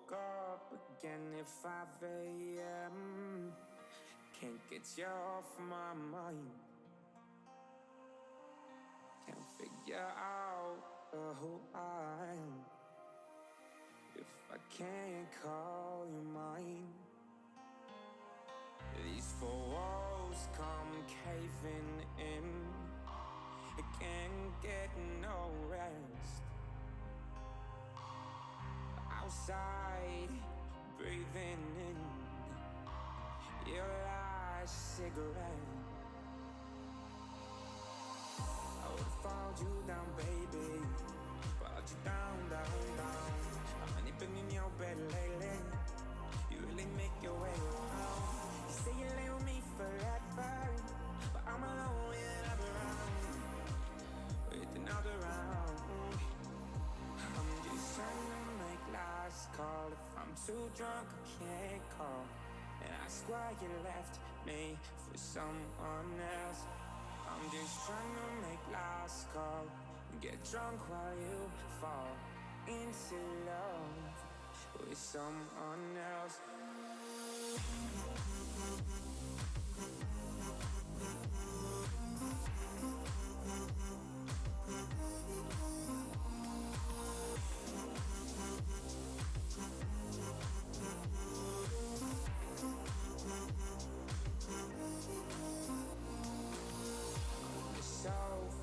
woke up again at 5 a.m. Can't get you off my mind. Can't figure out who I am if I can't call you mine. These four walls come caving in. I can't get no rest. Outside, breathing in your last cigarette. I would've followed you down, baby. Followed you down, down, down. How many been in your bed lately? You really make your way around. You say you lay with me forever, but I'm alone with another round. With another round. I'm just trying to make last call. If I'm too drunk, I can't call. And ask why you left me for someone else. I'm just trying to make last call and get drunk while you fall into love with someone else.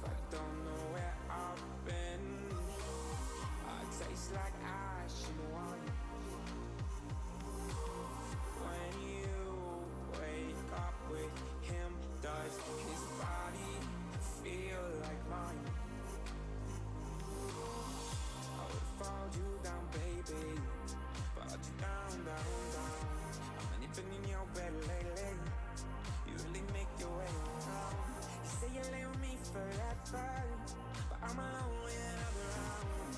I don't know where I've been. I taste like ash and wine. When you wake up with him, does his body feel like mine? I would've followed you down, baby. Followed you down, down, down. How many been in your bed lately? You really make your way around. You say you lay with me forever, but I'm alone with another round.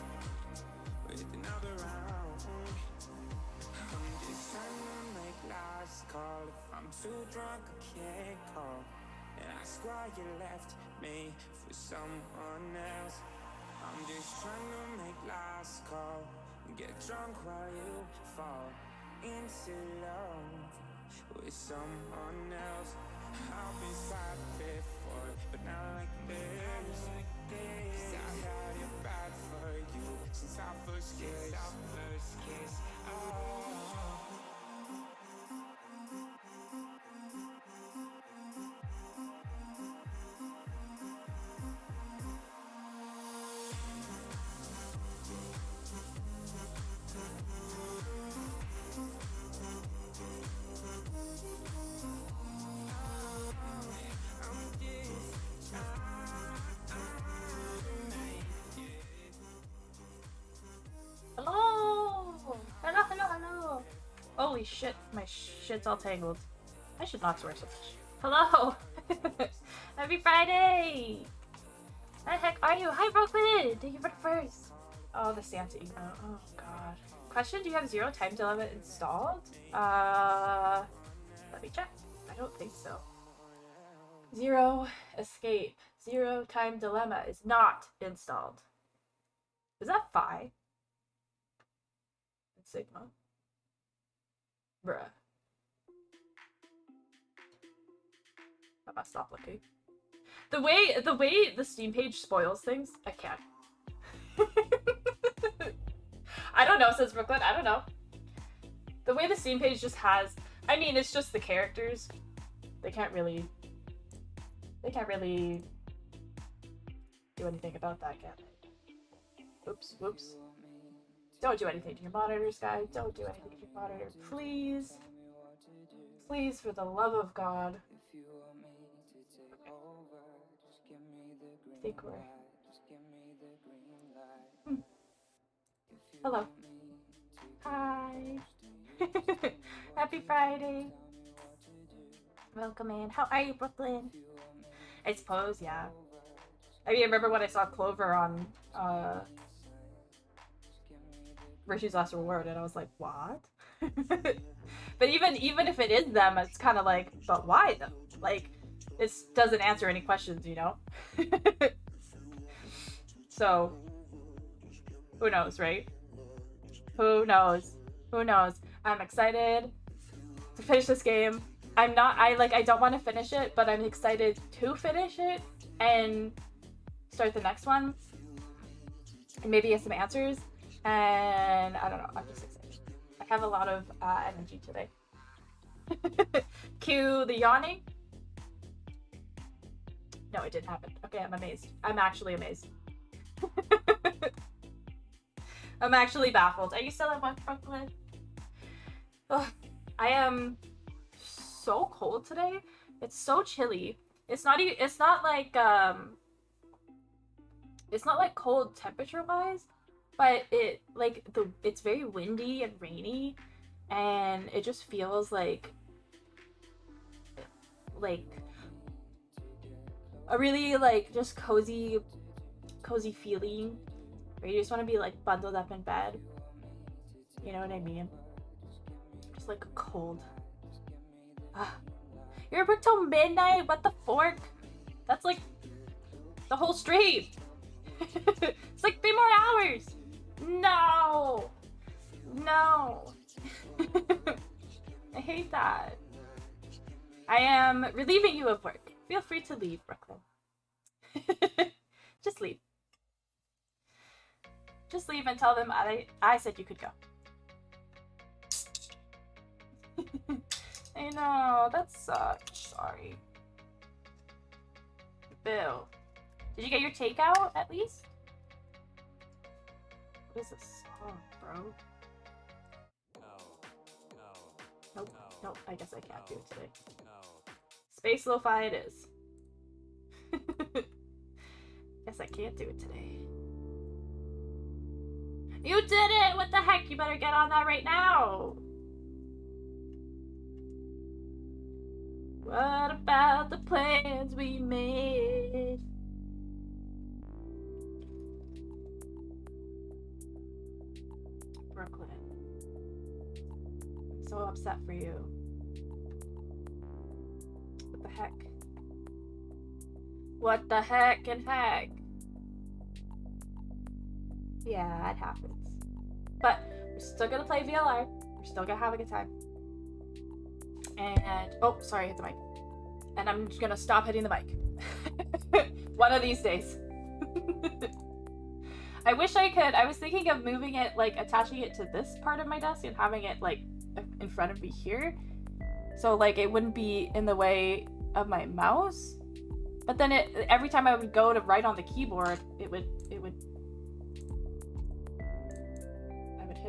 With another round. I'm just trying to make last call. If I'm too drunk, I can't call. And ask why you left me for someone else. I'm just trying to make last call and get drunk while you fall into love with someone else. I've been sad before, but not like this. 'Cause I had it bad for you since our first kiss. Oh. Hello. Holy shit, my shit's all tangled. I should not swear so much. Hello. Happy Friday. How the heck are you? Hi, Brooklyn. Thank you for the first. Oh, the Santa email. Oh god. Question: do you have 0 time dilemma installed? Let me check. I don't think so. 0 escape. 0 time dilemma is not installed. Is that Phi? Sigma. Bruh. I must stop looking. The way the Steam page spoils things, I can't. I don't know, says Brooklyn. I don't know. The way the Steam page just has, I mean, it's just the characters. They can't really do anything about that, can they? Oops, whoops. Don't do anything to your monitors, guys. Don't do anything to your monitor, please. Please, for the love of God. I think we're... Hello. Hi. Happy Friday. Welcome in. How are you, Brooklyn? I suppose, yeah. I mean, I remember when I saw Clover on, Virtue's Last Reward, and I was like, what? But even if it is them, it's kind of like, but why though? Like, it doesn't answer any questions, you know? So, who knows, right? Who knows? Who knows? I'm excited to finish this game. I don't want to finish it, but I'm excited to finish it and start the next one. And maybe get some answers. And I don't know, I'm just excited. I have a lot of energy today. Cue the yawning. No, it didn't happen. Okay, I'm amazed. I'm actually amazed. I'm actually baffled. Are you still at work, Brooklyn? Ugh, I am so cold today. It's so chilly. It's not like cold temperature wise, but it's very windy and rainy, and it just feels like a really just cozy feeling where you just want to be like bundled up in bed. You know what I mean? Just like cold. You're at work till midnight? What the fork? That's like the whole stream. It's like 3 more hours. No. I hate that. I am relieving you of work. Feel free to leave, Brooklyn. Just leave. Just leave and tell them I said you could go. I know, that sucks. Sorry. Bill. Did you get your takeout at least? What is this song, bro? Nope, I guess I can't do it today. Space lo-fi it is. Guess I can't do it today. You did it! What the heck? You better get on that right now! What about the plans we made? Brooklyn. I'm so upset for you. What the heck? What the heck and heck? Yeah, it happens. But we're still gonna play VLR. We're still gonna have a good time. And oh, sorry, I hit the mic. And I'm just gonna stop hitting the mic. One of these days. I wish I could. I was thinking of moving it, like attaching it to this part of my desk and having it like in front of me here, so like it wouldn't be in the way of my mouse. But then every time I would go to write on the keyboard, I would hit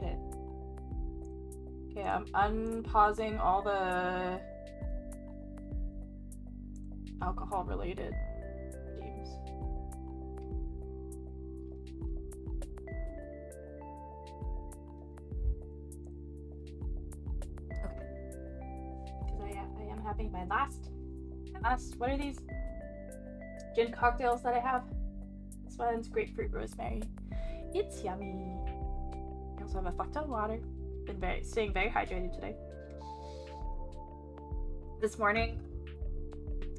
it. Okay, I'm unpausing all the alcohol related games. Okay. Because I am having my last, what are these? Gin cocktails that I have. This one's grapefruit rosemary. It's yummy. I also have a fuck ton of water. Been staying very hydrated today. This morning,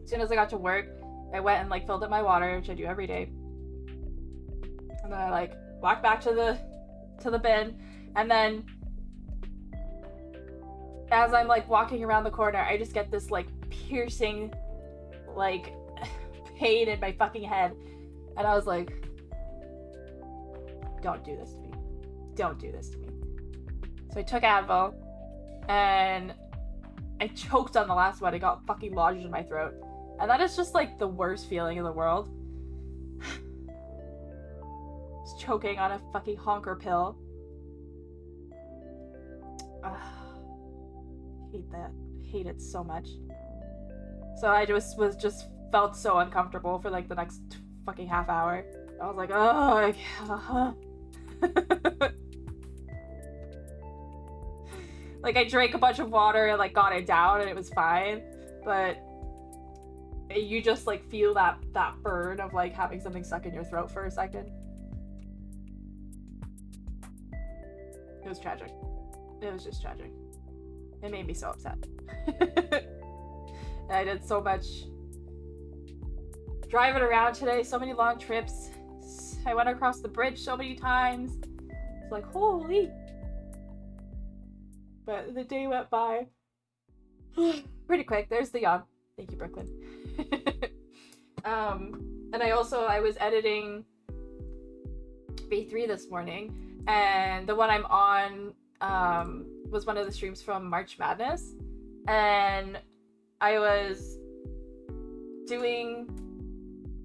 as soon as I got to work, I went and like filled up my water, which I do every day. And then I like walked back to the bin, and then as I'm like walking around the corner, I just get this like piercing like pain in my fucking head, and I was like, don't do this to me. Don't do this to me. So I took Advil, and I choked on the last one. It got fucking lodged in my throat. And that is just like the worst feeling in the world. Just choking on a fucking honker pill. Hate that. Hate it so much. So I just felt so uncomfortable for like the next fucking half hour. I was like, oh, like I drank a bunch of water and like got it down and it was fine, but you just like feel that burn of like having something stuck in your throat for a second. It was tragic. It was just tragic. It made me so upset. And I did so much driving around today, so many long trips. I went across the bridge so many times. It's like, holy. But the day went by pretty quick. There's the yawn. Thank you, Brooklyn. And I was editing V3 this morning, and the one I'm on was one of the streams from March Madness, and I was doing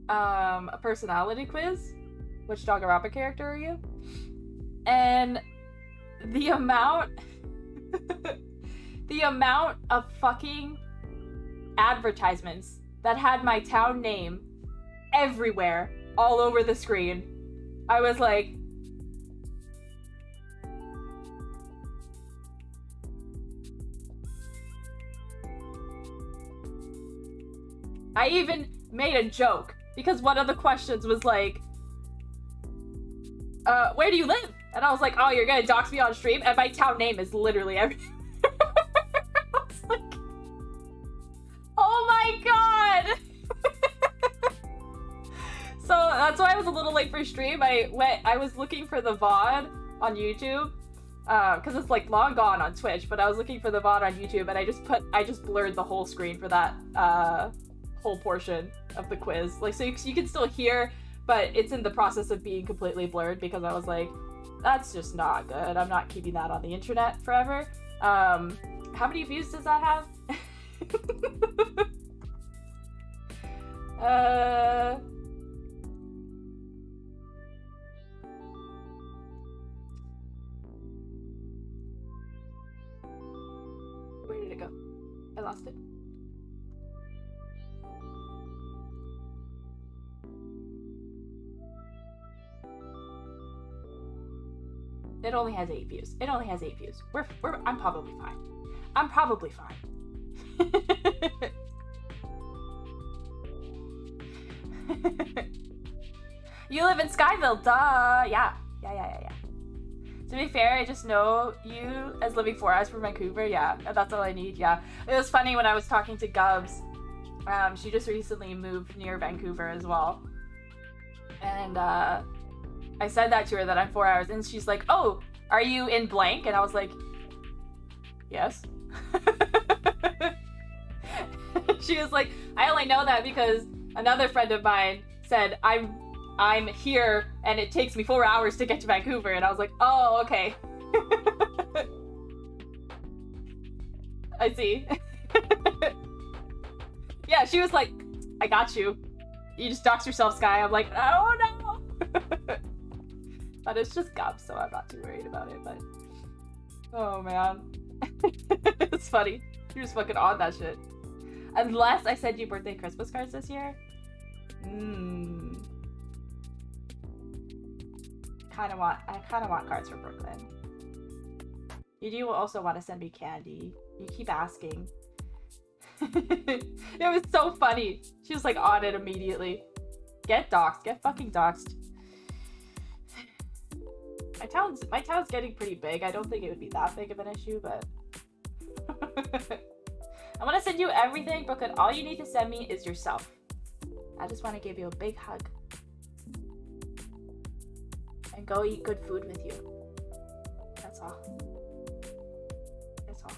a personality quiz. Which Danganronpa character are you? And the amount of fucking advertisements that had my town name everywhere, all over the screen. I was like, I even made a joke because one of the questions was like, where do you live? And I was like, oh, you're gonna dox me on stream? And my town name is literally everywhere. I was like, oh my god! So that's why I was a little late for stream. I was looking for the VOD on YouTube. Because it's like long gone on Twitch, but I was looking for the VOD on YouTube, and I just blurred the whole screen for that whole portion of the quiz. Like, so you can still hear, but it's in the process of being completely blurred because I was like, that's just not good. I'm not keeping that on the internet forever. How many views does that have? Where did it go? I lost it. It only has 8 views. It only has 8 views. I'm probably fine. I'm probably fine. You live in Skyville, duh. Yeah. To be fair, I just know you as living 4 hours from Vancouver. Yeah, that's all I need. Yeah. It was funny when I was talking to Gubs. She just recently moved near Vancouver as well. And I said that to her, that I'm 4 hours, and she's like, oh, are you in blank? And I was like, yes. She was like, I only know that because another friend of mine said I'm here and it takes me 4 hours to get to Vancouver. And I was like, oh, okay. I see. Yeah, she was like, I got you. You just dox yourself, Sky. I'm like, oh no. But it's just Gub, so I'm not too worried about it. But oh man. It's funny. You're just fucking on that shit. Unless I send you birthday Christmas cards this year. I kinda want cards from Brooklyn. You do also want to send me candy. You keep asking. It was so funny. She was like on it immediately. Get doxed. Get fucking doxed. My town's getting pretty big. I don't think it would be that big of an issue, but I want to send you everything, Brooklyn. All you need to send me is yourself. I just want to give you a big hug and go eat good food with you. That's all. That's all.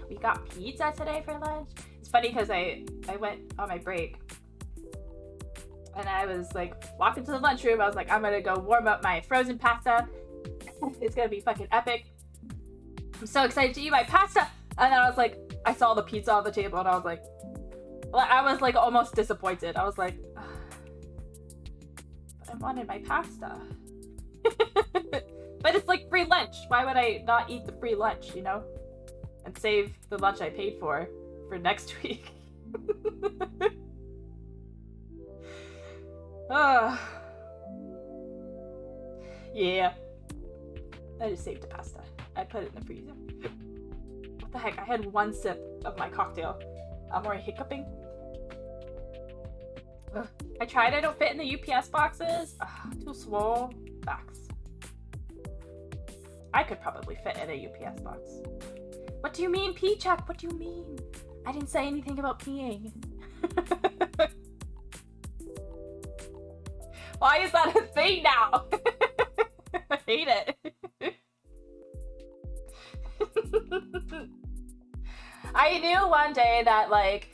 We got pizza today for lunch. It's funny because I went on my break and I was like walking to the lunchroom. I was like, I'm gonna go warm up my frozen pasta. It's gonna be fucking epic. I'm so excited to eat my pasta. And then I was like, I saw the pizza on the table and I was like almost disappointed. I was like, but I wanted my pasta. But it's like free lunch. Why would I not eat the free lunch, you know? And save the lunch I paid for next week. Yeah. I just saved the pasta. I put it in the freezer. What the heck? I had 1 sip of my cocktail. I'm already hiccuping. Ugh. I tried. I don't fit in the UPS boxes. Ugh, too small. Facts. I could probably fit in a UPS box. What do you mean, pee check? What do you mean? I didn't say anything about peeing. Why is that a thing now? I hate it. I knew one day that, like,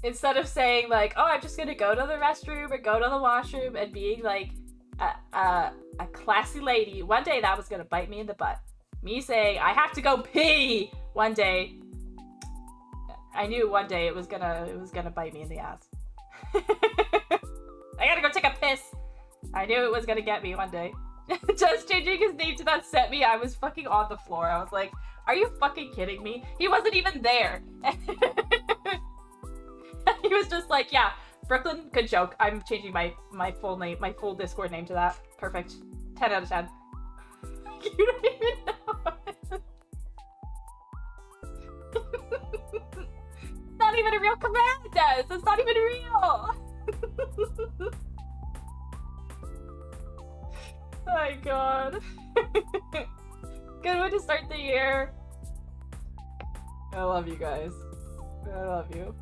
instead of saying, like, oh, I'm just gonna go to the restroom or go to the washroom and being, like, a classy lady, one day that was gonna bite me in the butt. Me saying, I have to go pee one day. I knew one day it was gonna bite me in the ass. I gotta go take a piss. I knew it was gonna get me one day. Just changing his name to that set me, I was fucking on the floor. I was like, are you fucking kidding me? He wasn't even there. He was just like, yeah, Brooklyn, good joke. I'm changing my full name, my full Discord name to that. Perfect. 10 out of 10. You don't even know. Not even a real command, Des. It's not even real. Oh my god. Good way to start the year. I love you guys. I love you.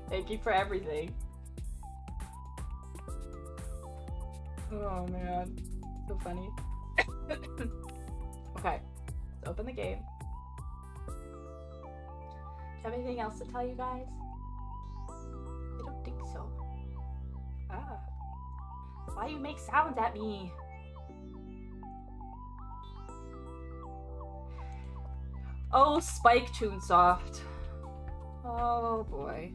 Thank you for everything. Oh man. So funny. Okay. Let's open the game. Do you have anything else to tell you guys? I don't think so. Ah. Why you make sounds at me? Oh, Spike Toonsoft. Oh boy.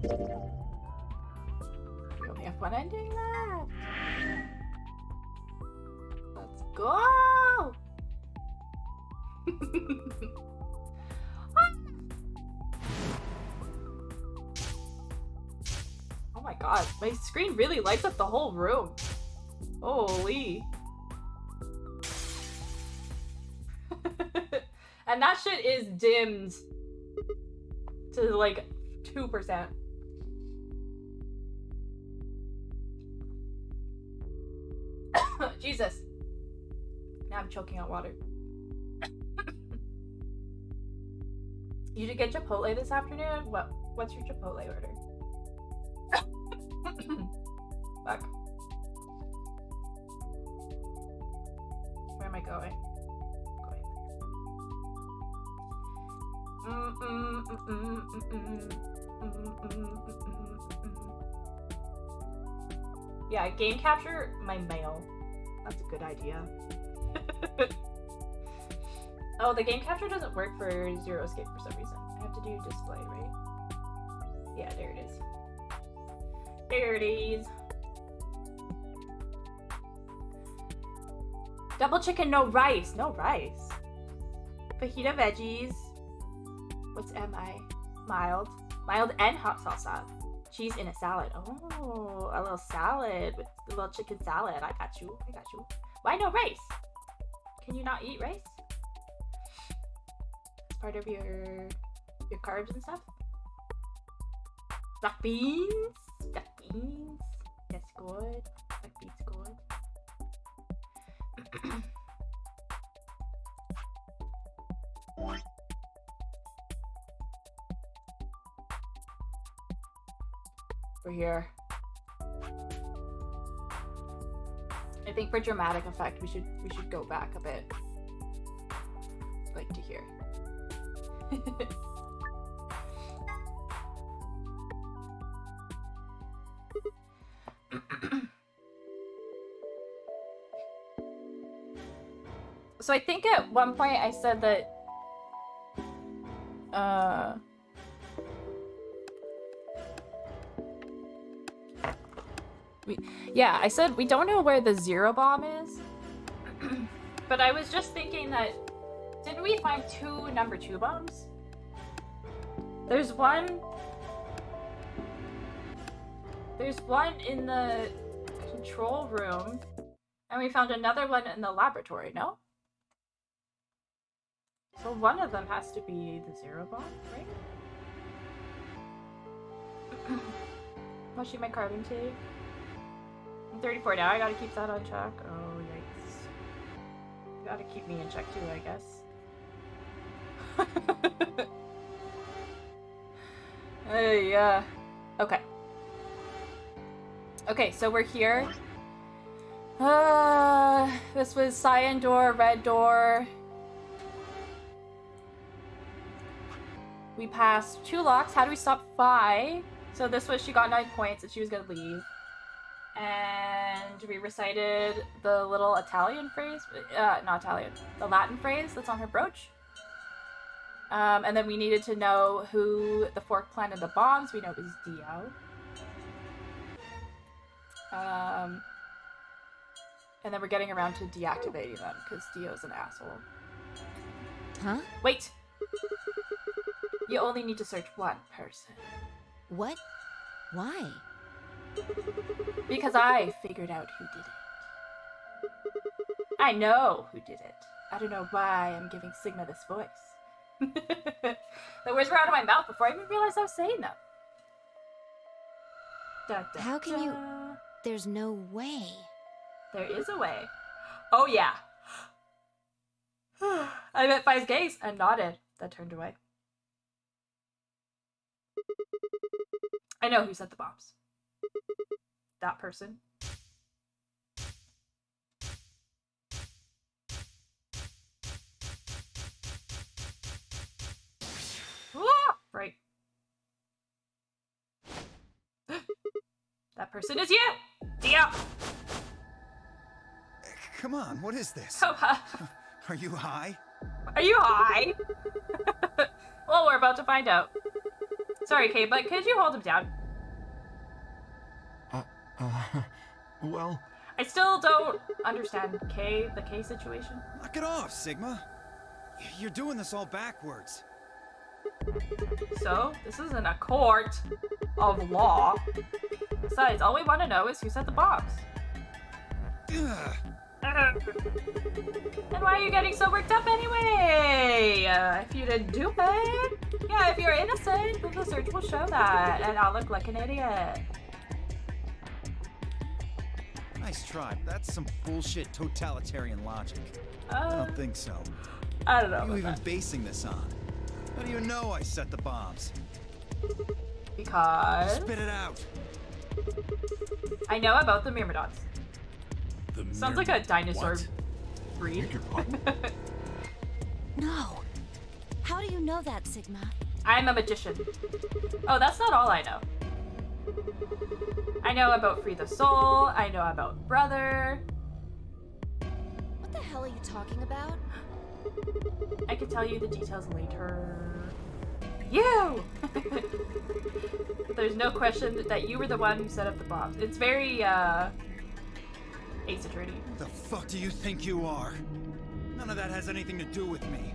We only have one ending left. Let's go! Oh my god, my screen really lights up the whole room. Holy. And that shit is dimmed to like 2%. Jesus. Now I'm choking on water. You did get Chipotle this afternoon? What's your Chipotle order? Fuck. Where am I going? Yeah, game capture my mail. That's a good idea. Oh, the game capture doesn't work for Zero Escape for some reason. I have to do display, right? Yeah, there it is. There it is. Double chicken, no rice. No rice. Fajita veggies. What's MI? Mild. Mild and hot salsa. Cheese in a salad. Oh, a little salad with a little chicken salad. I got you. I got you. Why no rice? Can you not eat rice? It's part of your carbs and stuff. Black beans. Black beans. That's good. Black beans good. We're here. I think for dramatic effect, we should go back a bit, like to here. So I think at one point I said that yeah, I said we don't know where the zero bomb is. But I was just thinking that didn't we find 2 number 2 bombs? There's one in the control room, and we found another one in the laboratory, no? So one of them has to be the zero bomb, right? Watching my carbon tape. I'm 34 now, I gotta keep that on check. Oh, yikes. You gotta keep me in check too, I guess. Hey, yeah. Okay. Okay, so we're here. This was cyan door, red door. We passed 2 locks. How do we stop Phi? So this was, she got 9 points and she was gonna leave. And we recited the little Italian phrase, not Italian, the Latin phrase that's on her brooch. And then we needed to know who the fork planted the bombs. We know it was Dio. And then we're getting around to deactivating them because Dio's an asshole. Huh? Wait! You only need to search one person. What? Why? Because I figured out who did it. I know who did it. I don't know why I'm giving Sigma this voice. The words were out of my mouth before I even realized I was saying them. Da, da, How can you... da. There's no way. There is a way. Oh yeah. I met Phi's gaze and nodded, then turned away. I know who set the bombs. That person. Ah, right. That person is you! Dio! Come on, what is this? So, Are you high? are you high? Well, we're about to find out. Sorry, Kay, but could you hold him down? Well... I still don't understand Kay, the Kay situation. Knock it off, Sigma. You're doing this all backwards. So, this isn't a court of law. Besides, all we want to know is who set the bombs. Ugh. And why are you getting so worked up anyway? If you didn't do it, yeah, if you're innocent, then the search will show that, and I'll look like an idiot. Nice try, but that's some bullshit totalitarian logic. I don't think so. I don't know. What are you about even that. basing this on? How do you know I set the bombs? Because Spit it out. I know about the Myrmidons. Sounds like a dinosaur What? breed. No. How do you know that, Sigma? I'm a magician. Oh, that's not all I know. I know about Free the Soul. I know about Brother. What the hell are you talking about? I can tell you the details later. You! There's no question that you were the one who set up the bombs. It's very, Ace Attorney. The fuck do you think you are? None of that has anything to do with me.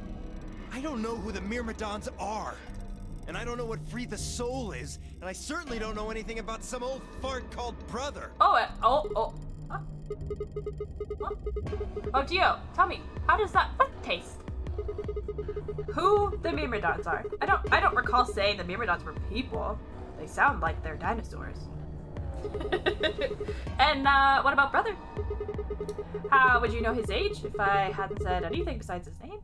I don't know who the Myrmidons are. And I don't know what Free the Soul is, and I certainly don't know anything about some old fart called Brother. Oh, Huh? Oh, Dio, tell me, how does that foot taste? Who the Myrmidons are? I don't recall saying the Myrmidons were people. They sound like they're dinosaurs. And what about Brother? How would you know his age if I hadn't said anything besides his name?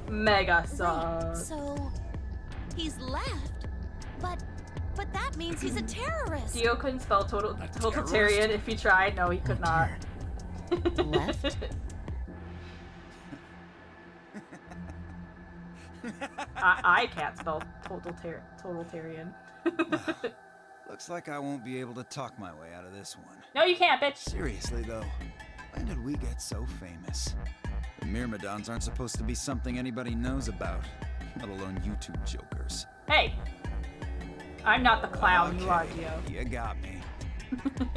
Mega sus. Wait, so he's left, but that means he's a terrorist. Dio couldn't spell totalitarian if he tried. No, he could not. Left? I can't spell totalitarian. Looks like I won't be able to talk my way out of this one. No, you can't, bitch. Seriously, though, when did we get so famous? The Myrmidons aren't supposed to be something anybody knows about, let alone you two jokers. Hey, I'm not the clown you are, Dio. You got me.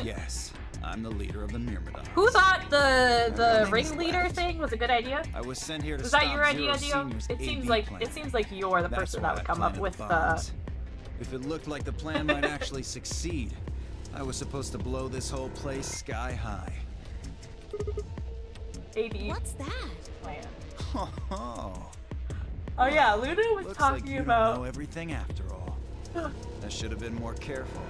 Yes, I'm the leader of the Myrmidons. Who thought the Nothing's ringleader left. thing was a good idea? I was sent here to Was stop that your idea, Zero Dio? Senior's It seems AV like plan. you're the That's person why that would I come up planted with the the. bombs. If it looked like the plan might actually succeed, I was supposed to blow this whole place sky high. AD What's that? plan. Oh, Oh yeah, Luna was looks like talking you about. don't know everything after all. I should have been more careful.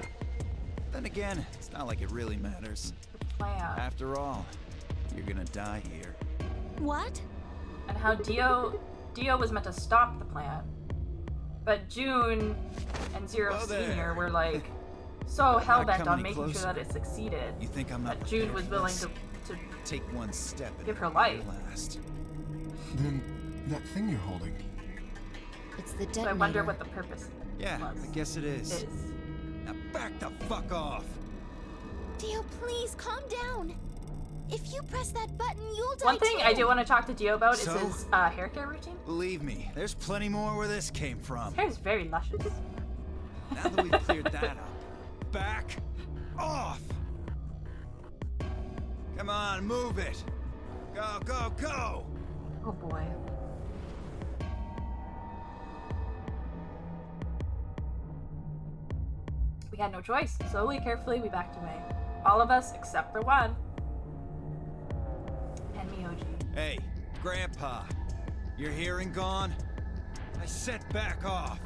Then again, it's not like it really matters. Plan After all, you're gonna die here. What? and how Dio was meant to stop the plan. But June and Zero Hello there. Senior were like so hell-bent come on any making sure closer. that it succeeded. You think I'm not That June prepared was for willing this? to Take one step and give her it'll be life. your last. Then that thing you're holding. It's the detonator. So I wonder what the purpose Yeah, was. I guess it is. Now back the fuck off. Dio, please calm down. If you press that button, you'll die One thing too. I do want to talk to Dio about So? is his hair care routine. Believe me, there's plenty more where this came from. His hair is very luscious. Now that we've cleared that up, back off! Come on, move it! Go, go, go! Oh boy. We had no choice. Slowly, carefully, we backed away. All of us except for one. And Miyoji. Hey, Grandpa, your hearing gone? I said back off.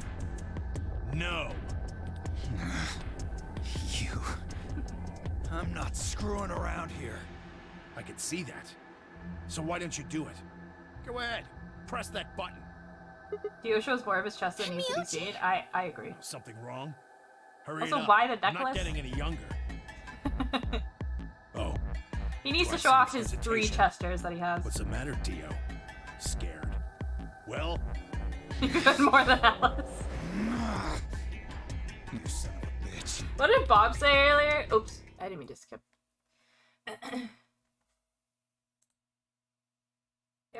No. You. I'm not screwing around here. I can see that. So why don't you do it? Go ahead. Press that button. Dio shows more of his chest than needs to be seen. I agree. Something wrong? Hurry Also, it up. why the I'm not necklace? getting any younger. Oh, He needs Do I to show off sense his 3 hesitation? chest hairs that he has. what's the matter, Dio? Scared? Well, Even more than Alice. You son of a bitch. What did Bob say earlier? Oops, I didn't mean to skip. I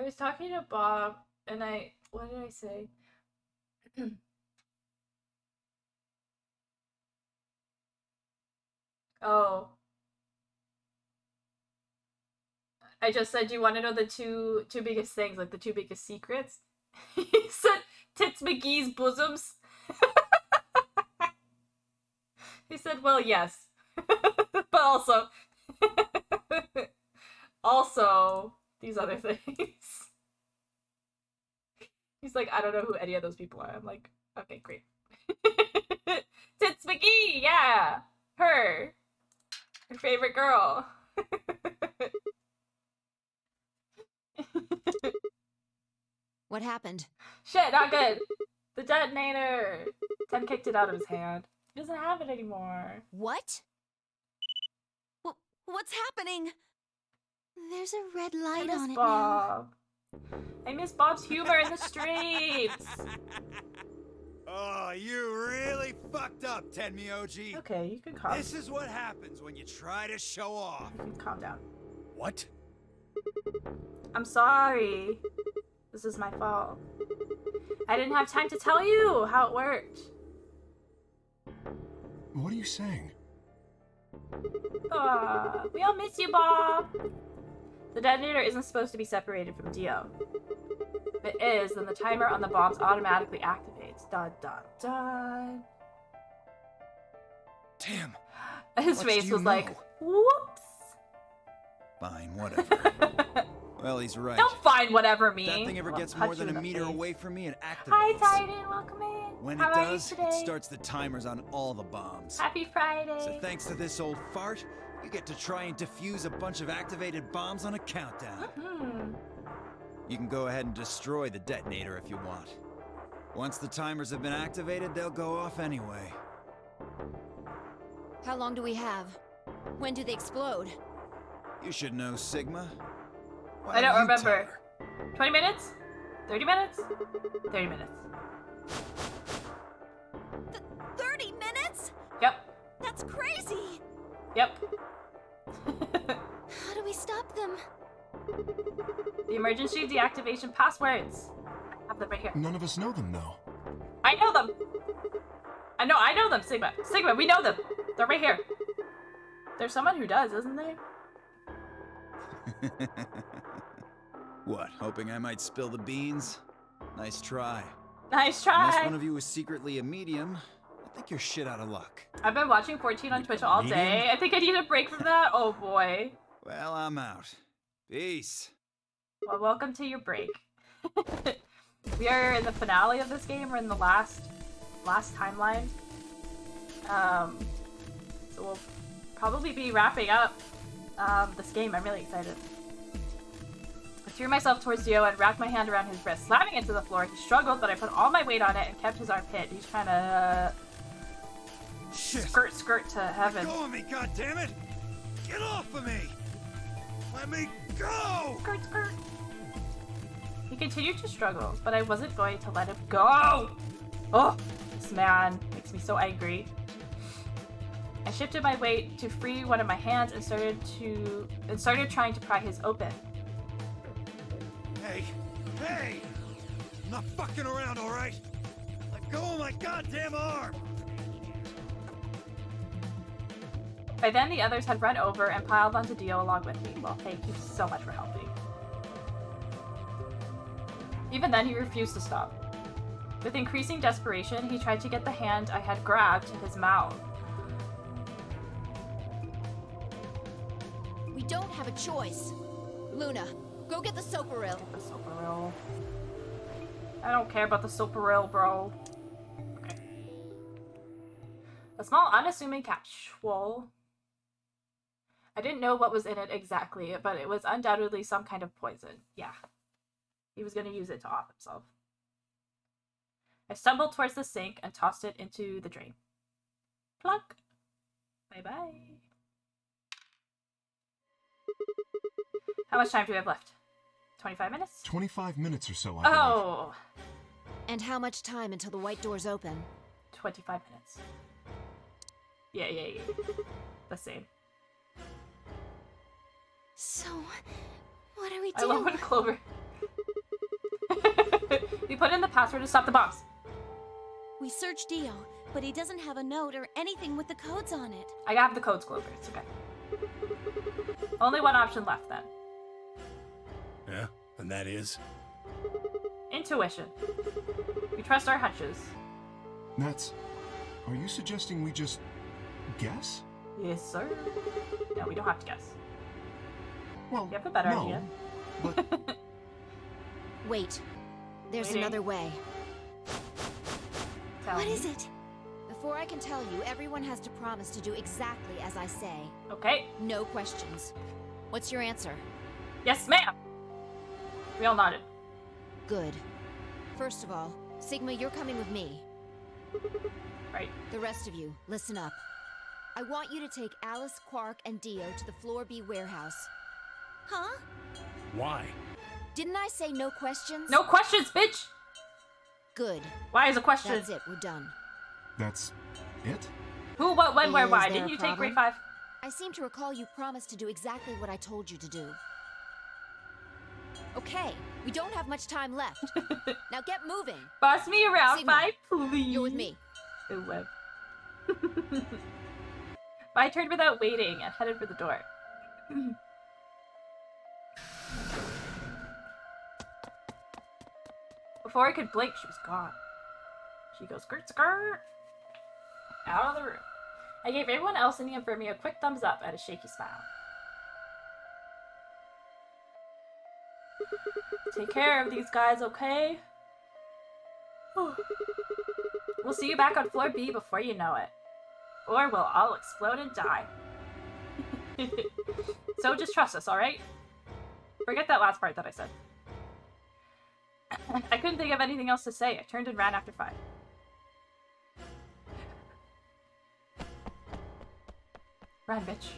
was talking to Bob, and what did I say? Oh. I just said, do you want to know the two biggest things, like the 2 biggest secrets? He said, Tits McGee's bosoms. He said, well, yes. But also, these other things. He's like, I don't know who any of those people are. I'm like, okay, great. Tits McGee, yeah! Her favorite girl. What happened? Shit, not good. The detonator. Ted kicked it out of his hand. He doesn't have it anymore. What? What's happening? There's a red I light miss on it now. Bob. I miss Bob's humor in the streams. Oh, you really fucked up, Tenmyoji. Okay, you can calm. This is what happens when you try to show off. You can calm down. what? I'm sorry. This is my fault. I didn't have time to tell you how it worked. What are you saying? Aw, we all miss you, Bob. The detonator isn't supposed to be separated from Dio. If it is, then the timer on the bombs automatically activates. Dun dun dun. Damn. His Much face do you was like, know? whoops. Fine, whatever. Well, he's right. Don't find whatever me. If that thing ever I'll gets punch more you than in a the meter face. away from me, it activates. Hi, Titan. Welcome in. When How it are does, you today? it starts the timers on all the bombs. Happy Friday. So thanks to this old fart, you get to try and defuse a bunch of activated bombs on a countdown. Hmm. You can go ahead and destroy the detonator if you want. Once the timers have been activated, they'll go off anyway. How long do we have? When do they explode? You should know, Sigma. Why I don't you remember. tell her? 20 minutes? 30 minutes? 30 minutes. 30 minutes? Yep. That's crazy! Yep. How do we stop them? The emergency deactivation passwords. I have them right here. None of us know them, though. I know them. I know them, Sigma. Sigma, we know them. They're right here. There's someone who does, isn't there? What, hoping I might spill the beans? Nice try. Nice Unless try. one of you is secretly a medium, I think you're shit out of luck. I've been watching 14 on Twitch all day. I think I need a break from that. Oh boy. Well, I'm out. Peace. Well, welcome to your break. We are in the finale of this game. We're in the last timeline. So we'll probably be wrapping up this game. I'm really excited. threw myself towards Dio and wrapped my hand around his wrist, slamming into the floor. He struggled, but I put all my weight on it and kept his arm hit. He's trying to Shit! skirt to heaven. Let go of me, goddammit! Get off of me! Let me go! Skirt. He continued to struggle, but I wasn't going to let him go. Oh, this man makes me so angry. I shifted my weight to free one of my hands and started trying to pry his open. Hey! I'm not fucking around, alright? Let go of my goddamn arm! By then, the others had run over and piled onto Dio along with me. Well, thank you so much for helping. Even then, he refused to stop. With increasing desperation, he tried to get the hand I had grabbed to his mouth. We don't have a choice. Luna, go get the soparil. The soparil. I don't care about the soparil, bro. Okay. A small, unassuming capsule. I didn't know what was in it exactly, but it was undoubtedly some kind of poison. Yeah. He was going to use it to off himself. I stumbled towards the sink and tossed it into the drain. Plunk. Bye-bye. How much time do we have left? 25 minutes? 25 minutes or so, I believe. Oh! And how much time until the white doors open? 25 minutes. Yeah. The same. So, what do we do? I love when Clover... We put in the password to stop the bombs. We searched Dio, but he doesn't have a note or anything with the codes on it. I have the codes, Clover. It's okay. Only one option left, then. Yeah, and that is? Intuition. We trust our hunches. That's... Are you suggesting we just... guess? Yes, sir. No, we don't have to guess. Well, You have a better no, idea. But Wait. There's Waiting. another way. Tell What me. is it? Before I can tell you, everyone has to promise to do exactly as I say. Okay. No questions. What's your answer? Yes, ma'am. We all nodded. Good. First of all, Sigma, you're coming with me. Right. The rest of you, listen up. I want you to take Alice, Quark, and Dio to the Floor B warehouse. Huh? Why? Didn't I say no questions? No questions, bitch! Good. Why is a question? That's it, we're done. that's... it? Who, what, when, where, Is why? there Didn't a you take grade problem? 5? I seem to recall you promised to do exactly what I told you to do. Okay, we don't have much time left. Now get moving. Boss me around, Sigma, 5, please. You're with me. Ooh, web. I turned without waiting and headed for the door. Before I could blink, she was gone. She goes skirt, skirt, out of the room. I gave everyone else in the infirmary a quick thumbs up and a shaky smile. Take care of these guys, okay? We'll see you back on floor B before you know it. Or we'll all explode and die. So just trust us, alright? Forget that last part that I said. I couldn't think of anything else to say. I turned and ran after 5. Run, bitch.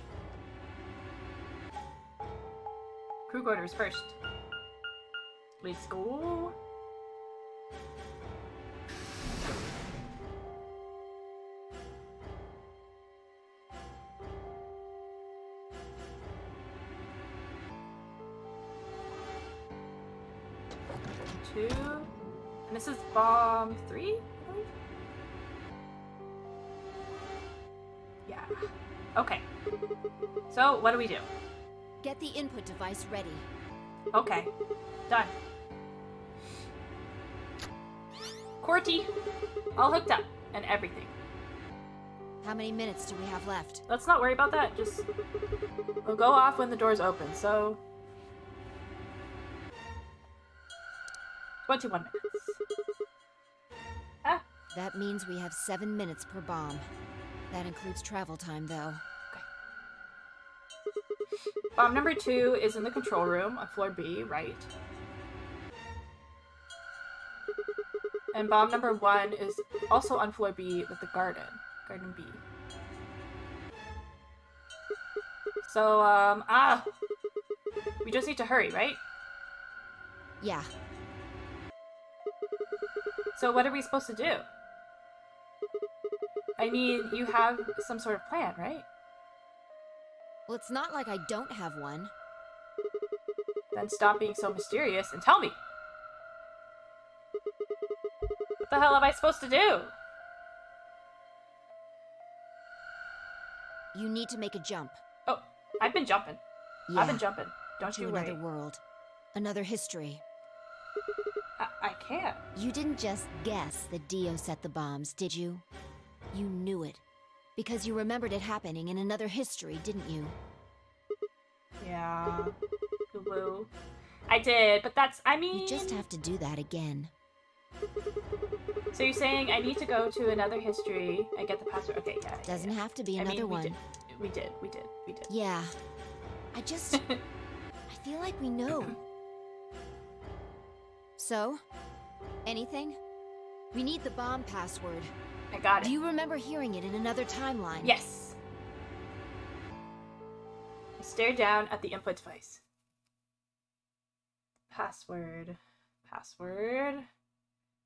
Crew quarters first. Let's go. Two. And this is bomb 3, I believe? Yeah. Okay. So, what do we do? Get the input device ready. Okay. Done. Corty. All hooked up. And everything. How many minutes do we have left? Let's not worry about that. Just... We'll go off when the doors open, so... 21 minutes. Ah. That means we have 7 minutes per bomb. That includes travel time, though. Okay. Bomb number 2 is in the control room on floor B, right? And bomb number 1 is also on floor B with the garden. Garden B. So, we just need to hurry, right? Yeah. So what are we supposed to do? I mean, you have some sort of plan, right? Well, it's not like I don't have one. Then stop being so mysterious and tell me. What the hell am I supposed to do? You need to make a jump. Oh, I've been jumping. Yeah. I've been jumping. Don't To you worry. another world. Another history. I can't. You didn't just guess that Dio set the bombs, did you? You knew it. Because you remembered it happening in another history, didn't you? Yeah. Woo. I did, but that's, I mean... You just have to do that again. So you're saying I need to go to another history and get the password? Okay, yeah. Doesn't have to be another one. We did. Yeah. I just... I feel like we know. So? Anything? We need the bomb password. I got it. Do you remember hearing it in another timeline? Yes. I stared down at the input device. Password.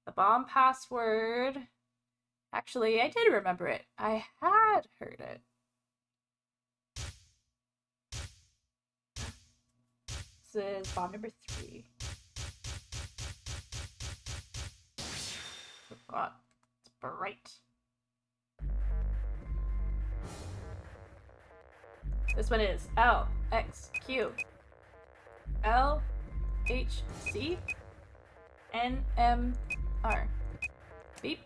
The bomb password. Actually, I did remember it. I had heard it. This is bomb number 3. Oh god, it's bright. This one is L, X, Q, L, H, C, N, M, R. Beep.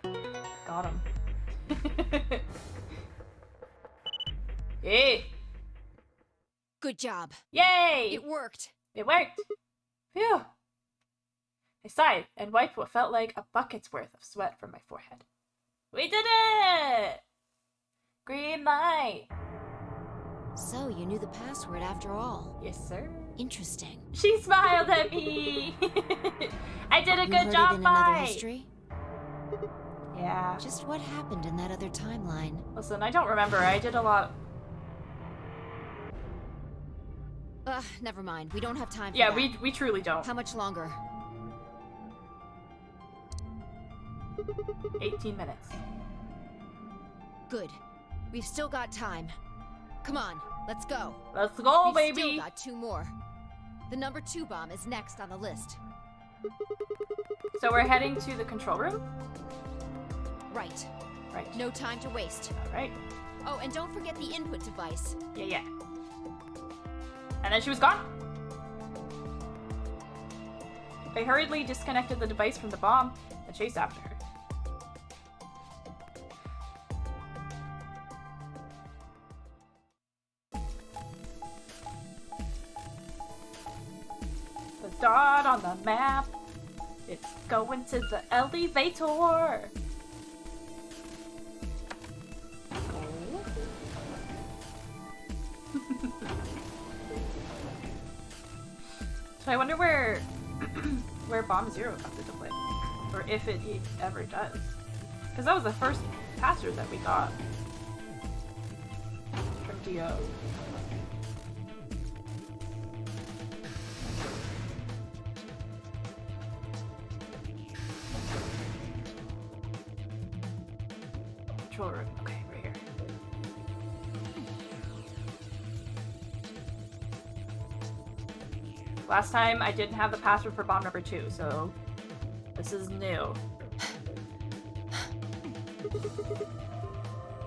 Got him. Yay! Good job. Yay! It worked. It worked! Phew! I sighed and wiped what felt like a bucket's worth of sweat from my forehead. We did it! Green light! So, you knew the password after all. Yes, sir. Interesting. She smiled at me! I did a You good heard job, it in another Fi! history? Yeah. Just what happened in that other timeline? Listen, I don't remember. I did a lot. Never mind. We don't have time for Yeah, that. we truly don't. How much longer? 18 minutes. Good. We've still got time. Come on, let's go. Let's go, We've baby! still got 2 more. The number 2 bomb is next on the list. So we're heading to the control room? Right. Right. No time to waste. Alright. Oh, and don't forget the input device. Yeah. And then she was gone. I hurriedly disconnected the device from the bomb and chased after her. The dot on the map. It's going to the elevator. So I wonder where where Bomb Zero comes into play, or if it ever does, because that was the first password that we got from Dio. Control room. Okay, right here. Last time I didn't have the password for bomb number 2, so this is new.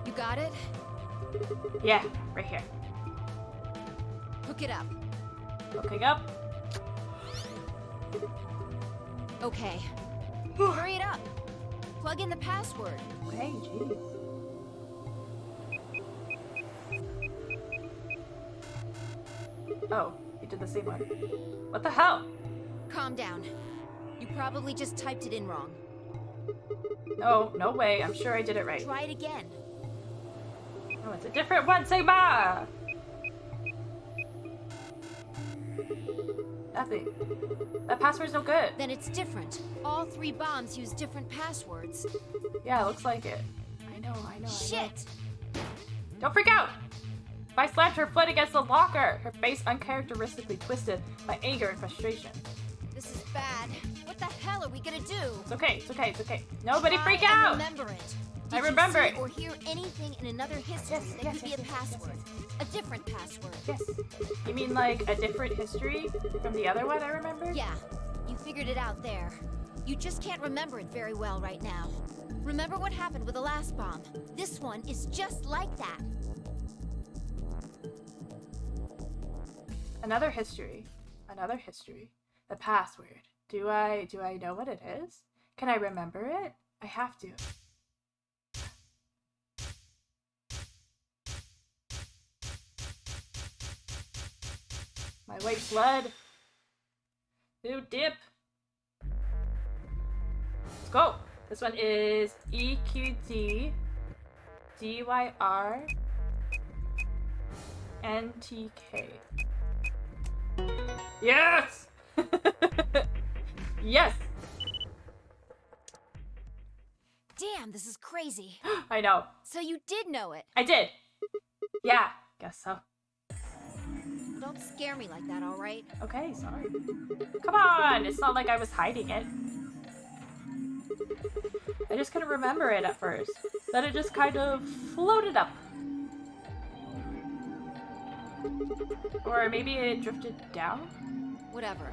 You got it? Yeah, right here. Hook it up. Hooking up. Okay. Hurry it up. Plug in the password. Okay, jeez. Oh, you did the same one. What the hell? Calm down. You probably just typed it in wrong. No, no way. I'm sure I did it right. Try it again. Oh, it's a different one, Sigma! Nothing. That password's no good. Then it's different. All 3 bombs use different passwords. Yeah, it looks like it. I know. Shit! Don't freak out! I slammed her foot against the locker, her face uncharacteristically twisted by anger and frustration. This is bad. What the hell are we gonna do? It's okay. Nobody freak Try and out! remember it. I Did remember you it. see or hear anything in another history that could be a password? A different password. Yes. You mean like a different history from the other one I remember? Yeah, you figured it out there. You just can't remember it very well right now. Remember what happened with the last bomb? This one is just like that. Another history. The password. Do I know what it is? Can I remember it? I have to. My white blood. New dip. Let's go. This one is EQD DYR NTK. Yes! Yes! Damn, this is crazy. I know. So you did know it. I did. Yeah, guess so. Don't scare me like that, all right? Okay, sorry. Come on! It's not like I was hiding it. I just couldn't remember it at first. Then it just kind of floated up. Or maybe it drifted down? Whatever.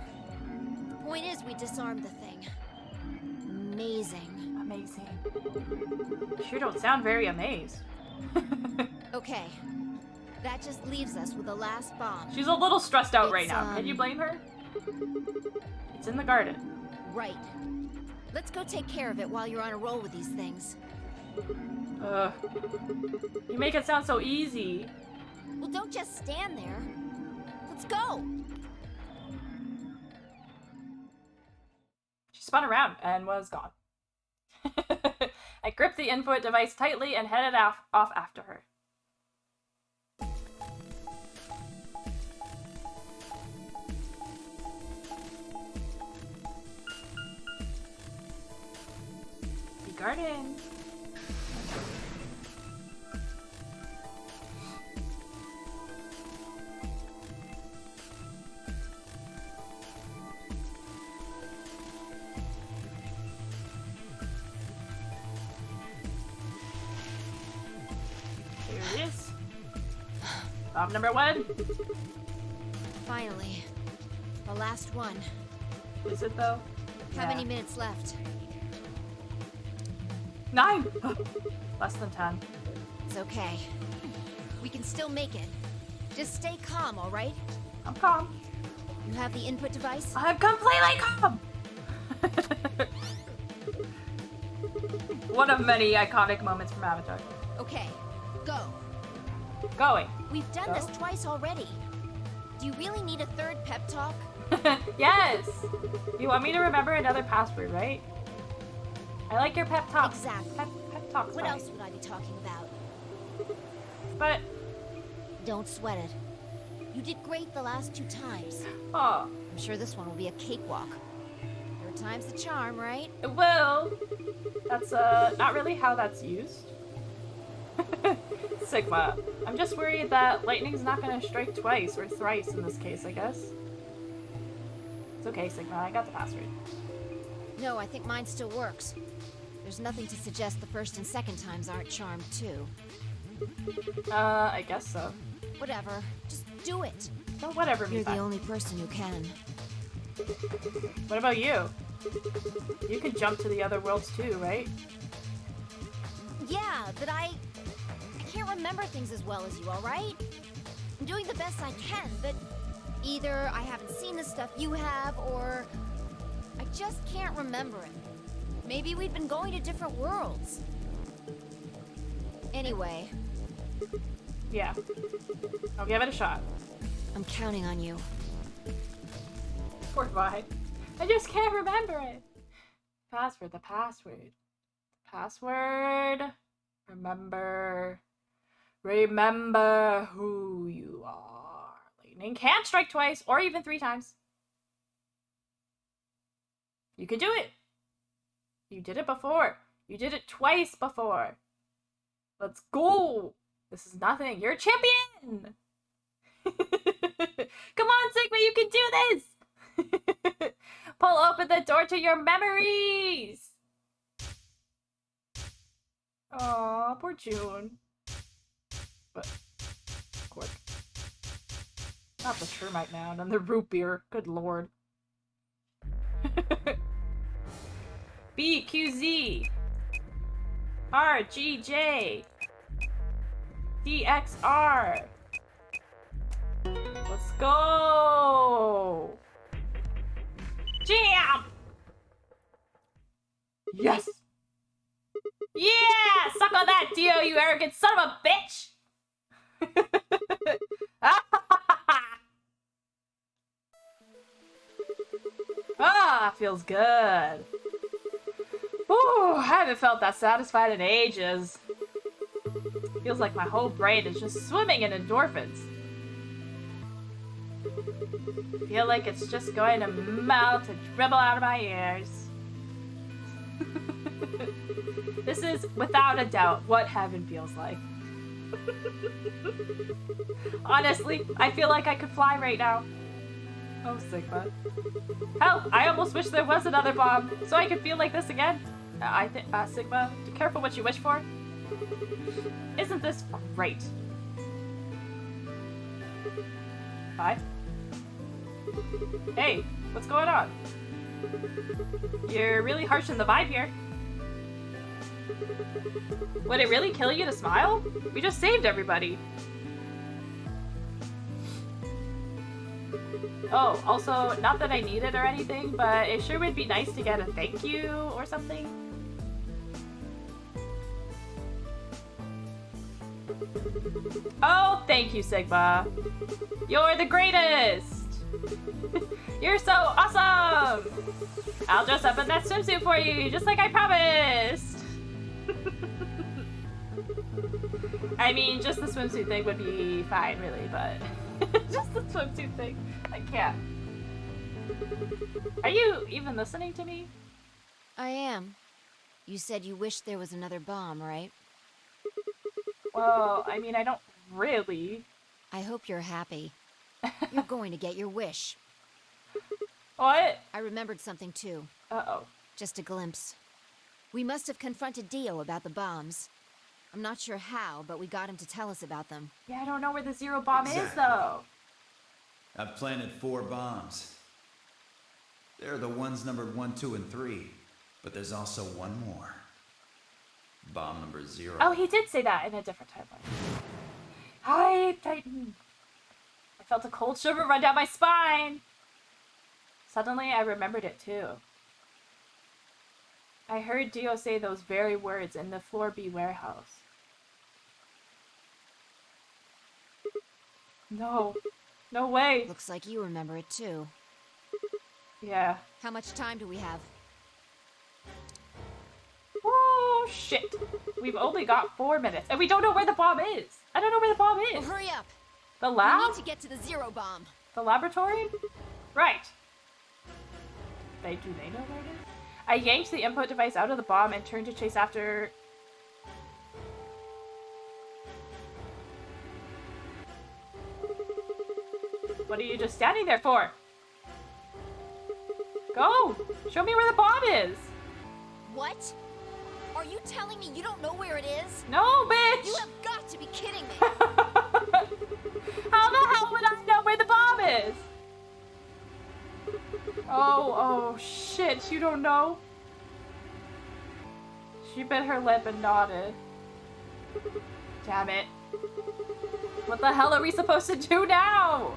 The point is we disarmed the thing. Amazing. Amazing. Sure don't sound very amazed. Okay. That just leaves us with the last bomb. She's a little stressed out right It's, now. Can you blame her? It's in the garden. Right. Let's go take care of it while you're on a roll with these things. You make it sound so easy. Well, don't just stand there. Let's go! She spun around and was gone. I gripped the input device tightly and headed off after her. The garden. Here it is. Bomb number 1. Finally. The last one. Is it though? How many minutes left? 9! Less than 10. It's okay. We can still make it. Just stay calm, all right? I'm calm. You have the input device? I'm completely calm! One of many iconic moments from Avatar. Okay, go. Going. We've done this twice already. Do you really need a third pep talk? Yes! You want me to remember another password, right? I like your pep talks. Exactly. Pep talks. What fine. else would I be talking about? But, Don't sweat it. You did great the last 2 times. oh, I'm sure this one will be a cakewalk. Third time's the charm, right? it will. That's, not really how that's used. Sigma. I'm just worried that lightning's not gonna strike twice, or thrice in this case, I guess. It's okay, Sigma. I got the password. No, I think mine still works. There's nothing to suggest the first and second times aren't charmed too. I guess so. Whatever. Just do it. No, whatever, You're me the only person who can. What about you? You could jump to the other worlds too, right? Yeah, but I can't remember things as well as you, alright? I'm doing the best I can, but either I haven't seen the stuff you have, or I just can't remember it. Maybe we've been going to different worlds. Anyway. Yeah. I'll give it a shot. I'm counting on you. Poor Vi. I just can't remember it. Password, the password. Password. Remember. Remember who you are. Lightning can strike twice or even 3 times. You can do it. You did it before. You did it twice before. Let's go. This is nothing. You're a champion. Come on, Sigma, you can do this. Pull open the door to your memories. Aw, poor June. But, of course. Not the termite mound and the root beer. Good lord. BQZ RGJ DXR. Let's go! Jam! Yes! Yeah! Suck on that, Dio, you arrogant son of a bitch! Ah, feels good. Ooh, I haven't felt that satisfied in ages. Feels like my whole brain is just swimming in endorphins. Feel like it's just going to melt and dribble out of my ears. This is, without a doubt, what heaven feels like. Honestly, I feel like I could fly right now. Oh, Sigma. Hell, I almost wish there was another bomb, so I could feel like this again. Sigma, be careful what you wish for. Isn't this great? 5. Hey, what's going on? You're really harsh in the vibe here. Would it really kill you to smile? We just saved everybody. Oh, also, not that I need it or anything, but it sure would be nice to get a thank you or something. Oh, thank you, Sigma. You're the greatest! You're so awesome! I'll dress up in that swimsuit for you, just like I promised! I mean, just the swimsuit thing would be fine, really, but... just the swimsuit thing. I can't. Are you even listening to me? I am. You said you wished there was another bomb, right? Well, I mean, I don't really. I hope you're happy. You're going to get your wish. What? I remembered something too. Uh-oh. Just a glimpse. We must have confronted Dio about the bombs. I'm not sure how, but we got him to tell us about them. Yeah, I don't know where the zero bomb is, Exactly. though. I've planted 4 bombs. They're the ones numbered 1, 2, and 3. But there's also one more. Bomb number 0. Oh, he did say that in a different timeline. Hi, Titan. I felt a cold shiver run down my spine. Suddenly, I remembered it, too. I heard Dio say those very words in the Floor B warehouse. No. No way. Looks like you remember it too. Yeah. How much time do we have? Oh, shit. We've only got 4 minutes, and we don't know where the bomb is. I don't know where the bomb is. Well, hurry up. The We lab? need to get to the zero bomb. The laboratory? Right. Do they know where it is? I yanked the input device out of the bomb and turned to chase after... What are you just standing there for? Go! Show me where the bomb is! What? Are you telling me you don't know where it is? No, bitch! You have got to be kidding me. How the hell would I know where the bomb is? Oh, shit, you don't know? She bit her lip and nodded. Damn it. What the hell are we supposed to do now?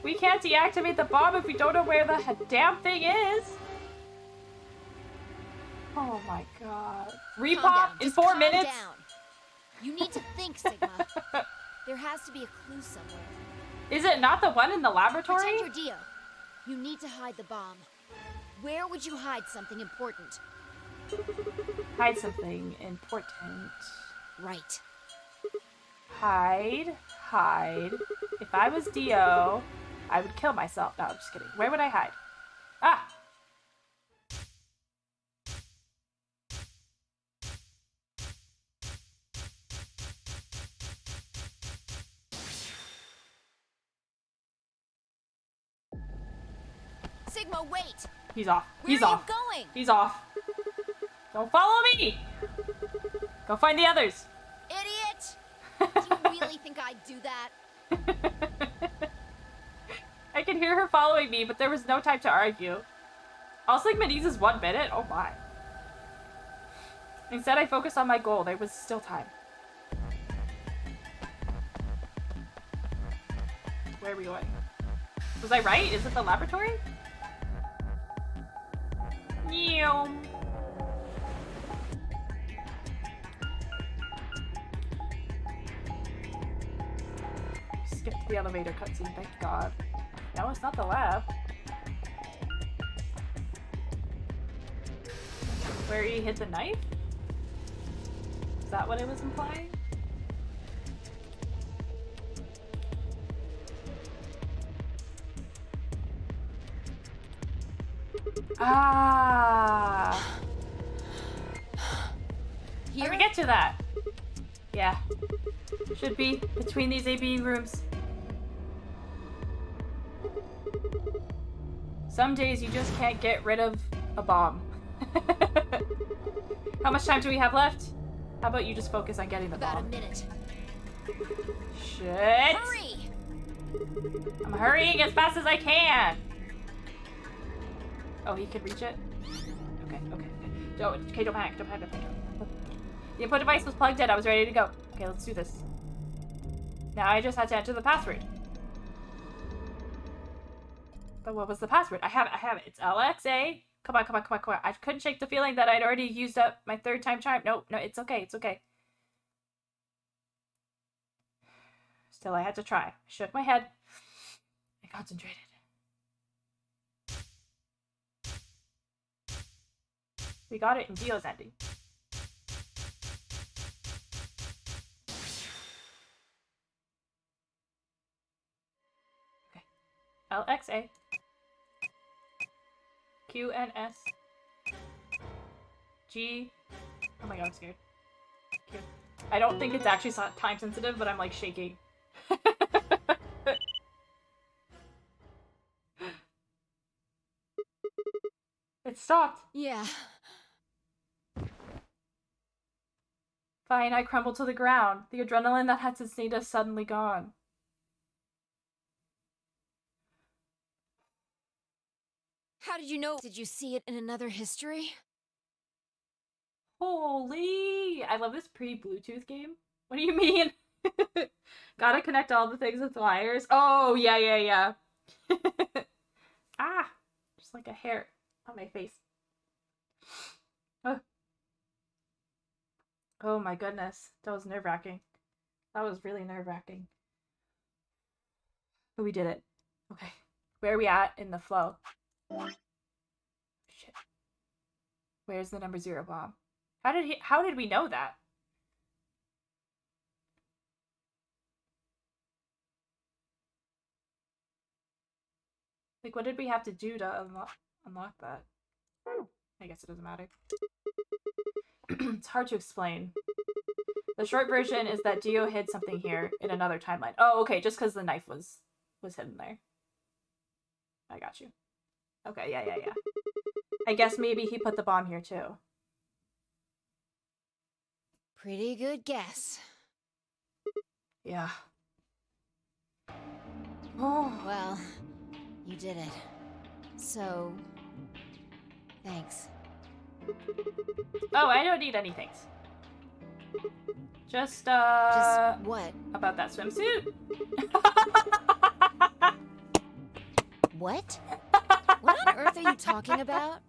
We can't deactivate the bomb if we don't know where the damn thing is. Oh my god. Calm Repop down. in Just 4 calm minutes? down. You need to think, Sigma. There has to be a clue somewhere. Is it not the one in the laboratory? Pretend you're Dio. You need to hide the bomb. Where would you hide something important? Hide something important. Right. Hide. hide. If I was Dio, I would kill myself. No, I'm just kidding. Where would I hide? Ah! Sigma, wait! He's off. Where He's are off. you going? He's off. Don't follow me! Go find the others. Idiot! Do you really think I'd do that? I could hear her following me, but there was no time to argue. All Sigma needs is 1 minute? Oh my. Instead, I focused on my goal. There was still time. Where are we going? Was I right? Is it the laboratory? Meow. Skipped the elevator cutscene, thank God. No, it's not the lab. Where he hit the knife? Is that what it was implying? Ah! Here? Let me get to that. Yeah. Should be between these AB rooms. Some days you just can't get rid of a bomb. How much time do we have left? How about you just focus on getting the About bomb? a minute. Shit! Hurry! I'm hurrying as fast as I can! Oh, he can reach it? Okay. Don't panic, don't panic. The input device was plugged in, I was ready to go. Okay, let's do this. Now I just had to enter the password. But what was the password? I have it. It's LXA. Come on. I couldn't shake the feeling that I'd already used up my 3rd time charm. No, it's okay. Still, I had to try. I shook my head. I concentrated. We got it in Dio's ending. Okay. LXA. QNS. G. Oh my god, I'm scared. Q. I don't think it's actually time sensitive, but I'm like shaking. It stopped. Yeah. Fine, I crumbled to the ground. The adrenaline that had sustained us suddenly gone. How did you know? Did you see it in another history? Holy! I love this pre-Bluetooth game. What do you mean? Gotta connect all the things with wires. Oh, yeah. Ah! Just like a hair on my face. Oh my goodness. That was nerve-wracking. That was really nerve-wracking. But we did it. Okay. Where are we at in the flow? Shit. Where's the number 0 bomb? How did we know that? Like, what did we have to do to unlock that? I guess it doesn't matter. It's hard to explain. The short version is that Dio hid something here in another timeline. Oh, okay, just because the knife was hidden there. I got you. Okay, yeah. I guess maybe he put the bomb here too. Pretty good guess. Yeah. Oh. Well, you did it. So, thanks. Oh, I don't need any thanks. Just what? About that swimsuit? What? What on earth are you talking about?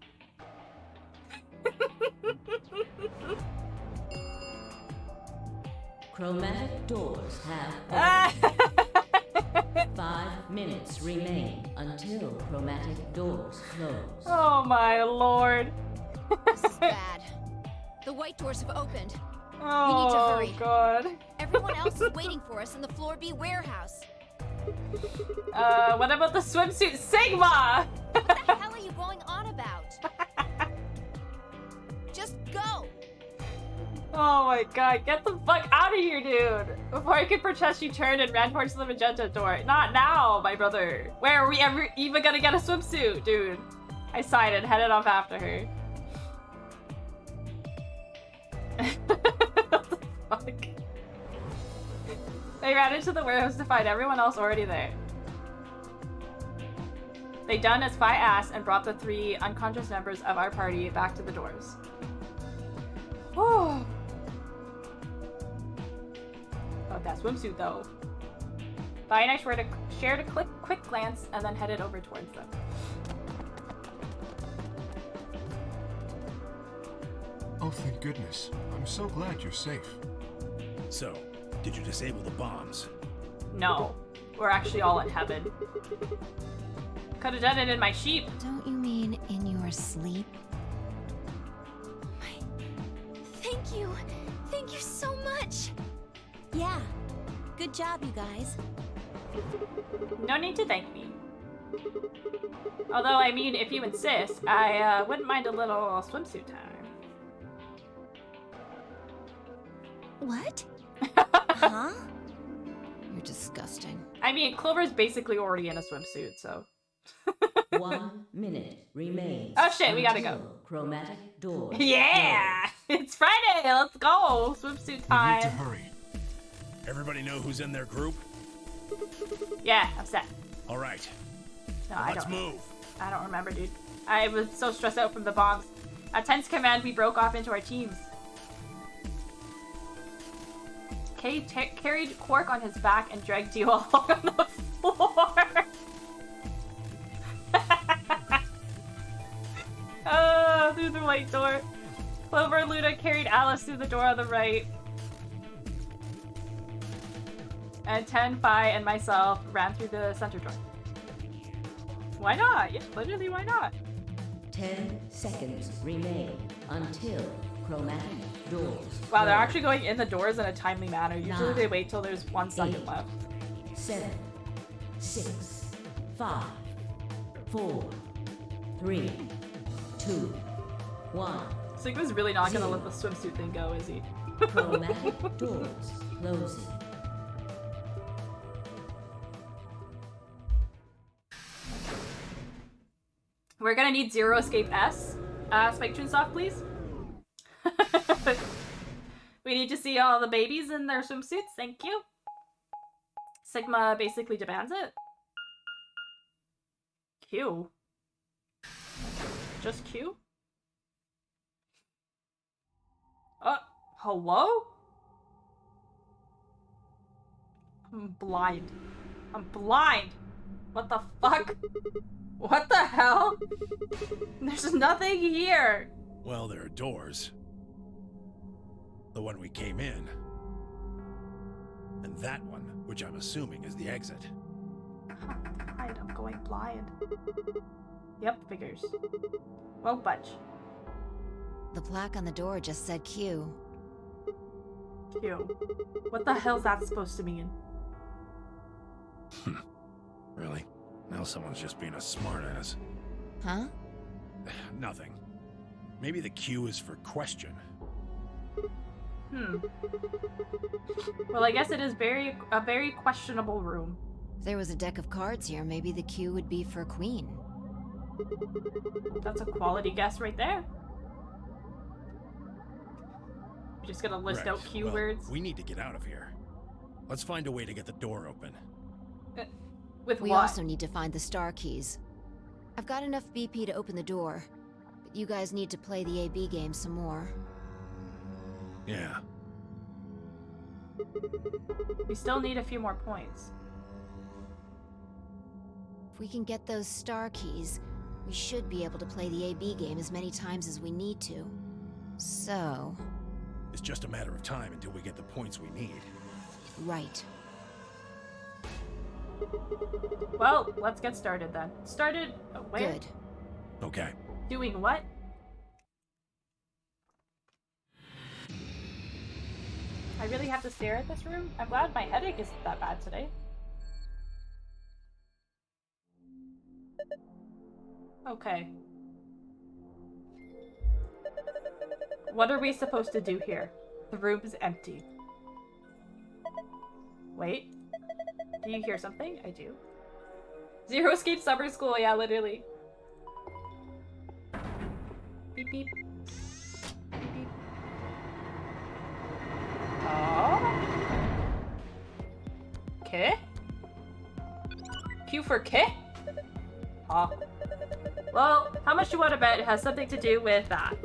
Chromatic doors have opened. 5 minutes remain until chromatic doors close. Oh my lord. This is bad. The white doors have opened. Oh, we need to hurry. God. Everyone else is waiting for us in the Floor B warehouse. What about the swimsuit Sigma? What the hell are you going on about? Just go! Oh my god, get the fuck out of here, dude! Before I could protest, she turned and ran towards the magenta door. Not now, my brother. Where are we ever even gonna get a swimsuit, dude? I sighed and headed off after her. What the fuck? They ran into the warehouse to find everyone else already there. They done as Fi asked and brought the 3 unconscious members of our party back to the doors. Whew. Oh, that swimsuit though. Fi and I shared a quick glance and then headed over towards them. Oh, thank goodness. I'm so glad you're safe. So, did you disable the bombs? No, we're actually all in heaven. Could have done it in my sheep. Don't you mean in your sleep? Thank you. Thank you so much. Yeah. Good job, you guys. No need to thank me. Although, I mean, if you insist, I wouldn't mind a little swimsuit time. What? Huh? You're disgusting. I mean, Clover's basically already in a swimsuit, so. 1 minute remains. Oh shit, we gotta go. until Chromatic doors. Yeah! It's Friday! Let's go! Swimsuit We need to time. hurry. Everybody know who's in their group? Yeah, I'm set. All right, No, I let's don't. move. I don't remember, dude. I was so stressed out from the bombs. At 10's command, we broke off into our teams. Kay carried Quark on his back and dragged you along on the floor. Through the white door. Clover and Luna carried Alice through the door on the right. And 10, Phi, and myself ran through the center door. Why not? Yeah, literally, why not? 10 seconds remain until chromatic doors. Wow, they're close. actually going in the doors in a timely manner. Usually they wait till there's 1 second 8, left. 7, 6, 5, 4, 3, 2, 1. Sigma's really not gonna let the swimsuit thing go, is he? Chromatic doors closing. We're gonna need Zero Escape S. Spike Toonsoft, please. We need to see all the babies in their swimsuits, thank you. Sigma basically demands it. Q. Just Q? Hello? I'm blind. I'm blind! What the fuck? What the hell? There's nothing here! Well, there are doors. The one we came in. And that one, which I'm assuming is the exit. I'm going blind. Yep, figures. Won't budge. The plaque on the door just said Q. Q. What the hell's that supposed to mean? Really? Now someone's just being a smartass. Huh? Nothing. Maybe the Q is for question. Well, I guess it is a very questionable room. If there was a deck of cards here, maybe the Q would be for Queen. That's a quality guess right there. I'm just gonna list Right. out Q Well, words. we need to get out of here. Let's find a way to get the door open. With We what? also need to find the star keys. I've got enough BP to open the door, but you guys need to play the AB game some more. Yeah. We still need a few more points. If we can get those star keys, we should be able to play the AB game as many times as we need to. So... It's just a matter of time until we get the points we need. right. Well, let's get started then. Started where? Good. Okay. Doing what? I really have to stare at this room? I'm glad my headache isn't that bad today. Okay. What are we supposed to do here? The room is empty. Wait. Do you hear something? I do. Zero Escape Summer School, yeah, literally. Beep beep. Beep beep. Oh. Okay. Q for K? Huh. Well, how much do you want to bet it has something to do with that?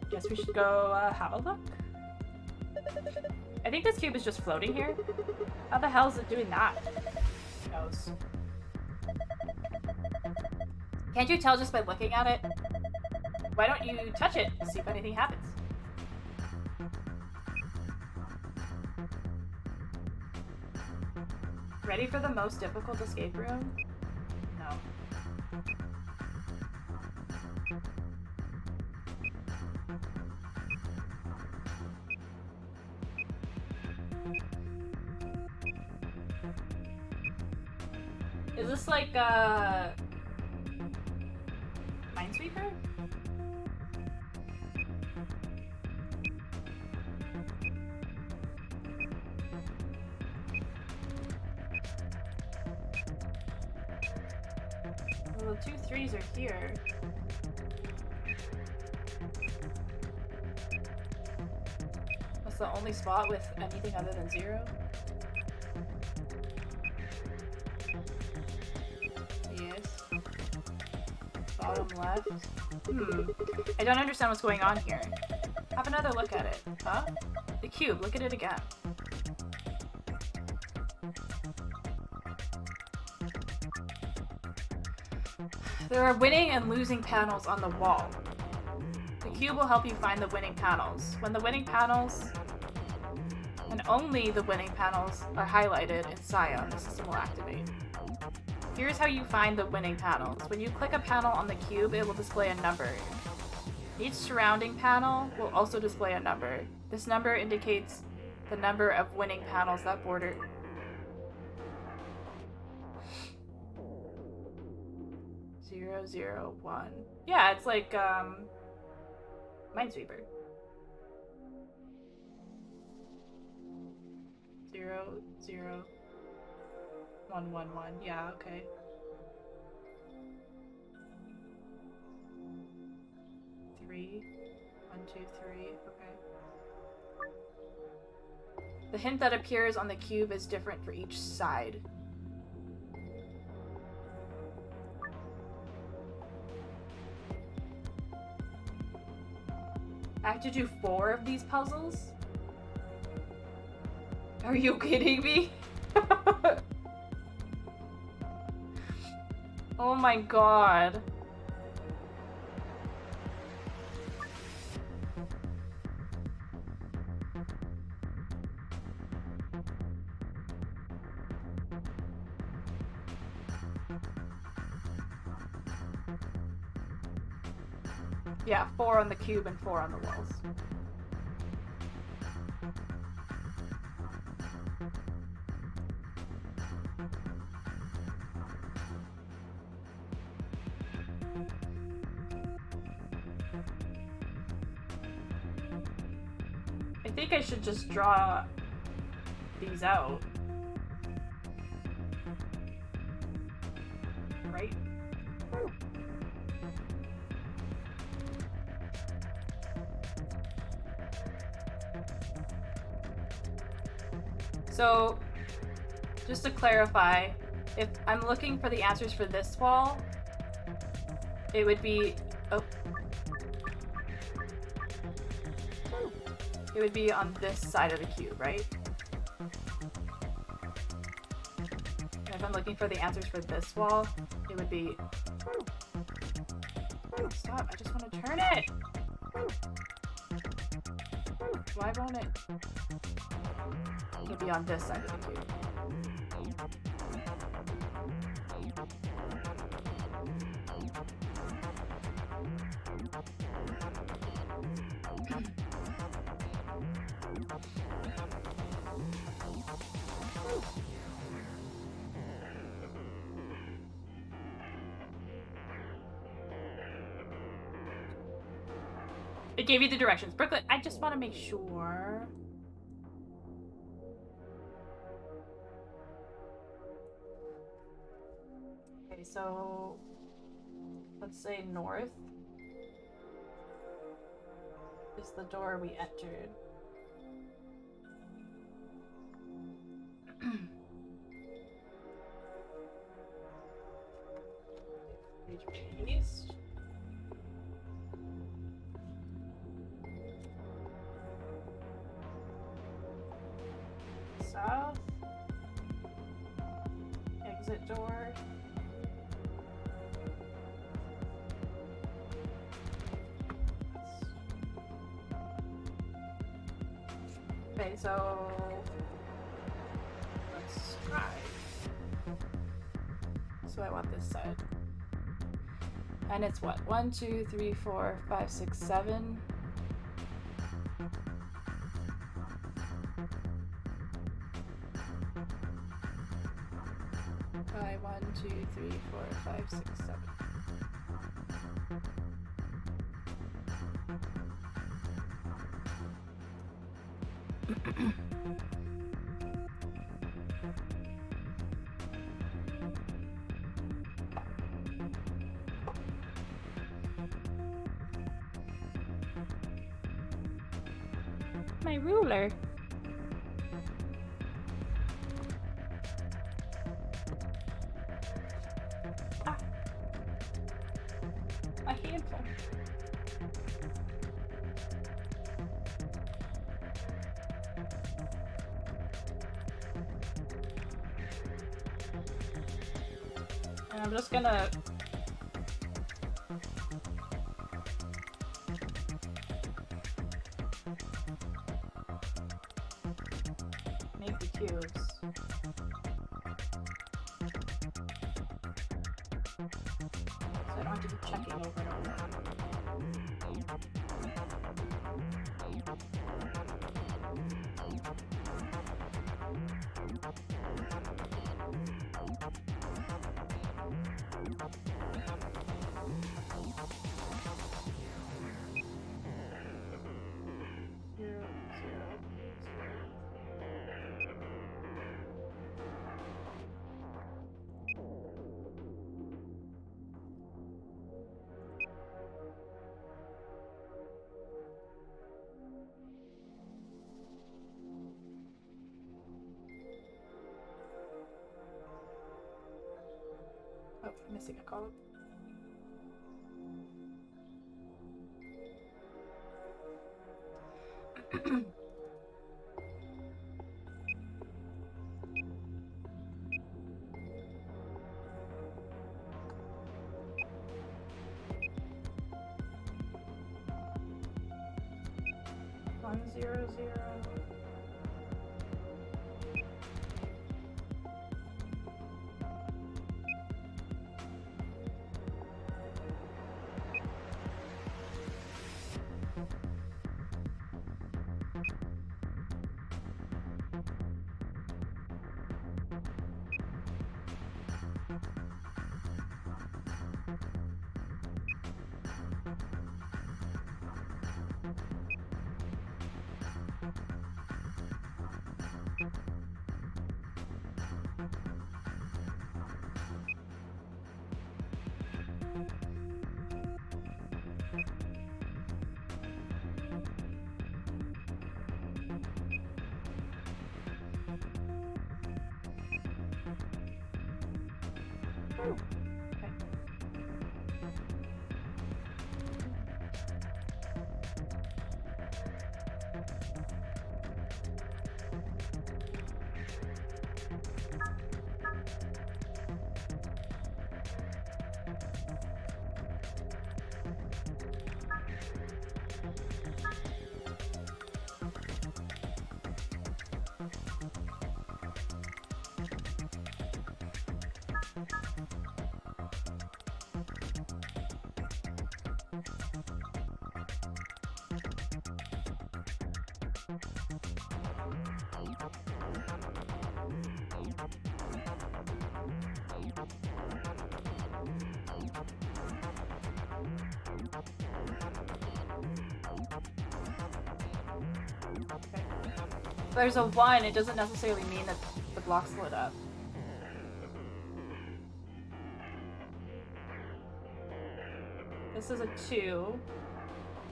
Guess we should go have a look. I think this cube is just floating here. How the hell is it doing that? Who knows? Can't you tell just by looking at it? Why don't you touch it to see if anything happens? Ready for the most difficult escape room? No. Is this like Minesweeper? Well, the 2 3s are here. That's the only spot with anything other than 0. Yes. Bottom left. I don't understand what's going on here. Have another look at it. Huh? The cube. Look at it again. There are winning and losing panels on the wall. The cube will help you find the winning panels. When the winning panels, and only the winning panels, are highlighted in cyan, the system will activate. Here's how you find the winning panels. When you click a panel on the cube, it will display a number. Each surrounding panel will also display a number. This number indicates the number of winning panels that border. 0, 0, 1. Yeah, it's like, Minesweeper. 0, 0, 1, 1, 1. Yeah, okay. Three. 1, 2, 3. Okay. The hint that appears on the cube is different for each side. I have to do 4 of these puzzles? Are you kidding me? Oh my god. Yeah, 4 on the cube and 4 on the walls. I think I should just draw these out. Right? So, just to clarify, if I'm looking for the answers for this wall, it would be... Oh. It would be on this side of the cube, right? And if I'm looking for the answers for this wall, it would be... Stop, I just want to turn it! Why won't it? It would be on this side of the cube. It gave you the directions. Brooklyn, I just want to make sure. Okay, so let's say north is the door we entered. East. South. Exit door. Okay, so let's try. So I want this side. And it's what? 1, 2, 3, 4, 5, 6, 7. By 1, 2, 3, 4, 5, 6, 7. My ruler. Ah. A handful. And I'm just gonna make the cubes. So I don't have to keep checking over and over. Zero, zero, oh, missing a column. One, zero, zero. there's a 1, it doesn't necessarily mean that the block's lit up. This is a 2.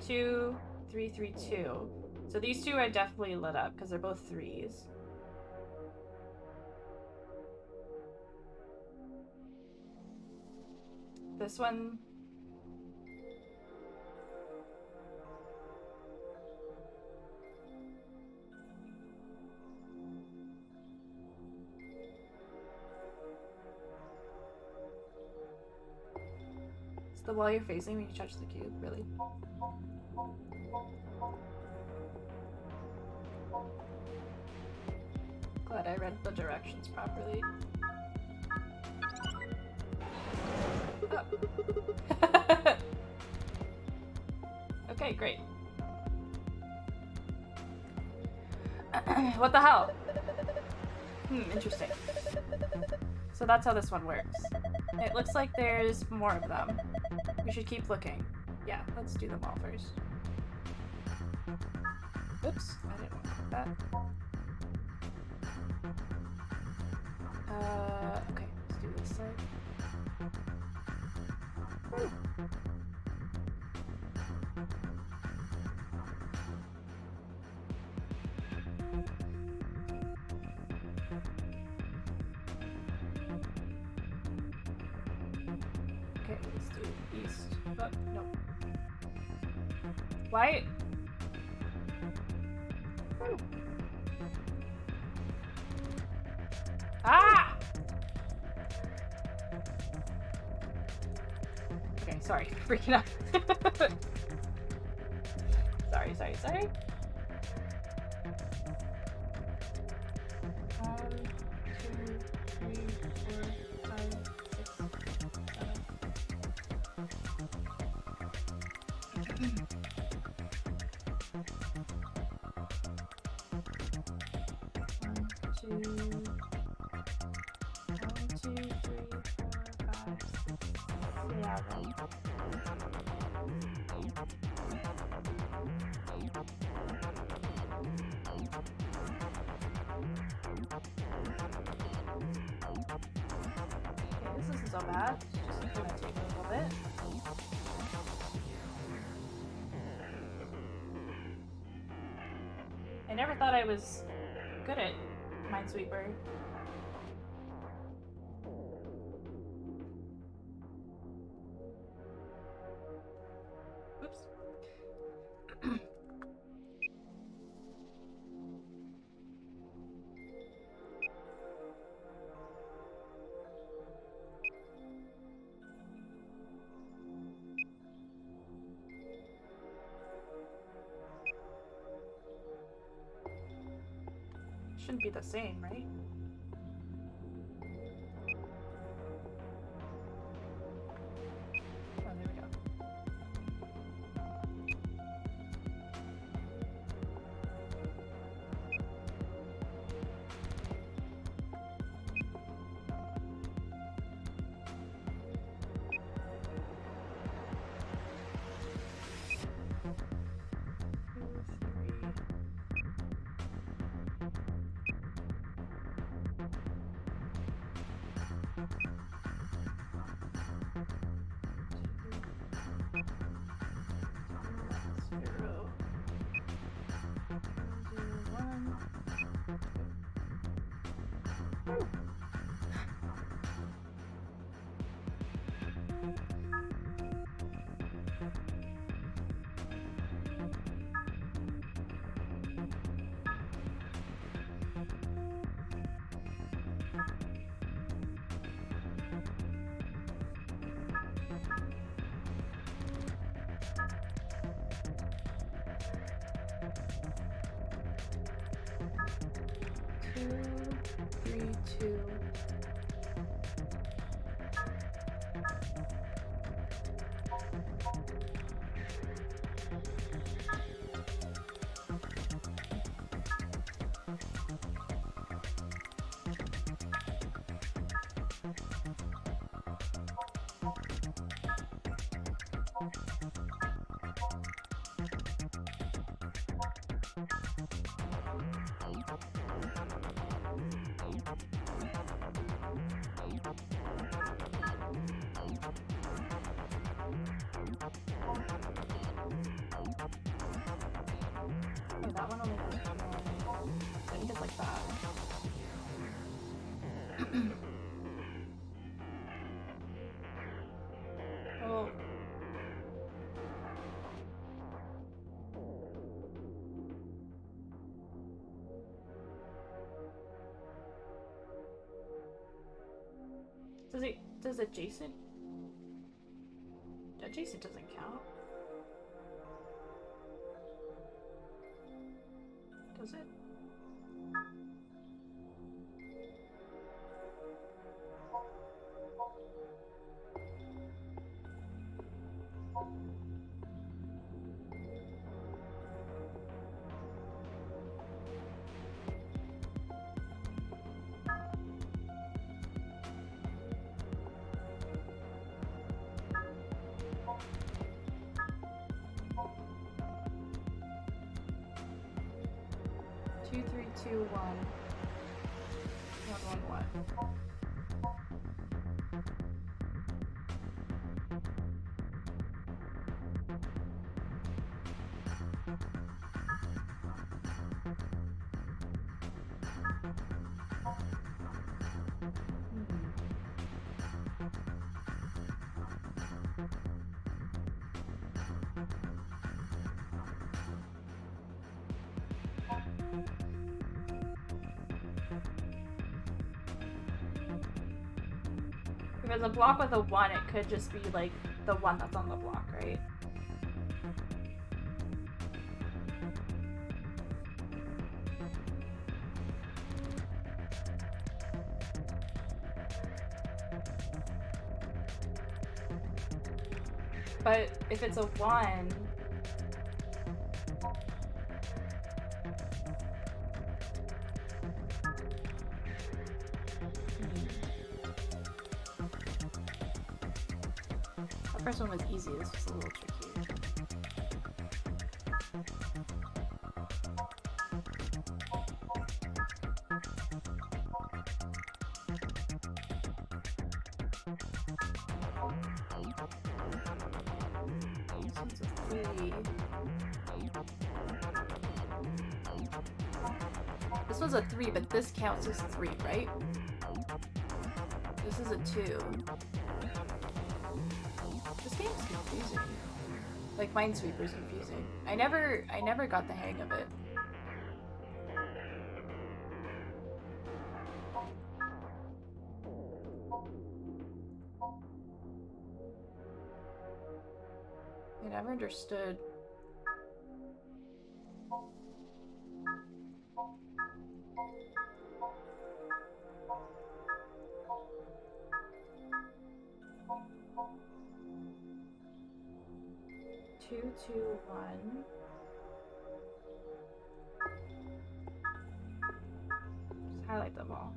2, 3, 3, 2. So these two are definitely lit up because they're both 3s. This one... It's the wall you're facing when you touch the cube, really? Glad I read the directions properly. Oh. Okay, great. What the hell? Interesting. So that's how this one works. It looks like there's more of them. We should keep looking. Yeah, let's do them all first. Oops, I didn't want that. Okay, let's do this side. Okay, let's do east. Oh, no. Why? Ah! Okay, sorry, freaking out. Sorry. 1, 2, 3, 4, 5, 6, 7. 1, 2, 3, 4, 5, 6, 7. Okay, this isn't so bad. Just gonna take a little bit. I never thought I was good at Minesweeper. Oops. Shouldn't be the same, right? Oh, there we go. Two. Oh. Does adjacent? Adjacent doesn't count. Does it? Two, three, two, one. 1, 1, 1. If it's a block with a 1, it could just be like the one that's on the block, right? But if it's a 1, that first one was easy. This was a little tricky. This one's a 3. This one's a 3, but this counts as 3, right? This is a 2. This game's confusing. Like Minesweeper's confusing. I never got the hang of it. I never understood. Two, two, one. Just highlight them all.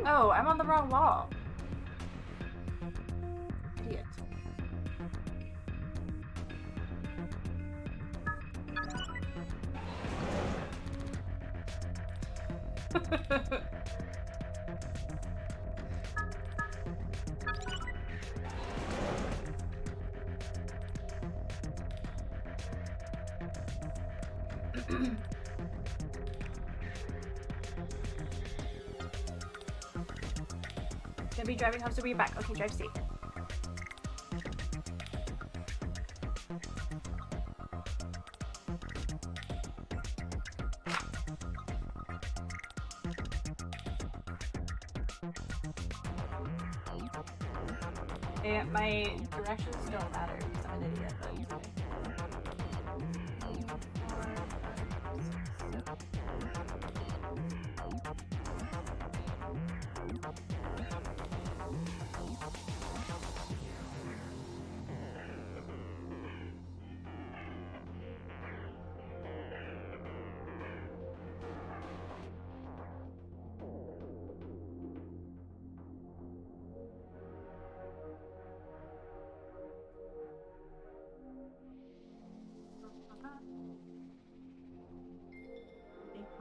Oh, I'm on the wrong wall. Idiot. Gonna be driving home, so be back. Okay, drive safe. And my directions don't matter, so. infinity at that today. 3, 4, 5, 6, 7.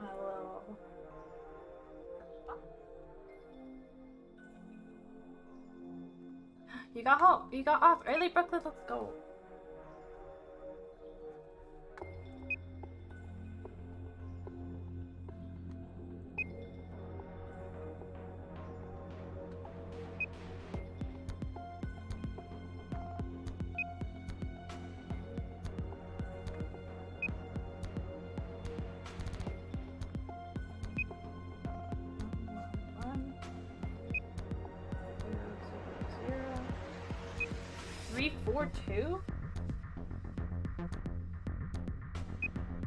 My little... You got home. You got off early, Brooklyn. Let's go. One, 0, 0, 0. 3, 4, 2?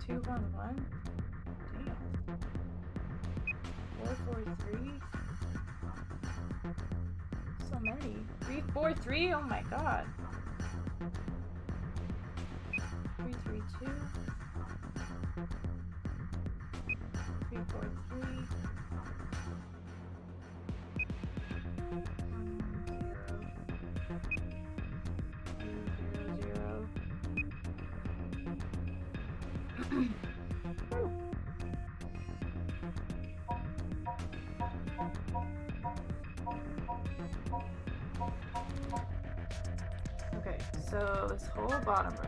2, 1, 1? Damn. 4, 4, 3? So many. 3, 4, 3? Oh my god. 3, 3, 2? 3, 4, 3? 1, 0, 2, 0, 0. Okay, so this whole bottom row.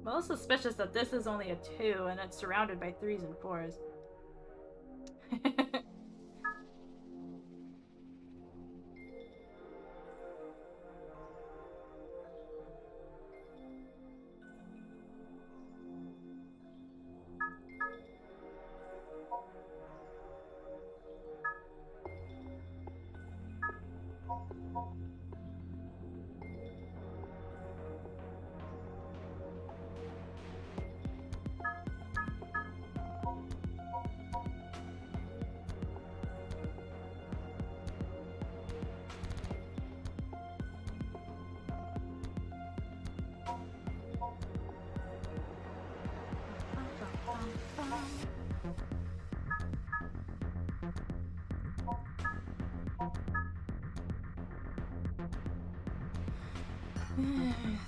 Most suspicious that this is only a 2 and it's surrounded by 3s and 4s.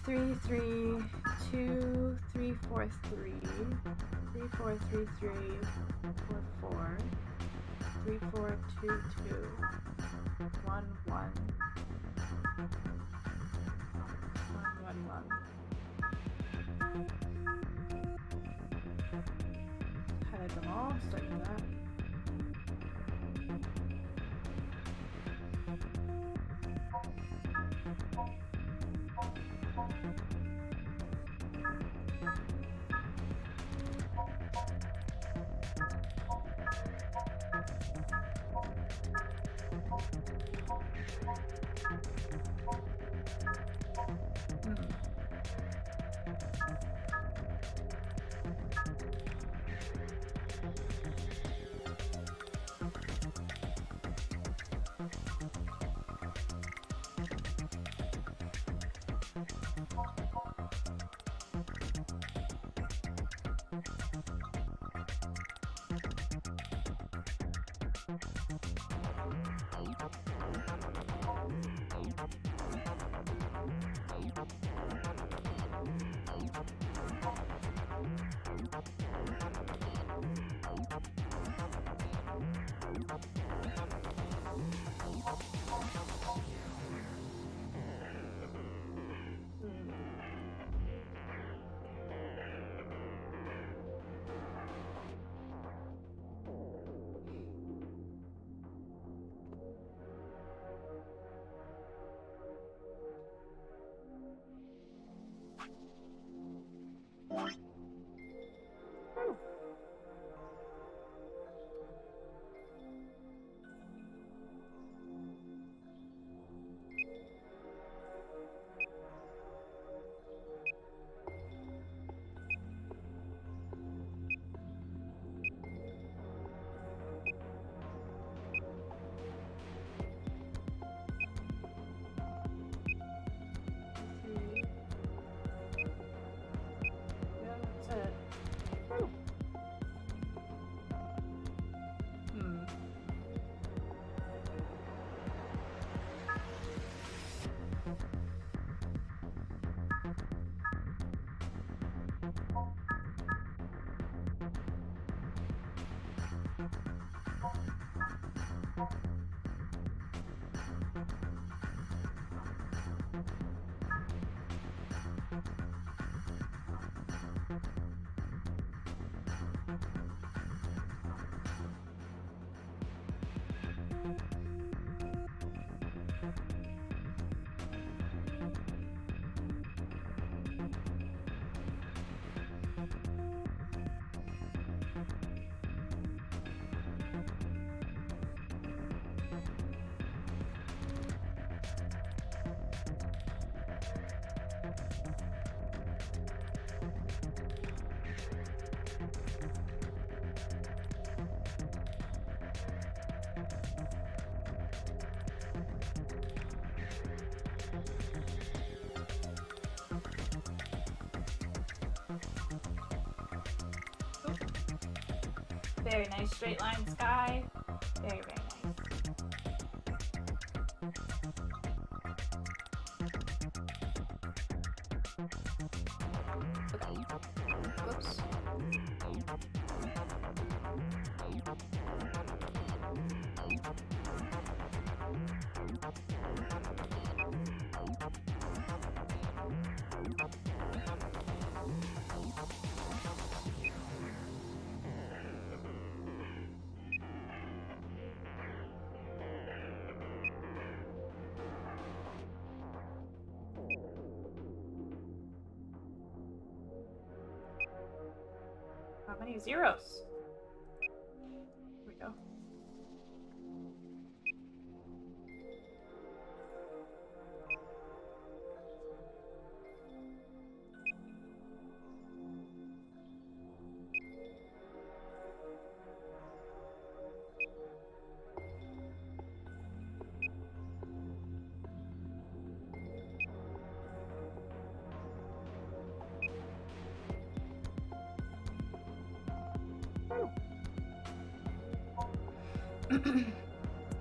Three, 3, 2, 3, 4, 3, 3, 4, 3, 3, 4, 4, 3, 4, 2, 2, 1, 1, 1, 1, 1. Hide them all, start with that. Yeah, that's it. Hmm. Very nice straight line sky. Very, very nice. Okay. Whoops. How many zeros? Here we go.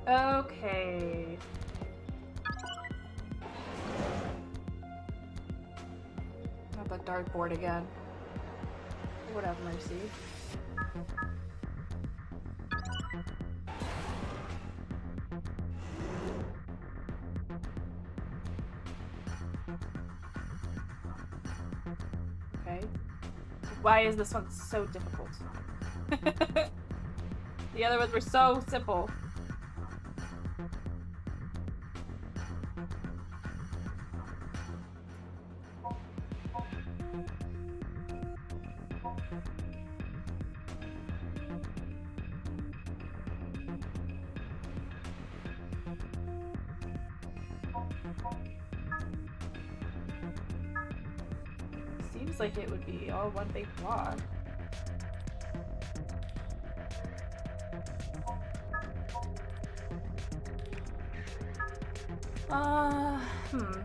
Okay. Not the dartboard again. Lord have mercy. Okay. Why is this one so difficult? The other ones were so simple. Seems like it would be all one big block. Hmm.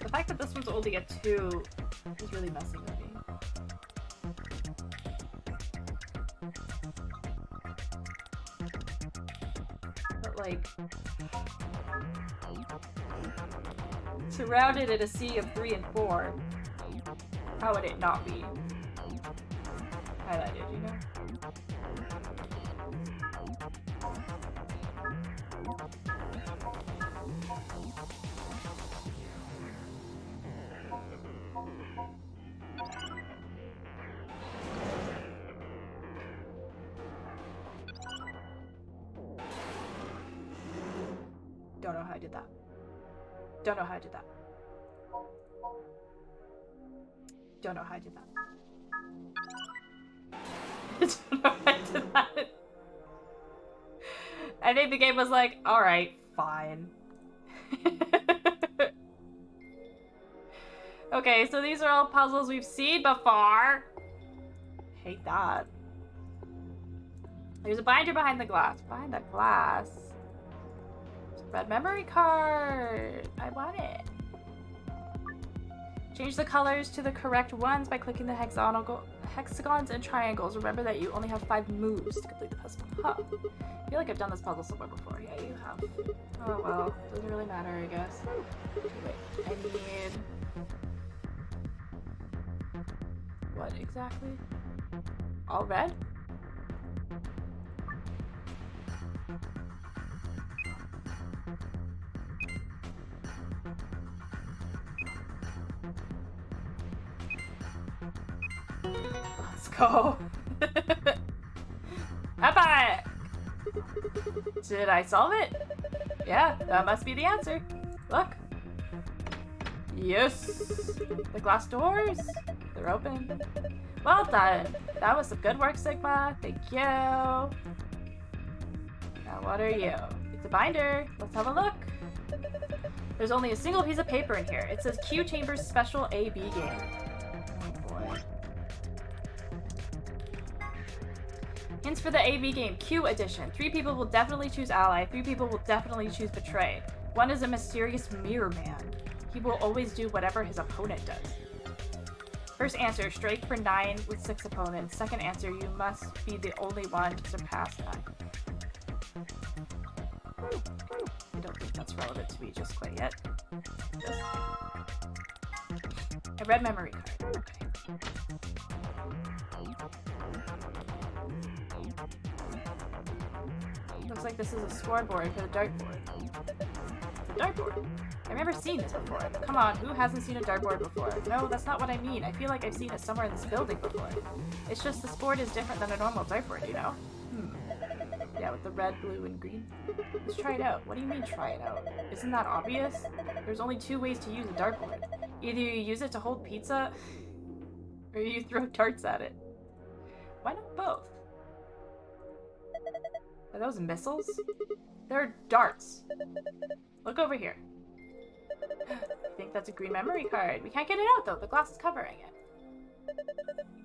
The fact that this one's only a 2 is really messing with me. But like, surrounded in a sea of 3 and 4, how would it not be highlighted, you know? Don't know how I did that. Don't know how I did that. Don't know how I did that. Don't know how I did that. I think the game was like, alright, fine. Okay, so these are all puzzles we've seen before. Hate that. There's a binder behind the glass. Behind the glass. Red memory card! I want it. Change the colors to the correct ones by clicking the hexagons and triangles. Remember that you only have 5 moves to complete the puzzle. Huh. I feel like I've done this puzzle somewhere before. Yeah, you have. Oh well. Doesn't really matter, I guess. Okay, wait. I need... what exactly? All red? Let's go. Epic! Did I solve it? Yeah, that must be the answer. Look. Yes! The glass doors, they're open. Well done. That was some good work, Sigma. Thank you. Now what are you? It's a binder. Let's have a look. There's only a single piece of paper in here. It says Q Chambers Special A-B Game. Oh boy. Hints for the A-B game. Q edition. 3 people will definitely choose ally. 3 people will definitely choose betray. 1 is a mysterious mirror man. He will always do whatever his opponent does. First answer, strike for 9 with 6 opponents. Second answer, you must be the only one to surpass 9. I don't think that's relevant to me just quite yet. A red memory card. Okay. Looks like this is a scoreboard for the dartboard. It's a dartboard. I remember seeing this before. Come on, who hasn't seen a dartboard before? No, that's not what I mean. I feel like I've seen it somewhere in this building before. It's just this board is different than a normal dartboard, you know? Yeah, with the red, blue, and green. Let's try it out. What do you mean, try it out? Isn't that obvious? There's only 2 ways to use a dartboard. Either you use it to hold pizza, or you throw darts at it. Why not both? Are those missiles? They're darts. Look over here. I think that's a green memory card. We can't get it out though. The glass is covering it.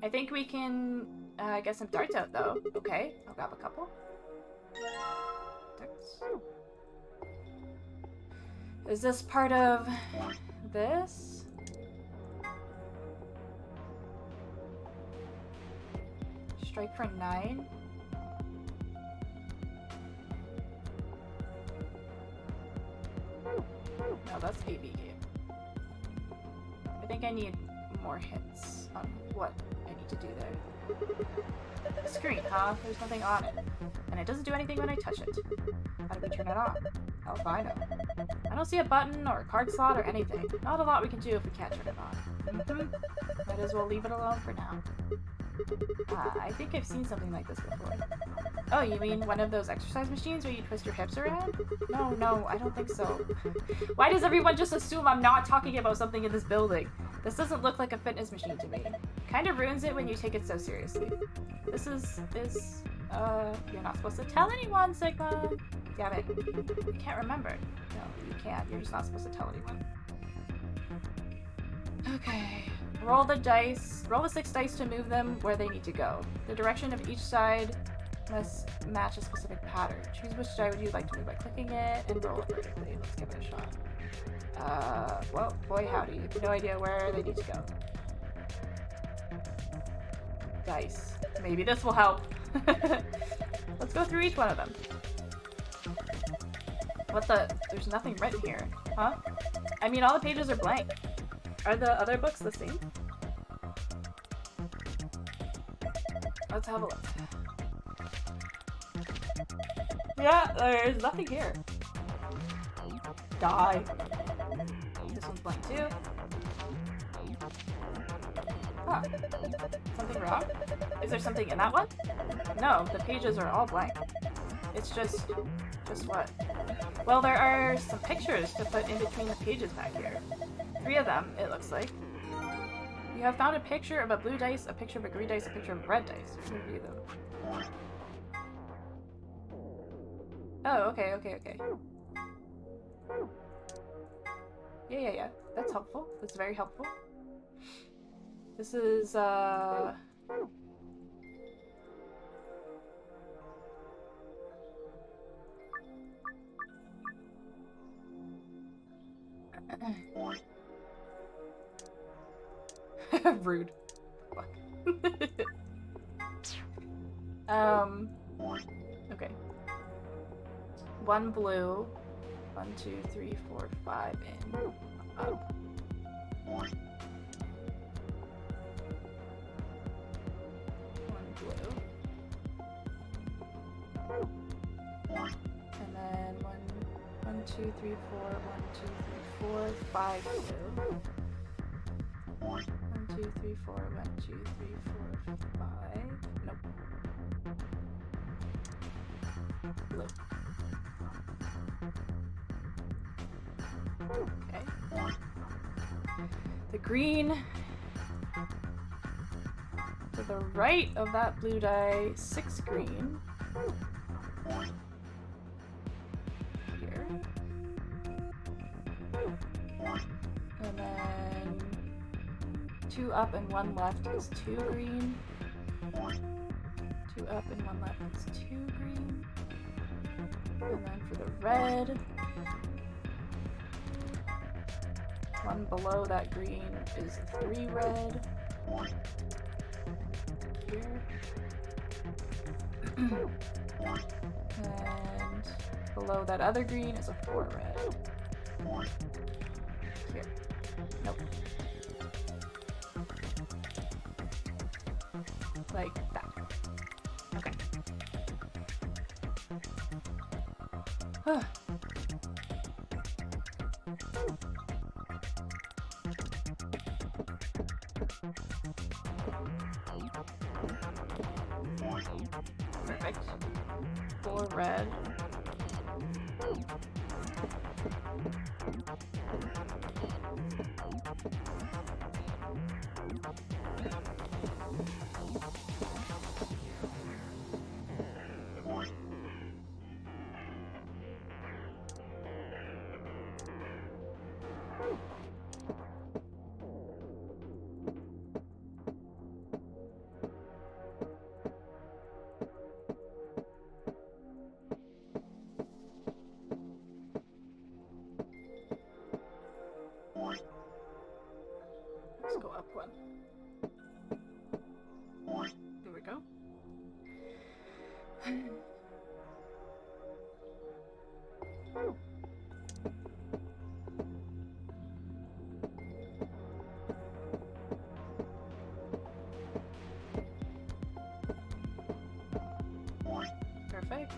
I think we can get some darts out though. Okay, I'll grab a couple. Darts. Is this part of this? Strike for 9. No, that's A-B game. I think I need more hints on what I need to do there. The screen, huh? There's nothing on it. And it doesn't do anything when I touch it. How do we turn it on? How if I know? I don't see a button or a card slot or anything. Not a lot we can do if we can't turn it on. Might as well leave it alone for now. I think I've seen something like this before. Oh, you mean one of those exercise machines where you twist your hips around? No, I don't think so. Why does everyone just assume I'm not talking about something in this building? This doesn't look like a fitness machine to me. Kind of ruins it when you take it so seriously. You're not supposed to tell anyone, Sigma! Damn it. I can't remember. No, you can't. You're just not supposed to tell anyone. Okay. Roll the dice. Roll the 6 dice to move them where they need to go. The direction of each side must match a specific pattern. Choose which die would you like to move by clicking it and roll it vertically. Let's give it a shot. Well, boy howdy. No idea where they need to go. Dice. Maybe this will help. Let's go through each one of them. What the? There's nothing written here. Huh? I mean, all the pages are blank. Are the other books the same? Let's have a look. Yeah, there's nothing here. Die. This one's blank too. Huh. Something wrong? Is there something in that one? No, the pages are all blank. It's just what? Well, there are some pictures to put in between the pages back here. 3 of them, it looks like. You have found a picture of a blue dice, a picture of a green dice, a picture of a red dice. Review them. Oh, okay. Yeah. That's helpful. That's very helpful. This is, rude. Fuck. Okay. 1 blue. 1, 2, 3, 4, 5 in. Up. 1 blue. And then 1, 2, 3, 4, 1, 2, 3, 4, 5 blue. 1, 2, 3, 4, 1, 2, 3, 4, 5. Nope. Blue. Okay. The green. To the right of that blue die, 6 green. Here. And then 2 up and 1 left is 2 green. 2 up and 1 left is 2 green. And then for the red, 1 below that green is 3 red. Here. And below that other green is a 4 red. Here. Nope. Like that. Okay. Perfect. 4 red. Let's go up 1. Here we go. Perfect.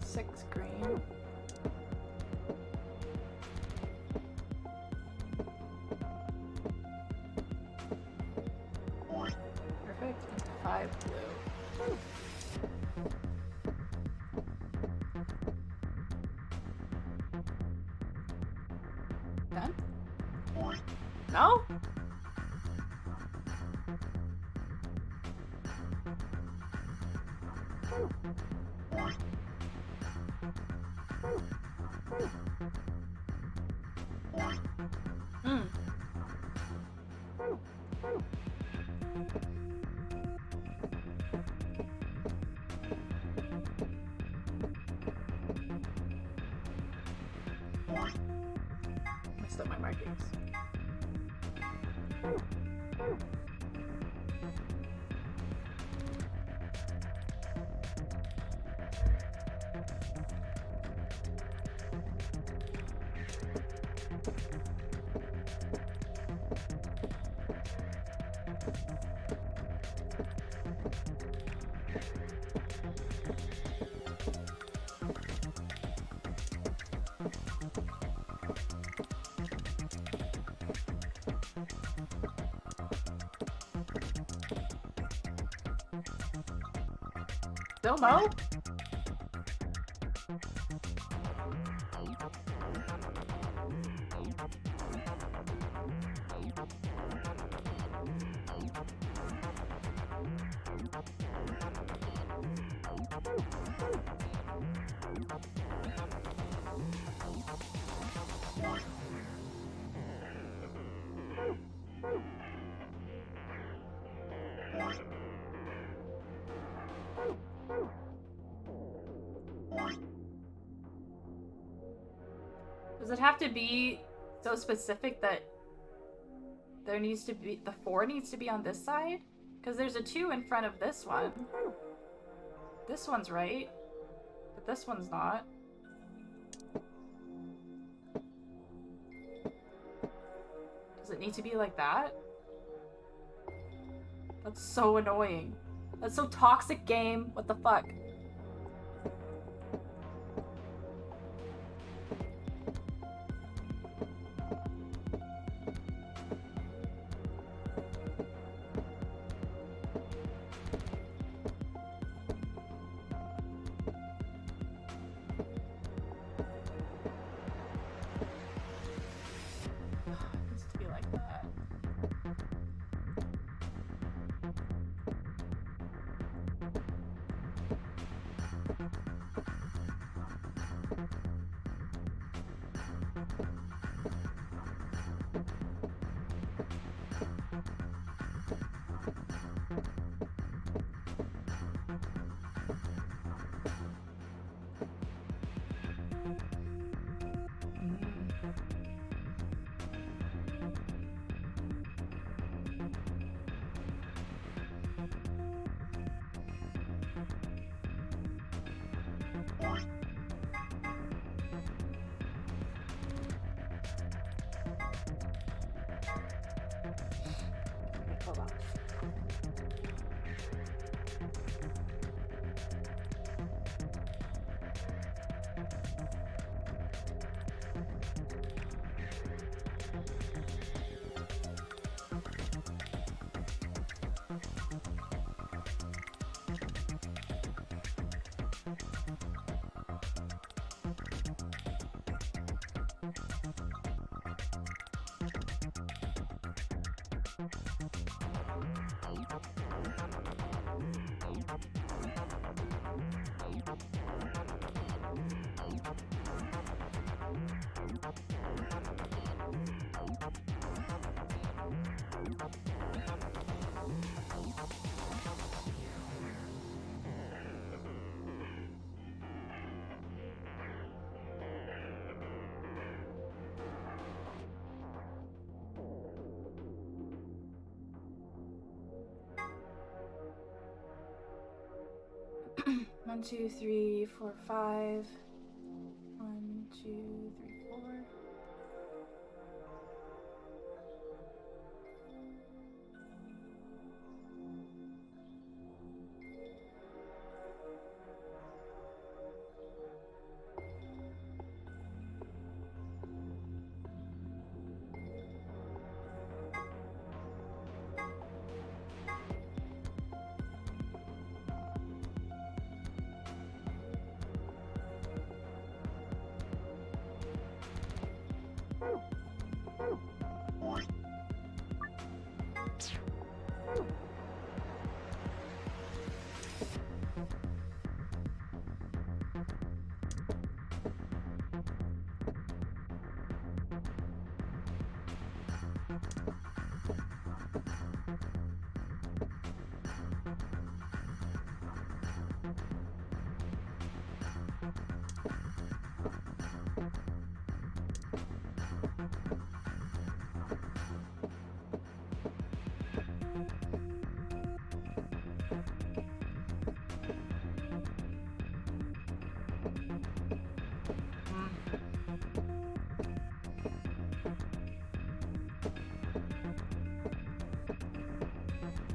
6 green. Perfect. And 5 blue. Done? No? Still no? Does it have to be so specific that there needs to be, the 4 needs to be on this side? Because there's a 2 in front of this one. This one's right, but this one's not. Does it need to be like that? That's so annoying. That's so toxic, game. What the fuck? It needs to be like that. Hold on. One, two, three, four, 5. 1, 2, 3, 4.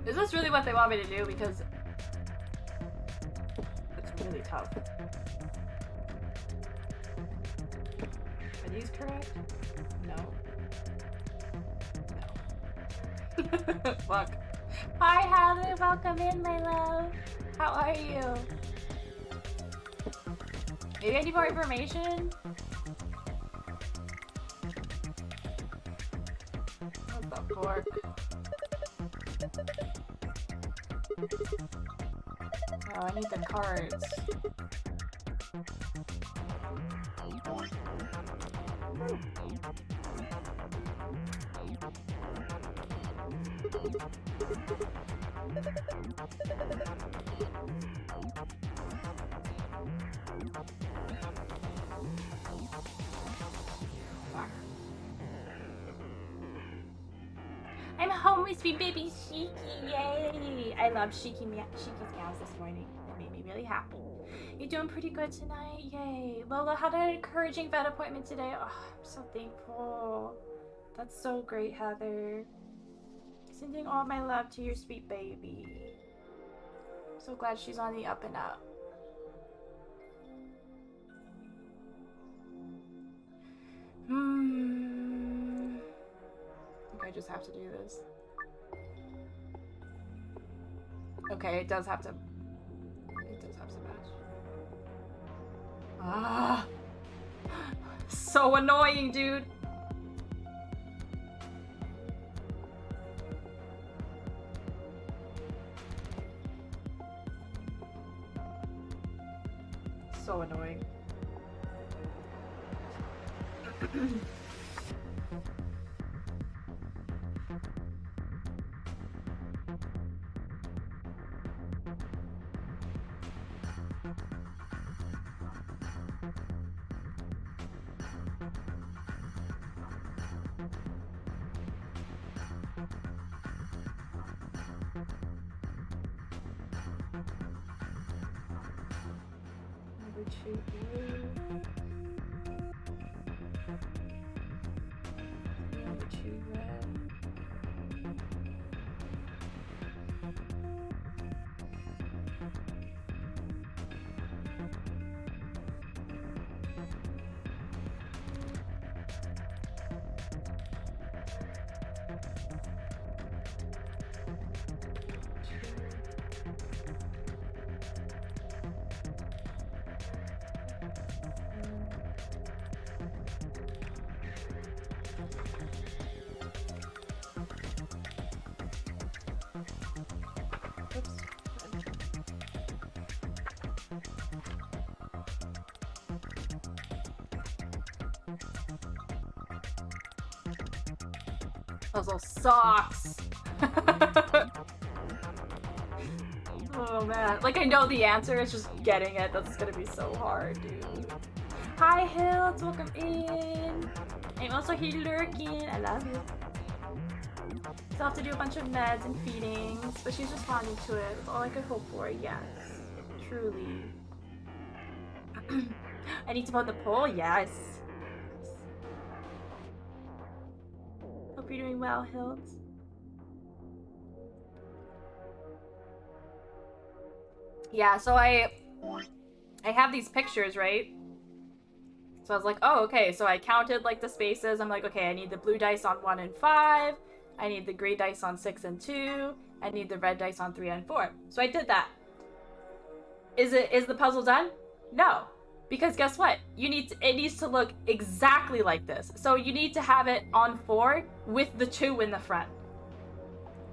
Is this really what they want me to do? Because it's really tough. Are these correct? No. No. Fuck. Hi, Heather. Welcome in, my love. How are you? Maybe I need more information? What the fork? Oh, I need the cards. I'm home with sweet baby Shiki, yay! I love Shiki's meows this morning. It made me really happy. You're doing pretty good tonight, yay! Lola had an encouraging vet appointment today. Oh, I'm so thankful. That's so great, Heather. Sending all my love to your sweet baby. I'm so glad she's on the up and up. I think I just have to do this. Okay, it does have to. It does have to match. Ah, so annoying, dude. So annoying. Number 2 blue. Number 2 red. Puzzle sucks. Oh man, like I know the answer, it's just getting it. That's gonna be so hard, dude. Hi Hills, welcome in. I'm also here lurking. I love you. So I have to do a bunch of meds and feedings, but she's responding to it. That's all I could hope for. Yes, truly. I need to vote the poll. Yes. Hope you're doing well, Hills. Yeah, so I have these pictures, right? So I was like, oh, okay. So I counted like the spaces. I'm like, okay, I need the blue dice on 1 and 5. I need the gray dice on 6 and 2. I need the red dice on 3 and 4. So I did that. Is the puzzle done? No. Because guess what? It needs to look exactly like this. So you need to have it on 4 with the 2 in the front.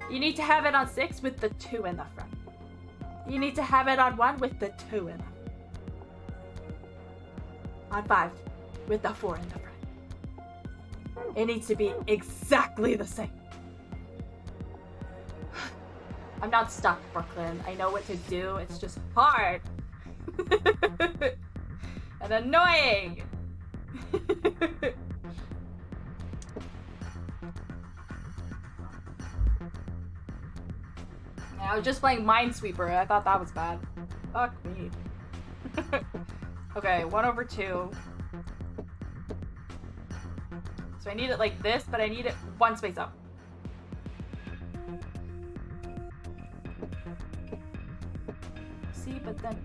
You need to have it on 6 with the 2 in the front. You need to have it on 1 with the 2 in the front. On 5 with the 4 in the front. It needs to be exactly the same. I'm not stuck, Brooklyn. I know what to do. It's just hard. And annoying. Yeah, I was just playing Minesweeper. I thought that was bad. Fuck me. Okay, 1/2. So I need it like this, but I need it 1 space up. See, but then...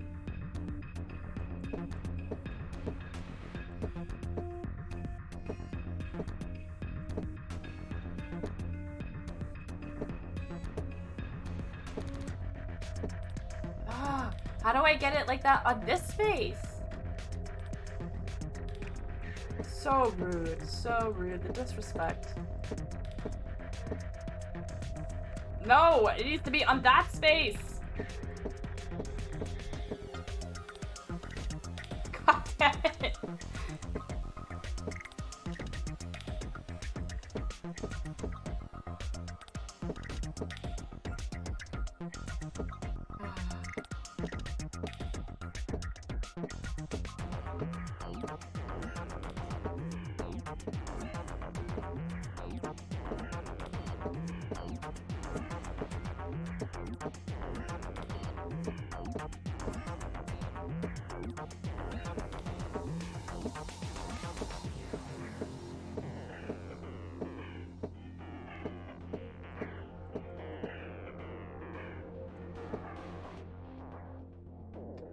Ah, how do I get it like that on this space? So rude, the disrespect. No, it needs to be on that space. God damn it.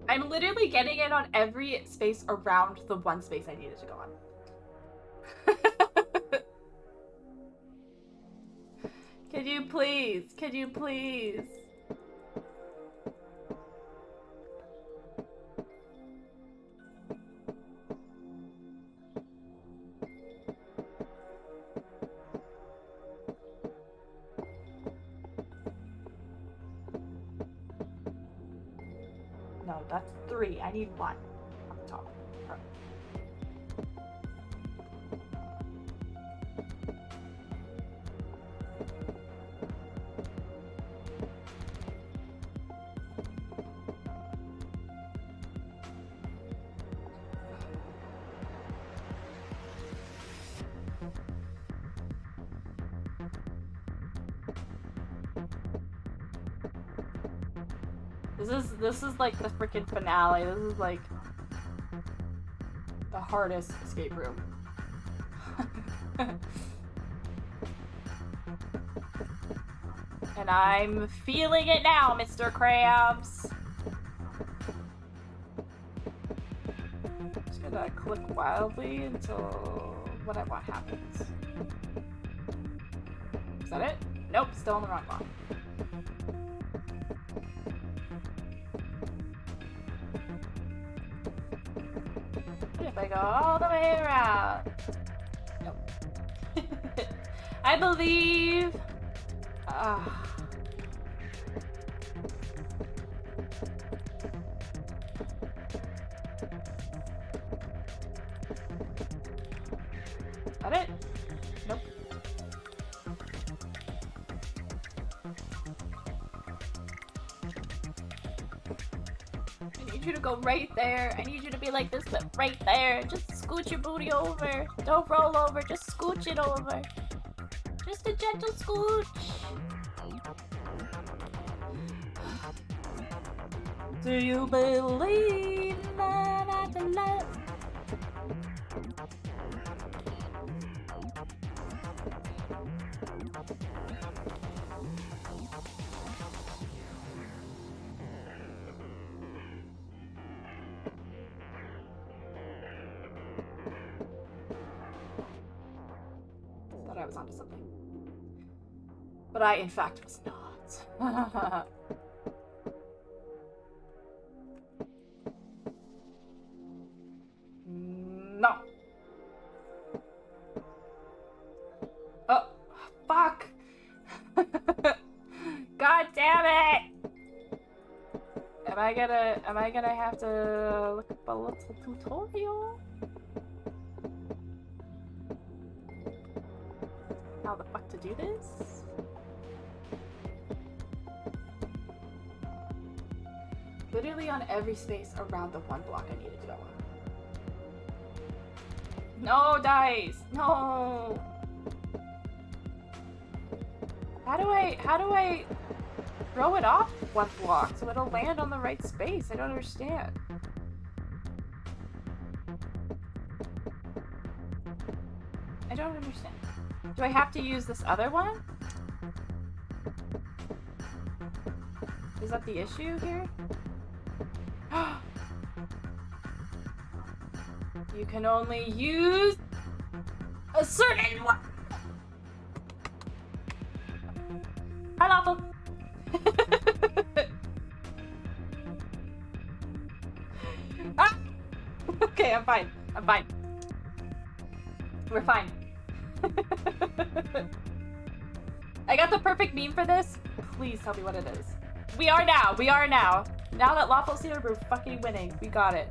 I'm literally getting it on every space around the one space I needed to go on. Can you please? Can you please? No, that's 3. I need 1 on the top. Perfect. This is like the freaking finale. This is like the hardest escape room. And I'm feeling it now, Mr. Krabs. Just gonna click wildly until what I want happens. Is that it? Nope, still on the wrong block. If I go all the way around. Nope. I believe. Is that it? Nope. I need you to go right there. I need you to be like this, but right there. Just scooch your booty over. Don't roll over. Just scooch it over. Just a gentle scooch. Do you believe that I can love? Thought I was onto something. But I, in fact, was not. No. Oh, fuck. God damn it. Am I gonna have to look up a little tutorial? How the fuck to do this? Literally on every space around the one block I needed to go on. No, dice! No! How do I throw it off one block so it'll land on the right space? I don't understand. I don't understand. Do I have to use this other one? Is that the issue here? You can only use a certain one. Hi, Lawful. Ah! Okay, I'm fine. I'm fine. We're fine. I got the perfect meme for this. Please tell me what it is. We are now. We are now. Now that Lawful's here, we're fucking winning. We got it.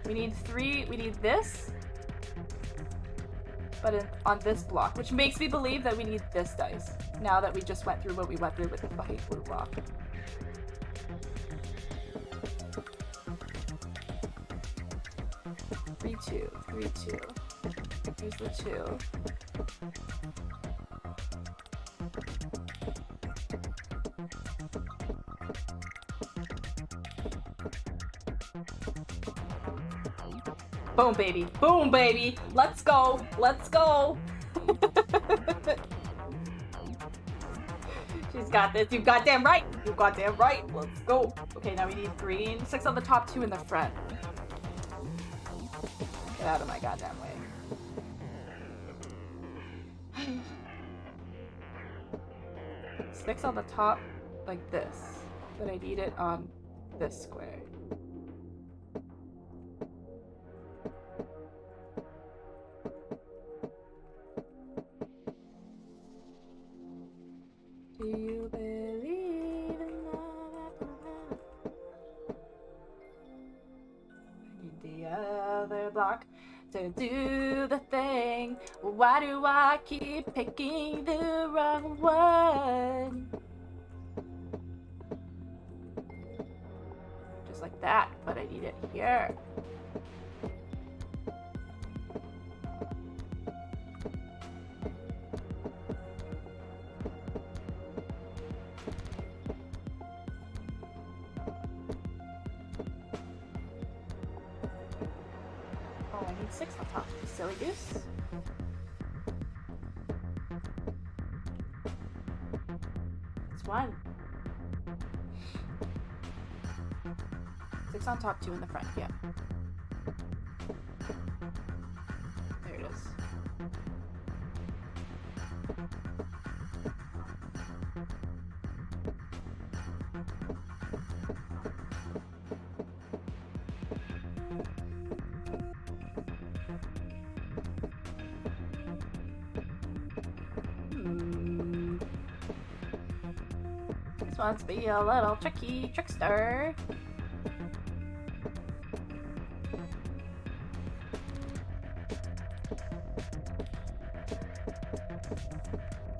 We need 3. We need this. But on this block, which makes me believe that we need this dice. Now that we just went through what we went through with the fucking blue block. Three, 2. 3, 2. Here's the 2. Boom, baby. Boom, baby. Let's go. Let's go. She's got this. You goddamn right. You goddamn right. Let's go. Okay, now we need green. 6 on the top, 2 in the front. Get out of my goddamn way. 6 on the top, like this. But I need it on this square. Do you believe in love? I need the other block to do the thing. Why do I keep picking the wrong one? Just like that, but I need it here. Oh, I need 6 on top. You silly goose. It's 1. 6 on top, 2 in the front. Yeah. There it is. This wants to be a little trickster.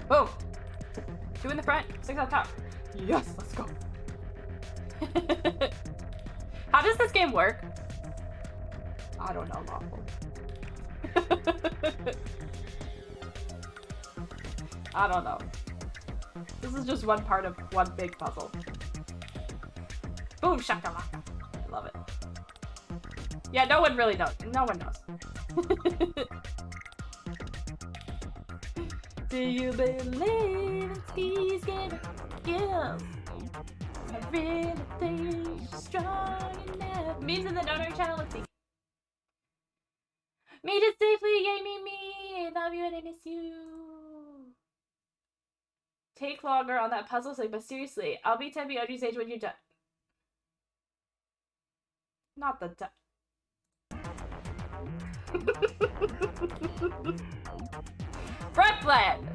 Boom! 2 in the front, 6 on top. Yes, let's go. How does this game work? I don't know, Lawful. I don't know. This is just one part of one big puzzle. Boom, shakalaka. I love it. Yeah, no one really knows. No one knows. Do you believe in these game skills? I really think you're strong enough. Memes in the donor channel, let's see. Made it safely, yay me. I love you and I miss you. Take longer on that puzzle thing, but seriously, I'll be 10 OG's age when you're done. Not the time. Brooklyn!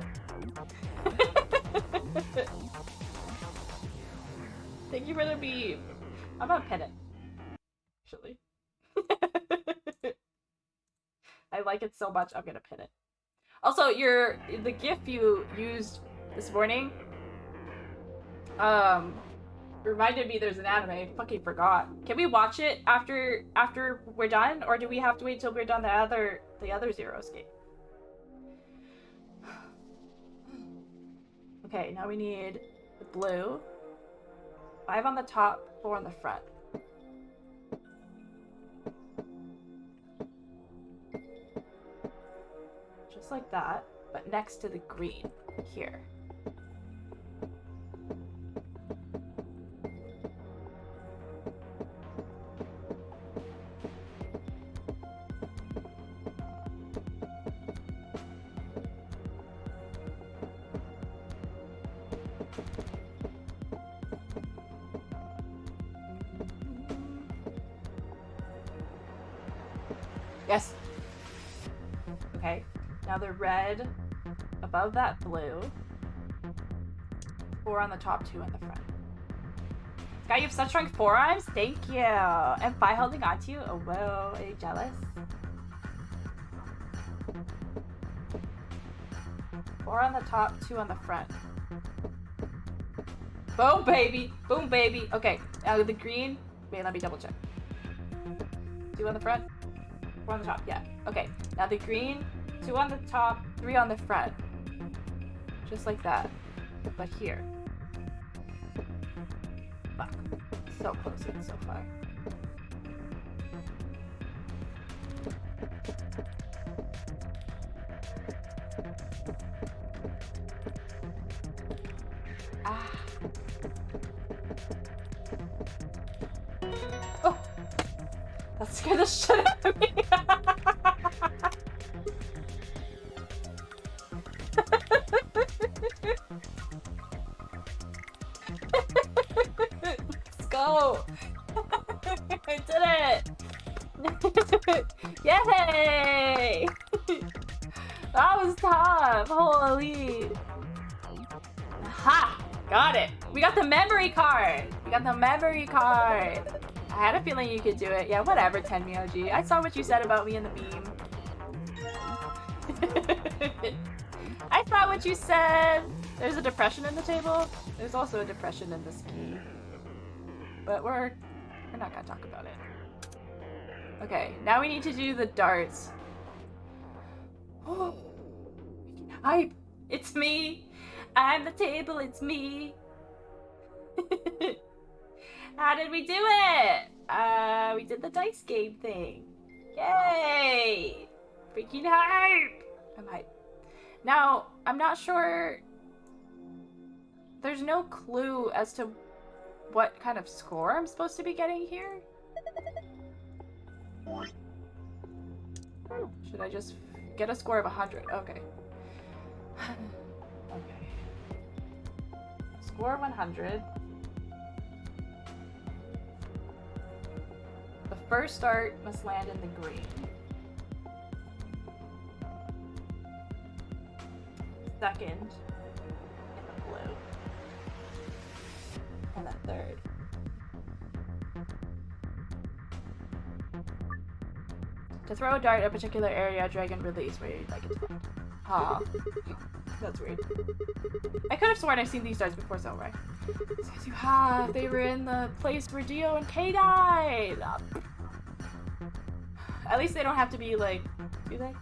Thank you for the meme. I'm gonna pin it. Actually. I like it so much, I'm gonna pin it. Also, the GIF you used this morning, reminded me there's an anime. I fucking forgot. Can we watch it after we're done, or do we have to wait till we're done the other Zero Escape? Okay, now we need the blue. 5 on the top, 4 on the front. Just like that, but next to the green here. Yes. Okay. Now the red above that blue. 4 on the top, 2 on the front. Sky, you have such strong forearms. Thank you. And by holding on to you. Oh, whoa. Are you jealous? 4 on the top, 2 on the front. Boom, baby. Boom, baby. Okay. Now the green. Wait, let me double check. 2 on the front. 4 on the top. Yeah. Okay. Now the green. 2 on the top, 3 on the front. Just like that. But here. Fuck. So close and so far. Ah. Oh! That scared the shit out of me! Let's go! I did it! Yay! That was tough! Holy! Ha! Got it! We got the memory card! We got the memory card! I had a feeling you could do it. Yeah, whatever, Tenmyoji. I saw what you said about me in the meme. I saw what you said! There's a depression in the table. There's also a depression in this key. But we're not gonna talk about it. Okay, now we need to do the darts. Oh, hype! It's me! I'm the table, it's me! How did we do it? We did the dice game thing. Yay! Freaking hype! I'm hype. Now, I'm not sure... There's no clue as to what kind of score I'm supposed to be getting here. Should I just get a score of 100? Okay. Okay. Score 100. The first dart must land in the green. Second in the blue. And then third. To throw a dart at a particular area, drag and release where you'd like it to land. Aw. That's weird. I could have sworn I've seen these darts before, so right? Yes, you have! They were in the place where Dio and Kay died! At least they don't have to be, like... Do they?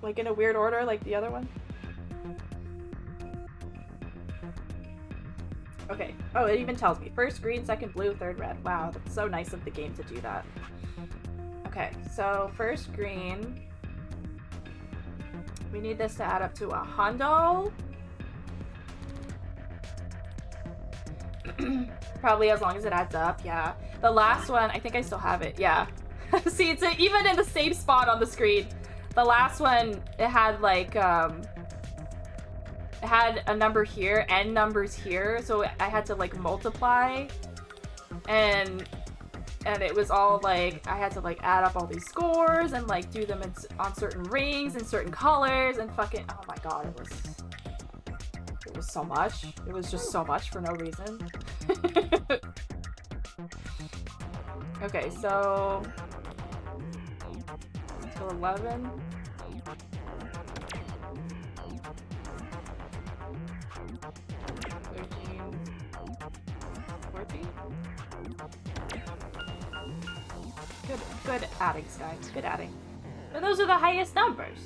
Like in a weird order like the other one? Okay. Oh, it even tells me. First green, second blue, third red. Wow, that's so nice of the game to do that. Okay, so first green. We need this to add up to 100. Probably as long as it adds up, yeah. The last one, I think I still have it, yeah. See, it's even in the same spot on the screen. The last one, it had like, it had a number here and numbers here, so I had to like multiply, and it was all like, I had to like add up all these scores and like do them on certain rings and certain colors and fucking, oh my god, it was so much. It was just so much for no reason. Okay, so 11. 13. 14. Good adding, Sky. Good adding. But those are the highest numbers.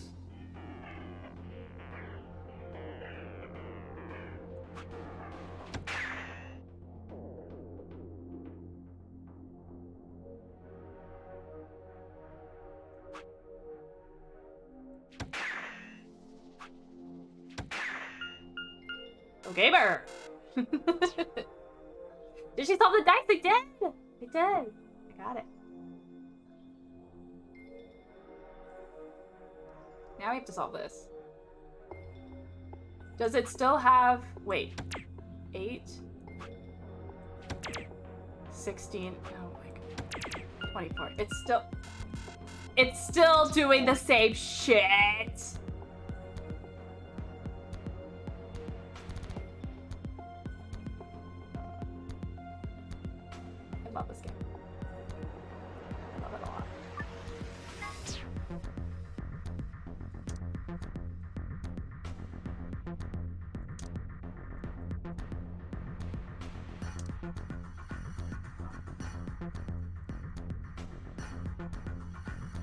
Oh, gamer! Did she solve the dice? I did! I did. I got it. Now we have to solve this. Does it still have... Wait. 8? 16... Oh my god. 24. It's still... It's still doing the same shit. I love this game. I love it a lot.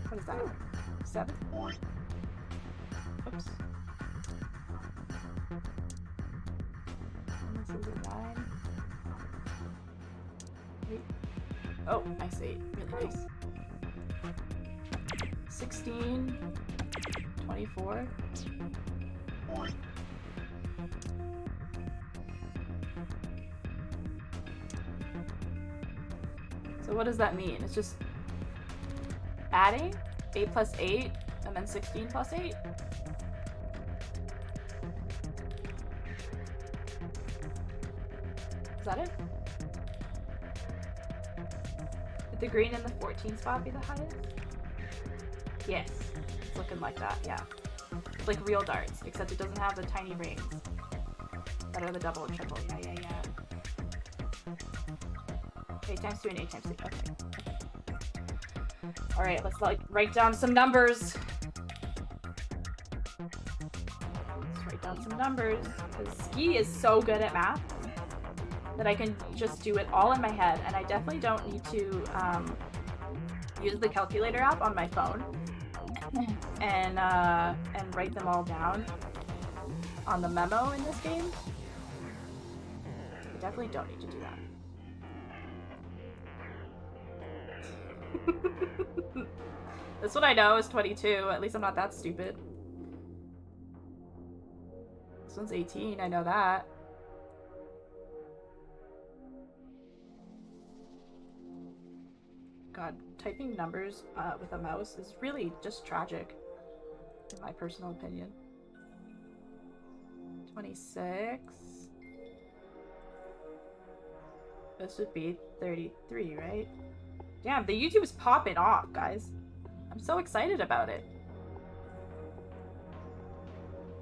What is that? 7? Oops. And this is a 9. 8. Oh, nice 8. Really nice. 16. 24. So what does that mean? It's just adding 8 plus 8 and then 16 plus 8? Is that it? Did the green in the 14 spot be the highest? Yes, it's looking like that, yeah. It's like real darts, except it doesn't have the tiny rings that are the double and triple. Yeah. 8 times 2 and 8 times 3. Okay. Alright, let's like write down some numbers. Let's write down some numbers. Because Ski is so good at math that I can just do it all in my head, and I definitely don't need to use the calculator app on my phone and write them all down on the memo in this game. I definitely don't need to do that. This one I know is 22. At least I'm not that stupid. This one's 18. I know that. God, typing numbers with a mouse is really just tragic, in my personal opinion. 26. This would be 33, right? Damn, the YouTube is popping off, guys. I'm so excited about it.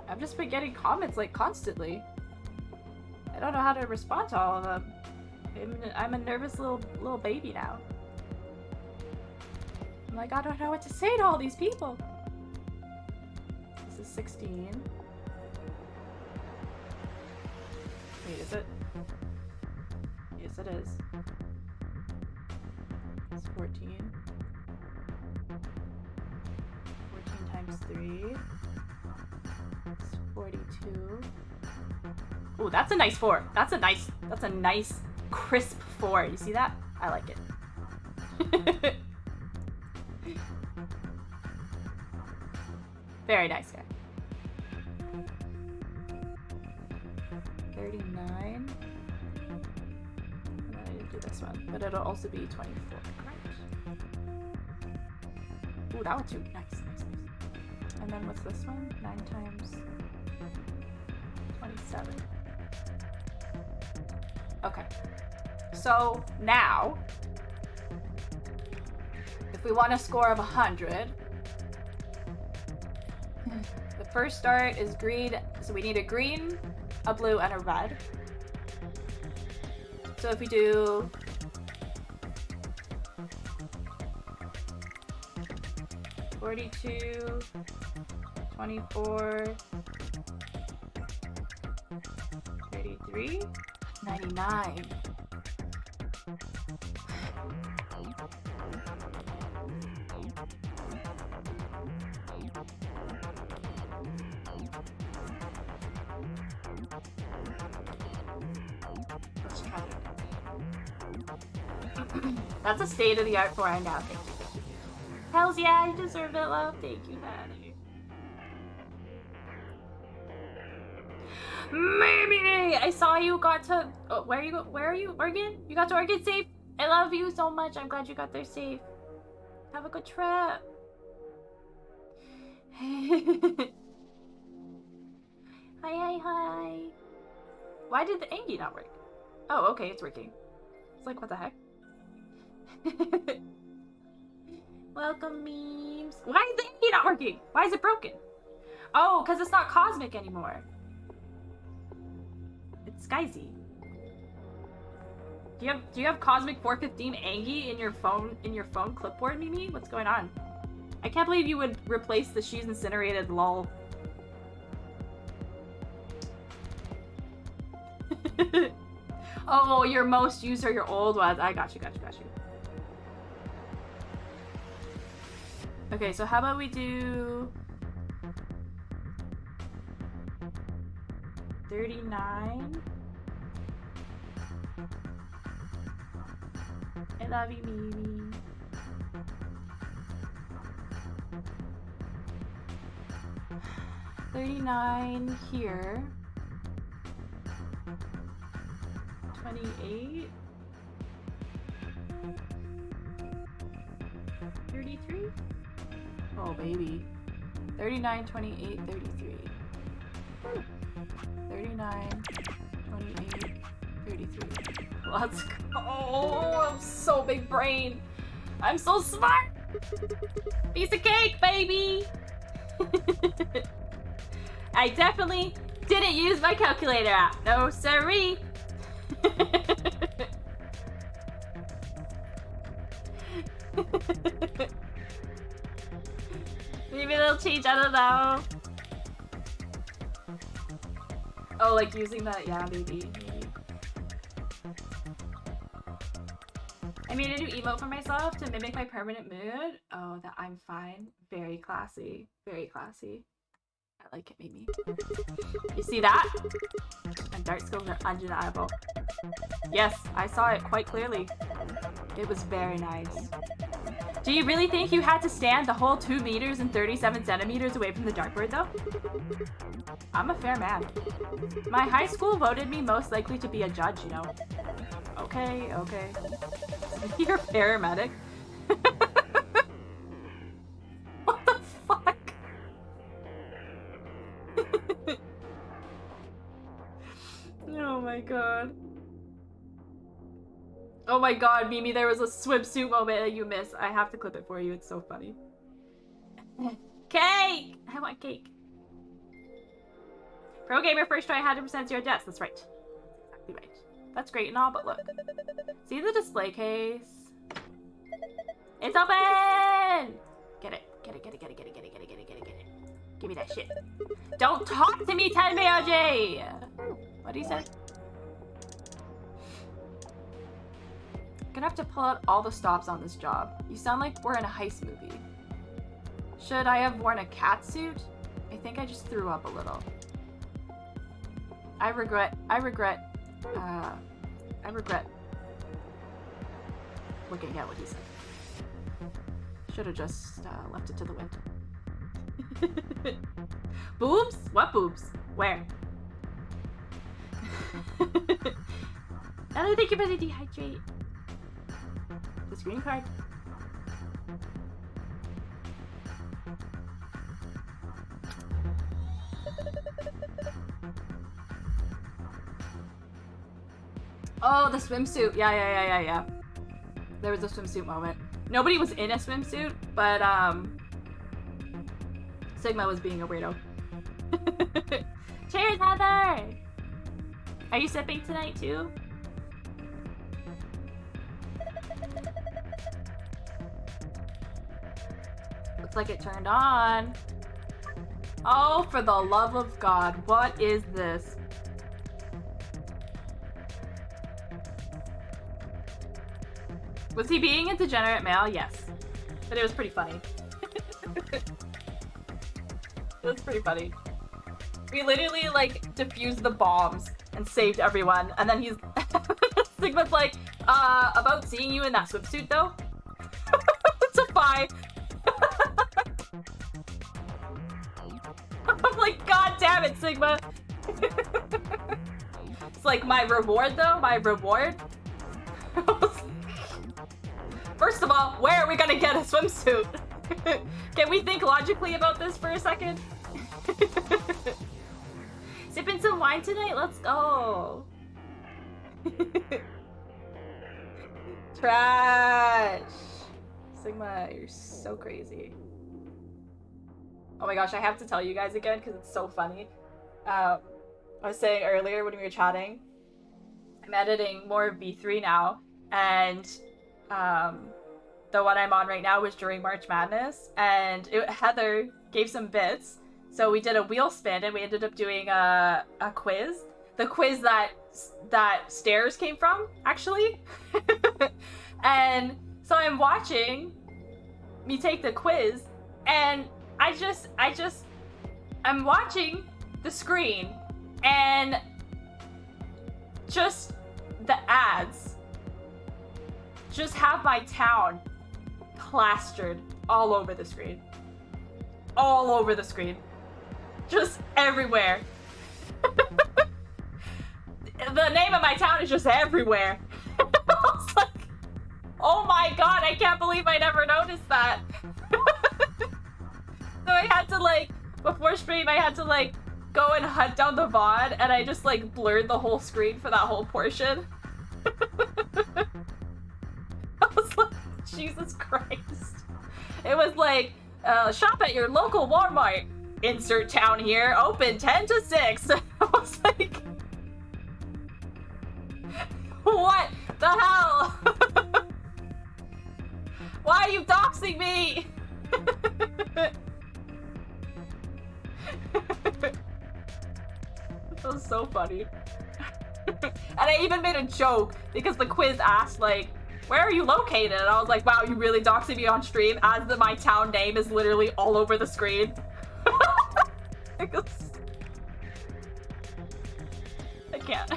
I've just been getting comments like constantly. I don't know how to respond to all of them. I'm a nervous little baby now. I'm like, I don't know what to say to all these people. This is 16. Wait, is it? Yes, it is. It's 14. 14 times 3. It's 42. Ooh, that's a nice 4. That's a nice crisp 4. You see that? I like it. Very nice guy. 39. And then I didn't do this one, but it'll also be 24. Correct. Ooh, that one too. Nice. And then what's this one? 9 times 27. Okay. So now, if we want a score of 100, the first dart is green, so we need a green, a blue, and a red. So if we do 42, 24, 33, 99. Let's try it. That's a state-of-the-art for right now. Thank you. Hells yeah, you deserve it, love. Thank you, Daddy. Maybe I saw you got to. Oh, where are you? Oregon? You got to Oregon safe. I love you so much. I'm glad you got there safe. Have a good trip. Hi. Why did the Angie not work? Oh, okay, it's working. It's like, what the heck? Welcome memes. Why is it not working? Why is it broken? Oh, because it's not cosmic anymore. It's Skyzy. Do you have cosmic 415 Angie in your phone clipboard, Mimi? What's going on? I can't believe you would replace the she's incinerated lol. Oh, your most used are your old ones. I got you. Okay, so how about we do 39? I love you, Mimi. $39 here. 28. 33? Oh, baby. 39, 28, 33. 39, 28, 33. Let's go. Oh, I'm so big brain. I'm so smart. Piece of cake, baby. I definitely didn't use my calculator app. No siree. Maybe they'll change, I don't know. Oh, like using that? Yeah, maybe. I made a new emote for myself to mimic my permanent mood. Oh, that I'm fine. Very classy. Very classy. I like it, Mimi. You see that? My dart skills are undeniable. Yes, I saw it quite clearly. It was very nice. Do you really think you had to stand the whole 2 meters and 37 centimeters away from the dartboard, though? I'm a fair man. My high school voted me most likely to be a judge, you know. Okay. You're a paramedic? What the fuck? Oh my god. Oh my god, Mimi, there was a swimsuit moment that you missed. I have to clip it for you. It's so funny. Cake! I want cake. Pro gamer first try 100% zero deaths. That's right. Exactly right. That's great and all, but look. See the display case? It's open! Get it. Give me that shit. Don't talk to me, Tenmei-OJ! What do you say? Gonna have to pull out all the stops on this job. You sound like we're in a heist movie. Should I have worn a cat suit? I think I just threw up a little. I regret looking at what he said. Should have just left it to the wind. Boobs? What boobs? Where? Hello, thank you for the dehydrate. The screen card. Oh, the swimsuit. Yeah. There was a swimsuit moment. Nobody was in a swimsuit, but Sigma was being a weirdo. Cheers, Heather! Are you sipping tonight too? Looks like it turned on. Oh, for the love of God, what is this? Was he being a degenerate male? Yes. But it was pretty funny. It was pretty funny. We literally, like, defused the bombs and saved everyone, and then he's... Sigma's like, about seeing you in that swimsuit, though? It's a bye. I'm like, god damn it, Sigma! It's like, my reward, though? My reward? First of all, where are we gonna get a swimsuit? Can we think logically about this for a second? Sipping some wine tonight? Let's go! Trash! Sigma, you're so crazy. Oh my gosh, I have to tell you guys again because it's so funny. I was saying earlier when we were chatting, I'm editing more of V3 now, and the one I'm on right now was during March Madness, and Heather gave some bits, so we did a wheel spin, and we ended up doing a quiz. The quiz that stairs came from, actually. And so I'm watching me take the quiz, and I'm watching the screen, and just the ads just have my town plastered all over the screen. All over the screen. Just everywhere. The name of my town is just everywhere. I was like, oh my god, I can't believe I never noticed that. So I had to, like, before stream, I had to, like, go and hunt down the VOD, and I just, like, blurred the whole screen for that whole portion. I was like, Jesus Christ. It was like, shop at your local Walmart. Insert town here, open 10 to 6. I was like, what the hell? Why are you doxing me? That was so funny. And I even made a joke because the quiz asked, like, where are you located? And I was like, wow, you really doxing me on stream as my town name is literally all over the screen. I can't.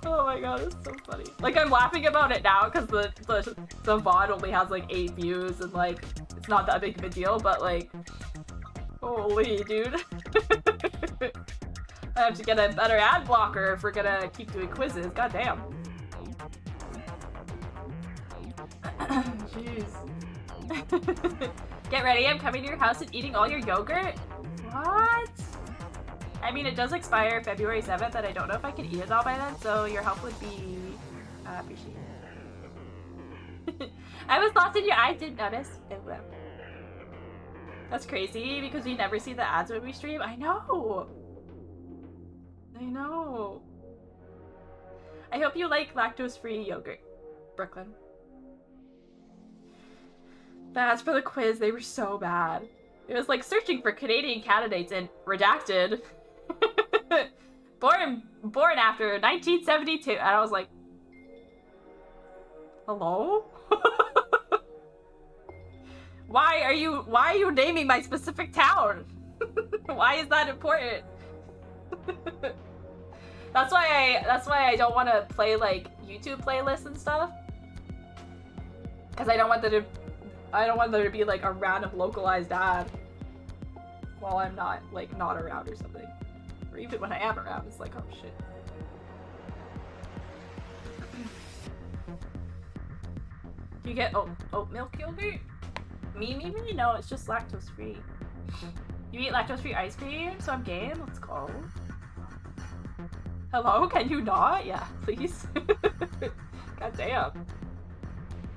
Oh my god, it's so funny. Like, I'm laughing about it now because the VOD only has like 8 views and like it's not that big of a deal, but like, holy dude. I have to get a better ad blocker if we're gonna keep doing quizzes. God damn. Jeez. Get ready, I'm coming to your house and eating all your yogurt? What? I mean, it does expire February 7th, and I don't know if I can eat it all by then, so your help would be appreciated. I was lost in your eyes, didn't notice. That's crazy, because we never see the ads when we stream. I know! I know. I hope you like lactose-free yogurt, Brooklyn. The ads for the quiz, they were so bad. It was like searching for Canadian candidates in redacted. born after 1972, and I was like, hello? Why are you naming my specific town? Why is that important? That's why I don't want to play like YouTube playlists and stuff, because I don't want there to be like a random localized ad while I'm not around or something. Or even when I am around, it's like, oh shit. Do you get oat milk yogurt? Me? No, it's just lactose free. You eat lactose free ice cream? So I'm game? Let's go. Hello? Can you not? Yeah, please. God damn.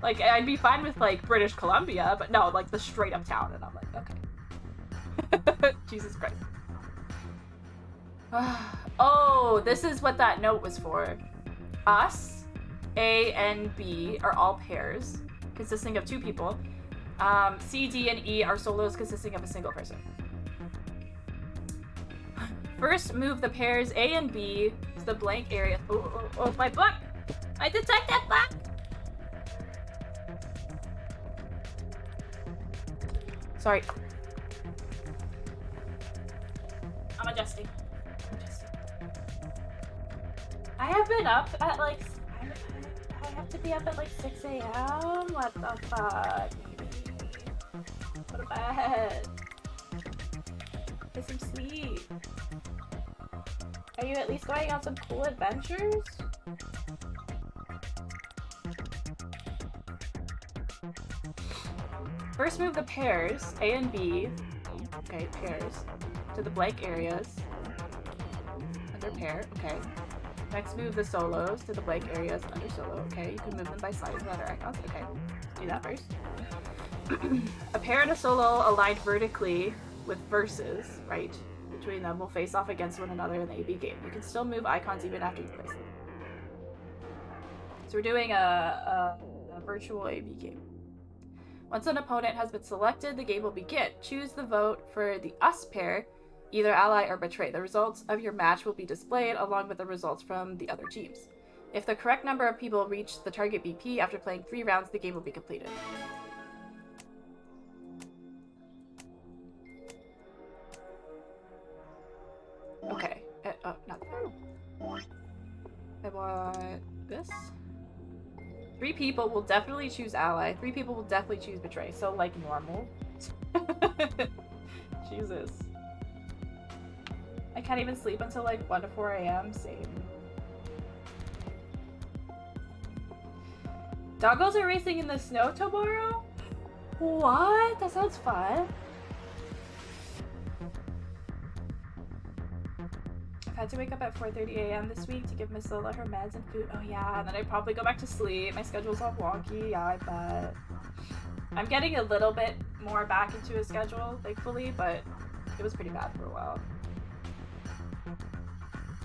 Like, I'd be fine with, like, British Columbia, but no, like, the straight up town, and I'm like, okay. Jesus Christ. Oh, this is what that note was for. Us, A, and B are all pairs, consisting of 2 people. C, D, and E are solos consisting of a single person. First, move the pairs A and B to the blank area. Oh, my butt! I detect that butt! Sorry. I'm adjusting. I have been up at like... I have to be up at like 6 a.m.? What the fuck? Go to bed. Get some sleep. Are you at least going on some cool adventures? First move the pairs, A and B, pairs, to the blank areas. Under pair, okay. Next, move the solos to the blank areas under solo. Okay, you can move them by sliding the other icons. Okay, let's do that first. A pair and a solo aligned vertically with verses, right, between them will face off against one another in the AB game. You can still move icons even after you place them. So we're doing a virtual AB game. Once an opponent has been selected, the game will begin. Choose the vote for the us pair, either ally or betray. The results of your match will be displayed along with the results from the other teams. If the correct number of people reach the target BP after playing 3 rounds, the game will be completed. Okay. Oh, not that. I want this. 3 people will definitely choose ally. 3 people will definitely choose betray. So, like, normal. Jesus. I can't even sleep until, like, 1 to 4 a.m. Same. Doggos are racing in the snow tomorrow? What? That sounds fun. I've had to wake up at 4:30 a.m. this week to give Miss Lola her meds and food. Oh yeah, and then I'd probably go back to sleep. My schedule's all wonky, yeah, I bet. I'm getting a little bit more back into a schedule, thankfully, but it was pretty bad for a while.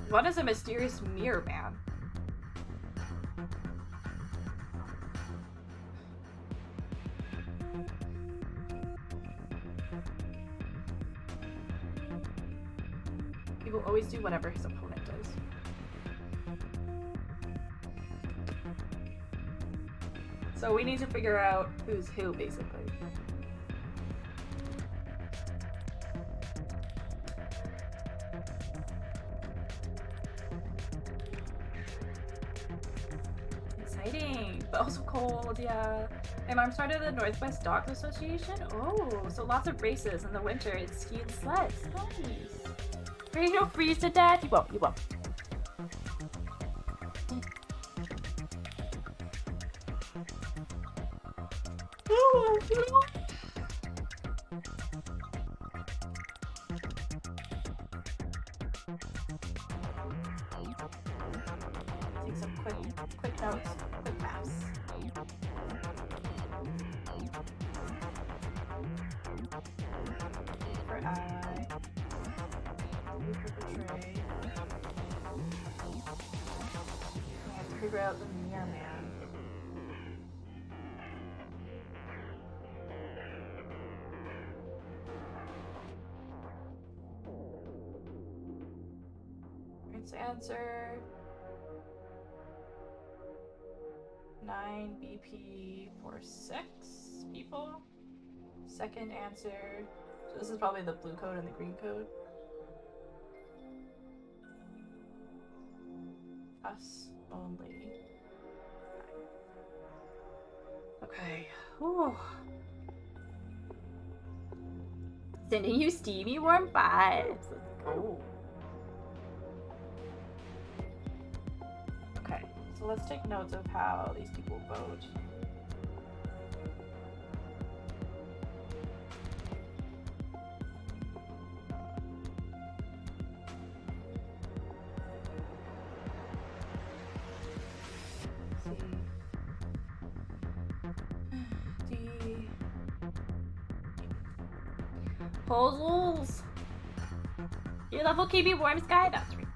What is a mysterious mirror man? He will always do whatever his opponent does. So we need to figure out who's who, basically. Exciting, but also cold, yeah. My mom started the Northwest Dogs Association. Oh, so lots of races in the winter and ski and sleds. Nice. Ready to freeze to death? You won't, you won't. Take some quick notes, quick maps. For ally. For betray. I have to figure out the mirror man. Answer 9 BP for 6 people. Second answer, so this is probably the blue code and the green code. Us only. Okay. Whew. Sending you steamy warm vibes. Let's go. Okay, so let's take notes of how these people vote. Puzzles. Your level keep me warm, Sky. That's right.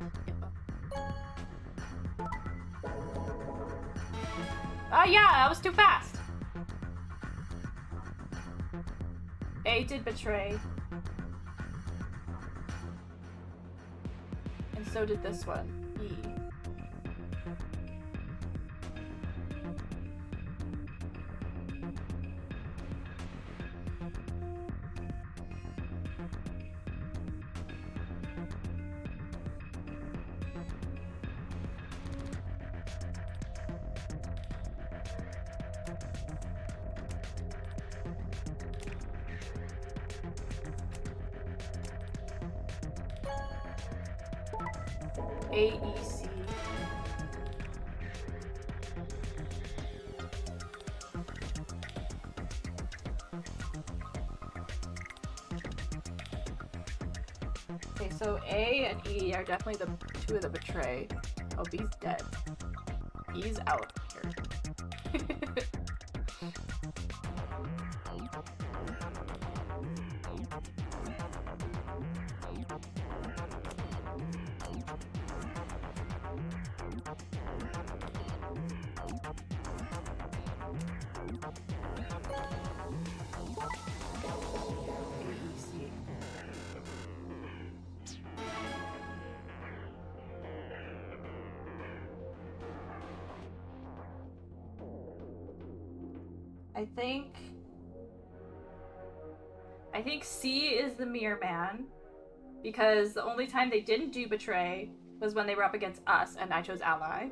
Oh yeah, that was too fast. A did betray. And so did this one, E. AEC. Okay, so A and E are definitely the two of the betray. Oh, B's dead. He's out here. I think C is the Mirror Man, because the only time they didn't do Betray was when they were up against us, and I chose Ally.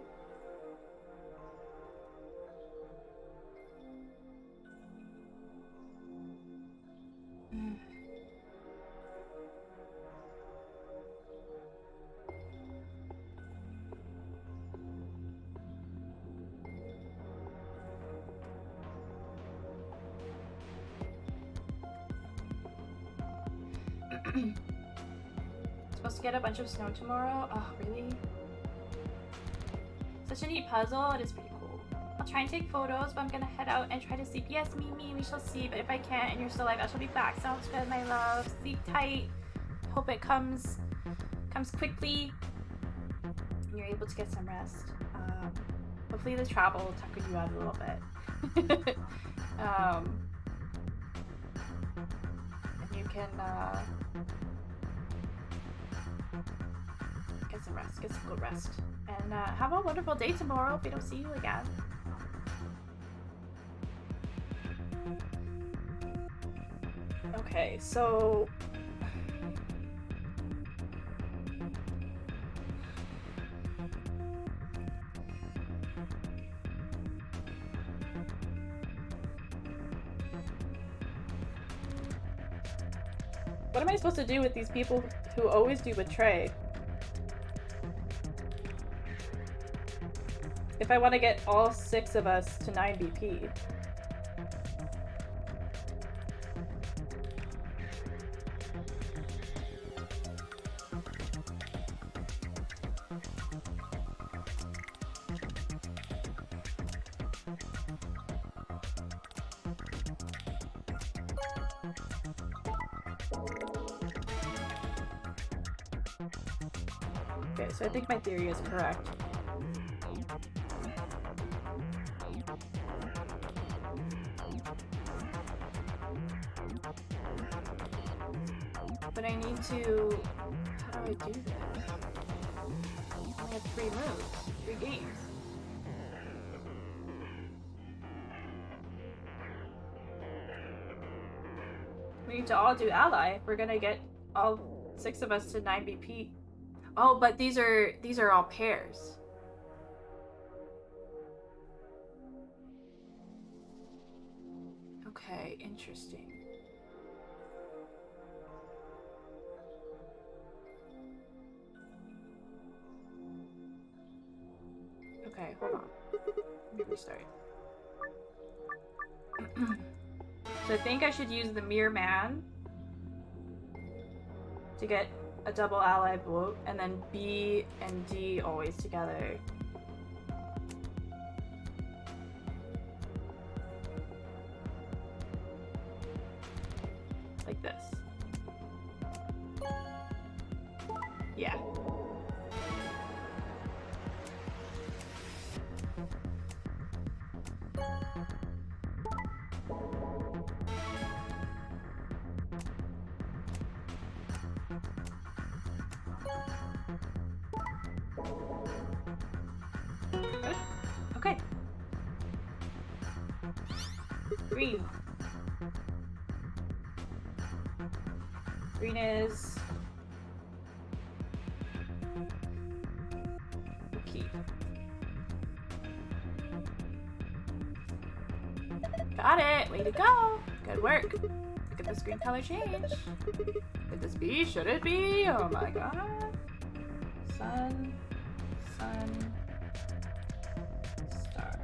Supposed to get a bunch of snow tomorrow? Oh, really? Such a neat puzzle. It is pretty cool. I'll try and take photos, but I'm gonna head out and try to sleep. Yes, me, we shall see. But if I can't and you're still alive, I shall be back. Sounds good, my love. Sleep tight. Hope it comes quickly and you're able to get some rest. Hopefully the travel will tucker you out a little bit. And you can get some rest, get some good rest. And have a wonderful day tomorrow if we don't see you again. Okay, so what am I supposed to do with these people who always do Betray? If I want to get all 6 of us to 9 BP. Okay, so I think my theory is correct. But I need to... How do I do this? I only have 3 moves. 3 games. We need to all do ally if we're gonna get all 6 of us to 9 BP. Oh, but these are all pairs. Okay, interesting. Okay, hold on. Let me restart. So I think I should use the Mirror Man to get a double ally vote, and then B and D always together. Like this. Yeah. Good. Okay. Green. Green is key. Got it. Way to go. Good work. Look at the screen color change. Could this be? Should it be? Oh my god. Sun. Sun. Star.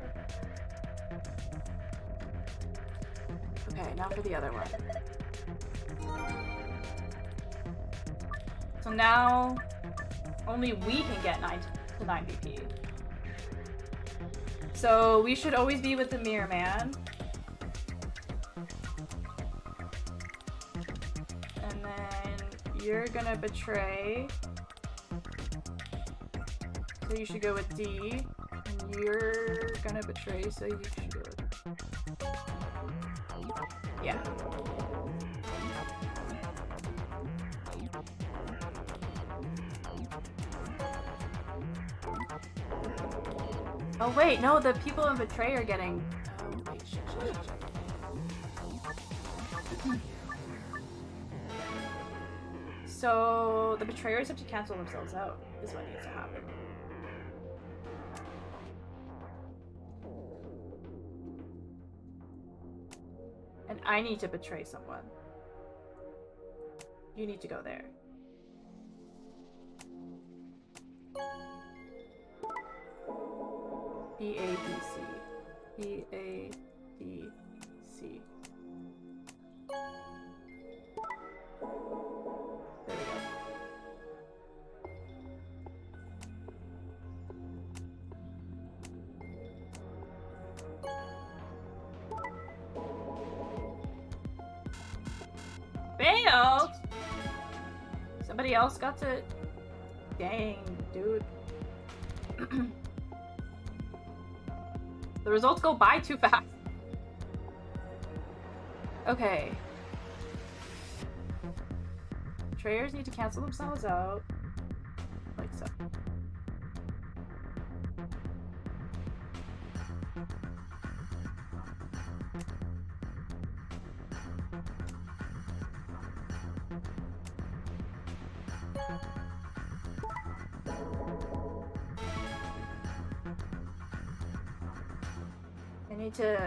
Okay, now for the other one. So now only we can get 9 to to 9 BP. So we should always be with the Mirror Man. And then you're gonna betray. So you should go with D. And you're gonna betray, so you should go with... Yeah. Oh wait, no, the people in Betray are getting... Oh wait, shit. So, the Betrayers have to cancel themselves out, is what needs to happen. And I need to betray someone. You need to go there. B-A-D-C. B-A-D-C. There we go. Failed? Somebody else got to... Dang, dude. The results go by too fast. Okay. Betrayers need to cancel themselves out. Like so.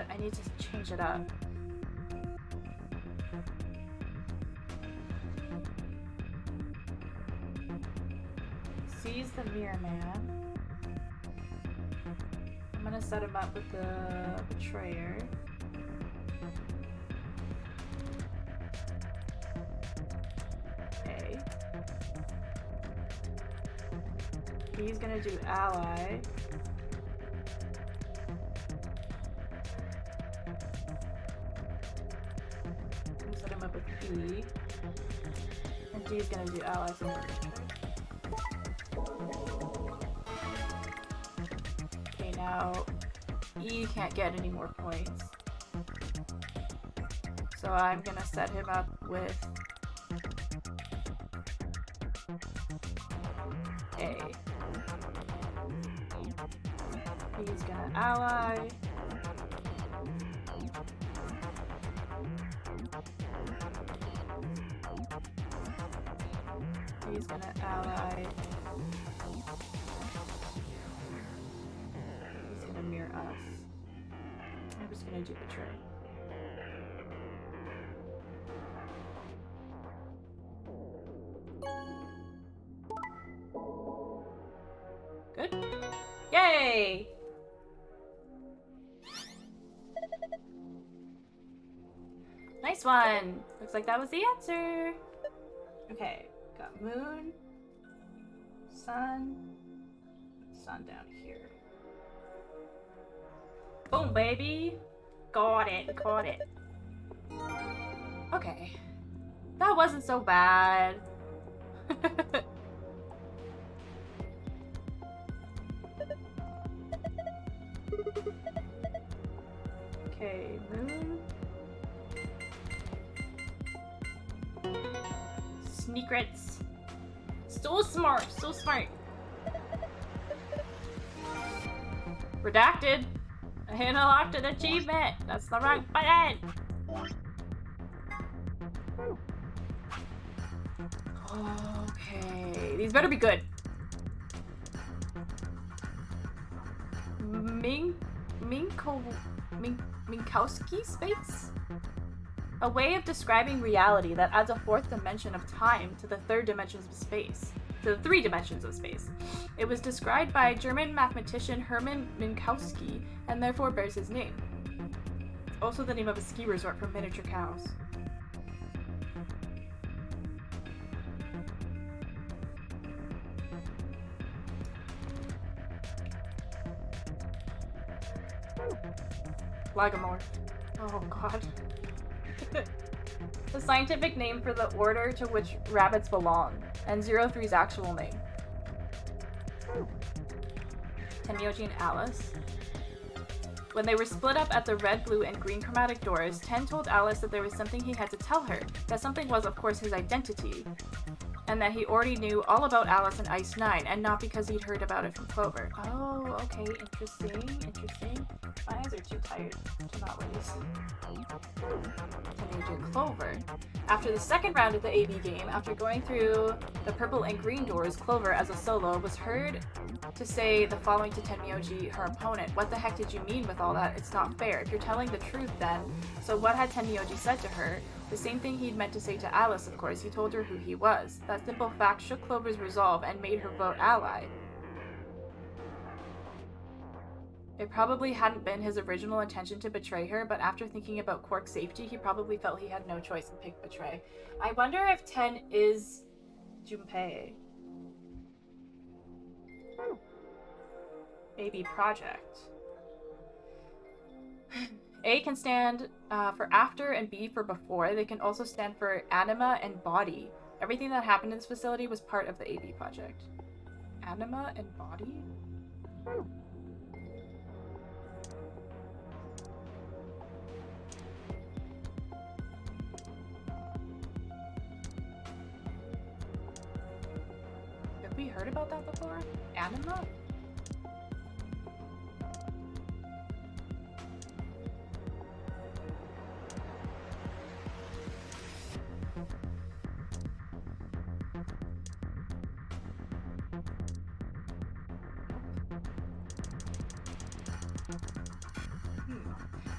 I need to change it up. C's the Mirror Man. I'm gonna set him up with the Betrayer. A. He's gonna do Ally. Set him up with D. And D's gonna do Ally. So okay, now E can't get any more points. So I'm gonna set him up with A. He's gonna Ally. He's gonna Ally. He's gonna mirror us. I'm just gonna do Betray. Good? Yay! Nice one! Looks like that was the answer. Okay. Got moon, sun down here. Boom, baby! Got it. Okay. That wasn't so bad. Okay, moon. Secrets. So smart. Redacted. I unlocked an achievement. That's the wrong button. Okay, these better be good. Minkowski space? A way of describing reality that adds a fourth dimension of time to the three dimensions of space. It was described by German mathematician Hermann Minkowski and therefore bears his name. It's also the name of a ski resort for miniature cows. Lagomorph. Oh god. The scientific name for the order to which rabbits belong, and 03's actual name. Tenmyoji and Alice. When they were split up at the red, blue, and green chromatic doors, Ten told Alice that there was something he had to tell her. That something was, of course, his identity. And that he already knew all about Alice and Ice 9, and not because he'd heard about it from Clover. Oh, okay, interesting. My eyes are too tired to not really see. Tenmyoji and Clover. After the second round of the AB game, after going through the purple and green doors, Clover, as a solo, was heard to say the following to Tenmyoji, her opponent. What the heck did you mean with all that? It's not fair. If you're telling the truth then. So what had Tenmyoji said to her? The same thing he'd meant to say to Alice, of course. He told her who he was. That simple fact shook Clover's resolve and made her vote ally. It probably hadn't been his original intention to betray her, but after thinking about Quark's safety, he probably felt he had no choice and picked betray. I wonder if Ten is Junpei. AB project. A can stand for after and B for before. They can also stand for anima and body. Everything that happened in this facility was part of the AB project. Anima and body? Have we heard about that before? Anima?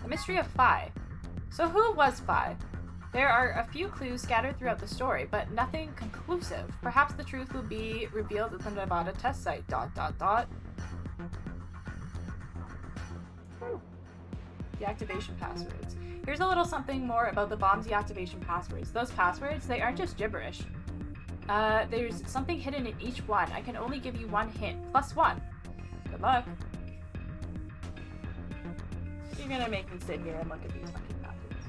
The mystery of Phi. So who was Phi? There are a few clues scattered throughout the story, but nothing conclusive. Perhaps the truth will be revealed at the Nevada test site. ... Deactivation passwords. Here's a little something more about the bomb deactivation passwords. Those passwords, they aren't just gibberish. There's something hidden in each one. I can only give you one hint. +1. Good luck. You're gonna make me sit here and look at these fucking passwords.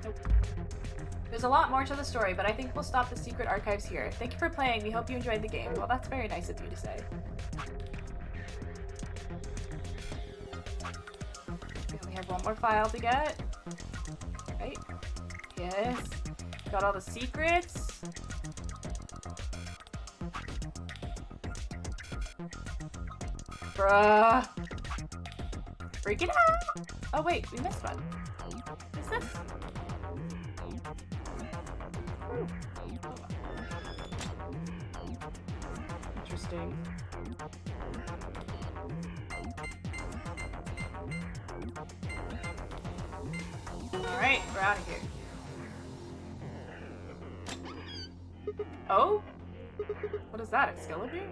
Nope. There's a lot more to the story, but I think we'll stop the secret archives here. Thank you for playing. We hope you enjoyed the game. Well, that's very nice of you to say. We only have one more file to get. Right? Yes. Got all the secrets. Bruh. Freak it out! Oh wait, we missed one. What's this? Interesting. Alright, we're out of here. Oh? What is that, Excalibur?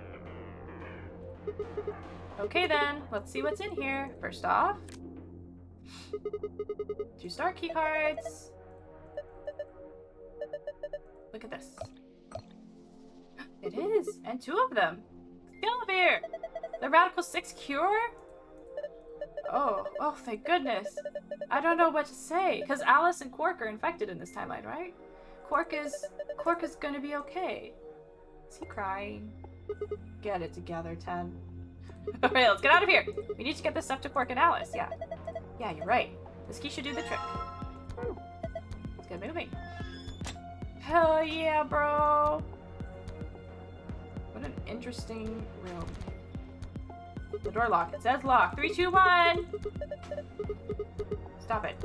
Okay then, let's see what's in here. First off, 2 star key cards. Look at this. It is, and 2 of them. Excalibur! The Radical 6 cure? Oh, thank goodness. I don't know what to say, because Alice and Quark are infected in this timeline, right? Quark is gonna be okay. Is he crying? Get it together, 10. Alright, let's get out of here. We need to get this stuff to Quark and Alice, yeah. Yeah, you're right. This key should do the trick. Let's get moving. Hell yeah, bro! What an interesting room. The door lock. It says lock. 3, 2, 1! Stop it.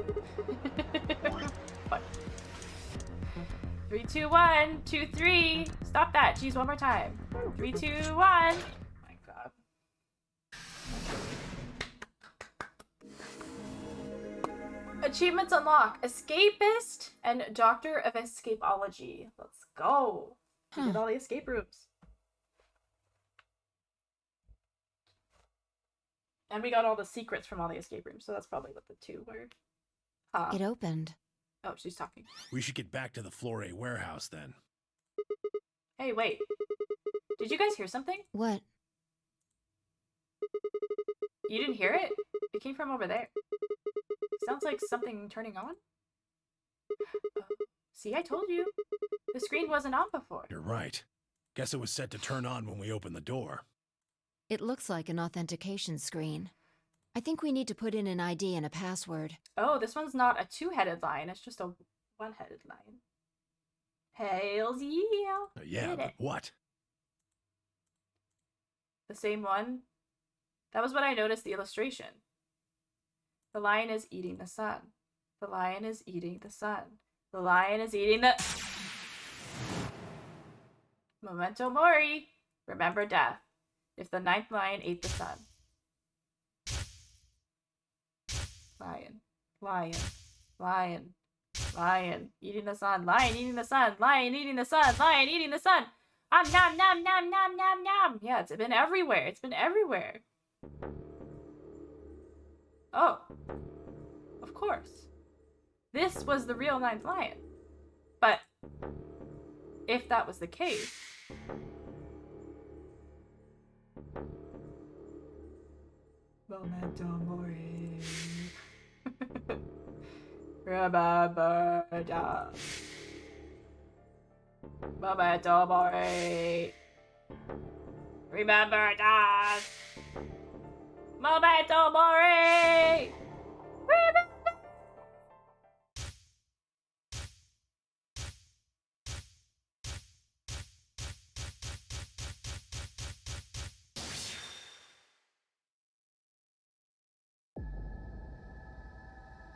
What? 3, 2, 1, 2, 3. Stop that. Jeez, one more time. 3, 2, 1. My God. Achievements unlock. Escapist and Doctor of Escapology. Let's go. We did all the escape rooms. And we got all the secrets from all the escape rooms, so that's probably what the 2 were. It opened. Oh, she's talking. We should get back to the Vlr warehouse then. Hey, wait. Did you guys hear something? What? You didn't hear it? It came from over there. Sounds like something turning on? See, I told you. The screen wasn't on before. You're right. Guess it was set to turn on when we opened the door. It looks like an authentication screen. I think we need to put in an ID and a password. Oh, this one's not a two-headed lion. It's just a one-headed lion. Hails yeah. Yeah, Did but it. what? The same one? That was what I noticed the illustration. The lion is eating the sun. The lion is eating the sun. The lion is eating the... Memento mori. Remember death. If the ninth lion ate the sun. Lion. Lion. Lion. Lion. Eating the sun. Lion eating the sun. Lion eating the sun. Lion eating the sun. Nom nom nom nom nom nom. Yeah, it's been everywhere. It's been everywhere. Oh. Of course. This was the real ninth lion. But if that was the case... Memento mori. Remember death. Memento mori. Remember death. Memento mori. Remember.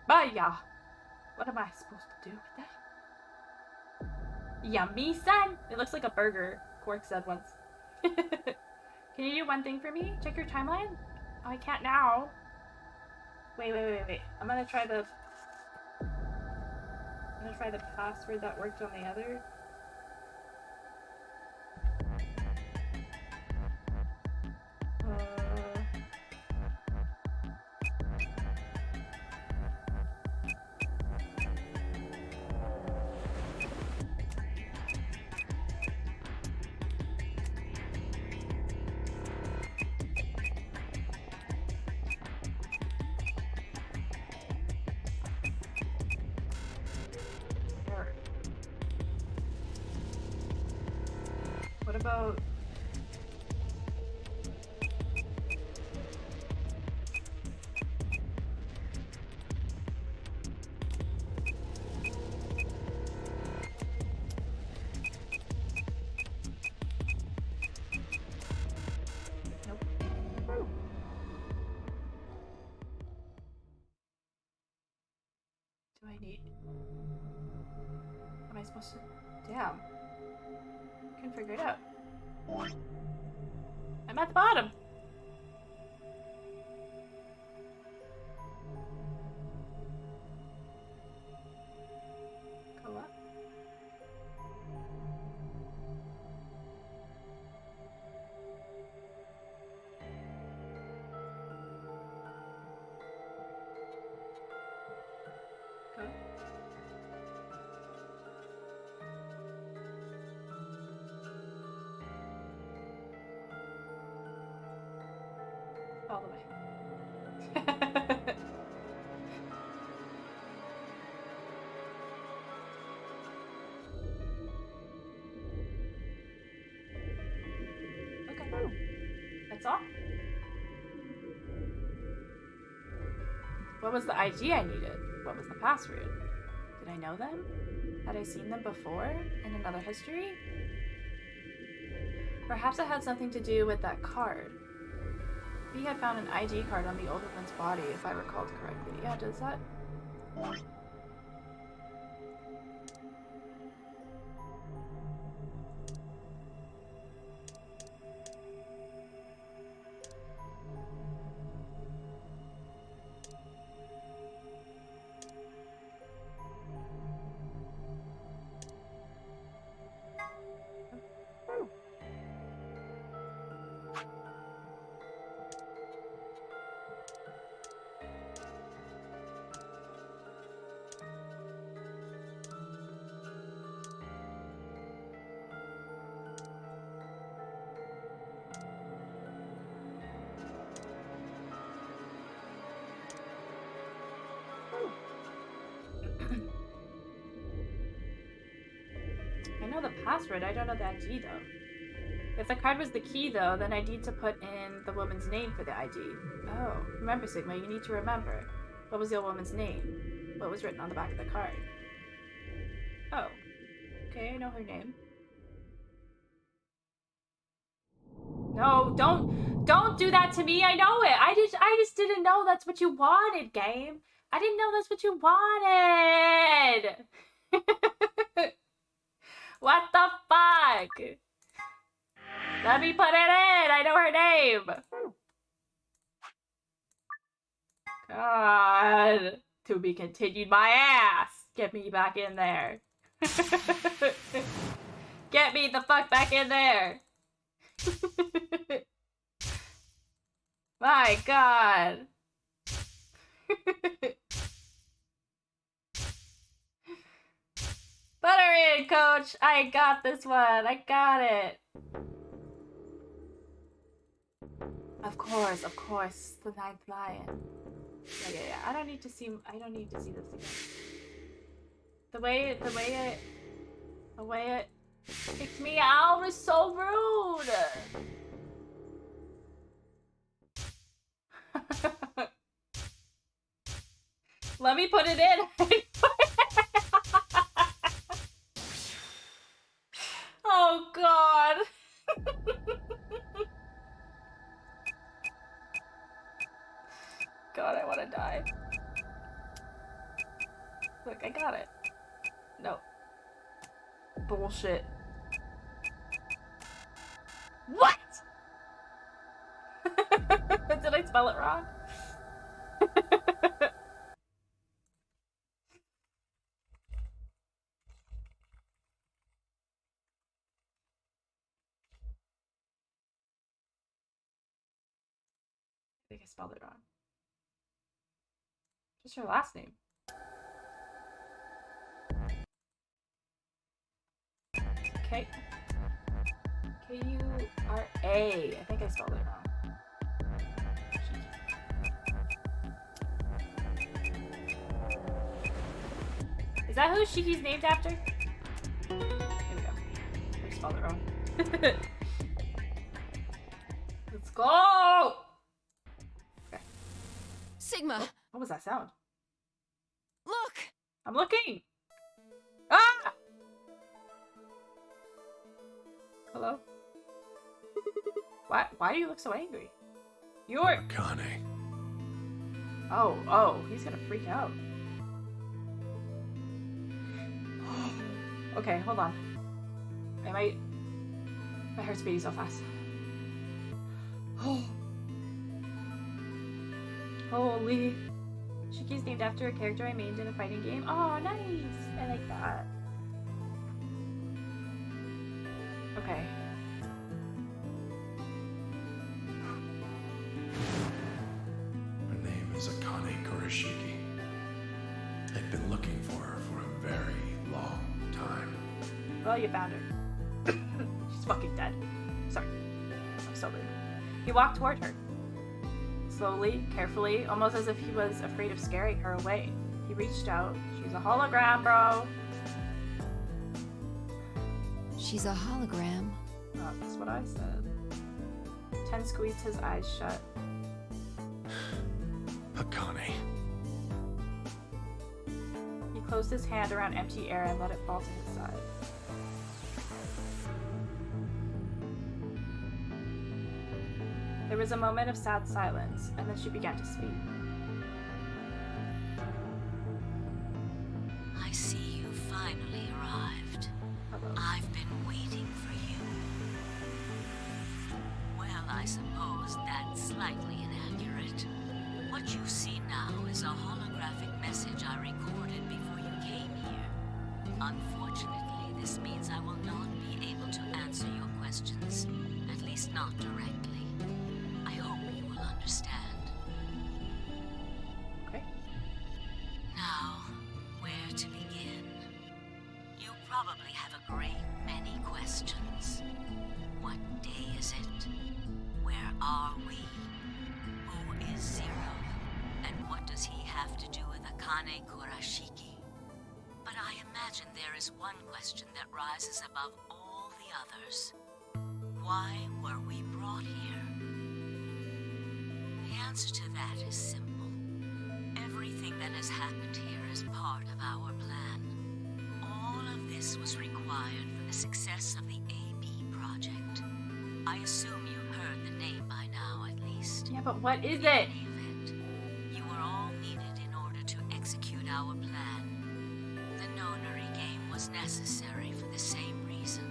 Baya. What am I supposed to do with that? Yummy, son. It looks like a burger, Quark said once. Can you do one thing for me? Check your timeline? Oh, I can't now. Wait. I'm gonna try the password that worked on the other. What about... Nope. Do I need... Am I supposed to... Damn. Couldn't figure it out. I'm at the bottom. Go up. Go. All the way. Okay. That's all? What was the IG I needed? What was the password? Did I know them? Had I seen them before? In another history? Perhaps it had something to do with that card. B had found an ID card on the older one's body, if I recalled correctly. Yeah, does that... password. I don't know the ID though. If the card was the key though, then I need to put in the woman's name for the ID. Oh, remember Sigma, you need to remember. What was the old woman's name? What was written on the back of the card? Oh. Okay, I know her name. No, don't do that to me. I know it. I just didn't know that's what you wanted, game. I didn't know that's what you wanted. What the fuck? Let me put it in. I know her name. God. To be continued, my ass. Get me back in there. Get me the fuck back in there. My God. Put her in, coach. I got this one. I got it. Of course. The ninth lion. Yeah. I don't need to see this again. The way it kicked me out was so rude. Let me put it in. Oh God. God, I want to die. Look, I got it. No. Bullshit. What? Did I spell it wrong? I think I spelled it wrong. Just her last name. Okay. K-U-R-A. I think I spelled it wrong. Is that who Shiki's named after? Here we go. I spelled it wrong. Let's go! Okay. Sigma! What was that sound? Look! I'm looking! Ah! Hello? Why do you look so angry? You're... Akane. Oh, he's gonna freak out. Okay, hold on. My heart's beating so fast. Holy. Shiki's named after a character I made in a fighting game. Oh, nice! I like that. Okay. Her name is Akane Kurashiki. I've been looking for her for a very long time. Well, you found her. She's fucking dead. Sorry. I'm so rude. He walked toward her. Slowly, carefully, almost as if he was afraid of scaring her away. He reached out. She's a hologram, bro. She's a hologram. Oh, that's what I said. Ten squeezed his eyes shut. Akane. He closed his hand around empty air and let it fall to his side. There was a moment of sad silence, and then she began to speak. I see you finally arrived. Hello. I've been waiting for you. Well, I suppose that's slightly inaccurate. What you see now is a holographic message I recorded before you came here. Unfortunately, this means I will not be able to answer your questions, at least not directly. I hope you will understand. Okay. Now, where to begin? You probably have a great many questions. What day is it? Where are we? Who is Zero? And what does he have to do with Akane Kurashiki? But I imagine there is one question that rises above all the others. Why were we brought here? The answer to that is simple. Everything that has happened here is part of our plan. All of this was required for the success of the AB project. I assume you've heard the name by now, at least. Yeah, but what is In it? any event, you were all needed in order to execute our plan. The nonary game was necessary for the same reason.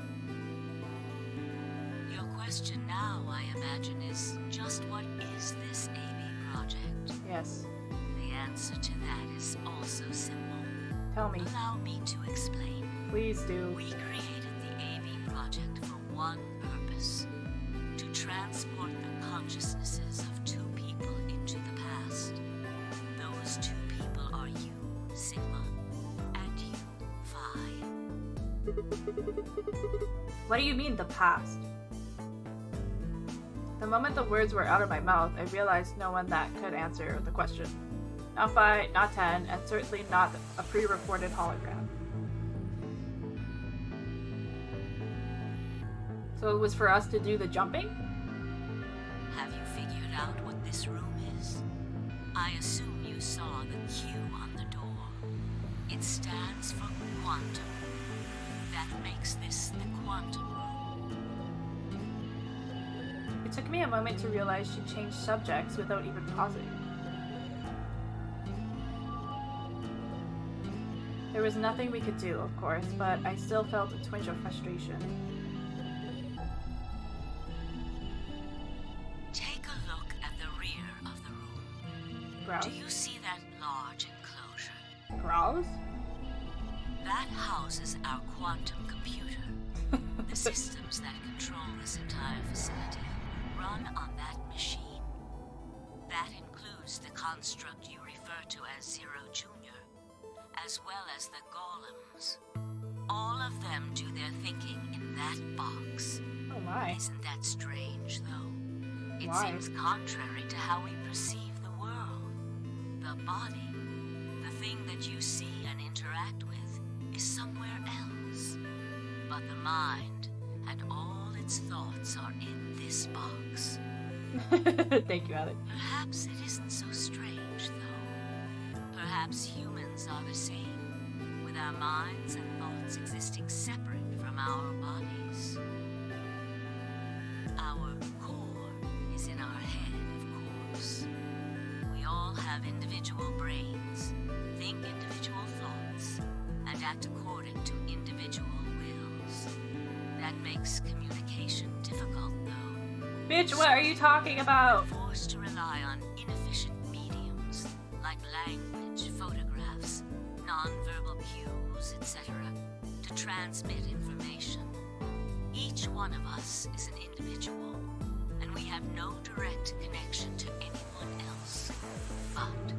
Your question now, I imagine, is just what is this AB project? Yes. The answer to that is also simple. Tell me. Allow me to explain. Please do. We created the AB project for one purpose: to transport the consciousnesses of two people into the past. Those two people are you, Sigma, and you, Phi. What do you mean, the past? The moment the words were out of my mouth, I realized no one that could answer the question. Not Phi, not 10, and certainly not a pre-recorded hologram. So it was for us to do the jumping? Have you figured out what this room is? I assume you saw the Q on the door. It stands for quantum. That makes this the quantum room. It took me a moment to realize she changed subjects without even pausing. There was nothing we could do, of course, but I still felt a twinge of frustration. Take a look at the rear of the room. Grouse? Do you see that large enclosure? Grouse? That houses our quantum computer. The systems that control this entire facility run on that machine. That includes the construct you refer to as Zero Junior, as well as the golems. All of them do their thinking in that box. Oh my. Isn't that strange, though? It Why? seems contrary to how we perceive the world. The body, the thing that you see and interact with, is somewhere else. But the mind and all its thoughts are in this box. Thank you, Alec. Perhaps it isn't so strange, though. Perhaps humans are the same, with our minds and thoughts existing separate from our bodies. Our core is in our head, of course. We all have individual brains, think individual thoughts, and act according to individual wills. That makes communication difficult, though. Bitch, what are you talking about? Forced to rely on inefficient mediums like language, photographs, non-verbal cues, etc., to transmit information. Each one of us is an individual, and we have no direct connection to anyone else. But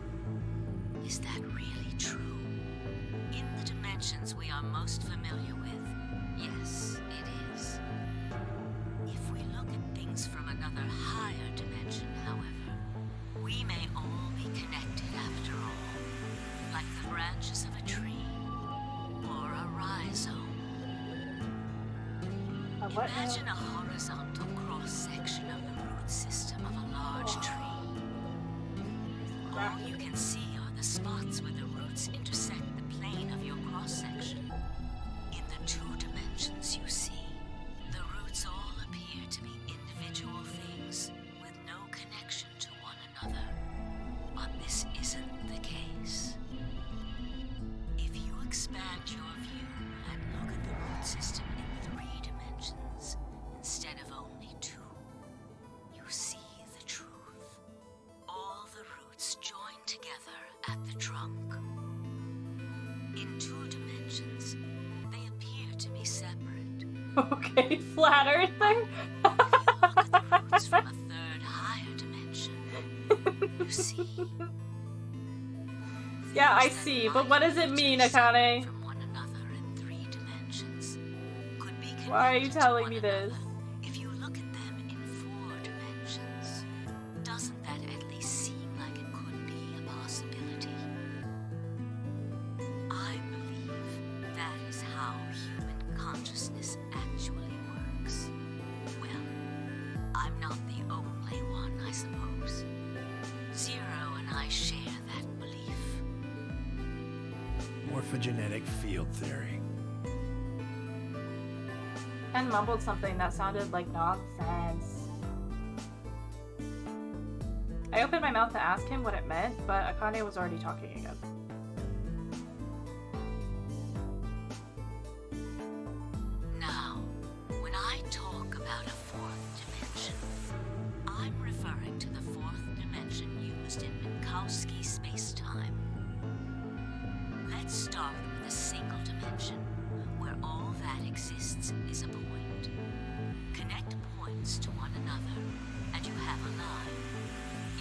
is that really true? In the dimensions we are most familiar with, yes, it is. If we look at things from another higher dimension, however, we may all be connected after all, like the branches of a tree or a rhizome. What? Imagine a horizontal cross-section of the root system of a large tree. All you can see are the spots where the roots intersect the plane of your cross-section. In the two dimensions you see, the roots all appear to be individual things with no connection to one another. But this isn't the case. If you expand your view and look at the root system in 3 dimensions instead of only 2, you see the truth. All the roots join together at the trunk. In 2 dimensions, they appear to be separate. Okay, flat earther. If you look at the roots from a 3rd higher dimension, you see. Yeah, I things that see, but might what does it appear to mean, be Akane? separate from one another in 3 dimensions could be Why are you connected to telling one me this? another if you look at them in 4 dimensions. Doesn't that at least seem like it could be a possibility? I believe that morphogenetic field theory. And mumbled something that sounded like nonsense. I opened my mouth to ask him what it meant, but Akane was already talking again. Now, when I talk about a fourth dimension, I'm referring to the fourth dimension used in Minkowski space-time. Let's start with a single dimension, where all that exists is a point. Connect points to one another, and you have a line.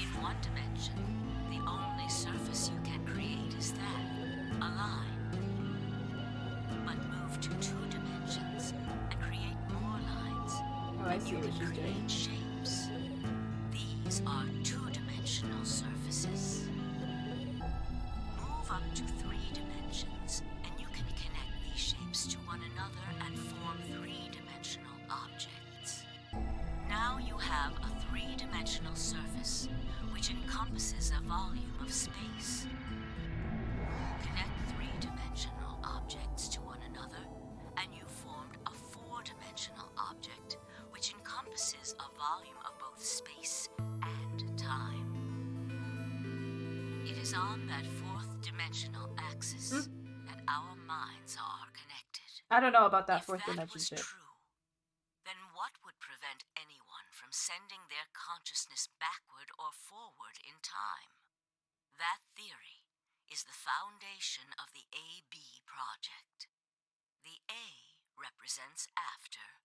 In one dimension, the only surface you can create is that, a line. But move to two dimensions and create more lines. Oh, I see You what can she's doing. create shapes. These are two-dimensional surfaces. Move up to three dimensions, and you can connect these shapes to one another and form three-dimensional objects. Now you have a three-dimensional surface, which encompasses a volume of space. Connect three-dimensional objects to one another, and you formed a four-dimensional object, which encompasses a volume of both space and time. It is on that fourth dimensional axis that our minds are connected. I don't know about that If fourth that dimension was shit. true, then what would prevent anyone from sending their consciousness backward or forward in time? That theory is the foundation of the AB project. The A represents after,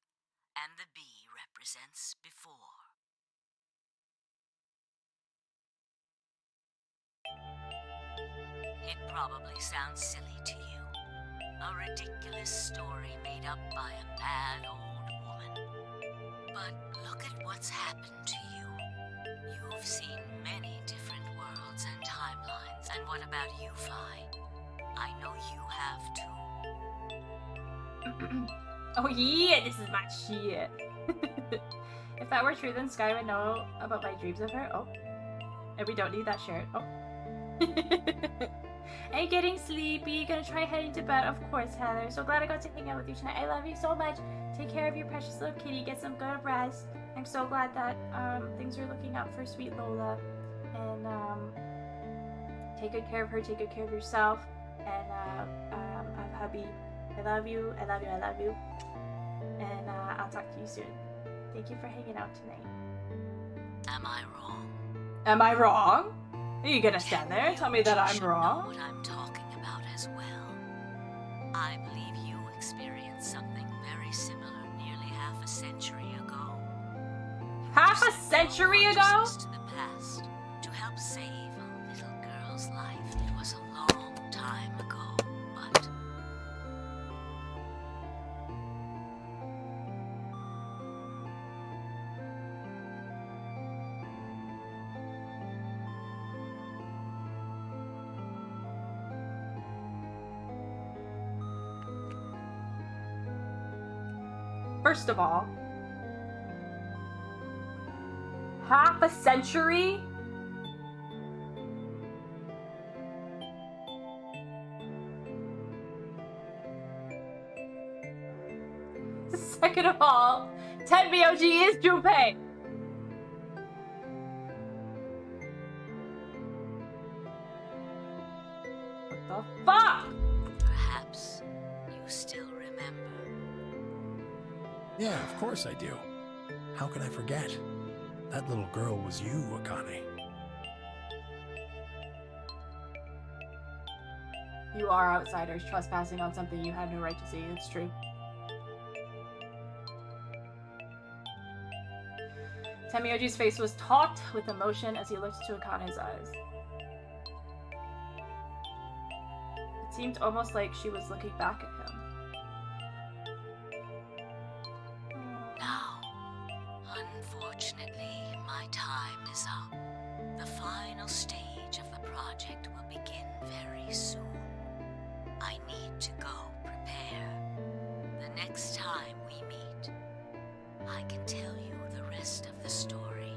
and the B represents before. It probably sounds silly to you. A ridiculous story made up by a bad old woman. But look at what's happened to you. You've seen many different worlds and timelines. And what about you, Phi? I know you have too. Oh yeah, this is my shit. If that were true, then Sky would know about my dreams of her. Oh. And we don't need that shirt. Oh. I'm getting sleepy. Gonna try heading to bed. Of course, Heather. So glad I got to hang out with you tonight. I love you so much. Take care of your precious little kitty. Get some good rest. I'm so glad that things are looking up for sweet Lola. And take good care of her. Take good care of yourself. And hubby, I love you. I love you. I love you. And I'll talk to you soon. Thank you for hanging out tonight. Am I wrong? Am I wrong? Are you gonna stand there and tell me that I'm You wrong? know what I'm talking about as well. I believe you experienced something very similar nearly half a century ago. Half a You sent century your ago? consciousness to the past to help save a little girl's life. It was a long time ago, but First of all, half a century? Second of all, Tenmyoji is Junpei. What the fuck? perhaps you still remember. Yeah, of course I do. How can I forget? That little girl was you, Akane. You are outsiders trespassing on something you had no right to see. It's true. Tenmyoji's face was taut with emotion as he looked into Akane's eyes. It seemed almost like she was looking back at him. Now, unfortunately, my time is up. The final stage of the project will begin very soon. I need to go prepare. The next time we meet, I can tell you the rest of the story.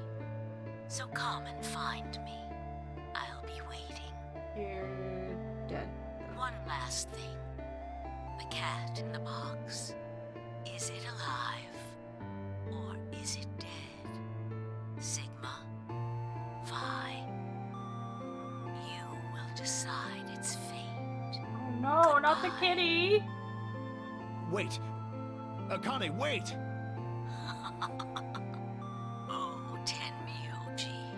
So come and find me. I'll be waiting. You're dead. One last thing. The cat in the box. Is it alive? Or is it dead? Sigma? Phi? You will decide its fate. Oh no, not the kitty! Wait! Akane, wait! Oh, Tenmyoji.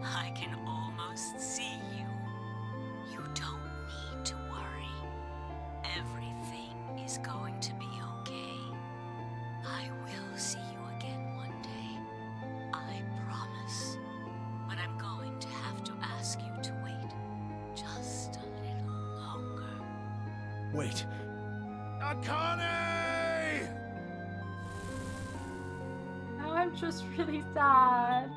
I can almost see you. You don't need to worry. Everything is going to be okay. I will see you again one day. I promise. But I'm going to have to ask you to wait just a little longer. Wait! Akane! Now I'm just really sad.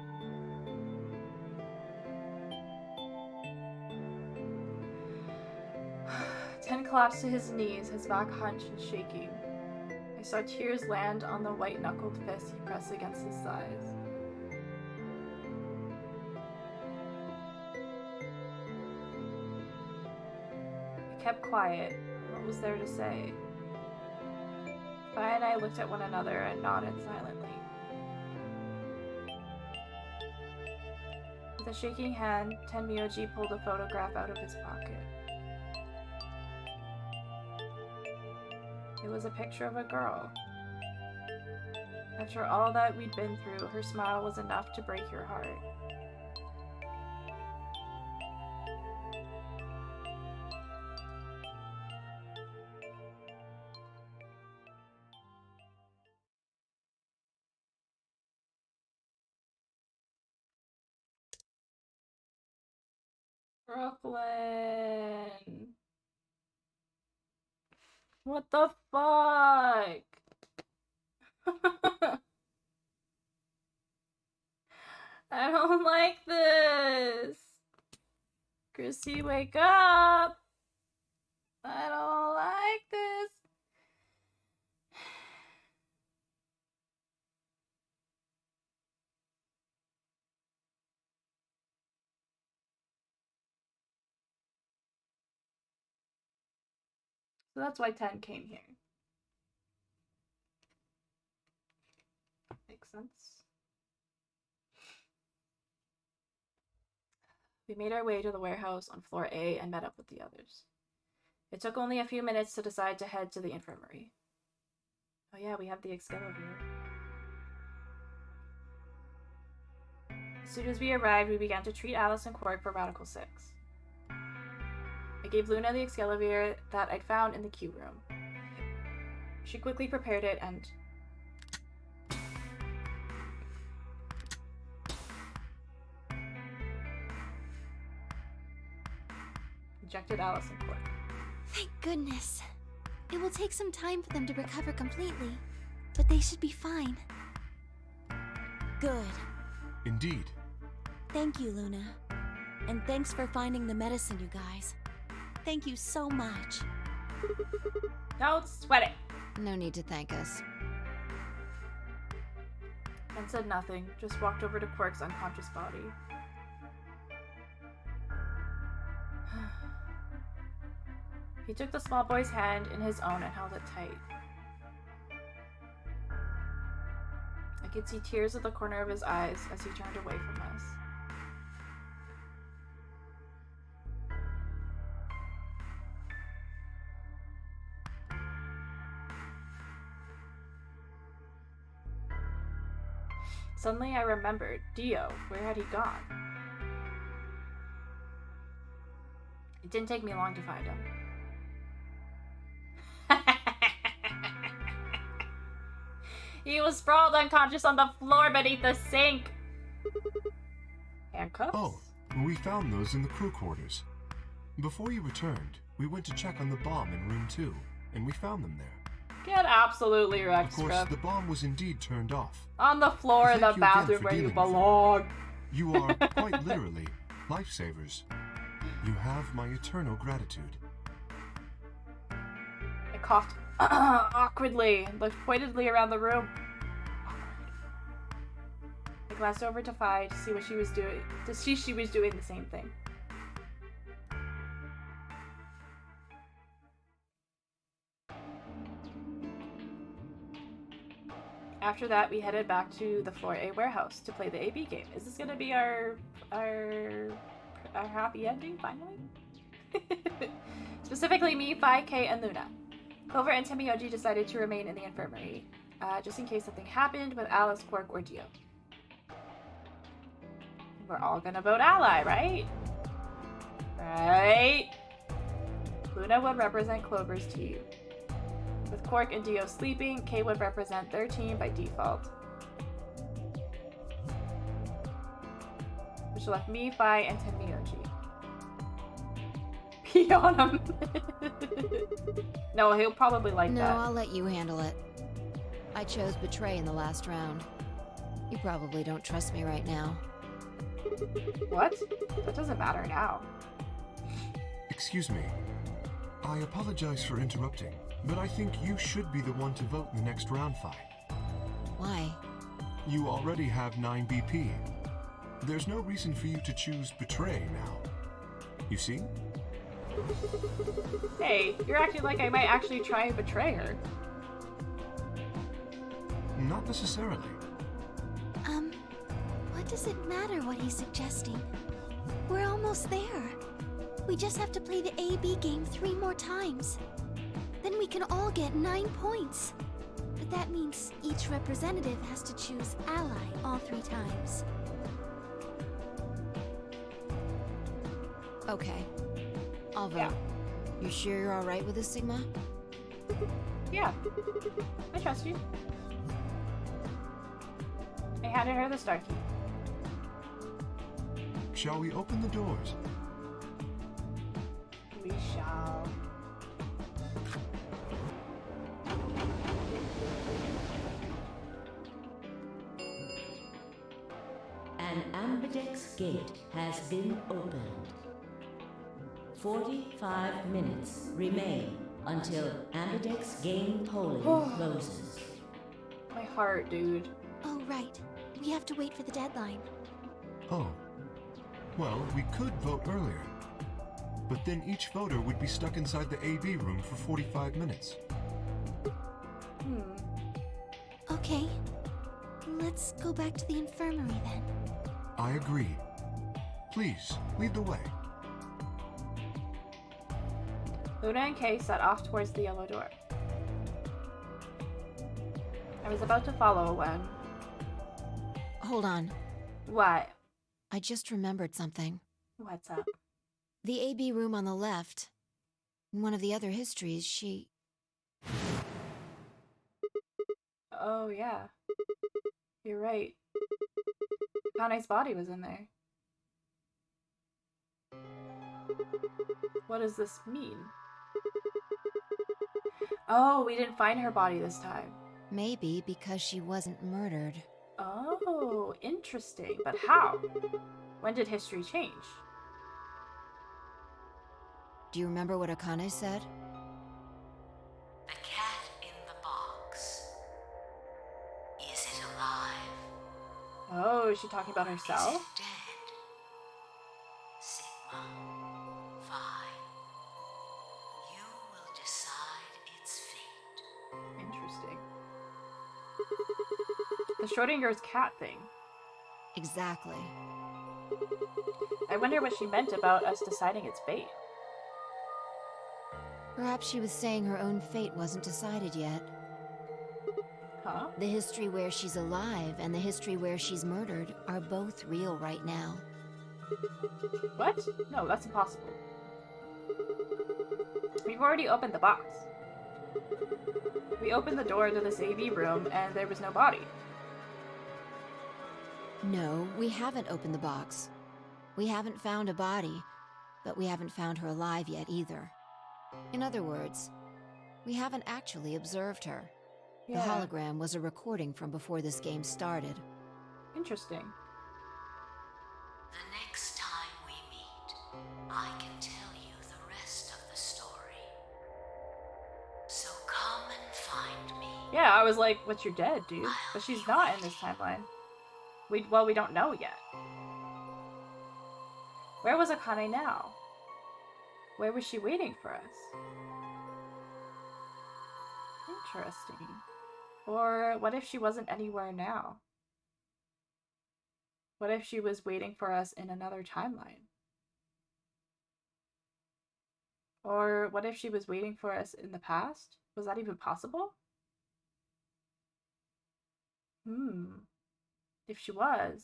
Ten collapsed to his knees, his back hunched and shaking. I saw tears land on the white-knuckled fist he pressed against his thighs. I kept quiet. What was there to say? Phi and I looked at one another and nodded silently. With a shaking hand, Tenmyoji pulled a photograph out of his pocket. It was a picture of a girl. After all that we'd been through, her smile was enough to break your heart. Brooklyn. What the fuck? I don't like this. Chrissy, wake up. I don't like this. So that's why 10 came here. Makes sense. We made our way to the warehouse on floor A and met up with the others. It took only a few minutes to decide to head to the infirmary. Oh yeah, we have the Excalibur. As soon as we arrived, we began to treat Alice and Quark for Radical 6. I gave Luna the Excalibur that I'd found in the Q room. She quickly prepared it and... ejected Alice and Quark. Thank goodness. It will take some time for them to recover completely, but they should be fine. Good. Indeed. Thank you, Luna. And thanks for finding the medicine, you guys. Thank you so much. Don't sweat it. No need to thank us. Ben said nothing, just walked over to Quark's unconscious body. He took the small boy's hand in his own and held it tight. I could see tears at the corner of his eyes as he turned away from us. Suddenly I remembered. Dio, where had he gone? It didn't take me long to find him. He was sprawled unconscious on the floor beneath the sink. Handcuffs? Oh, we found those in the crew quarters. Before you returned, we went to check on the bomb in room 2, and we found them there. Get absolutely wrecked, Of course, Scrub. the bomb was indeed turned off. On the floor in Thank the you again bathroom for where you dealing with it. belong. You are, quite literally, lifesavers. You have my eternal gratitude. I coughed awkwardly and looked pointedly around the room. Awkward. I glanced over to Phi to see what she was doing. To see she was doing the same thing. After that, we headed back to the Floor A warehouse to play the AB game. Is this gonna be our happy ending finally? Specifically me, Phi, Kay, and Luna. Clover and Timioji decided to remain in the infirmary, just in case something happened with Alice, Quark, or Dio. We're all gonna vote ally, right? Right? Luna would represent Clover's team. With Quark and Dio sleeping, Kay would represent their team by default. Which left me, Phi, and Timioji. Pee on him. No, he'll probably like that. No, I'll let you handle it. I chose Betray in the last round. You probably don't trust me right now. What? That doesn't matter now. Excuse me. I apologize for interrupting, but I think you should be the one to vote in the next round fight. Why? You already have 9 BP. There's no reason for you to choose Betray now. You see? Hey, you're acting like I might actually try and betray her. Not necessarily. What does it matter what he's suggesting? We're almost there. We just have to play the AB game 3 more times. Then we can all get 9 points. But that means each representative has to choose ally all 3 times. Okay. I'll vote. Yeah. You sure you're alright with this, Sigma? Yeah. I trust you. I handed her the star key. Shall we open the doors? We shall. An ambidex gate has been opened. 45 minutes remain until ambidex game polling closes. My heart, dude. Oh, right. We have to wait for the deadline. Oh. Well, we could vote earlier. But then each voter would be stuck inside the AB room for 45 minutes. Okay. Let's go back to the infirmary then. I agree. Please, lead the way. Luna and Kay set off towards the yellow door. I was about to follow when... Hold on. What? I just remembered something. What's up? The AB room on the left. In one of the other histories, she... Oh, yeah. You're right. Kane's body was in there. What does this mean? Oh, we didn't find her body this time. Maybe because she wasn't murdered. Oh, interesting. But how? When did history change? Do you remember what Akane said? The cat in the box. Is it alive? Oh, is she talking about Is herself? it dead? Sigma. Fine. You will decide its fate. Interesting. The Schrodinger's cat thing. Exactly. I wonder what she meant about us deciding its fate. Perhaps she was saying her own fate wasn't decided yet. Huh? The history where she's alive and the history where she's murdered are both real right now. What? No, that's impossible. We've already opened the box. We opened the door to this AV room and there was no body. No, we haven't opened the box. We haven't found a body, but we haven't found her alive yet either. In other words, we haven't actually observed her. Yeah. The hologram was a recording from before this game started. Interesting. The next time we meet, I can tell you the rest of the story. So come and find me. Yeah, I was like, what's your dead, dude? But she's not in this timeline. We don't know yet. Where was Akane now? Where was she waiting for us? Interesting. Or what if she wasn't anywhere now? What if she was waiting for us in another timeline? Or what if she was waiting for us in the past? Was that even possible? If she was,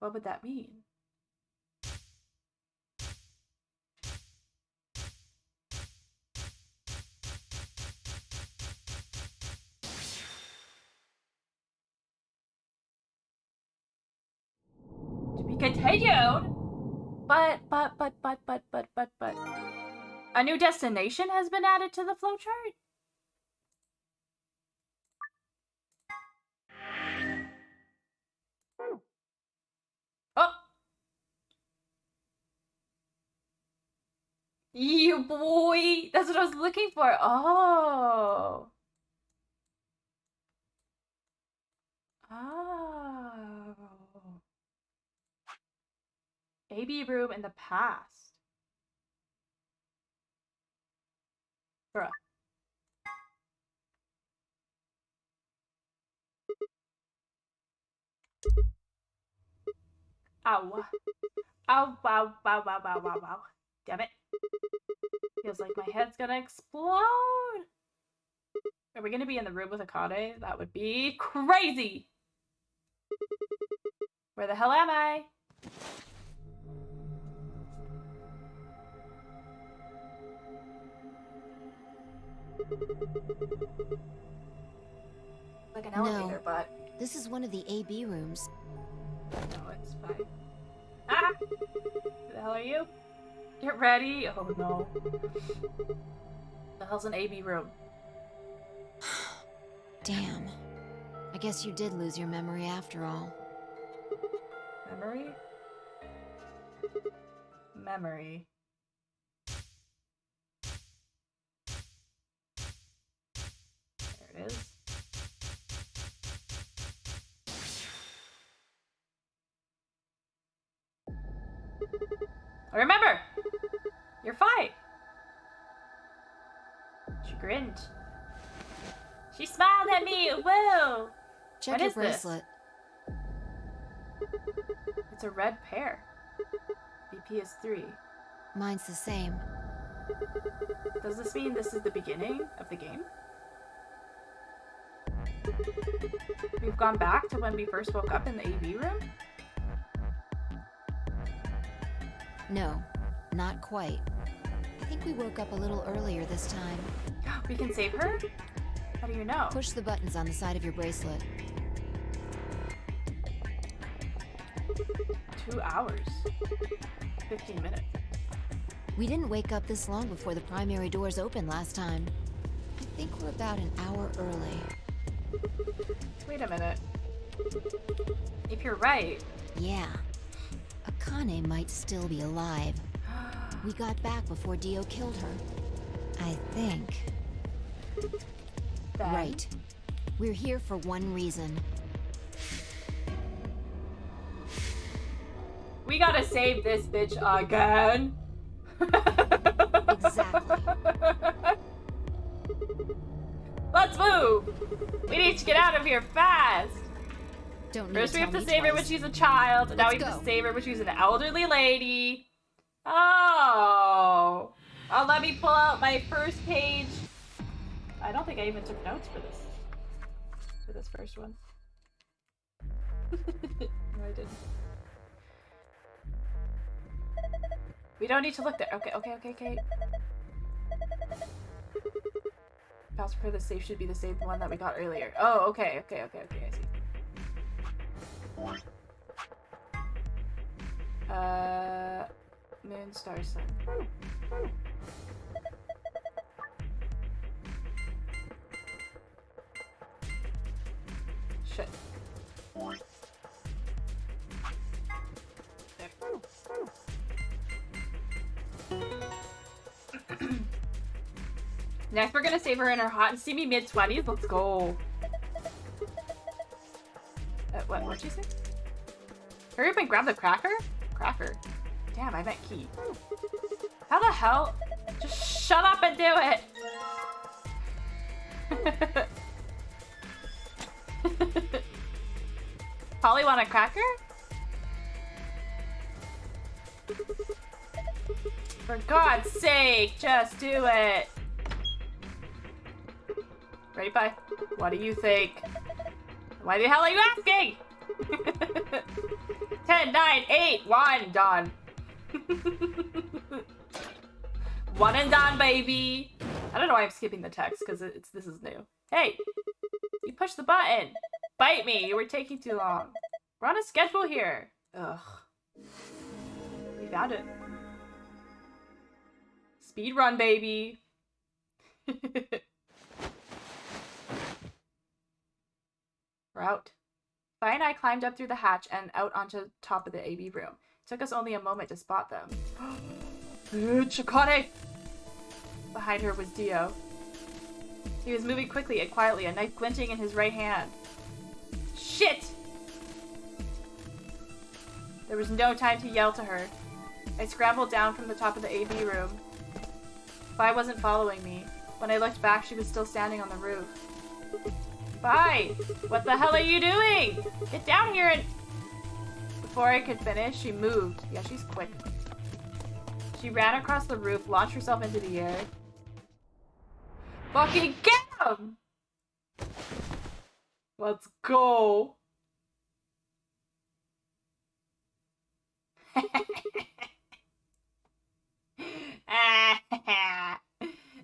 what would that mean? To be continued. But. A new destination has been added to the flowchart? Oh! You boy! That's what I was looking for. Oh. Oh. AB room in the past. Bruh. Ow. Ow, wow, wow, wow, wow, wow, wow. Damn it. Feels like my head's gonna explode. Are we gonna be in the room with Akane? That would be crazy. Where the hell am I? Like an elevator, but this is one of the AB rooms. no, it's fine. Ah! Who the hell are you? Get ready. Oh no. The hell's an AB room? Damn. I guess you did lose your memory after all. Memory? Memory. There it is. Remember! You're fine! She grinned. She smiled at me! Whoa! Check What your is bracelet. This? It's a red pair. BP is 3. Mine's the same. Does this mean this is the beginning of the game? We've gone back to when we first woke up in the AV room? No, not quite. I think we woke up a little earlier this time. We can save her? How do you know? Push the buttons on the side of your bracelet. 2 hours. 15 minutes. We didn't wake up this long before the primary doors opened last time. I think we're about an hour early. Wait a minute. If you're right... Yeah. Akane might still be alive. We got back before Dio killed her. I think. Then... Right. We're here for one reason. We gotta save this bitch again. Exactly. Let's move! We need to get out of here fast! Don't First we have to tell me save her when twice. she's a child, and now we Let's have to go. save her when she's an elderly lady. Oh! Oh, let me pull out my first page. I don't think I even took notes for this. For this first one. No, I didn't. We don't need to look there. Okay. Password for the safe should be the same one that we got earlier. Oh, okay, I see. Moon, star, sun. Shit. There. Next, we're gonna save her in her hot and steamy mid-20s. Let's go. What'd you say? Hurry up and grab the cracker? Cracker. Damn, I meant key. How the hell? Just shut up and do it! Holly want a cracker? For God's sake, just do it. Ready, bye. What do you think? Why the hell are you asking? 10, 9, 8, 1, done. 1 and done, baby. I don't know why I'm skipping the text, because this is new. Hey, you pushed the button. Bite me, you were taking too long. We're on a schedule here. Ugh. We found it. Speed run, baby. We're out. Vi and I climbed up through the hatch and out onto top of the AV room. It took us only a moment to spot them. Chakane! Behind her was Dio. He was moving quickly and quietly, a knife glinting in his right hand. Shit! There was no time to yell to her. I scrambled down from the top of the AV room. Vi wasn't following me. When I looked back, she was still standing on the roof. Vi! What the hell are you doing? Get down here and... Before I could finish, she moved. Yeah, she's quick. She ran across the roof, launched herself into the air. Fucking get him! Let's go.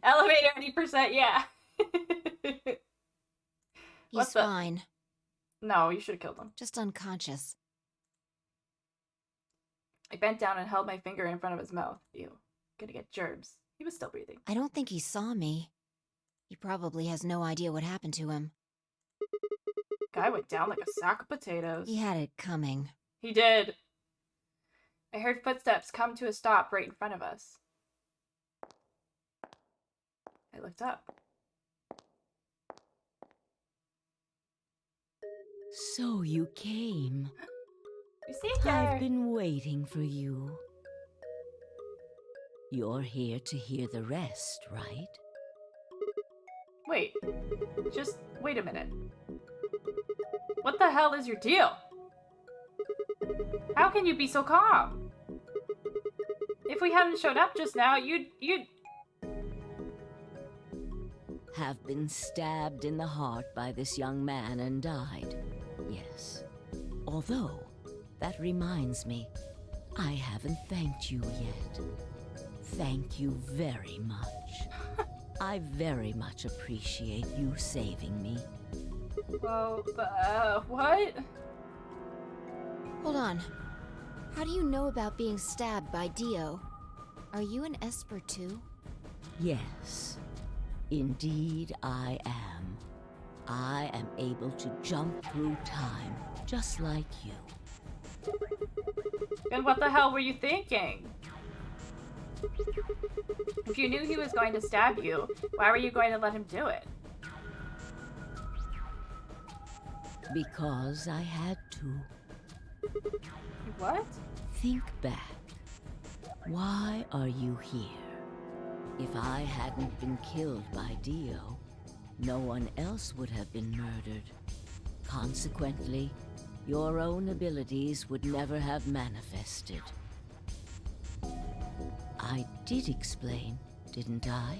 Elevator 80%, yeah. He's fine. No, you should have killed him. Just unconscious. I bent down and held my finger in front of his mouth. Ew. Gonna get germs. He was still breathing. I don't think he saw me. He probably has no idea what happened to him. Guy went down like a sack of potatoes. He had it coming. He did. I heard footsteps come to a stop right in front of us. I looked up. So you came. You see here. I've been waiting for you. You're here to hear the rest, right? Wait. Just wait a minute. What the hell is your deal? How can you be so calm? If we hadn't showed up just now, you'd... Have been stabbed in the heart by this young man and died. Yes. Although, that reminds me, I haven't thanked you yet. Thank you very much. I very much appreciate you saving me. Well, what? Hold on. How do you know about being stabbed by Dio? Are you an Esper too? Yes. Indeed, I am. I am able to jump through time, just like you. And what the hell were you thinking? If you knew he was going to stab you, why were you going to let him do it? Because I had to. What? Think back. Why are you here? If I hadn't been killed by Dio, no one else would have been murdered. Consequently, your own abilities would never have manifested. I did explain, didn't I?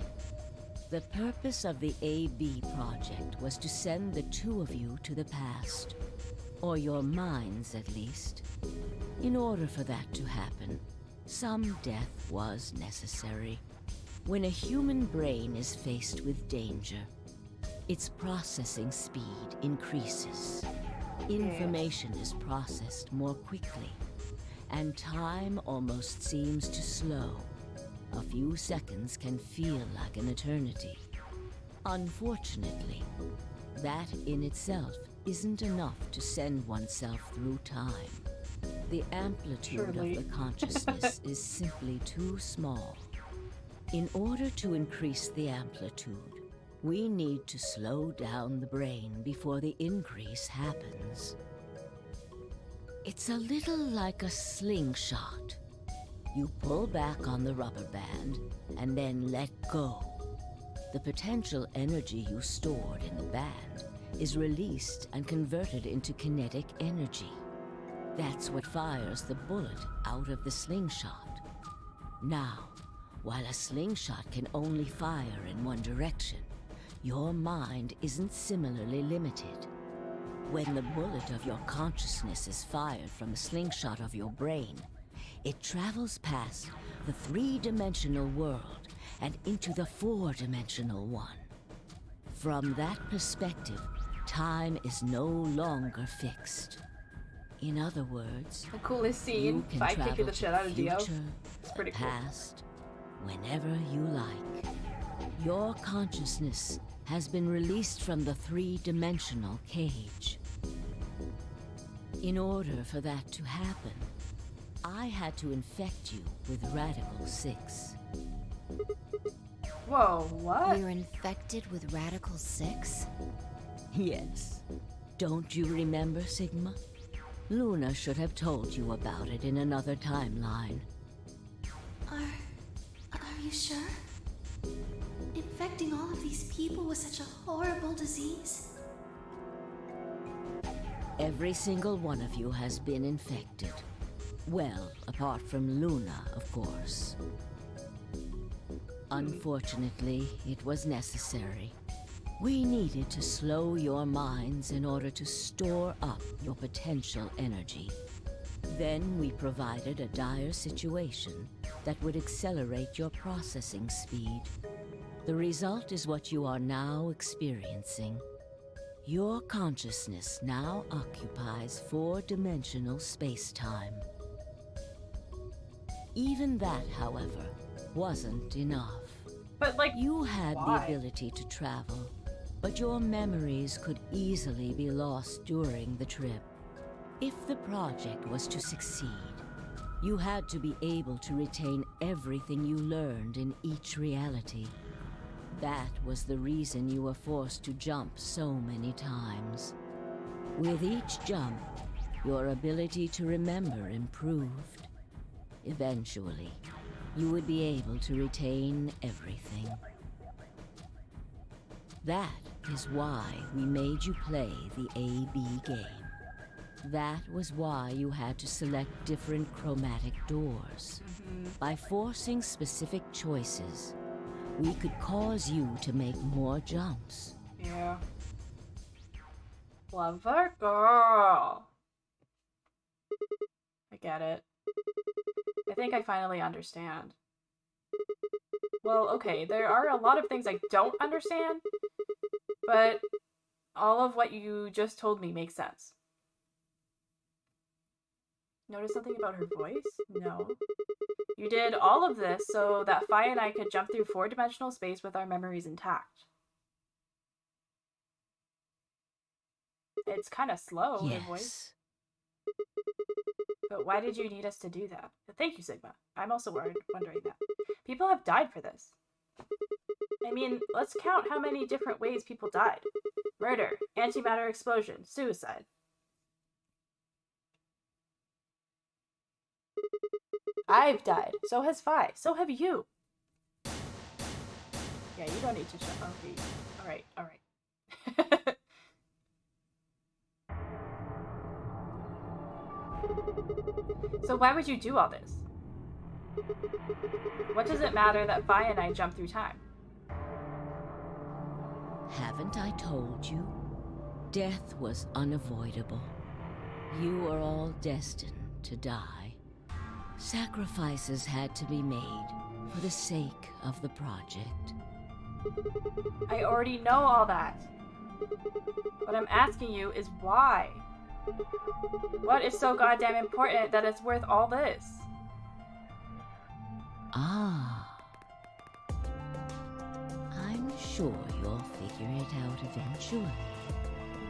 The purpose of the AB project was to send the two of you to the past. Or your minds, at least. In order for that to happen, some death was necessary. When a human brain is faced with danger, its processing speed increases. Information is processed more quickly, and time almost seems to slow. A few seconds can feel like an eternity. Unfortunately, that in itself isn't enough to send oneself through time. The amplitude of the consciousness is simply too small. In order to increase the amplitude, we need to slow down the brain before the increase happens. It's a little like a slingshot. You pull back on the rubber band and then let go. The potential energy you stored in the band is released and converted into kinetic energy. That's what fires the bullet out of the slingshot. Now, while a slingshot can only fire in one direction, your mind isn't similarly limited. When the bullet of your consciousness is fired from a slingshot of your brain, it travels past the three-dimensional world and into the four-dimensional one. From that perspective, time is no longer fixed. In other words, The coolest you scene. can If I travel kick the to shit out of Dio. future, It's pretty the cool. past, whenever you like. Your consciousness has been released from the three-dimensional cage. In order for that to happen, I had to infect you with Radical 6. Whoa, what? We're infected with Radical 6? Yes. Don't you remember, Sigma? Luna should have told you about it in another timeline. Are you sure? Infecting all of these people with such a horrible disease? Every single one of you has been infected. Well, apart from Luna, of course. Unfortunately, it was necessary. We needed to slow your minds in order to store up your potential energy. Then we provided a dire situation that would accelerate your processing speed. The result is what you are now experiencing. Your consciousness now occupies four-dimensional space-time. Even that, however, wasn't enough. But like, You had why? the ability to travel, but your memories could easily be lost during the trip. If the project was to succeed, you had to be able to retain everything you learned in each reality. That was the reason you were forced to jump so many times. With each jump, your ability to remember improved. Eventually, you would be able to retain everything. That is why we made you play the AB game. That was why you had to select different chromatic doors. By forcing specific choices, we could cause you to make more jumps. Yeah. Clever girl. I get it. I think I finally understand. Well, okay, there are a lot of things I don't understand, but all of what you just told me makes sense. Notice something about her voice? No. You did all of this so that Fi and I could jump through four-dimensional space with our memories intact. It's kind of slow, her voice. But why did you need us to do that? Thank you, Sigma. I'm also wondering that. People have died for this. I mean, let's count how many different ways people died. Murder, antimatter explosion, suicide. I've died. So has Fi. So have you. Yeah, you don't need to shut up. Okay. Alright. So why would you do all this? What does it matter that Fi and I jump through time? Haven't I told you? Death was unavoidable. You were all destined to die. Sacrifices had to be made for the sake of the project. I already know all that. What I'm asking you is why? What is so goddamn important that it's worth all this? Ah. I'm sure you'll figure it out eventually.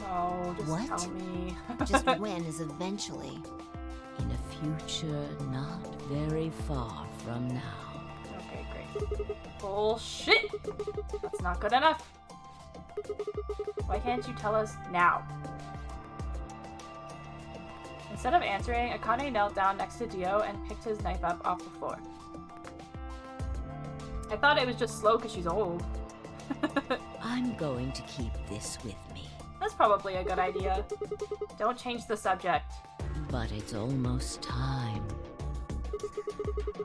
No, just What? tell me. Just when is eventually? In a future not very far from now. Okay, great. Bullshit! That's not good enough. Why can't you tell us now? Instead of answering, Akane knelt down next to Dio and picked his knife up off the floor. I thought it was just slow because she's old. I'm going to keep this with me. That's probably a good idea. Don't change the subject. But it's almost time.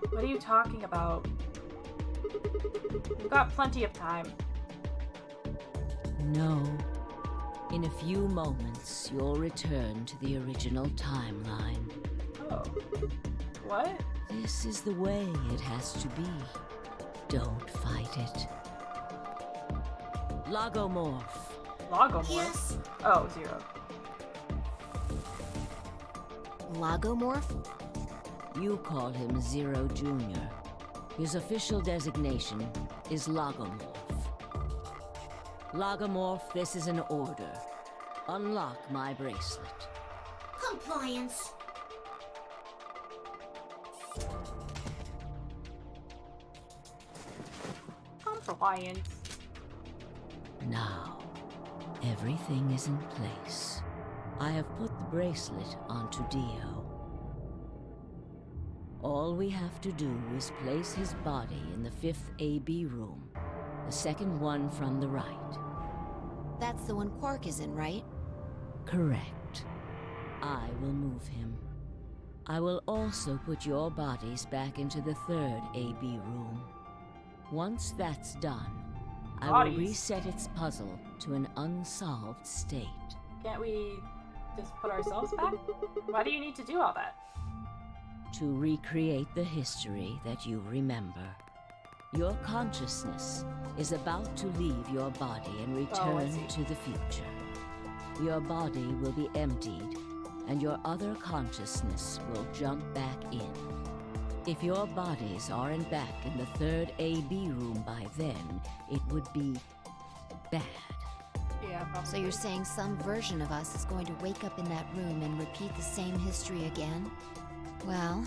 What are you talking about? We've got plenty of time. No. In a few moments, you'll return to the original timeline. Oh. What? This is the way it has to be. Don't fight it. Logomorph. Logomorph? Yes. Oh, 0. Logomorph? You call him Zero Jr. His official designation is Logomorph. Logomorph, this is an order. Unlock my bracelet. Compliance. Compliance. Now, everything is in place. I have put the bracelet onto Dio. All we have to do is place his body in the 5th AB room, the second one from the right. That's the one Quark is in, right? Correct. I will move him. I will also put your bodies back into the 3rd AB room. Once that's done, I will Bodies? reset its puzzle to an unsolved state. Can't we just put ourselves back? Why do you need to do all that? To recreate the history that you remember. Your consciousness is about to leave your body and return see. to the future. Your body will be emptied, and your other consciousness will jump back in. If your bodies aren't back in the 3rd AB room by then, it would be bad. Yeah, probably. So you're saying some version of us is going to wake up in that room and repeat the same history again? Well,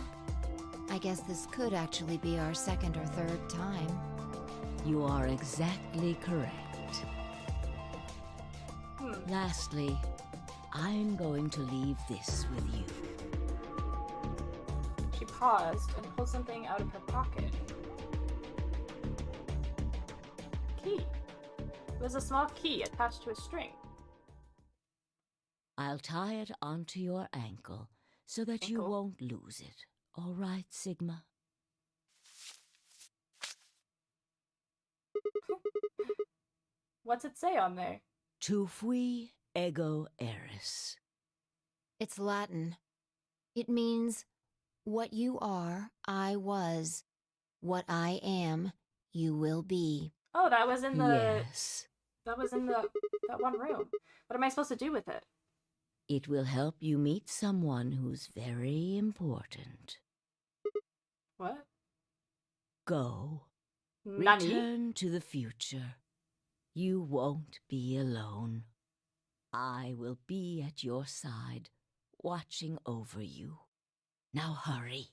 I guess this could actually be our 2nd or 3rd time. You are exactly correct. Lastly, I'm going to leave this with you. She paused and pulled something out of her pocket. Key. It was a small key attached to a string. I'll tie it onto your ankle so that you Ankle? won't lose it. All right, Sigma? What's it say on there? Tu fui ego eris. It's Latin. It means, what you are, I was. What I am, you will be. Oh, that was in the... Yes. That was in that one room. What am I supposed to do with it? It will help you meet someone who's very important. What? Go. Nani? Return to the future. You won't be alone. I will be at your side, watching over you. Now hurry.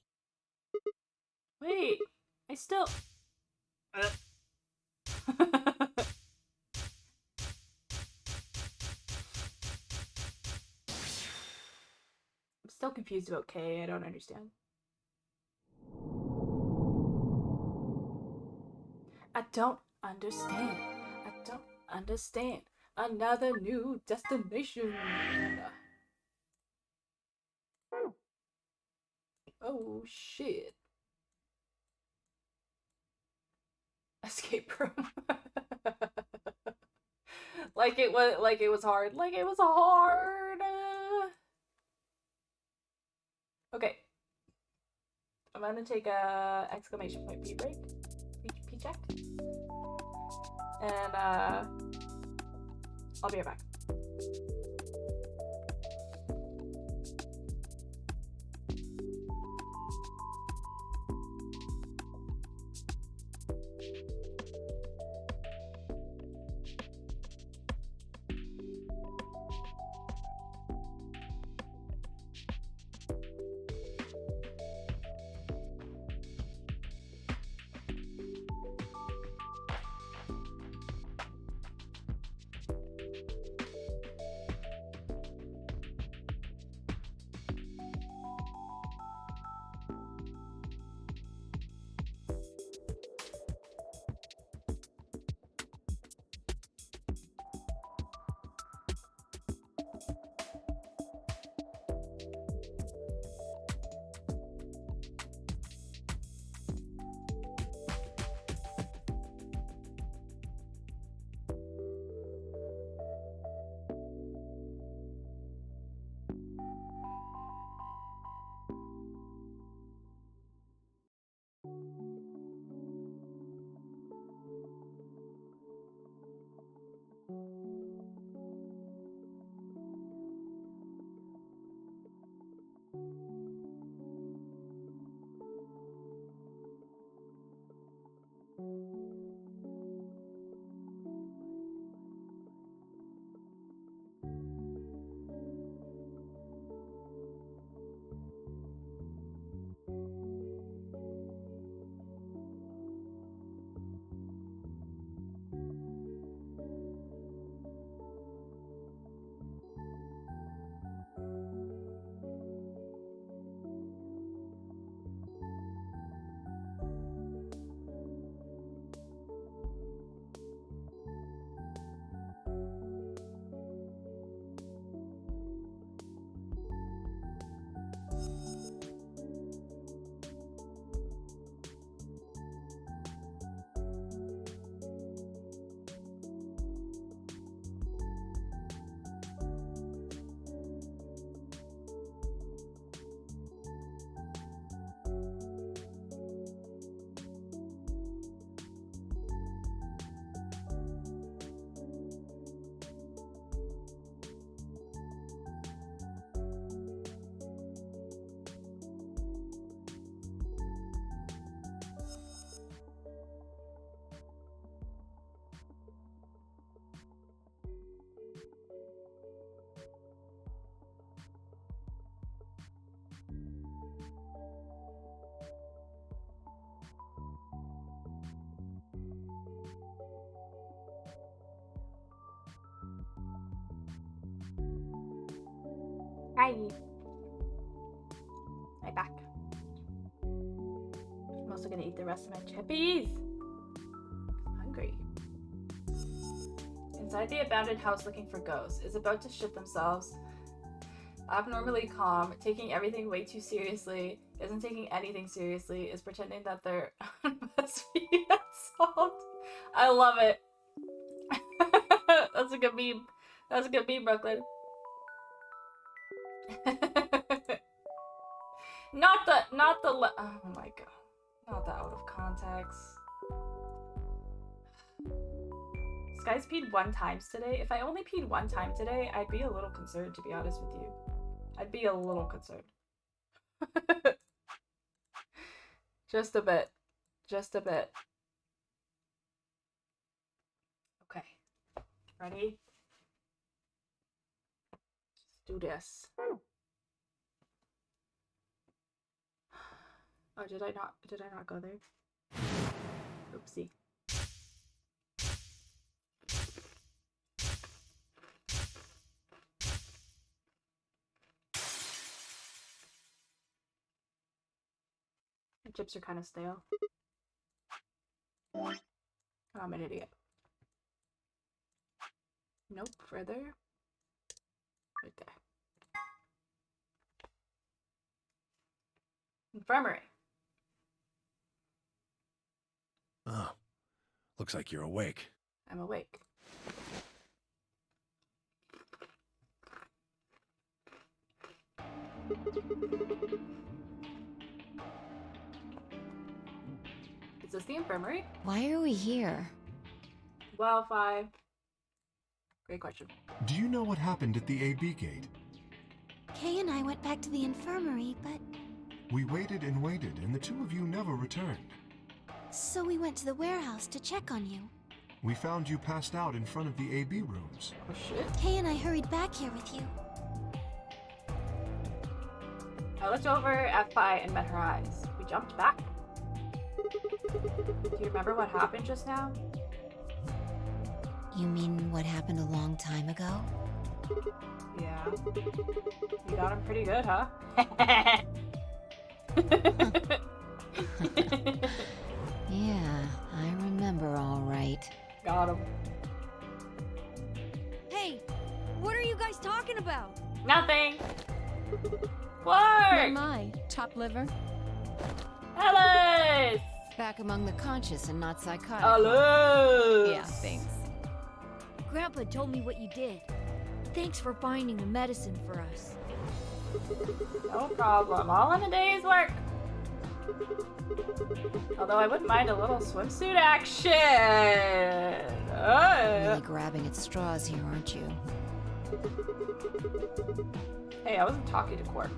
Wait, I still... I'm still confused about K. I don't understand. I don't understand. I don't understand. Another new destination. Oh shit. Escape room. like it was hard. Like it was hard. Okay. I'm gonna take a exclamation point pee break. Pee check. And I'll be right back. Hi. Right back. I'm also gonna eat the rest of my chippies. I'm hungry. Inside the abandoned house looking for ghosts, is about to shit themselves. Abnormally calm, taking everything way too seriously, isn't taking anything seriously, is pretending that they're must be assault. I love it. That's a good meme. That's a good meme, Brooklyn. not the oh my god. Not the out of context. This guy's peed 1 time today. If I only peed 1 time today, I'd be a little concerned, to be honest with you. I'd be a little concerned. Just a bit. Just a bit. Okay. Ready? Let's do this. Oh, did I not go there? Oopsie. The chips are kind of stale. Oh, I'm an idiot. Nope, further. Right there. Infirmary. Oh, looks like you're awake. I'm awake. Is this the infirmary? Why are we here? Well, 5. Great question. Do you know what happened at the AB gate? Kay and I went back to the infirmary, but... We waited and waited, and the two of you never returned. So we went to the warehouse to check on you. We found you passed out in front of the AB rooms. Oh shit. Kay and I hurried back here with you. I looked over at Phi and met her eyes. We jumped back. Do you remember what happened just now? You mean what happened a long time ago? Yeah. You got him pretty good, huh? Yeah, I remember all right. Got him. Hey, what are you guys talking about? Nothing. My, Clark! my, top liver. Alice! Back among the conscious and not psychotic. Alice! Yeah, thanks. Grandpa told me what you did. Thanks for finding the medicine for us. No problem. All in a day's work. Although I wouldn't mind a little swimsuit action. Really grabbing at straws here, aren't you? Hey, I wasn't talking to Quark.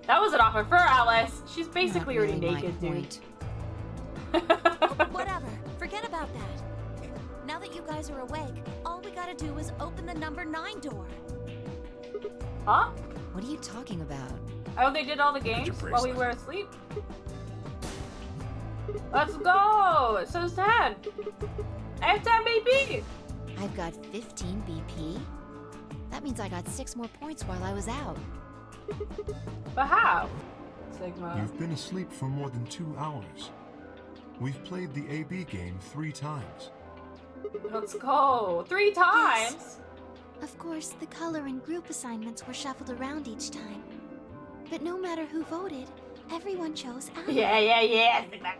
That was an offer for Alice. She's basically Not really already my naked, dude. point. Whatever. Forget about that. Now that you guys are awake, all we gotta do is open the number 9 door. Huh? What are you talking about? Oh, they did all the your games while we bracelet. were asleep? Let's go! It says 10. I have 10 BP! I've got 15 BP. That means I got 6 more points while I was out. But how? Sigma. You've been asleep for more than 2 hours. We've played the AB game 3 times. Let's go. 3 times? Of course, the color and group assignments were shuffled around each time. But no matter who voted, everyone chose Alan. Yeah. Sigma.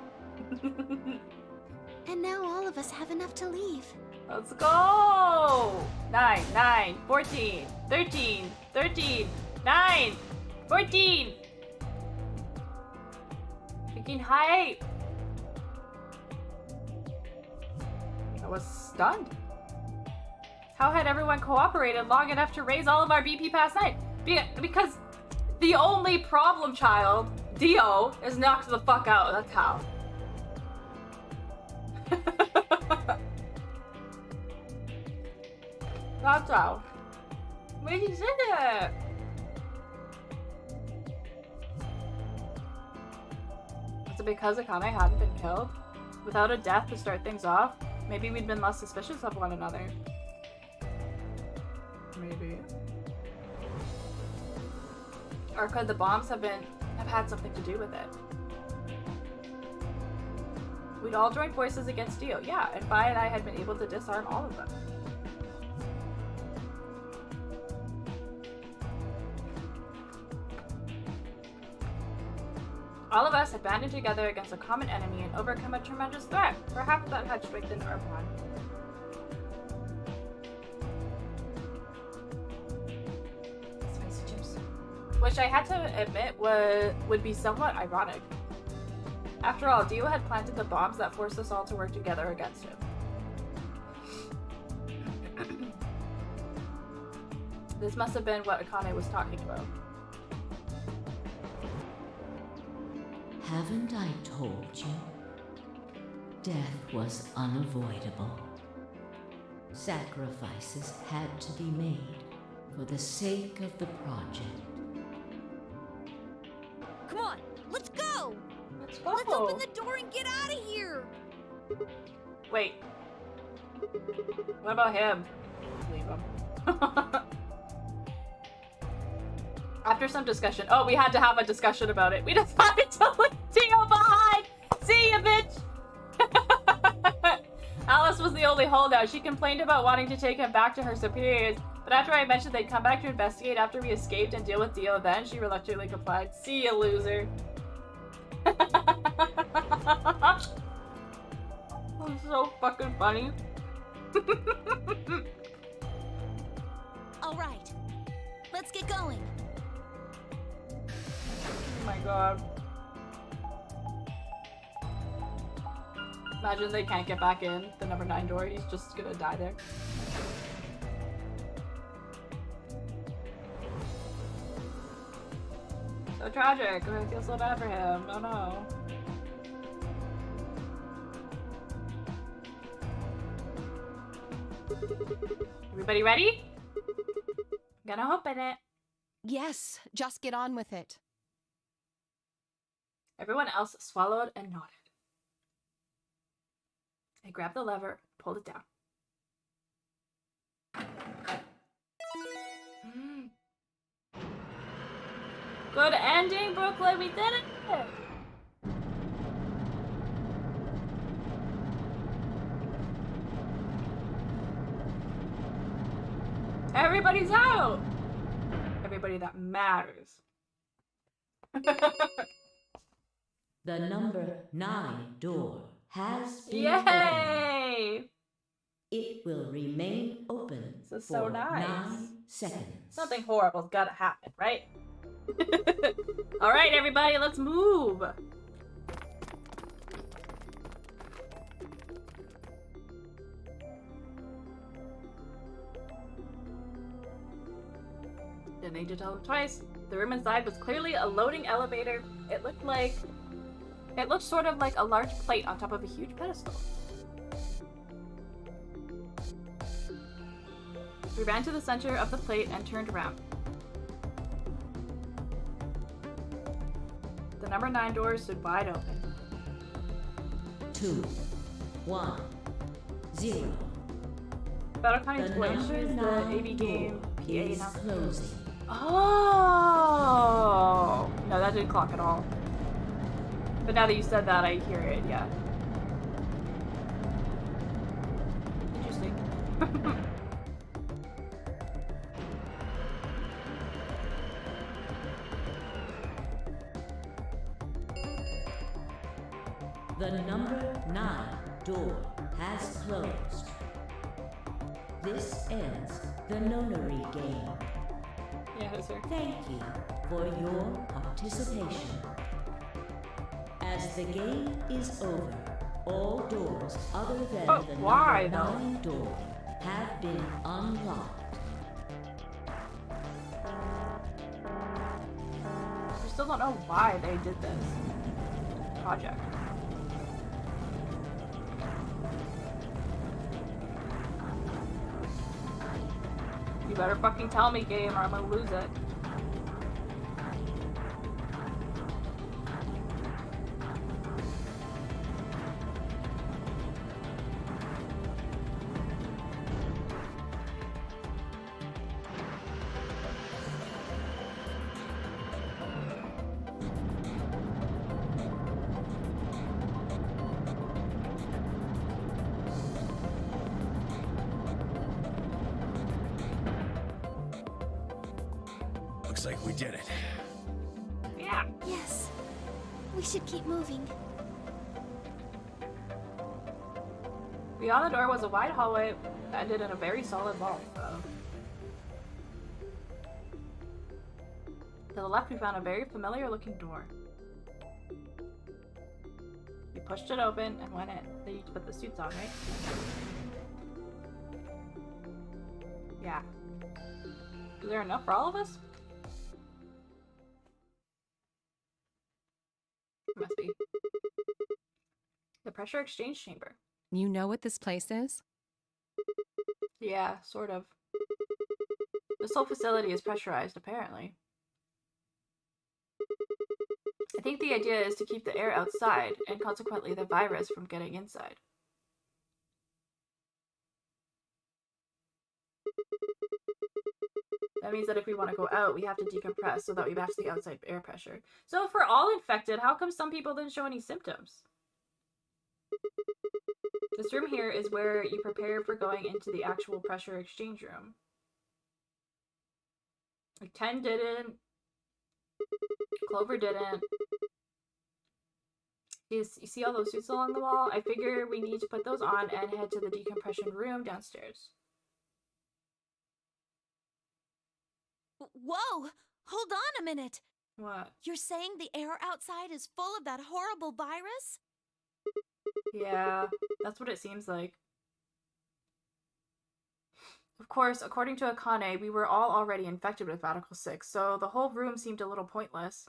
And now all of us have enough to leave. Let's go! 9, 14, 13, 9, 14! Freaking hype! I was stunned. How had everyone cooperated long enough to raise all of our BP past 9? Because the only problem child, Dio, is knocked the fuck out. That's how. That's how. Where did you say that? Is it because Akane hadn't been killed? Without a death to start things off? Maybe we'd been less suspicious of one another. Maybe. Or could the bombs have had something to do with it? We'd all joined forces against Dio, yeah, and Bai and I had been able to disarm all of them. All of us had banded together against a common enemy and overcome a tremendous threat. Perhaps that had strengthened our bond. Spicy chips. Which I had to admit would be somewhat ironic. After all, Dio had planted the bombs that forced us all to work together against him. This must have been what Akane was talking about. Haven't I told you? Death was unavoidable. Sacrifices had to be made for the sake of the project. Come on, let's go! Let's go! Let's open the door and get out of here! Wait. What about him? Leave him. After some discussion. Oh, we had to have a discussion about it. We decided to leave Dio behind! See ya, bitch! Alice was the only holdout. She complained about wanting to take him back to her superiors, but after I mentioned they'd come back to investigate after we escaped and deal with Dio then, she reluctantly complied. See ya, loser. That's so fucking funny. Alright, let's get going. Oh my god. Imagine they can't get back in the number 9 door. He's just gonna die there. So tragic. I feel so bad for him. Oh no. Everybody ready? I'm gonna open it. Yes, just get on with it. Everyone else swallowed and nodded. I grabbed the lever, pulled it down. Good ending, Brooklyn. We did it! Everybody's out! Everybody that matters. The number 9 door has been Yay! opened. It will remain open This is for so nice. 9 seconds. Something horrible's gotta happen, right? Alright, everybody, let's move! Didn't need to tell them twice. The room inside was clearly a loading elevator. It looked sort of like a large plate on top of a huge pedestal. We ran to the center of the plate and turned around. The number 9 door stood wide open. 2, 1, 0. Battle-Connie's The voice number shows the 9 AB game door PA is announcement. closing. Oh! No, that didn't clock at all. But now that you said that, I hear it, yeah. Interesting. The number 9 door has closed. This ends the nonary game. Yeah, sir. Thank you for your participation. As the game is over, all doors other than the why, number 9 door have been unlocked. We still don't know why they did this project. You better fucking tell me, game, or I'm gonna lose it. Looks like we did it. Yeah. Yes. We should keep moving. Beyond the door was a wide hallway that ended in a very solid vault, though. To the left, we found a very familiar-looking door. We pushed it open and went in. They need to put the suits on, right? Yeah. Is there enough for all of us? Must be. The pressure exchange chamber. You know what this place is? Yeah, sort of. This whole facility is pressurized, apparently. I think the idea is to keep the air outside, and consequently the virus from getting inside. That means that if we want to go out, we have to decompress so that we match the outside air pressure. So if we're all infected, how come some people didn't show any symptoms? This room here is where you prepare for going into the actual pressure exchange room. Like 10 didn't. Clover didn't. You see all those suits along the wall? I figure we need to put those on and head to the decompression room downstairs. Whoa! Hold on a minute! What? You're saying the air outside is full of that horrible virus? Yeah, that's what it seems like. Of course, according to Akane, we were all already infected with Radical 6, so the whole room seemed a little pointless.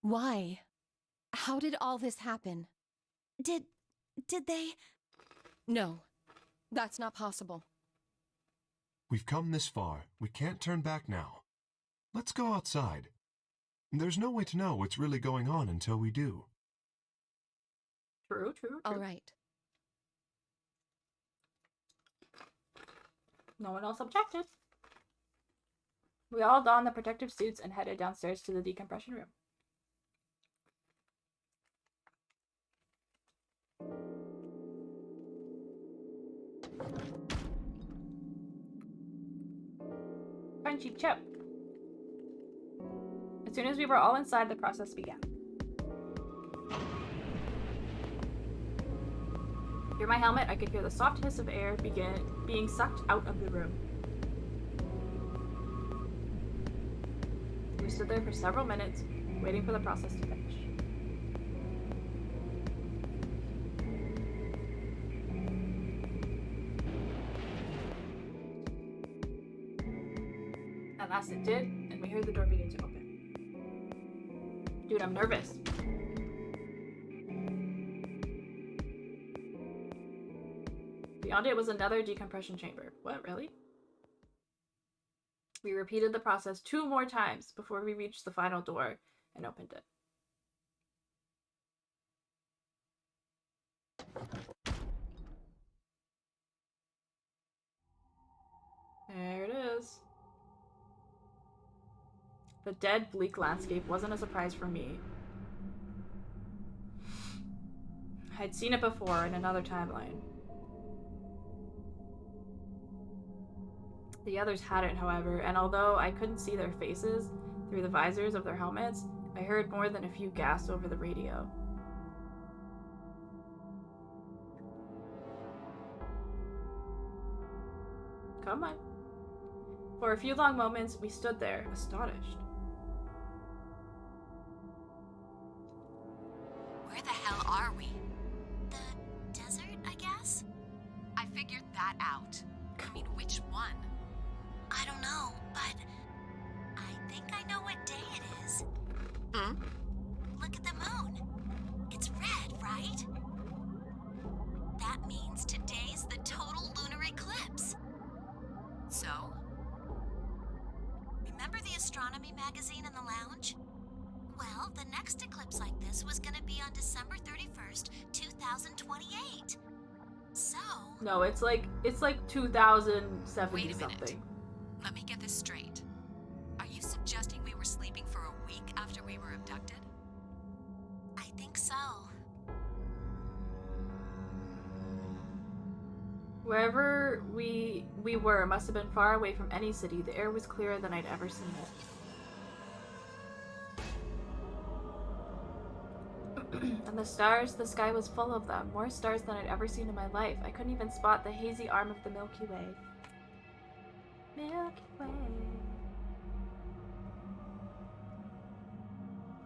Why? How did all this happen? Did they... No, that's not possible. We've come this far. We can't turn back now. Let's go outside. There's no way to know what's really going on until we do. True, true, true. All right. No one else objected. We all donned the protective suits and headed downstairs to the decompression room. Friendship chip. As soon as we were all inside, the process began. Through my helmet, I could hear the soft hiss of air being sucked out of the room. We stood there for several minutes, waiting for the process to finish. At last it did, and we heard the door begin to open. Dude, I'm nervous. Beyond it was another decompression chamber. What, really? We repeated the process 2 more times before we reached the final door and opened it. There it is. The dead, bleak landscape wasn't a surprise for me. I'd seen it before in another timeline. The others hadn't, however, and although I couldn't see their faces through the visors of their helmets, I heard more than a few gasps over the radio. Come on. For a few long moments, we stood there, astonished. Where the hell are we? The desert, I guess? I figured that out. I mean, which one? I don't know, but I think I know what day it is. Hmm? Look at the moon. It's red, right? That means today's the total lunar eclipse. So? Remember the astronomy magazine in the lounge? Well, the next eclipse like this was gonna be on December 31st, 2028. So... No, it's like 2070 Wait a minute. something. Let me get this straight. Are you suggesting we were sleeping for a week after we were abducted? I think so. Wherever we were must have been far away from any city. The air was clearer than I'd ever seen it. And the stars, the sky was full of them. More stars than I'd ever seen in my life. I couldn't even spot the hazy arm of the Milky Way. Milky Way.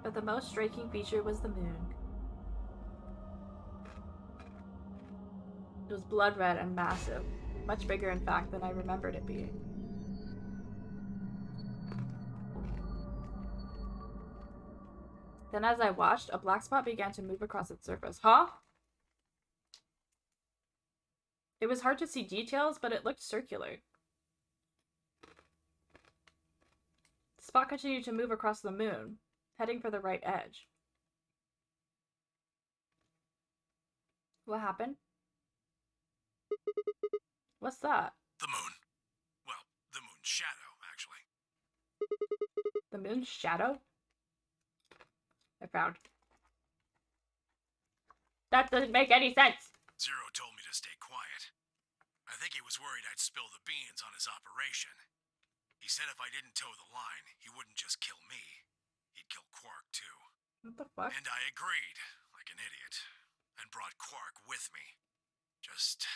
But the most striking feature was the moon. It was blood red and massive. Much bigger, in fact, than I remembered it being. Then as I watched, a black spot began to move across its surface. Huh? It was hard to see details, but it looked circular. The spot continued to move across the moon, heading for the right edge. What happened? What's that? The moon. Well, the moon's shadow, actually. The moon's shadow? I found. That doesn't make any sense. Zero told me to stay quiet. I think he was worried I'd spill the beans on his operation. He said if I didn't toe the line, he wouldn't just kill me. He'd kill Quark, too. What the fuck? And I agreed, like an idiot, and brought Quark with me. Just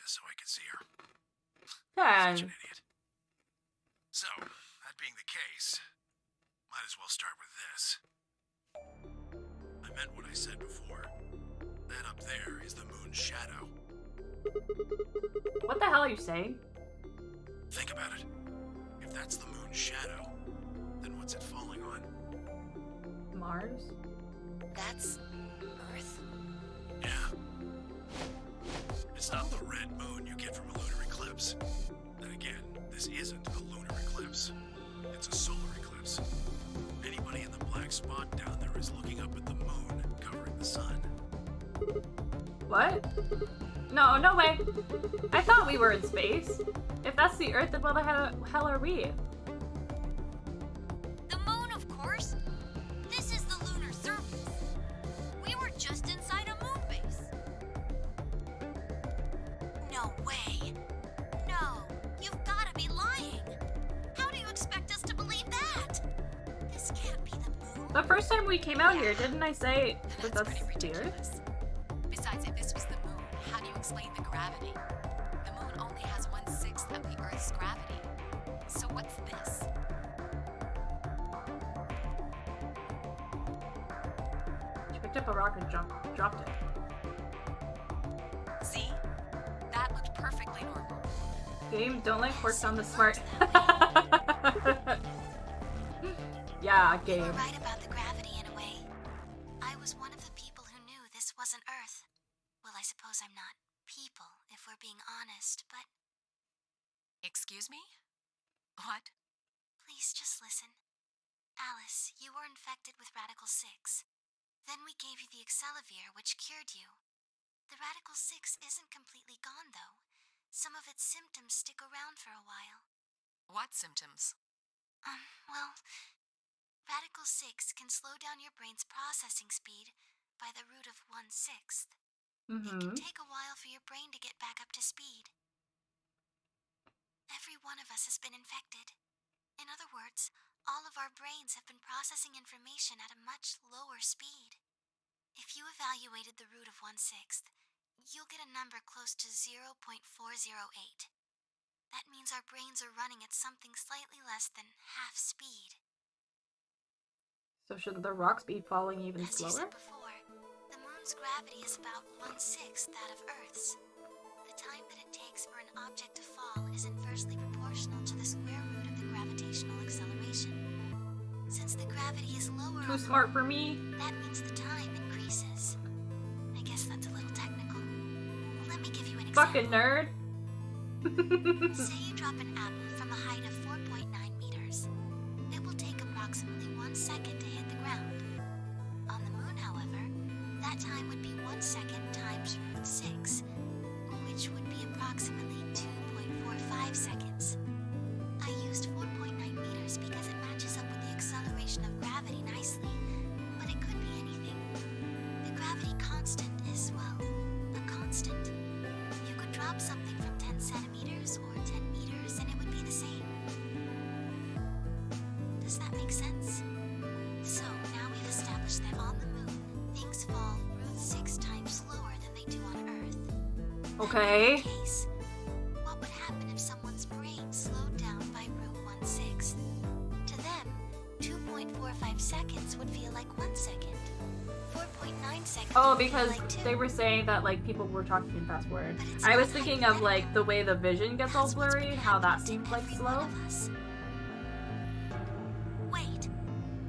so I could see her. Such an idiot. So, that being the case, might as well start with this. I meant what I said before. That up there is the moon's shadow. What the hell are you saying? Think about it. If that's the moon's shadow, then what's it falling on? Mars? That's Earth? Yeah. It's not the red moon you get from a lunar eclipse. Then again, this isn't a lunar eclipse. It's a solar eclipse. Anybody in the black spot down there is looking up at the moon covering the sun. What? No, no way. I thought we were in space. If that's the Earth, then what the hell are we? The moon, of course. This is the lunar surface. We were just inside a moon base. No way. No, you've gotta be lying. How do you expect us to believe that? This can't be the moon. The first time we came out here, didn't I say that That's that's pretty the Earth? ridiculous. Besides, if this was the moon, how do you explain the gravity? The moon only has 1/6 of the Earth's gravity. So what's this? She picked up a rock and dropped it. See? That looked perfectly normal. Game, don't let Quark sound the smart. Yeah, You were game. right about the gravity in a way. I was one of the people who knew this wasn't Earth. Well, I suppose I'm not people, if we're being honest, but Excuse me? What? please just listen. Alice, you were infected with Radical 6. Then we gave you the Vlr, which cured you. The Radical 6 isn't completely gone, though. Some of its symptoms stick around for a while. What symptoms? Well, Radical 6 can slow down your brain's processing speed by the root of 1/6. It can take a while for your brain to get back up to speed. Every one of us has been infected. In other words, all of our brains have been processing information at a much lower speed. If you evaluated the root of 1/6, you'll get a number close to 0.408. That means our brains are running at something slightly less than half speed. So should the rocks be falling even As you slower? said before, the moon's gravity is about 1/6 that of Earth's. The time that it takes for an object to fall is inversely proportional to the square root of the gravitational acceleration. Since the gravity is lower Too on smart for me. that means the time increases. I guess that's a little technical. Let me give you an example. Fucking nerd. Say you drop an apple from a height of 4.9 meters. It will take approximately 1 second to hit the ground. On the moon, however, that time would be 1 second times root 6, which would be approximately 2.45 seconds. I used 4.9 meters because it matches up with the acceleration of gravity nicely, but it could be anything. The gravity constant is, well, a constant. Okay. Case, what would happen if someone's brain slowed down by root 1/6? To them, 2.45 seconds would feel like 1 second. 4.9 seconds. Oh, would because feel like 2. they were saying that like people were talking in fast forward. I was thinking of like the way the vision gets all blurry, how that seems like slow. Wait,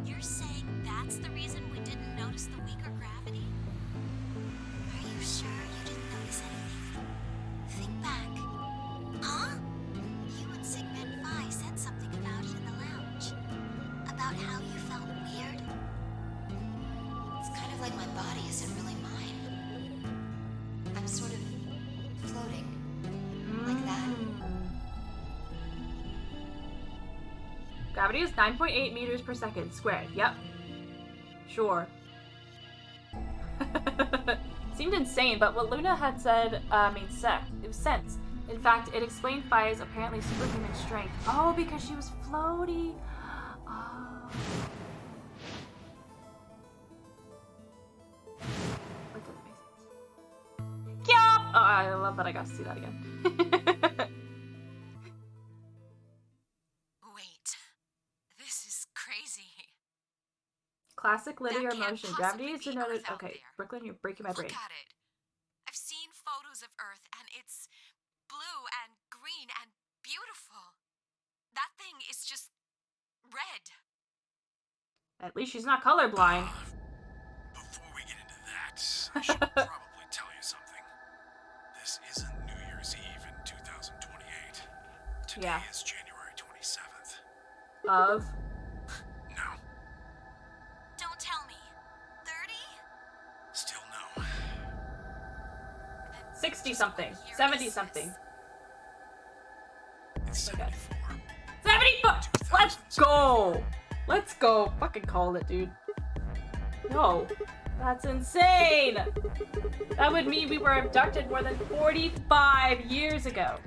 you're saying that's the reason we didn't notice the weaker gravity? Are you sure you didn't notice anything? Think back. Huh? You and Sigmund Phi said something about it in the lounge. About how you felt weird. It's kind of like my body isn't really mine. I'm sort of floating. Like that. Gravity is 9.8 meters per second squared. Yep. Sure. Seemed insane, but what Luna had said made sense. In fact, it explained Phi's apparently superhuman strength. Oh, because she was floaty. Oh. What doesn't make sense? Yeah. Oh, I love that I got to see that again. Wait. This is crazy. Classic linear That can't motion. Gravity is possibly be denoted. Earth out Okay, there. Brooklyn, you're breaking my brain. Look at it. I've seen photos of Earth, and it's blue and green and beautiful. That thing is just red. At least she's not colorblind. Before we get into that, I should probably tell you something. This isn't New Year's Eve in 2028. Today Yeah. is January 27th. Of. No. Don't tell me. 30? Still no. 60 something. 70 something. It's 74. 74! Let's go! Let's go. Fucking call it, dude. No. That's insane! That would mean we were abducted more than 45 years ago.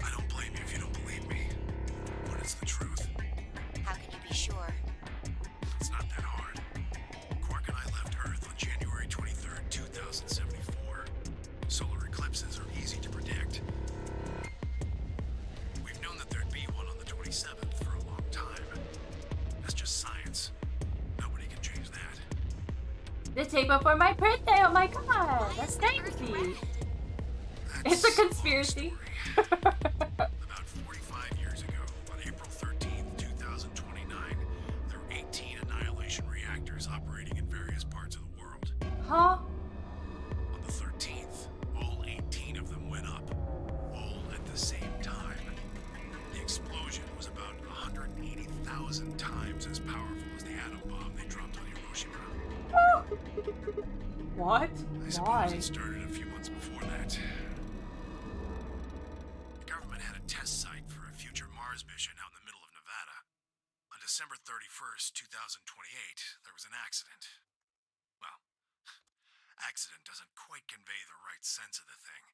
I don't blame you if you don't believe me. But it's the truth. How can you be sure? It's not that hard. Quark and I left Earth on January 23rd, 2074. Solar eclipses are easy to predict. We've known that there'd be one on the 27th for a long time. That's just science. Nobody can change that. The table for my birthday, oh my god! That's crazy! It's a conspiracy. About 45 years ago, on April 13th, 2029, there were 18 annihilation reactors operating in various parts of the world. Huh? On the 13th, all 18 of them went up, all at the same time. The explosion was about 180,000 times as powerful as the atom bomb they dropped on Hiroshima. What? I suppose Why? it started a few months before that. The government had a test site for a future Mars mission out in the middle of Nevada. On December 31st, 2028, there was an accident. Well, accident doesn't quite convey the right sense of the thing.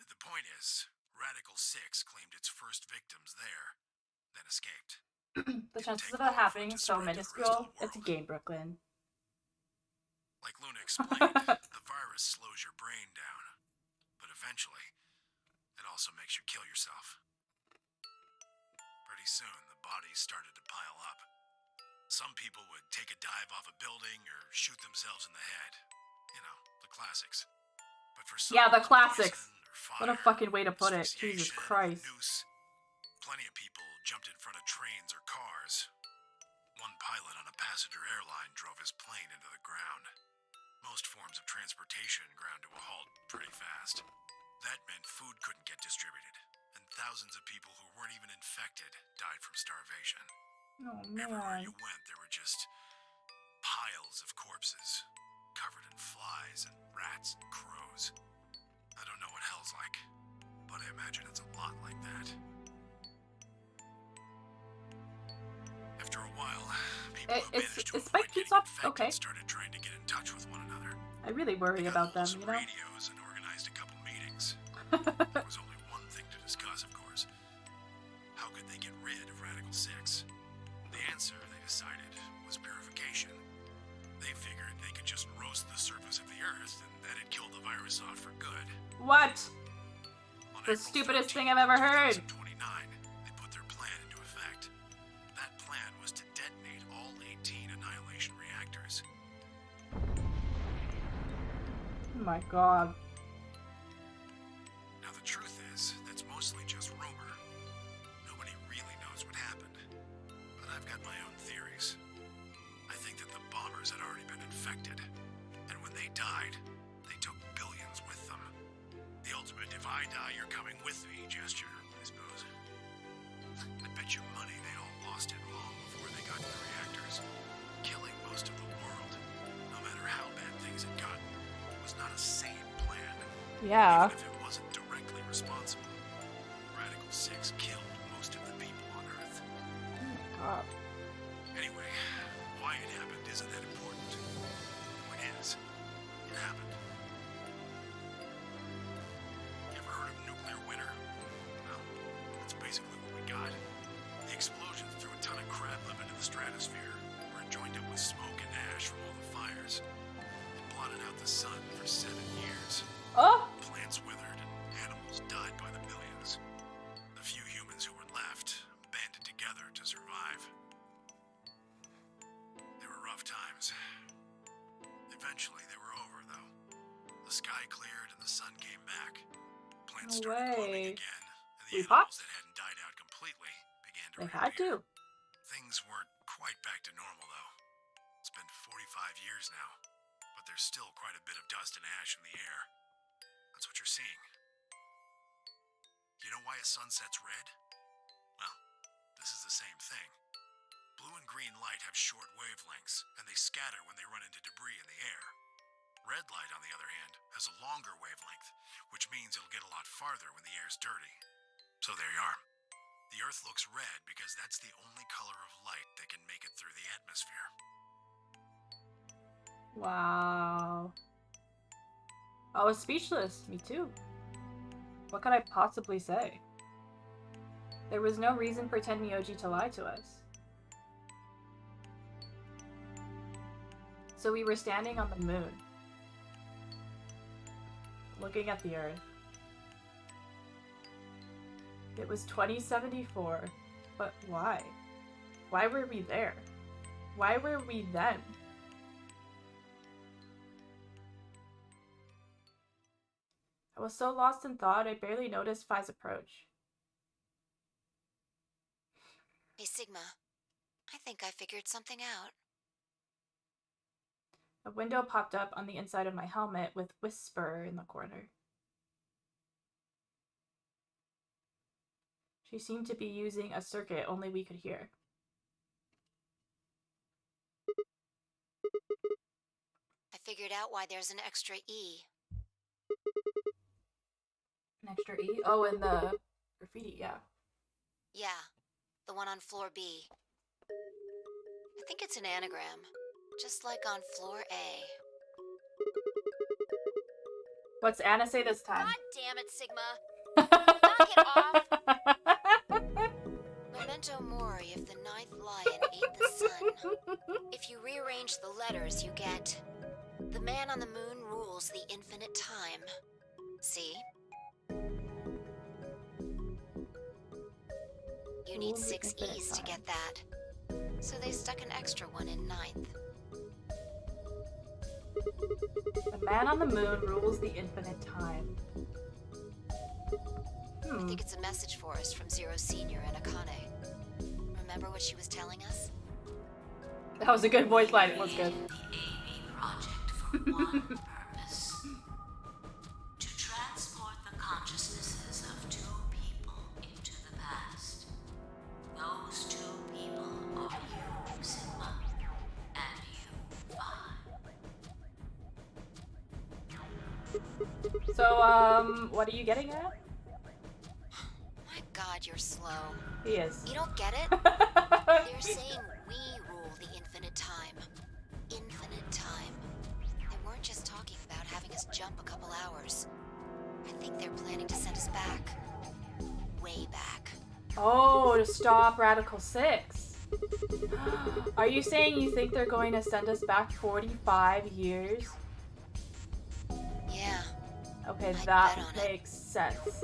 The point is, Radical 6 claimed its first victims there, then escaped. The chances of that happening so minuscule. It's a game, Brooklyn. Like Luna explained, the virus slows your brain down. But eventually, it also makes you kill yourself. Pretty soon, the bodies started to pile up. Some people would take a dive off a building or shoot themselves in the head. You know, the classics. But for some, Yeah, the it was classics. poison or fire, What a fucking way to put it. Jesus asphyxiation, Christ. Noose. Plenty of people jumped in front of trains or cars. One pilot on a passenger airline drove his plane into the ground. Most forms of transportation ground to a halt pretty fast. That meant food couldn't get distributed, and thousands of people who weren't even infected died from starvation. Oh, Everywhere man. you went, there were just piles of corpses, covered in flies and rats and crows. I don't know what hell's like, but I imagine it's a lot like that. After a while, people who managed to avoid Spike keeps getting up. infected Okay. started trying to get in touch with one another. I really worry They got about them, hold of you some know? radios and organized a couple meetings. There was only one thing to discuss, of course. How could they get rid of Radical 6? The answer, they decided, was purification. They figured they could just roast the surface of the Earth and then it killed the virus off for good. What? On The April stupidest 13th, thing I've ever heard. 2029, they put their plan into effect. That plan was to detonate all 18 annihilation reactors. Oh my god. Now the truth is, that's mostly just rumor. Nobody really knows what happened. But I've got my own theories. I think that the bombers had already been infected. And when they died, they took billions with them. The ultimate if I die, you're coming with me gesture, I suppose. I bet you money they all lost it long before they got to the reactors. Killing most of the world, no matter how bad things had gotten, was not a sane plan. Yeah. Even if it wasn't directly responsible. Radical 6 killed most of the people on Earth. Oh my god. Anyway, why it happened isn't that important. The point is, it happened. You ever heard of nuclear winter? Well, that's basically what we got. The explosion threw a ton of crap up into the stratosphere, where it joined up with smoke and ash from all the fires. It blotted out the sun for 7 years. Oh! Plants withered and animals died by the millions. The few humans who were left banded together to survive. They were rough times. Eventually they were over, though. The sky cleared and the sun came back. Plants No started blooming way. again, and the We animals popped? that hadn't died out completely began to They had reappear. to. Things weren't quite back to normal, though. It's been 45 years now, but there's still quite a bit of dust and ash in the air. That's what you're seeing. You know why a sunset's red? Well, this is the same thing. Blue and green light have short wavelengths, and they scatter when they run into debris in the air. Red light, on the other hand, has a longer wavelength, which means it'll get a lot farther when the air's dirty. So there you are. The Earth looks red because that's the only color of light that can make it through the atmosphere. Wow. I was speechless. Me too. What could I possibly say? There was no reason for Tenmyoji to lie to us. So we were standing on the moon, looking at the Earth. It was 2074, but why? Why were we there? Why were we then? I was so lost in thought, I barely noticed Phi's approach. Hey, Sigma. I think I figured something out. A window popped up on the inside of my helmet with Whisper in the corner. She seemed to be using a circuit only we could hear. I figured out why there's an extra E. An extra E? Oh, in the graffiti, yeah. Yeah, the one on floor B. I think it's an anagram, just like on floor A. What's Anna say this time? God damn it, Sigma! Knock it off! Memento mori if the ninth lion ate the sun. If you rearrange the letters, you get... The man on the moon rules the infinite time. See? You need 6 E's to get that. So they stuck an extra one in ninth. The man on the moon rules the infinite time. I think it's a message for us from Zero Senior and Akane. Remember what she was telling us? That was a good voice line. It was good. The AB project for one purpose. To transport the consciousnesses of 2 people into the past. Those 2 people are you, Sigma, and you, Phi. So, what are you getting at? My God, you're slow. He is. You don't get it? They're saying we rule the infinite time. Infinite time. They weren't just talking about having us jump a couple hours. I think they're planning to send us back. Way back. Oh, to stop Radical 6. Are you saying you think they're going to send us back 45 years? Yeah. Okay, that makes sense.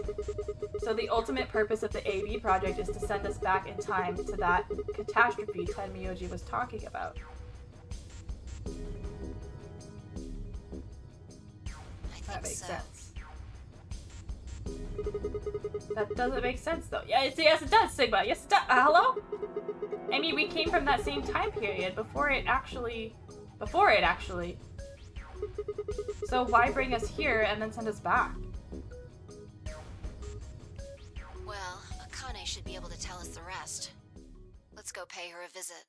So the ultimate purpose of the AB project is to send us back in time to that catastrophe Tenmyoji was talking about. That makes sense. That doesn't make sense though. Yes, it does, Sigma. Yes, it does. Hello? I mean, we came from that same time period before it actually. So why bring us here and then send us back? Well, Akane should be able to tell us the rest. Let's go pay her a visit.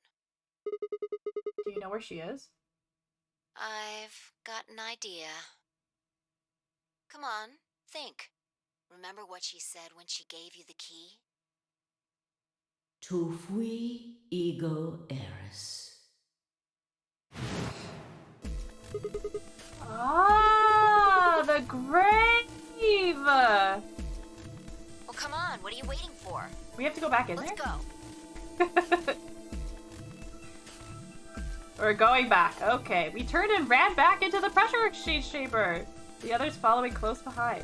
Do you know where she is? I've got an idea. Come on, think. Remember what she said when she gave you the key? Tu fui ego eris. Ah, the grave! Well, come on, what are you waiting for? We have to go back in there? Let's go. We're going back. Okay, we turned and ran back into the pressure exchange chamber. The others following close behind.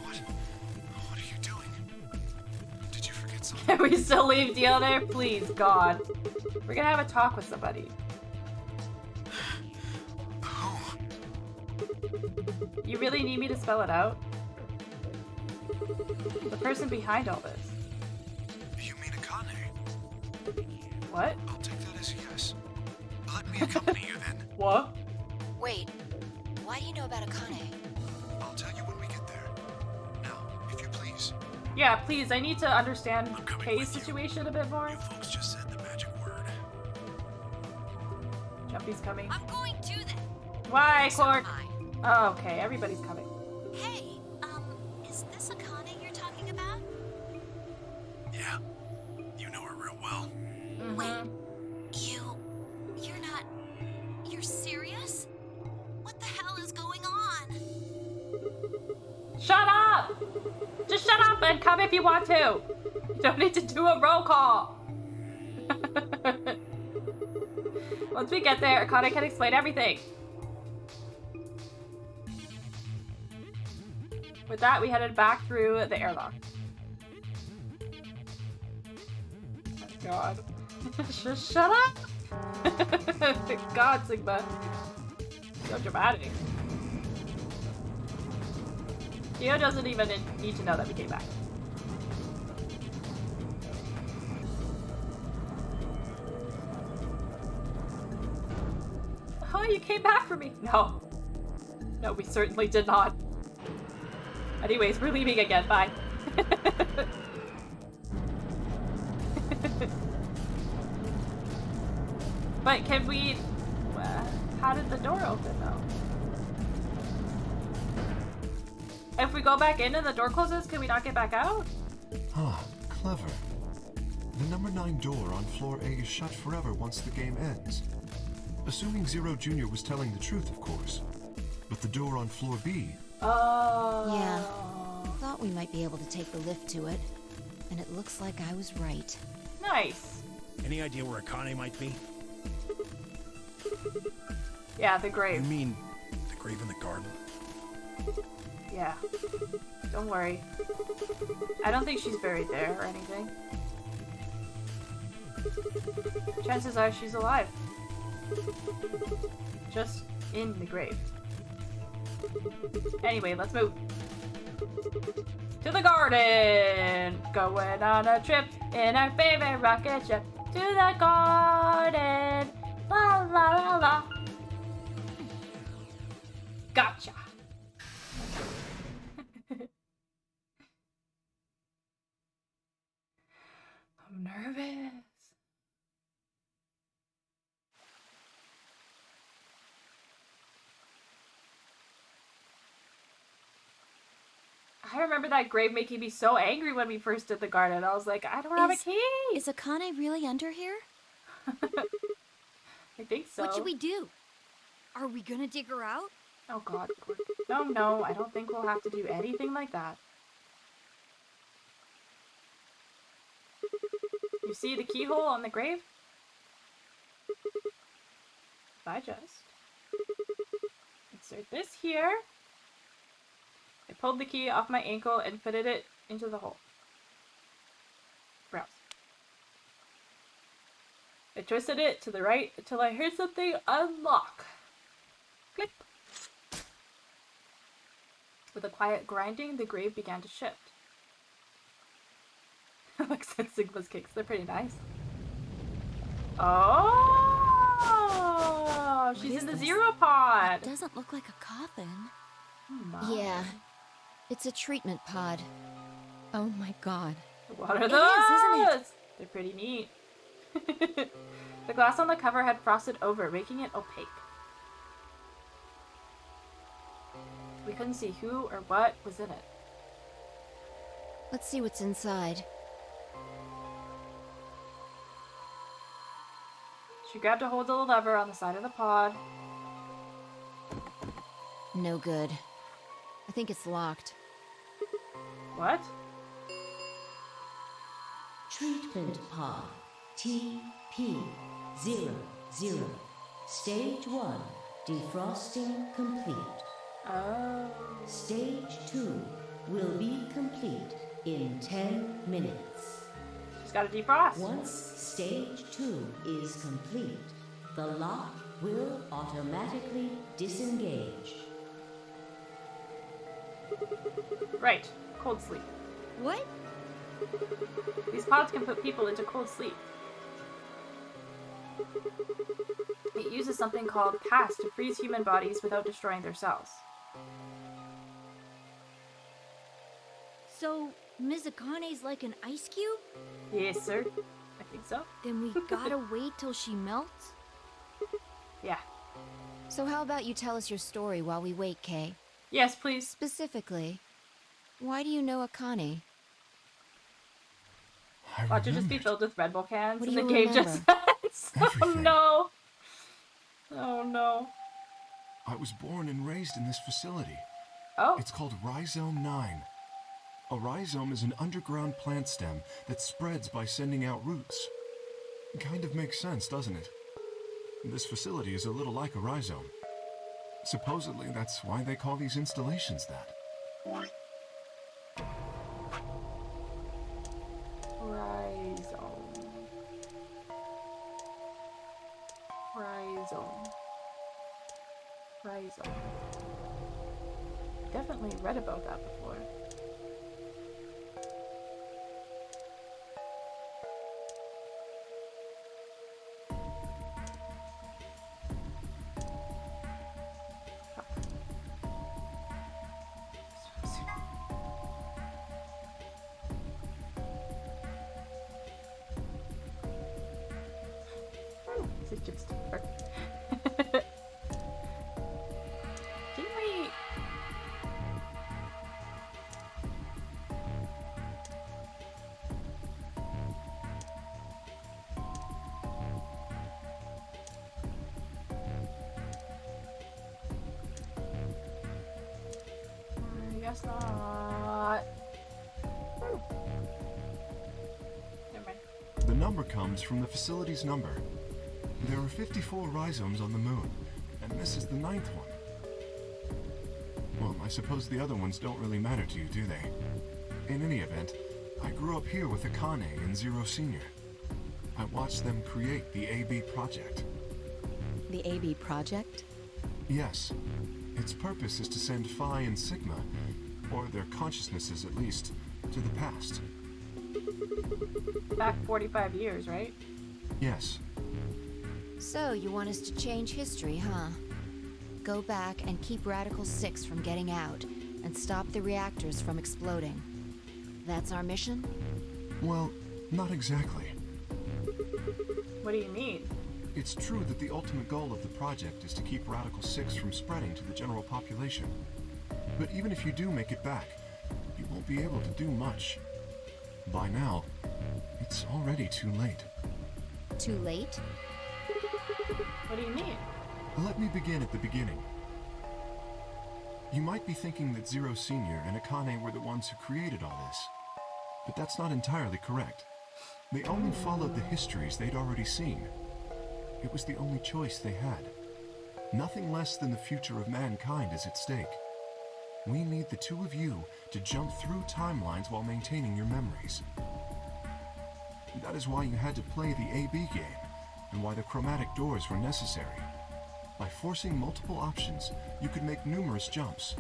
What are you doing? Did you forget something? Can we still leave Dio there? Please, God. We're gonna have a talk with somebody. Who? You really need me to spell it out? The person behind all this. You mean Akane? What? I'll take that as a yes. Let me accompany you then. What? Wait, why do you know about Akane? I'll tell you when we get there. Now, if you please. Yeah, please, I need to understand I'm coming Kay's with you. situation a bit more. You folks just said the magic word. Jumpy's coming. I'm going to then. Why, So Cork? am I. Oh, okay, everybody's coming. Hey, is this Akane you're talking about? Yeah. You know her real well. Wait, you're not... You're serious? What the hell is going on? Shut up! Just shut up and come if you want to. You don't need to do a roll call. Once we get there, Akane can explain everything. With that, we headed back through the airlock. Oh my God. Just shut up! God, Sigma. So dramatic. Gio doesn't even need to know that we came back. Oh, you came back for me. No. No, we certainly did not. Anyways, we're leaving again. Bye. But can we... how did the door open, though? If we go back in and the door closes, can we not get back out? Ah, clever. The number 9 door on floor A is shut forever once the game ends. Assuming Zero Jr. was telling the truth, of course. But the door on floor B... Oh. Yeah. Thought we might be able to take the lift to it. And it looks like I was right. Nice. Any idea where Akane might be? Yeah, the You grave. mean the grave in the garden? Yeah. Don't worry. I don't think she's buried there or anything. Chances are she's alive. Just in the grave. Anyway, let's move. To the garden! Going on a trip in our favorite rocket ship. To the garden! La la la la. Gotcha! I'm nervous. I remember that grave making me so angry when we first did the garden. I was like, I don't have a key. Is Akane really under here? I think so. What should we do? Are we gonna dig her out? Oh god. No, I don't think we'll have to do anything like that. You see the keyhole on the grave? If I just insert this here. I pulled the key off my ankle and fitted it into the hole. Browse. I twisted it to the right until I heard something unlock. Click. With a quiet grinding, the grave began to shift. Looks at Sigma's kicks. They're pretty nice. Oh, she's in the zero pod. It doesn't look like a coffin. Yeah, it's a treatment pod. Oh my god. What are those? Isn't it? They're pretty neat. The glass on the cover had frosted over, making it opaque. We couldn't see who or what was in it. Let's see what's inside. She grabbed a hold of the lever on the side of the pod. No good. I think it's locked. What? Treatment pod TP00. Stage 1 defrosting complete. Oh. Stage 2 will be complete in 10 minutes. She's got to defrost. Once stage 2 is complete, the lock will automatically disengage. Right. Cold sleep. What? These pods can put people into cold sleep. It uses something called CAS to freeze human bodies without destroying their cells. So, Ms. Akane's like an ice cube? Yes, sir. I think so. Then we gotta wait till she melts? Yeah. So how about you tell us your story while we wait, Kay? Yes, please. Specifically, why do you know Akane? Watch it just be filled with Red Bull cans What and do the you game remember? just ends. Oh Everything. no. Oh no. I was born and raised in this facility. Oh. It's called Rhizome 9. A rhizome is an underground plant stem that spreads by sending out roots. Kind of makes sense, doesn't it? This facility is a little like a rhizome. Supposedly, that's why they call these installations that. Rhizome. Definitely read about that before. Is it just her? Didn't we? I guess not. Never mind. The number comes from the facility's number. There are 54 rhizomes on the moon, and this is the 9th one. Well, I suppose the other ones don't really matter to you, do they? In any event, I grew up here with Akane and Zero Senior. I watched them create the AB project. The AB project? Yes. Its purpose is to send Phi and Sigma, or their consciousnesses at least, to the past. Back 45 years, right? Yes. So, you want us to change history, huh? Go back and keep Radical 6 from getting out, and stop the reactors from exploding. That's our mission? Well, not exactly. What do you mean? It's true that the ultimate goal of the project is to keep Radical 6 from spreading to the general population. But even if you do make it back, you won't be able to do much. By now, it's already too late. Too late? What do you mean? Let me begin at the beginning. You might be thinking that Zero Senior and Akane were the ones who created all this, but that's not entirely correct. They only followed the histories they'd already seen. It was the only choice they had. Nothing less than the future of mankind is at stake. We need the two of you to jump through timelines while maintaining your memories. That is why you had to play the AB game, and why the chromatic doors were necessary. By forcing multiple options, you could make numerous jumps.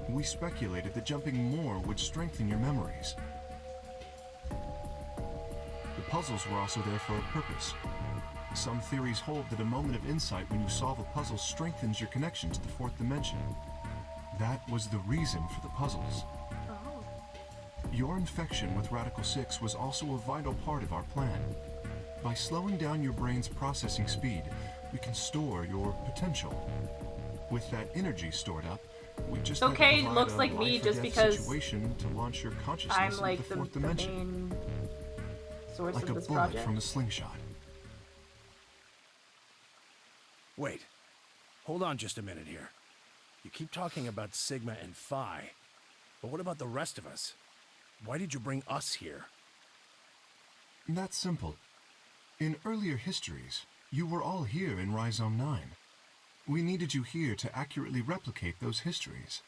We speculated that jumping more would strengthen your memories. The puzzles were also there for a purpose. Some theories hold that a moment of insight when you solve a puzzle strengthens your connection to the fourth dimension. That was the reason for the puzzles. Your infection with Radical 6 was also a vital part of our plan. By slowing down your brain's processing speed, we can store your potential. With that energy stored up, we just had to provide looks a like me life or just death because situation to launch your consciousness I'm into like the fourth dimension. main source Like of this a bullet project. from a slingshot. Wait. Hold on just a minute here. You keep talking about Sigma and Phi, but what about the rest of us? Why did you bring us here? That's simple. In earlier histories, you were all here in Rhizome 9. We needed you here to accurately replicate those histories.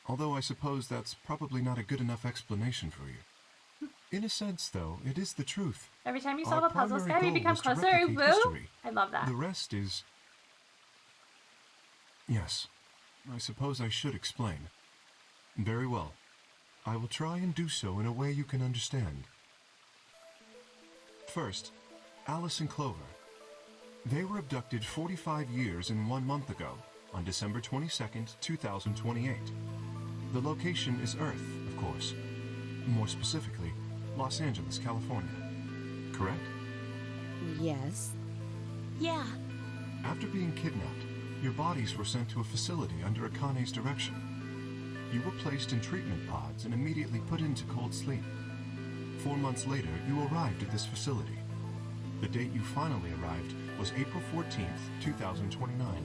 Although I suppose that's probably not a good enough explanation for you. In a sense, though, it is the truth. Every time you Our solve a puzzle, primary Sky, we goal become was to closer. replicate Woo! history. I love that. The rest is... Yes, I suppose I should explain. Very well. I will try and do so in a way you can understand. First, Alice and Clover. They were abducted 45 years and 1 month ago, on December 22nd, 2028. The location is Earth, of course. More specifically, Los Angeles, California. Correct? Yes. Yeah. After being kidnapped, your bodies were sent to a facility under Akane's direction. You were placed in treatment pods and immediately put into cold sleep. 4 months later, you arrived at this facility. The date you finally arrived was April 14th, 2029.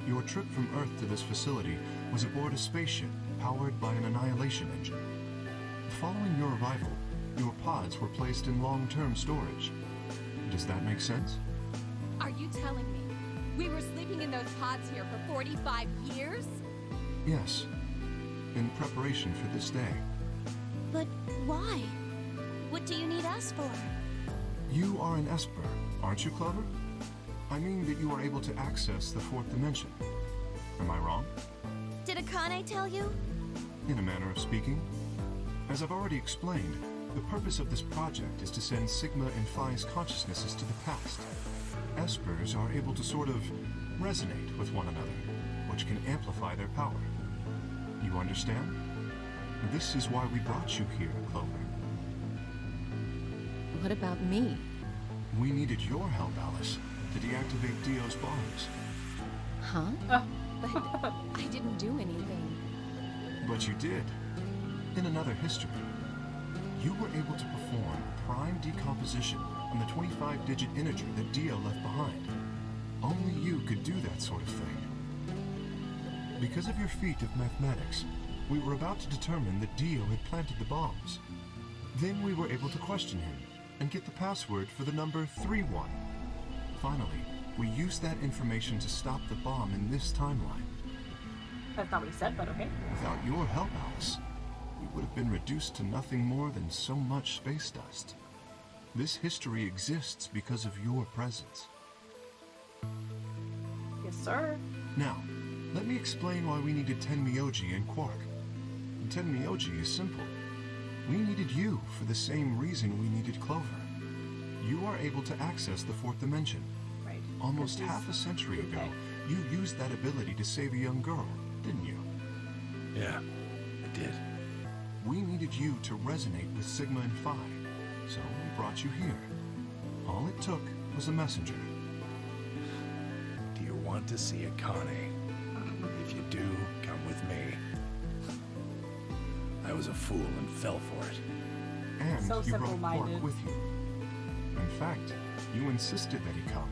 Your trip from Earth to this facility was aboard a spaceship powered by an annihilation engine. Following your arrival, your pods were placed in long-term storage. Does that make sense? Are you telling me we were sleeping in those pods here for 45 years? Yes. In preparation for this day. But why? What do you need us for? You are an Esper, aren't you, Clover? I mean that you are able to access the fourth dimension. Am I wrong? Did Akane tell you? In a manner of speaking. As I've already explained, the purpose of this project is to send Sigma and Phi's consciousnesses to the past. Espers are able to sort of resonate with one another, which can amplify their power. You understand? This is why we brought you here, Clover. What about me? We needed your help, Alice, to deactivate Dio's bombs. Huh? But I didn't do anything. But you did. In another history, you were able to perform prime decomposition on the 25-digit integer that Dio left behind. Only you could do that sort of thing. Because of your feat of mathematics, we were about to determine that Dio had planted the bombs. Then we were able to question him and get the password for the number 31. Finally, we used that information to stop the bomb in this timeline. That's not what he said, but okay. Without your help, Alice, we would have been reduced to nothing more than so much space dust. This history exists because of your presence. Yes, sir. Now, let me explain why we needed Tenmyoji and Quark. Tenmyoji is simple. We needed you for the same reason we needed Clover. You are able to access the fourth dimension. Right. Almost half a century ago, you used that ability to save a young girl, didn't you? Yeah, I did. We needed you to resonate with Sigma and Phi, so we brought you here. All it took was a messenger. Do you want to see Akane? If you do, come with me. I was a fool and fell for it. And So you brought simple-minded. Quark with you. In fact, you insisted that he come.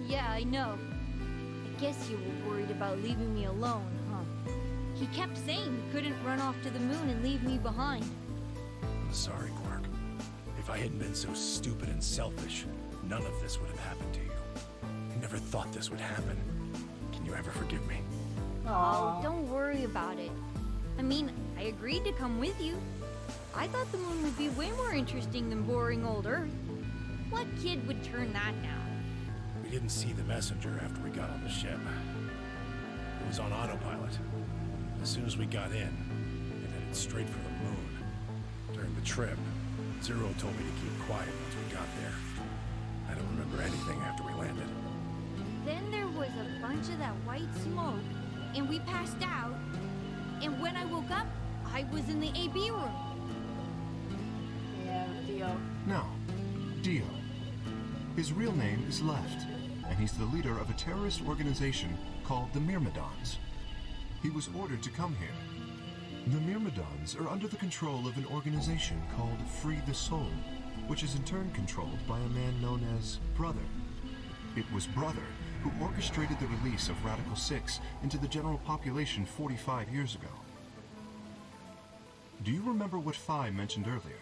Yeah, I know. I Guess you were worried about leaving me alone, huh? He kept saying he couldn't run off to the moon and leave me behind. I'm sorry, Quark. If I hadn't been so stupid and selfish, none of this would have happened to you. I never thought this would happen. Can you ever forgive me? Oh, don't worry about it. I mean, I agreed to come with you. I thought the moon would be way more interesting than boring old Earth. What kid would turn that down? We didn't see the messenger after we got on the ship. It was on autopilot. As soon as we got in, it headed straight for the moon. During the trip, Zero told me to keep quiet once we got there. I don't remember anything after we landed. Then there was a bunch of that white smoke, and we passed out. And when I woke up, I was in the AB room. Yeah, Dio. Now, Dio. His real name is Left, and he's the leader of a terrorist organization called the Myrmidons. He was ordered to come here. The Myrmidons are under the control of an organization called Free the Soul, which is in turn controlled by a man known as Brother. It was Brother who orchestrated the release of Radical 6 into the general population 45 years ago. Do you remember what Phi mentioned earlier?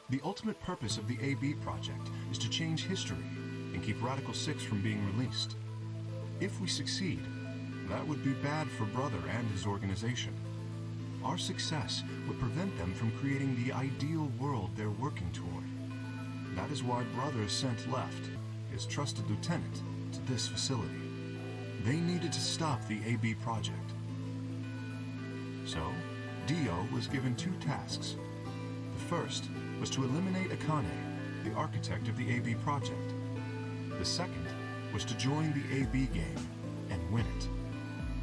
The ultimate purpose of the AB project is to change history and keep Radical 6 from being released. If we succeed, that would be bad for Brother and his organization. Our success would prevent them from creating the ideal world they're working toward. That is why Brother sent Left, his trusted lieutenant, to this facility. They needed to stop the AB project. So, Dio was given two tasks. The first was to eliminate Akane, the architect of the AB project. The second was to join the AB game and win it.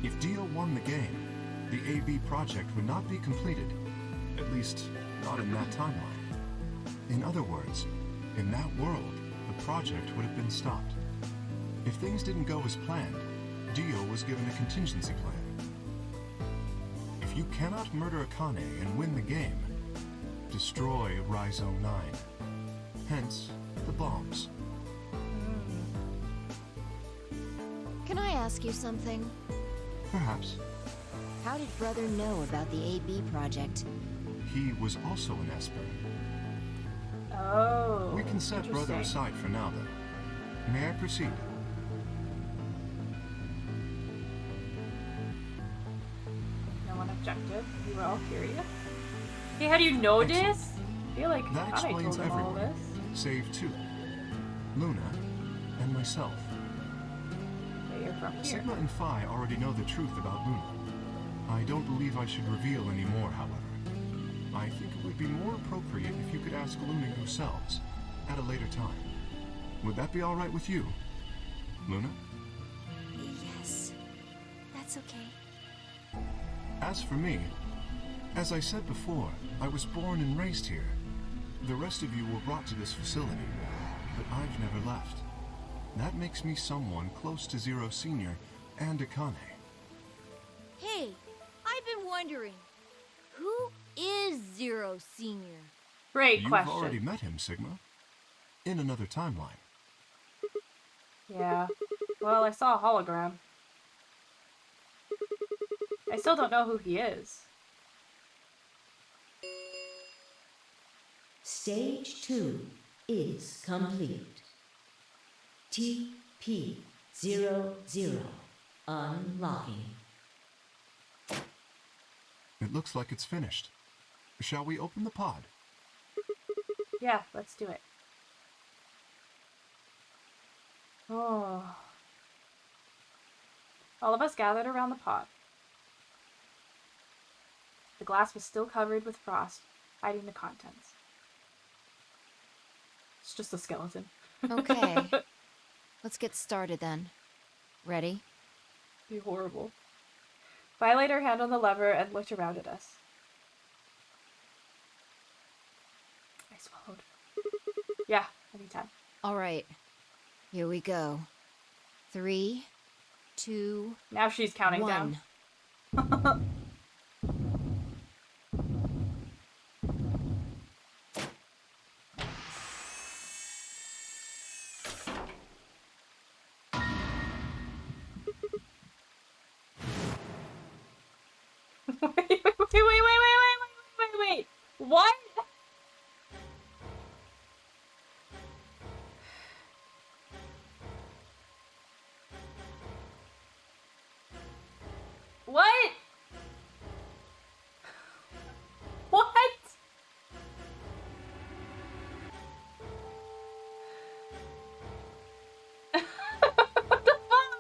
If Dio won the game, the AB project would not be completed, at least not in that timeline. In other words, in that world, the project would have been stopped. If things didn't go as planned, Dio was given a contingency plan. If you cannot murder Akane and win the game, destroy Rhizome 9. Hence, the bombs. Can I ask you something? Perhaps. How did Brother know about the AB project? He was also an Esper. Oh. We can set Brother aside for now, though. May I proceed? No one objected. We were all curious. Hey, how do you know this? I feel like that I told explains them all everyone, this. save two. Luna and myself. But you're from here. Sigma and Phi already know the truth about Luna. I don't believe I should reveal any more, however. I think it would be more appropriate if you could ask Luna yourselves at a later time. Would that be all right with you, Luna? Yes, that's okay. As for me, as I said before, I was born and raised here. The rest of you were brought to this facility, but I've never left. That makes me someone close to Zero Senior and Akane. Hey, I've been wondering, who is Zero Senior? Great question. You've already met him, Sigma. In another timeline. Yeah. Well, I saw a hologram. I still don't know who he is. Stage 2 is complete. TP-00 unlocking. It looks like it's finished. Shall we open the pod? Yeah, let's do it. Oh. All of us gathered around the pod. The glass was still covered with frost, hiding the contents. It's just a skeleton. Okay. Let's get started then. Ready? Be horrible. Vi laid her hand on the lever and looked around at us. I swallowed. Yeah, anytime. All right. Here we go. 3, 2, Now she's counting 1. down. Wait. What? What? What? What the fuck?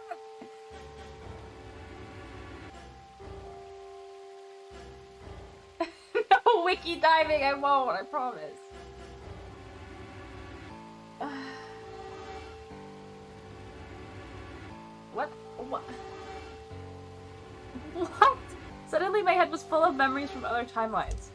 No wiki diving, I won't, I promise. What? What? What? Suddenly my head was full of memories from other timelines.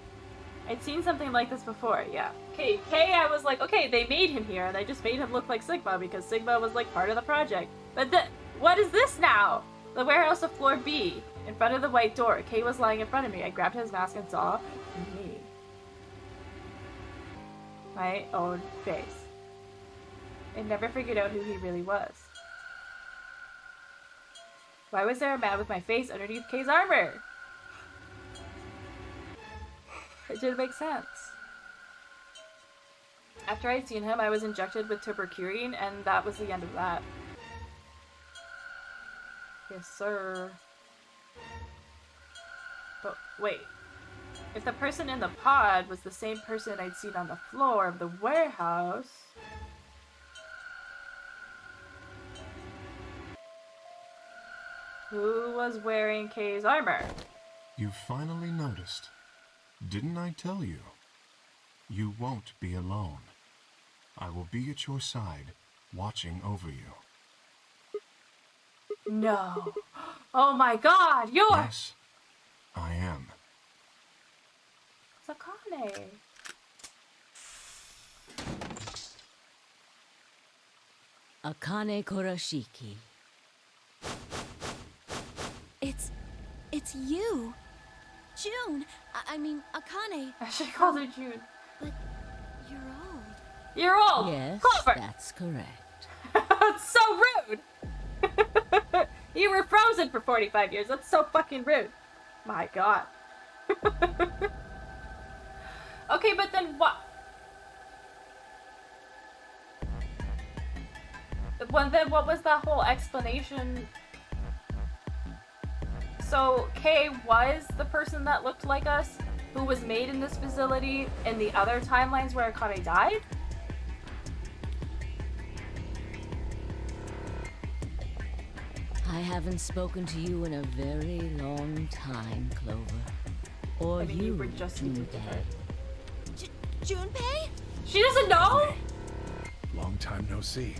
I'd seen something like this before, yeah. Okay, I was like, okay, they made him here, and they just made him look like Sigma because Sigma was like part of the project. But what is this now? The warehouse of floor B, in front of the white door. Kay was lying in front of me. I grabbed his mask and saw me. My own face. I never figured out who he really was. Why was there a man with my face underneath Kay's armor? It didn't make sense. After I'd seen him, I was injected with tuberculin, and that was the end of that. Yes, sir. But wait. If the person in the pod was the same person I'd seen on the floor of the warehouse... Who was wearing Kay's armor? You finally noticed. Didn't I tell you? You won't be alone. I will be at your side, watching over you. No. Oh my god, you're... Yes, I am. Sakane. Akane Kurashiki. It's you. June. I mean, Akane. I should call her June. But you're old. You're old. Yes, Clover. that's correct. That's so rude. You were frozen for 45 years. That's so fucking rude. My god. Okay, but then what? Then what was that whole explanation? So Kay was the person that looked like us, who was made in this facility in the other timelines where Akane died? I haven't spoken to you in a very long time, Clover. Or I mean, you were just Junpei. Junpei? She doesn't know? Long time no see.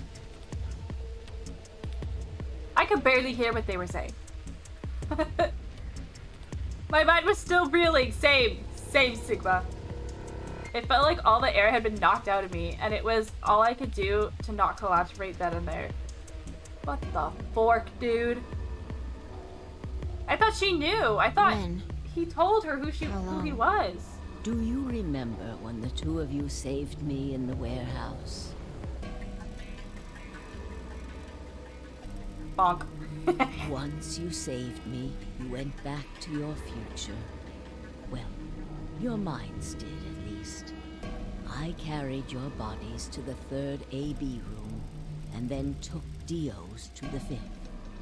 I could barely hear what they were saying. My mind was still reeling. Same Sigma. It felt like all the air had been knocked out of me, and it was all I could do to not collapse right then and there. What the fork, dude? I thought she knew. I thought he told her who he was. Do you remember when the two of you saved me in the warehouse? Bonk. Once you saved me, you went back to your future. Well, your minds did, at least. I carried your bodies to the 3rd AB room, and then took Dio's to the 5th.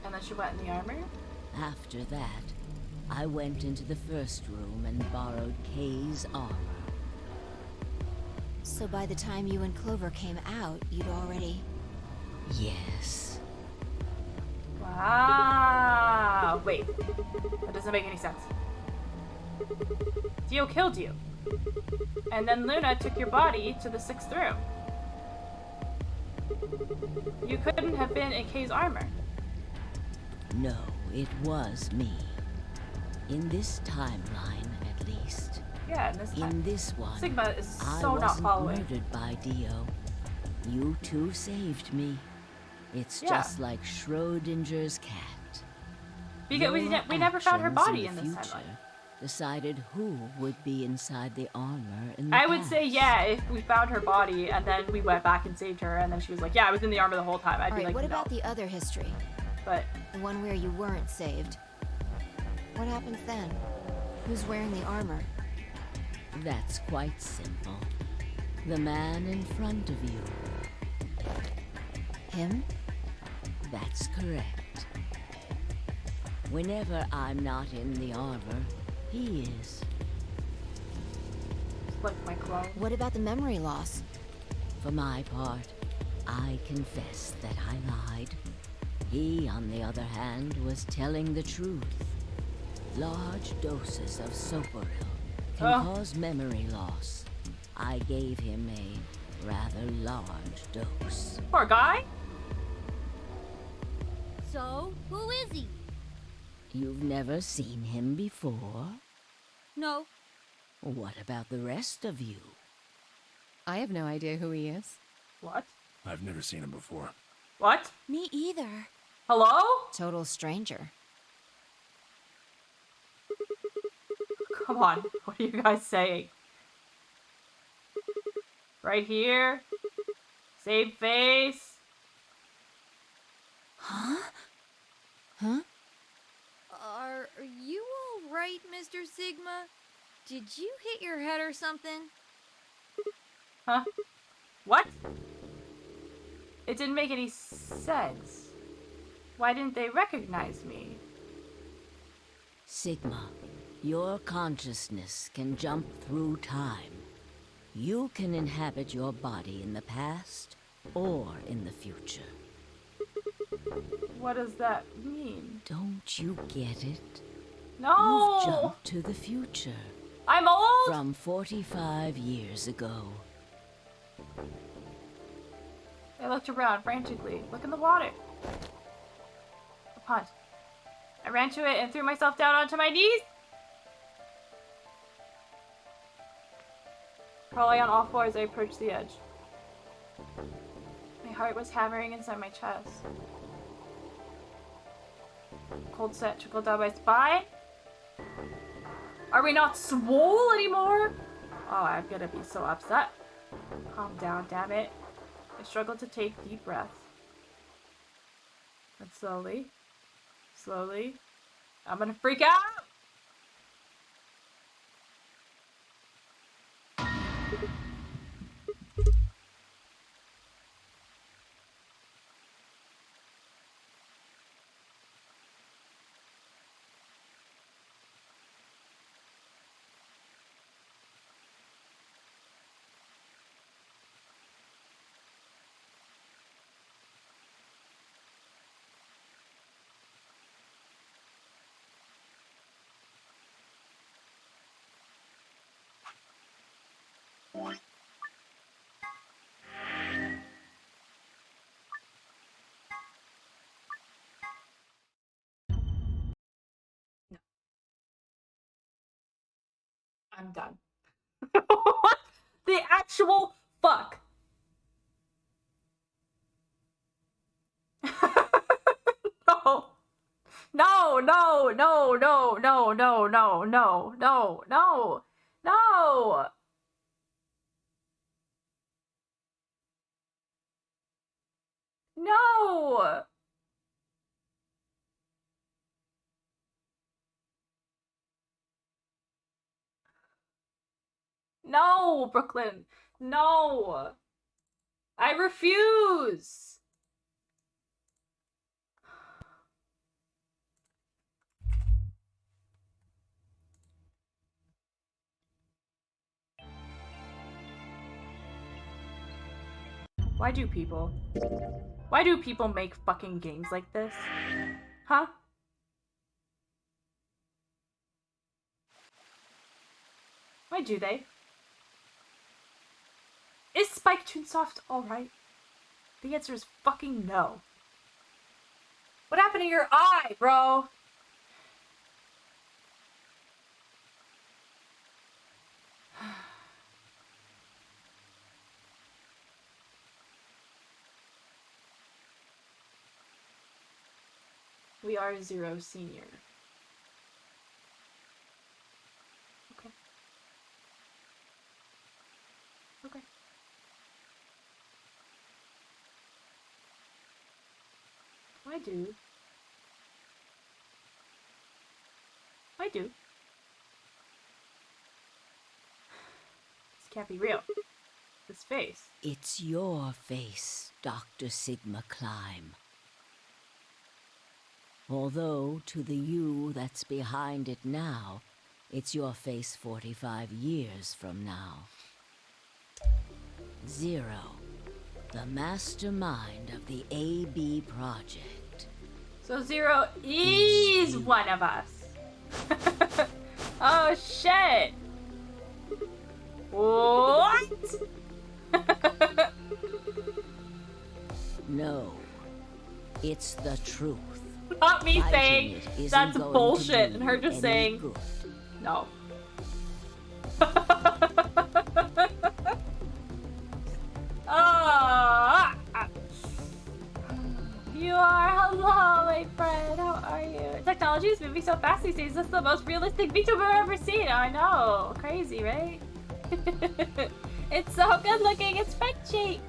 And then she went in the armor? After that, I went into the 1st room and borrowed Kay's armor. So by the time you and Clover came out, you'd already... Yes. Wow. Wait. That doesn't make any sense. Dio killed you. And then Luna took your body to the 6th room. You couldn't have been in Kay's armor. No, it was me. In this timeline, at least. Yeah, in this time. In this one, Sigma is so I not wasn't following. murdered by Dio. You two saved me. It's just like Schrodinger's cat. Because we never found her body in this timeline. Decided who would be inside the armor in the I would past. say, yeah, if we found her body and then we went back and saved her and then she was like, yeah, I was in the armor the whole time. I'd be Alright, like, what no. about the other history? But the one where you weren't saved. What happens then? Who's wearing the armor? That's quite simple. The man in front of you. Him? That's correct. Whenever I'm not in the armor, he is. Like my clone. What about the memory loss? For my part, I confess that I lied. He, on the other hand, was telling the truth. Large doses of Soporil can cause memory loss. I gave him a rather large dose. Poor guy. So, who is he? You've never seen him before? No. What about the rest of you? I have no idea who he is. What? I've never seen him before. What? Me either. Hello? Total stranger. Come on. What are you guys saying? Right here. Same face. Huh? Huh? Are you all right, Mr. Sigma? Did you hit your head or something? Huh? What? It didn't make any sense. Why didn't they recognize me? Sigma, your consciousness can jump through time. You can inhabit your body in the past or in the future. What does that mean? Don't you get it? No! You've jumped to the future. I'm old? From 45 years ago. I looked around frantically. Look in the water. A pond. I ran to it and threw myself down onto my knees. Crawling on all fours, I approached the edge. My heart was hammering inside my chest. Cold sweat trickled down my spine. Are we not swole anymore? Oh, I'm gonna be so upset. Calm down, damn it. I struggled to take deep breaths. And slowly, I'm gonna freak out! I'm done. What the actual fuck? No. No, no, no, no, no, no, no, no, no, no, no. No. No, Brooklyn. No. I refuse. Why do people make fucking games like this? Huh? Why do they? Is Spike Chunsoft alright? The answer is fucking no. What happened to your eye, bro? We are Zero Senior. Okay. Okay. I do. Can't be real. This face. It's your face, Dr. Sigma Climb. Although, to the you that's behind it now, it's your face 45 years from now. Zero, the mastermind of the AB project. So Zero is one of us. Oh shit! What? No, it's the truth. Not me Fighting saying it isn't that's going bullshit, to and her do just any saying good. no. Oh, you are. Hello, my friend. How are you? Technology is moving so fast these days. This is the most realistic VTuber I've ever seen. I know. Crazy, right? It's so good looking. It's Frenchie.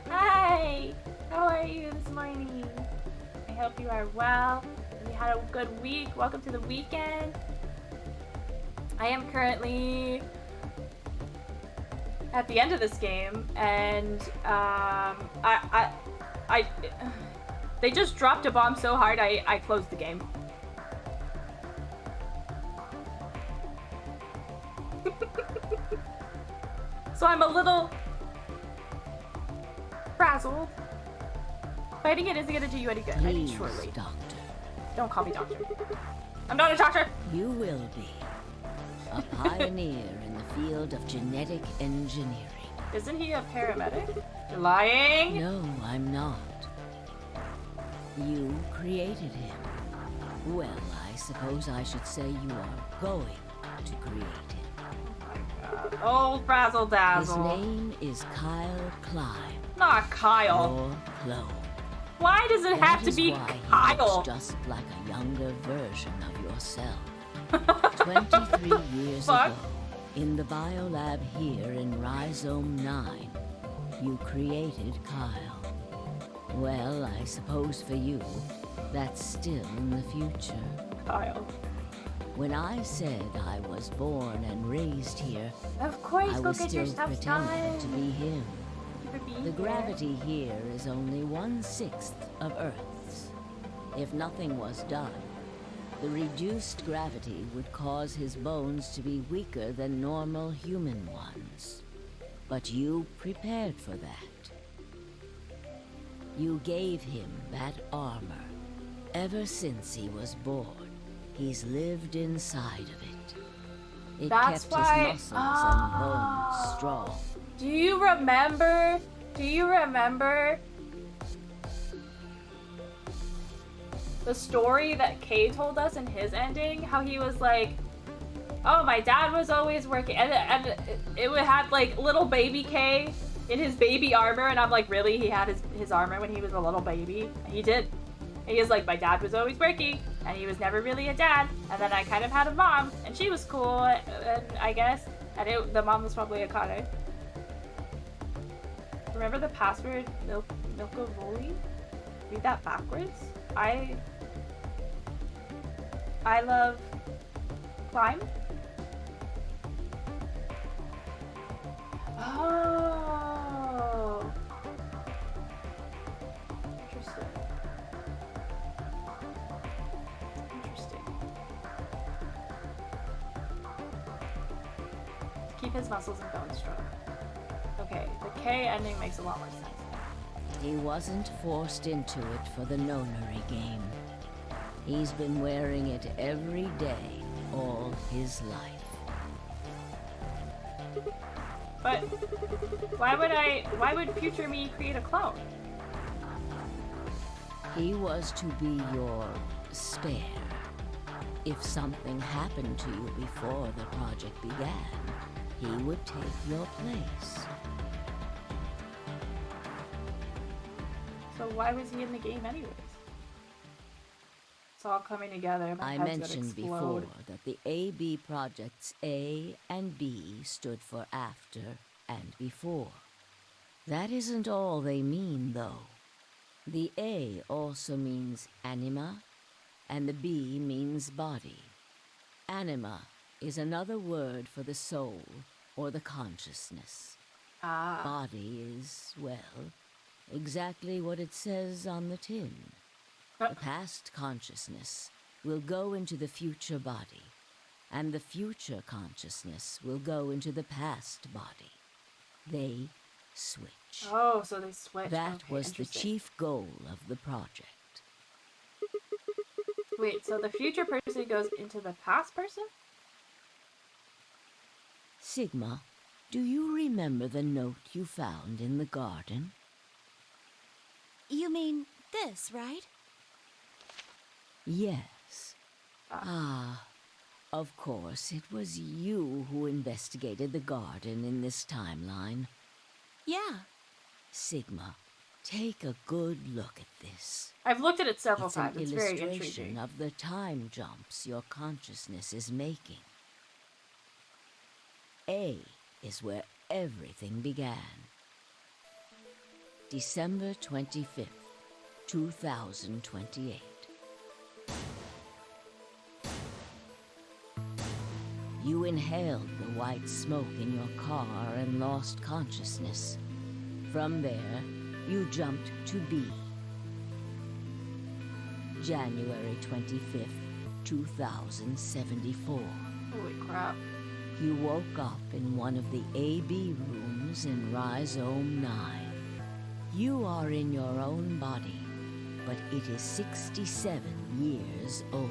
Hi. How are you this morning? I hope you are well. And you had a good week. Welcome to the weekend. I am currently at the end of this game, and they just dropped a bomb so hard I closed the game. So I'm a little frazzled. Fighting it isn't gonna do you any good. I mean, surely. Doctor. Don't call me doctor. I'm not a doctor. You will be a pioneer in the field of genetic engineering. Isn't he a paramedic? You're lying. No, I'm not. You created him. Well, I suppose I should say you are going to create him. Old Frazzle Dazzle. His name is Kyle Climb. Not Kyle. Your clone. Why does it have to be Kyle? He Kyle? looks just like a younger version of yourself. 23 years ago, in the biolab here in Rhizome 9, you created Kyle. Well, I suppose for you, that's still in the future. Kyle. When I said I was born and raised here, Of course, I go was get your still stuff pretending done. to be him. The here. gravity here is only 1/6 of Earth's. If nothing was done, the reduced gravity would cause his bones to be weaker than normal human ones. But you prepared for that. You gave him that armor. Ever since he was born, he's lived inside of it. It That's kept why. his muscles and bones strong. Do you remember? Do you remember the story that Kay told us in his ending? How he was like, "Oh, my dad was always working," and it would have like little baby Kay in his baby armor, and I'm like, really? He had his armor when he was a little baby? He did. And he was like, my dad was always working, and he was never really a dad. And then I kind of had a mom, and she was cool, and I guess, and the mom was probably a Connor. Remember the password, Milkovoli? Read that backwards. I love climb. Oh. Interesting. Interesting. Keep his muscles and bones strong. Okay, the K ending makes a lot more sense. He wasn't forced into it for the nonary game. He's been wearing it every day, all his life. But why would future me create a clone? He was to be your spare. If something happened to you before the project began, he would take your place. So why was he in the game anyways? It's all coming together. My I head's gonna mentioned explode. before that the AB projects A and B stood for after and before. That isn't all they mean, though. The A also means anima, and the B means body. Anima is another word for the soul or the consciousness. Ah. Body is, well, exactly what it says on the tin. The past consciousness will go into the future body, and the future consciousness will go into the past body. They switch. Oh, so they switch. That okay, was the chief goal of the project. Wait, so the future person goes into the past person? Sigma, do you remember the note you found in the garden? You mean this, right? Yes. Of course, it was you who investigated the garden in this timeline. Yeah. Sigma, take a good look at this. I've looked at it several times. It's It's an very illustration intriguing. of the time jumps your consciousness is making. A is where everything began. December 25th, 2028. You inhaled the white smoke in your car and lost consciousness. From there, you jumped to B. January 25th, 2074. Holy crap. You woke up in one of the AB rooms in Rhizome 9. You are in your own body, but it is 67 years old.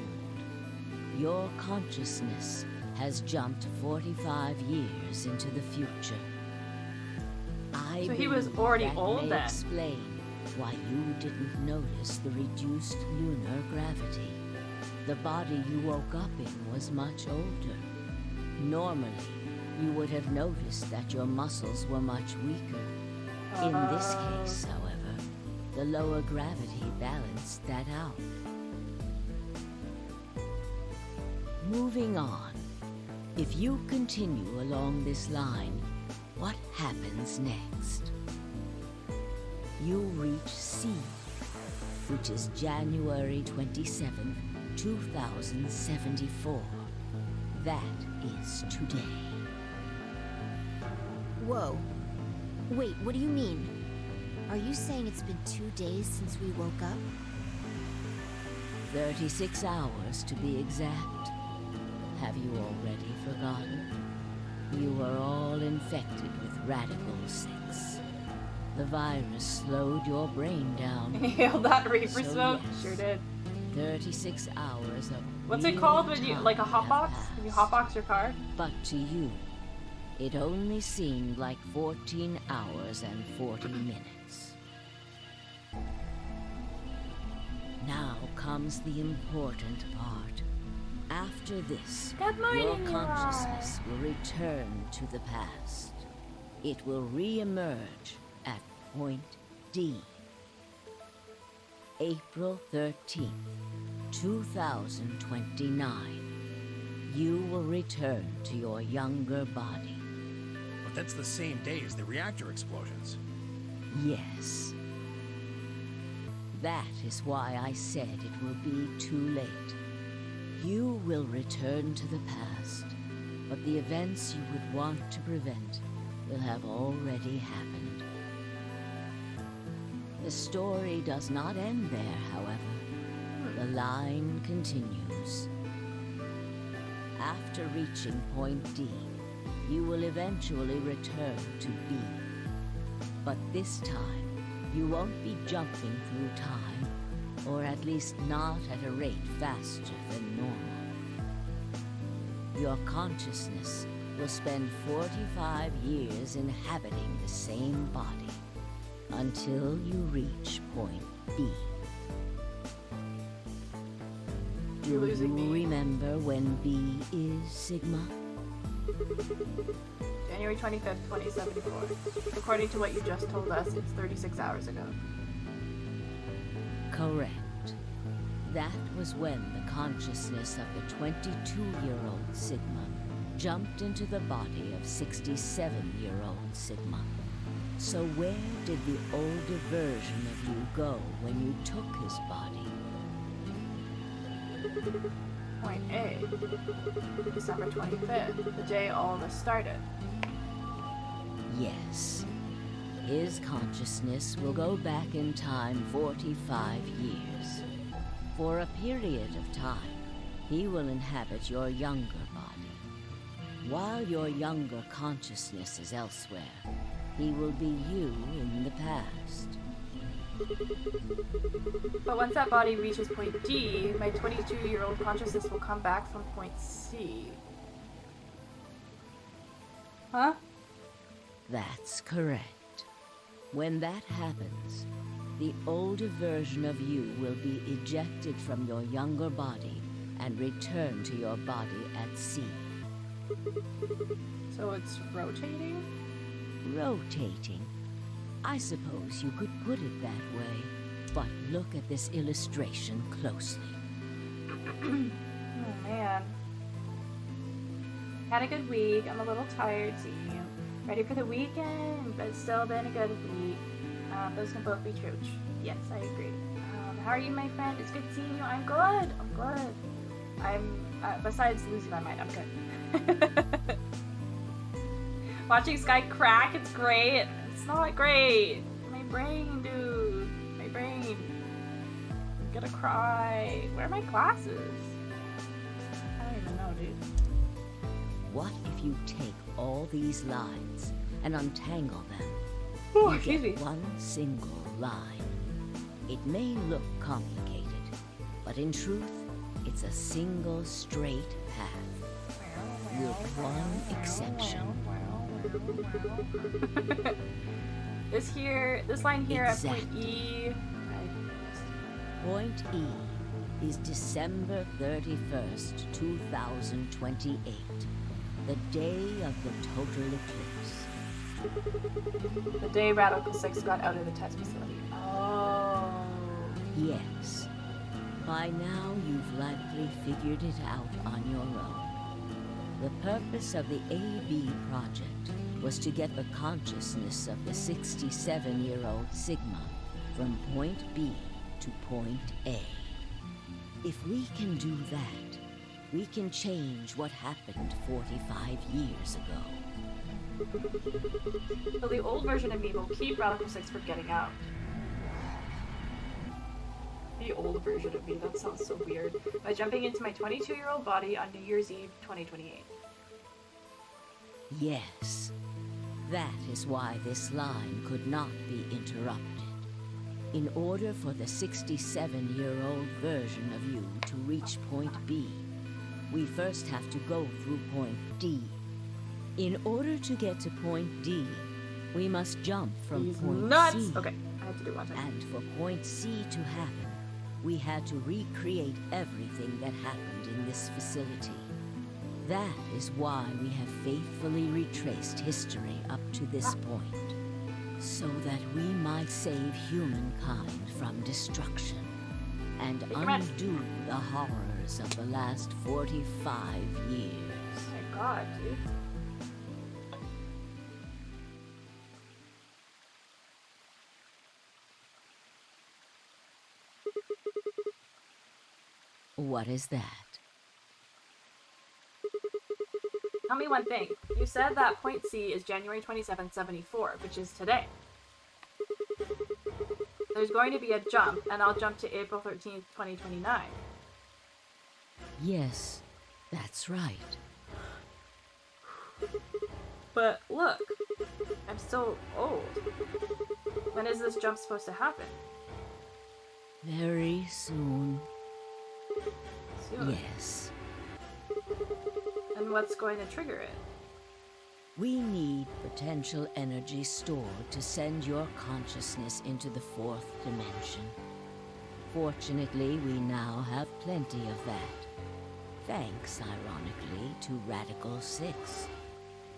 Your consciousness has jumped 45 years into the future. So he was already that old may then. explain why you didn't notice the reduced lunar gravity. The body you woke up in was much older. Normally, you would have noticed that your muscles were much weaker. In this case, however, the lower gravity balanced that out. Moving on. If you continue along this line, what happens next? You reach C, which is January 27th, 2074. That is today. Whoa. Wait, what do you mean? Are you saying it's been 2 days since we woke up? 36 hours to be exact. Have you already forgotten? You were all infected with Radical 6. The virus slowed your brain down. Inhaled that reefer So smoke? yes, Sure did. 36 hours of What's it real called when you, like a time have hotbox? When you hotbox your car? But to you, it only seemed like 14 hours and 40 minutes. Now comes the important part. After this, Good morning, your Eli. consciousness will return to the past. It will re-emerge at point D. April 13th, 2029. You will return to your younger body. But that's the same day as the reactor explosions. Yes. That is why I said it will be too late. You will return to the past, but the events you would want to prevent will have already happened. The story does not end there, however. The line continues. After reaching point D, you will eventually return to B. But this time, you won't be jumping through time, or at least not at a rate faster than normal. Your consciousness will spend 45 years inhabiting the same body until you reach point B. Do You're losing you me. remember when B is, Sigma? January 25th, 2074. According to what you just told us, it's 36 hours ago. Correct. That was when the consciousness of the 22-year-old Sigma jumped into the body of 67-year-old Sigma. So where did the older version of you go when you took his body? Point A. December 25th, the day all of us started. Yes. His consciousness will go back in time 45 years. For a period of time, he will inhabit your younger body. While your younger consciousness is elsewhere, he will be you in the past. But once that body reaches point D, my 22-year-old consciousness will come back from point C. Huh? That's correct. When that happens, the older version of you will be ejected from your younger body and return to your body at C. So it's rotating? Rotating. I suppose you could put it that way, but look at this illustration closely. Oh man. Had a good week. I'm a little tired, team. Ready for the weekend, but it's still been a good week. Those can both be true. Yes, I agree. How are you, my friend? It's good seeing you. I'm good. I'm good. I'm, besides losing my mind, I'm good. Watching Sky crack, it's great. It's not great. My brain, dude. My brain. I'm gonna cry. Where are my glasses? I don't even know, dude. What if you take all these lines and untangle them? Ooh, You excuse get me. one single line. It may look complicated, but in truth, it's a single straight path. With one exception. This line here Exactly. at point E. Point E is December 31st, 2028, the day of the total eclipse. The day Radical 6 got out of the test facility. Oh. Yes. By now, you've likely figured it out on your own. The purpose of the AB project was to get the consciousness of the 67-year-old Sigma from point B to point A. If we can do that, we can change what happened 45 years ago. So the old version of me will keep Radical 6 from getting out. The old version of me, that sounds so weird. By jumping into my 22-year-old body on New Year's Eve 2028. Yes. That is why this line could not be interrupted. In order for the 67-year-old version of you to reach point B, we first have to go through point D. In order to get to point D, we must jump from He's point nuts! C. Okay, I have to do one thing. And for point C to happen, we had to recreate everything that happened in this facility. That is why we have faithfully retraced history up to this point, so that we might save humankind from destruction and undo the horrors of the last 45 years. Oh my god, dude. What is that? Tell me one thing. You said that point C is January 27th, 74, which is today. There's going to be a jump, and I'll jump to April 13th, 2029. Yes, that's right. But look, I'm still old. When is this jump supposed to happen? Very soon. Soon. Yes. And what's going to trigger it? We need potential energy stored to send your consciousness into the fourth dimension. Fortunately, we now have plenty of that. Thanks, ironically, to Radical 6.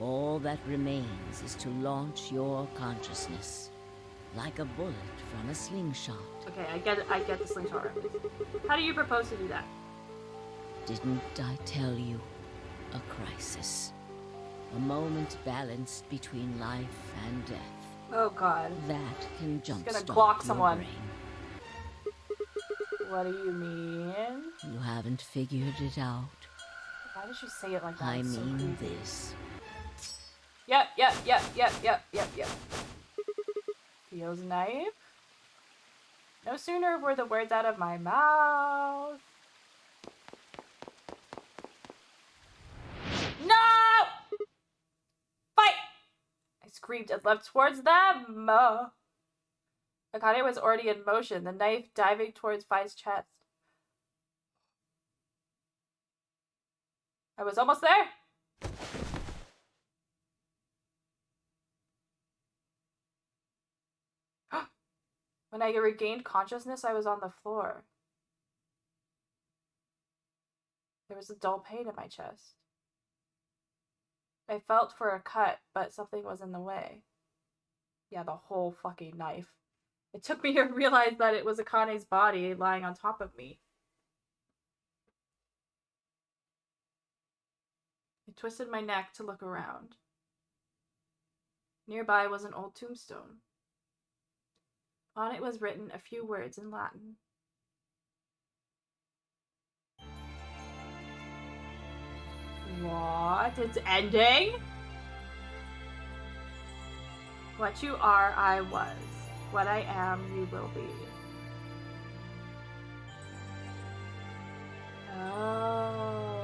All that remains is to launch your consciousness. Like a bullet from a slingshot. Okay, I get the slingshot reference. How do you propose to do that? Didn't I tell you? A crisis. A moment balanced between life and death. Oh god. That can jumpstart gonna glock your someone. brain. What do you mean? You haven't figured it out. Why did you say it like that? I It's so mean creepy. this. Yep. Theo's knife. No sooner were the words out of my mouth. No! Fight! I screamed and leapt towards them. Akane was already in motion, the knife diving towards Fi's chest. I was almost there. When I regained consciousness, I was on the floor. There was a dull pain in my chest. I felt for a cut, but something was in the way. Yeah, the whole fucking knife. It took me to realize that it was Akane's body lying on top of me. I twisted my neck to look around. Nearby was an old tombstone. On it was written a few words in Latin. What? It's ending? What you are, I was. What I am, you will be. Oh.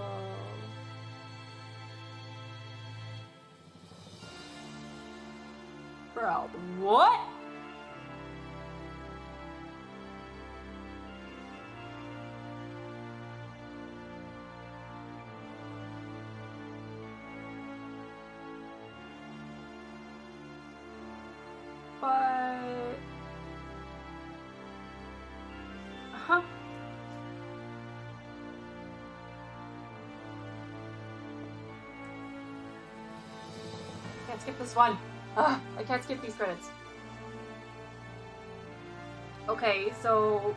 Bro, what? But... Huh? Can't skip this one. Ugh, I can't skip these credits. Okay, so...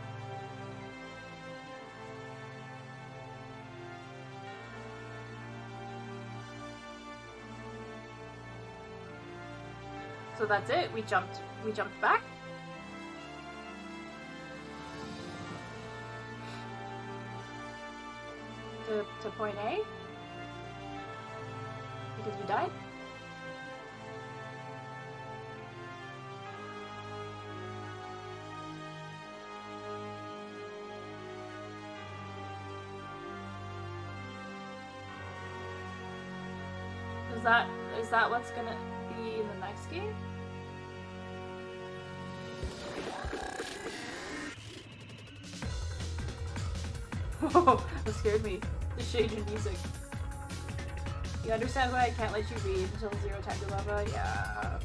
So that's it? We jumped back? To point A? Because we died? Is that what's gonna be in the next game? Whoa, that scared me. The shade in music. You understand why I can't let you read until 0 time to lava? Yeah.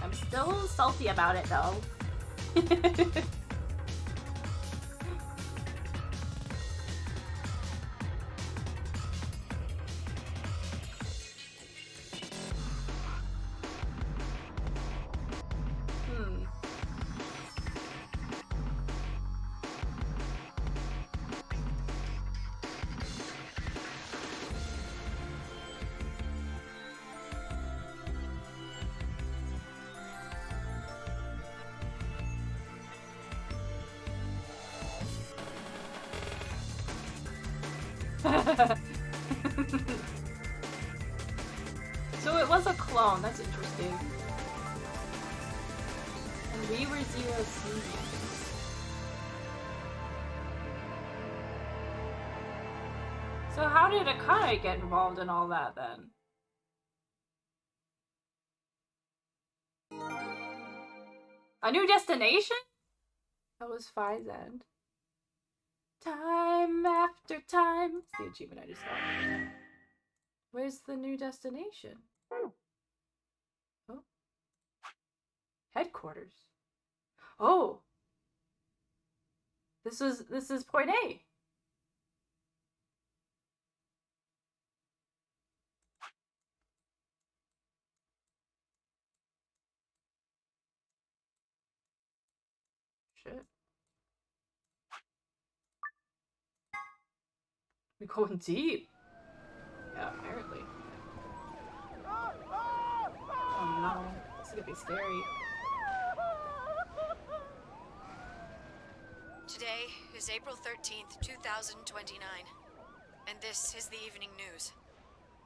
I'm still salty about it though. So it was a clone, that's interesting. And we were 0C. So how did Akane get involved in all that then? A new destination? That was Fi's end. Time after time. It's the achievement I just got. Where's the new destination? Oh. Headquarters. Oh. This is point A. Shit. We're going deep. Yeah, apparently. Oh no. This is gonna be scary. Today is April 13th, 2029, and this is the evening news.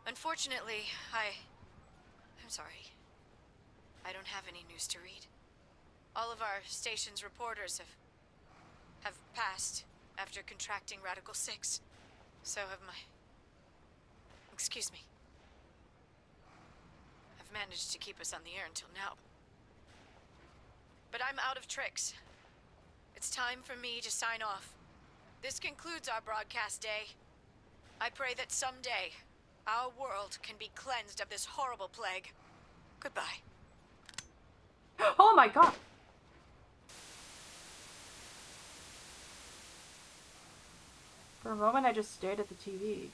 Unfortunately, I'm sorry. I don't have any news to read. All of our station's reporters have passed after contracting Radical 6. So have my... Excuse me. I've managed to keep us on the air until now. But I'm out of tricks. It's time for me to sign off. This concludes our broadcast day. I pray that someday, our world can be cleansed of this horrible plague. Goodbye. Oh my god! For a moment, I just stared at the TV.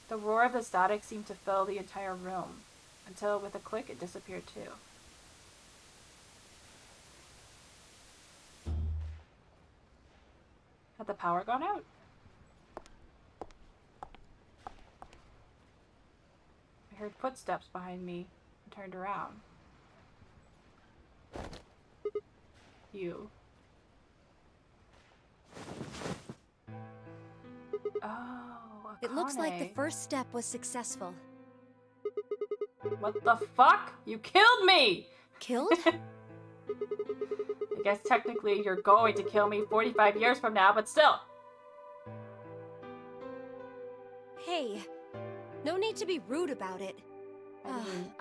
The roar of the static seemed to fill the entire room, until with a click, it disappeared too. Had the power gone out? I heard footsteps behind me and turned around. You. Oh, It looks like the Akane. first step was successful. What the fuck? You killed me! Killed? I guess technically you're going to kill me 45 years from now, but still. Hey, no need to be rude about it.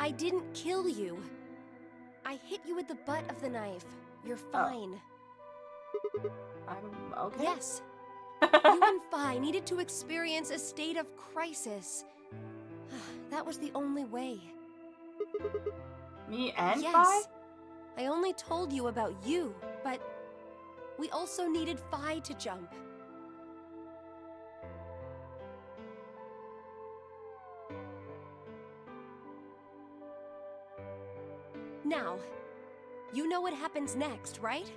I didn't kill you. I hit you with the butt of the knife. You're fine. I'm okay? Yes. You and Phi needed to experience a state of crisis. That was the only way. Me and yes. Phi? I only told you about you, but we also needed Phi to jump. Now, you know what happens next, right?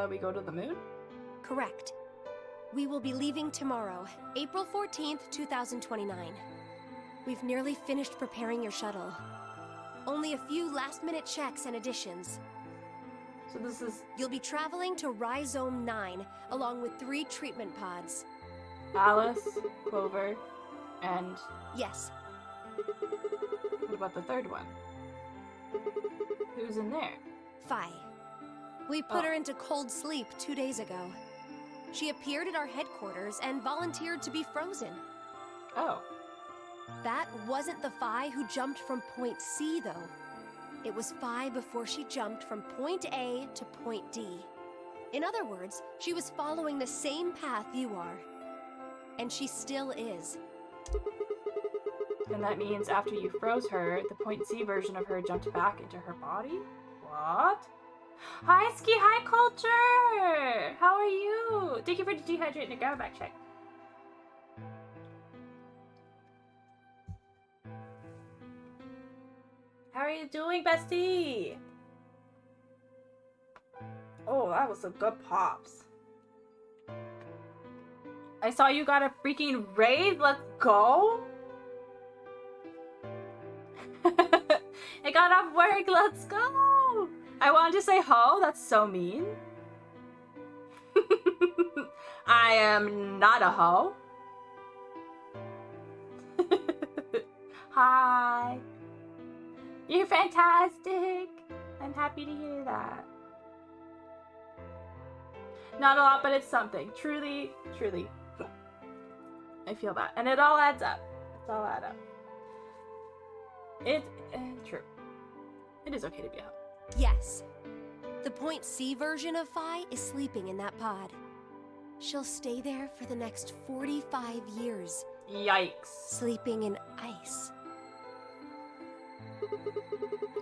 We go to the moon? Correct. We will be leaving tomorrow, April 14th, 2029. We've nearly finished preparing your shuttle. Only a few last-minute checks and additions. So this is... You'll be traveling to Rhizome 9, along with 3 treatment pods. Alice, Clover, and... Yes. What about the third one? Who's in there? Phi. We put her into cold sleep 2 days ago. She appeared at our headquarters and volunteered to be frozen. Oh. That wasn't the Phi who jumped from point C, though. It was Phi before she jumped from point A to point D. In other words, she was following the same path you are. And she still is. And that means after you froze her, the point C version of her jumped back into her body? What? Hi, Ski High Culture! How are you? Thank you for dehydrating a grab back check. How are you doing, bestie? Oh, that was some good pops. I saw you got a freaking raid. Let's go. I got off work. Let's go. I wanted to say ho. That's so mean. I am not a hoe. Hi. You're fantastic. I'm happy to hear that. Not a lot, but it's something. Truly, truly. I feel that. And it all adds up. It's all add up. It's true. It is okay to be a hoe. Yes. The point C version of Phi is sleeping in that pod. She'll stay there for the next 45 years. Yikes. Sleeping in ice.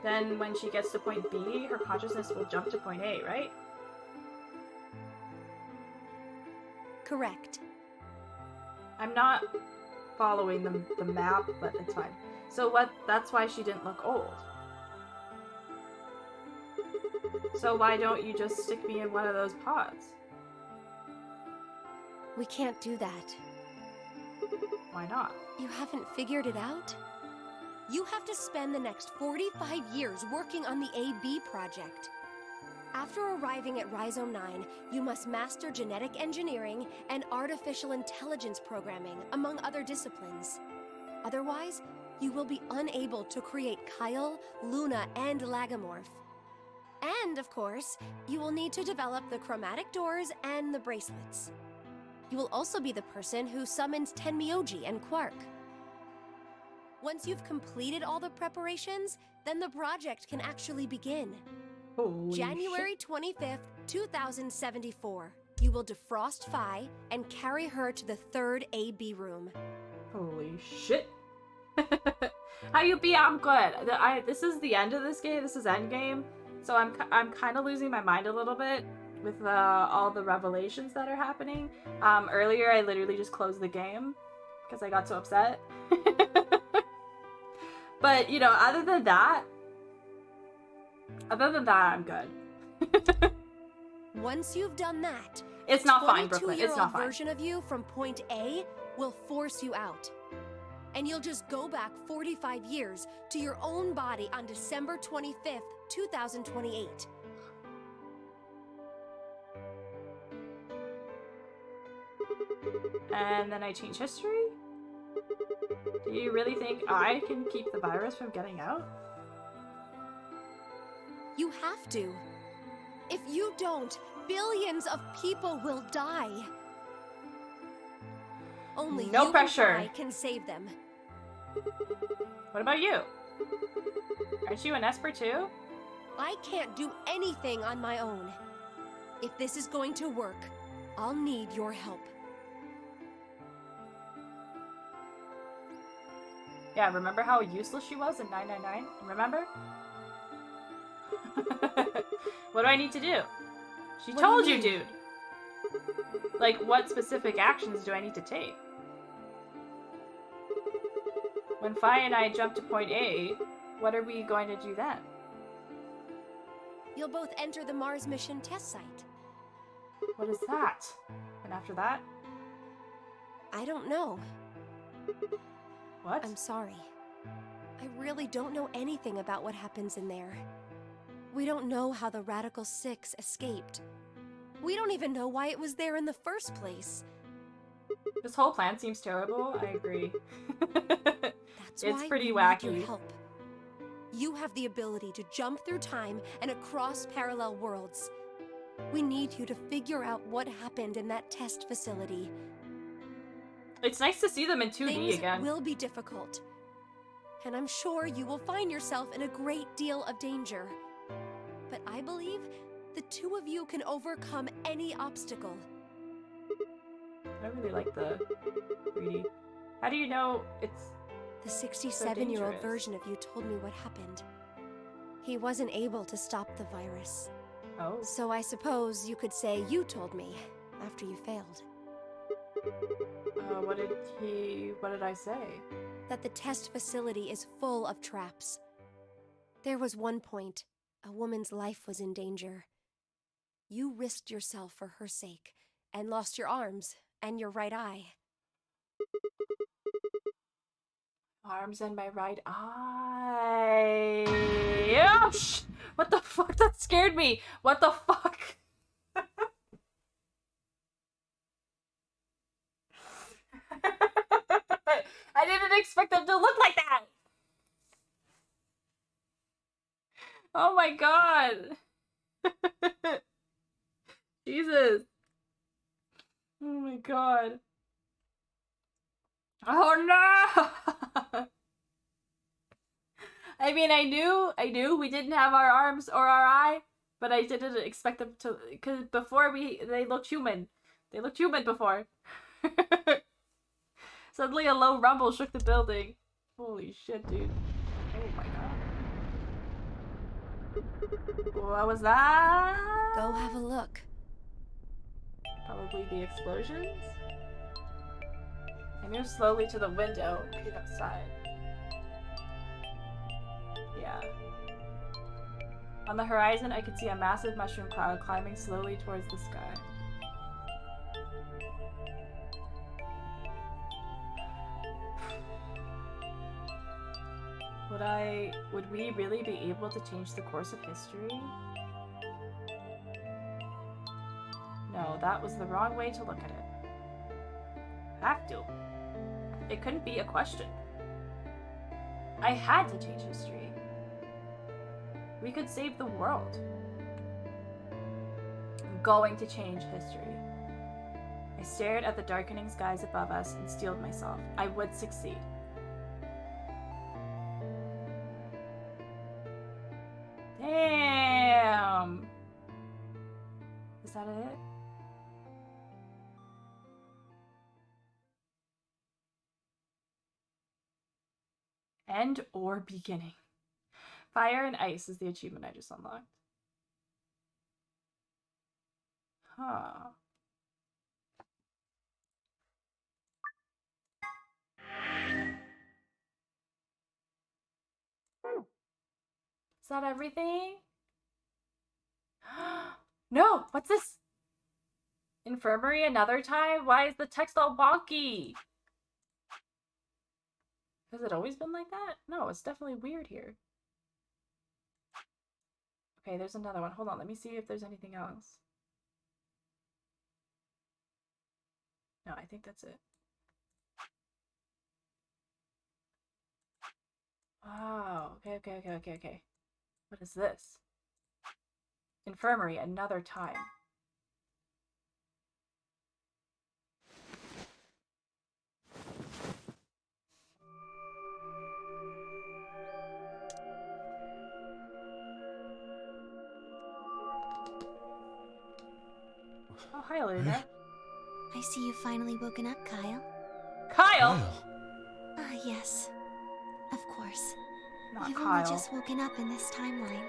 Then when she gets to point B, her consciousness will jump to point A, right? Correct. I'm not following the map, but it's fine. So that's why she didn't look old. So why don't you just stick me in one of those pods? We can't do that. Why not? You haven't figured it out? You have to spend the next 45 years working on the AB project. After arriving at Rhizome 9, you must master genetic engineering and artificial intelligence programming, among other disciplines. Otherwise, you will be unable to create Kyle, Luna, and Lagomorph. And, of course, you will need to develop the chromatic doors and the bracelets. You will also be the person who summons Tenmyoji and Quark. Once you've completed all the preparations, then the project can actually begin. Holy January 25th, 2074. You will defrost Phi and carry her to the 3rd AB room. Holy shit. How you be? I'm good. This is the end of this game. This is endgame. So I'm kind of losing my mind a little bit with all the revelations that are happening. Earlier, I literally just closed the game because I got so upset. But, you know, other than that, I'm good. Once you've done that, it's not fine, Brooklyn. It's not fine. Version of you from point A will force you out. And you'll just go back 45 years to your own body on December 25th, 2028. And then I change history? Do you really think I can keep the virus from getting out? You have to. If you don't, billions of people will die. Only no you pressure. and I can save them. What about you? Aren't you an Esper too? I can't do anything on my own. If this is going to work, I'll need your help. Yeah, remember how useless she was in 999? Remember? What do I need to do? She told you, dude! Like, what specific actions do I need to take? When Phi and I jump to point A, what are we going to do then? You'll both enter the Mars mission test site. What is that? And after that? I don't know. What? I'm sorry. I really don't know anything about what happens in there. We don't know how the Radical Six escaped. We don't even know why it was there in the first place. This whole plan seems terrible. I agree. That's it's why pretty we wacky. need your help. You have the ability to jump through time and across parallel worlds. We need you to figure out what happened in that test facility. It's nice to see them in 2D Things again. will be difficult. And I'm sure you will find yourself in a great deal of danger. But I believe the two of you can overcome any obstacle. I really like the 3D. How do you know it's The 67-year-old dangerous? version of you told me what happened. He wasn't able to stop the virus. Oh. So I suppose you could say you told me after you failed. What did I say? That the test facility is full of traps. There was one point, a woman's life was in danger. You risked yourself for her sake, and lost your arms and your right eye. Arms and my right eye. Ouch! What the fuck? That scared me. What the fuck? I didn't expect them to look like that. Oh my god. Jesus. Oh my god. Oh no! I mean, I knew we didn't have our arms or our eye, but I didn't expect them to, because before they looked human. They looked human before. Suddenly a low rumble shook the building. Holy shit, dude. Oh my god. What was that? Go have a look. Probably the explosions? I moved slowly to the window and peered outside. Yeah. On the horizon, I could see a massive mushroom cloud climbing slowly towards the sky. Would we really be able to change the course of history? No, that was the wrong way to look at it. Have to. It couldn't be a question. I had to change history. We could save the world. I'm going to change history. I stared at the darkening skies above us and steeled myself. I would succeed. Damn! Is that it? End or beginning. Fire and ice is the achievement I just unlocked. Huh. Is that everything? No! What's this? Infirmary another time? Why is the text all wonky? Has it always been like that? No, it's definitely weird here. Okay, there's another one. Hold on, let me see if there's anything else. No, I think that's it. Oh, okay. What is this? Infirmary another time. Oh, hi, Luna. I see you've finally woken up, Kyle. Kyle? Ah, yes. Of course. Not You've Kyle. only just woken up in this timeline.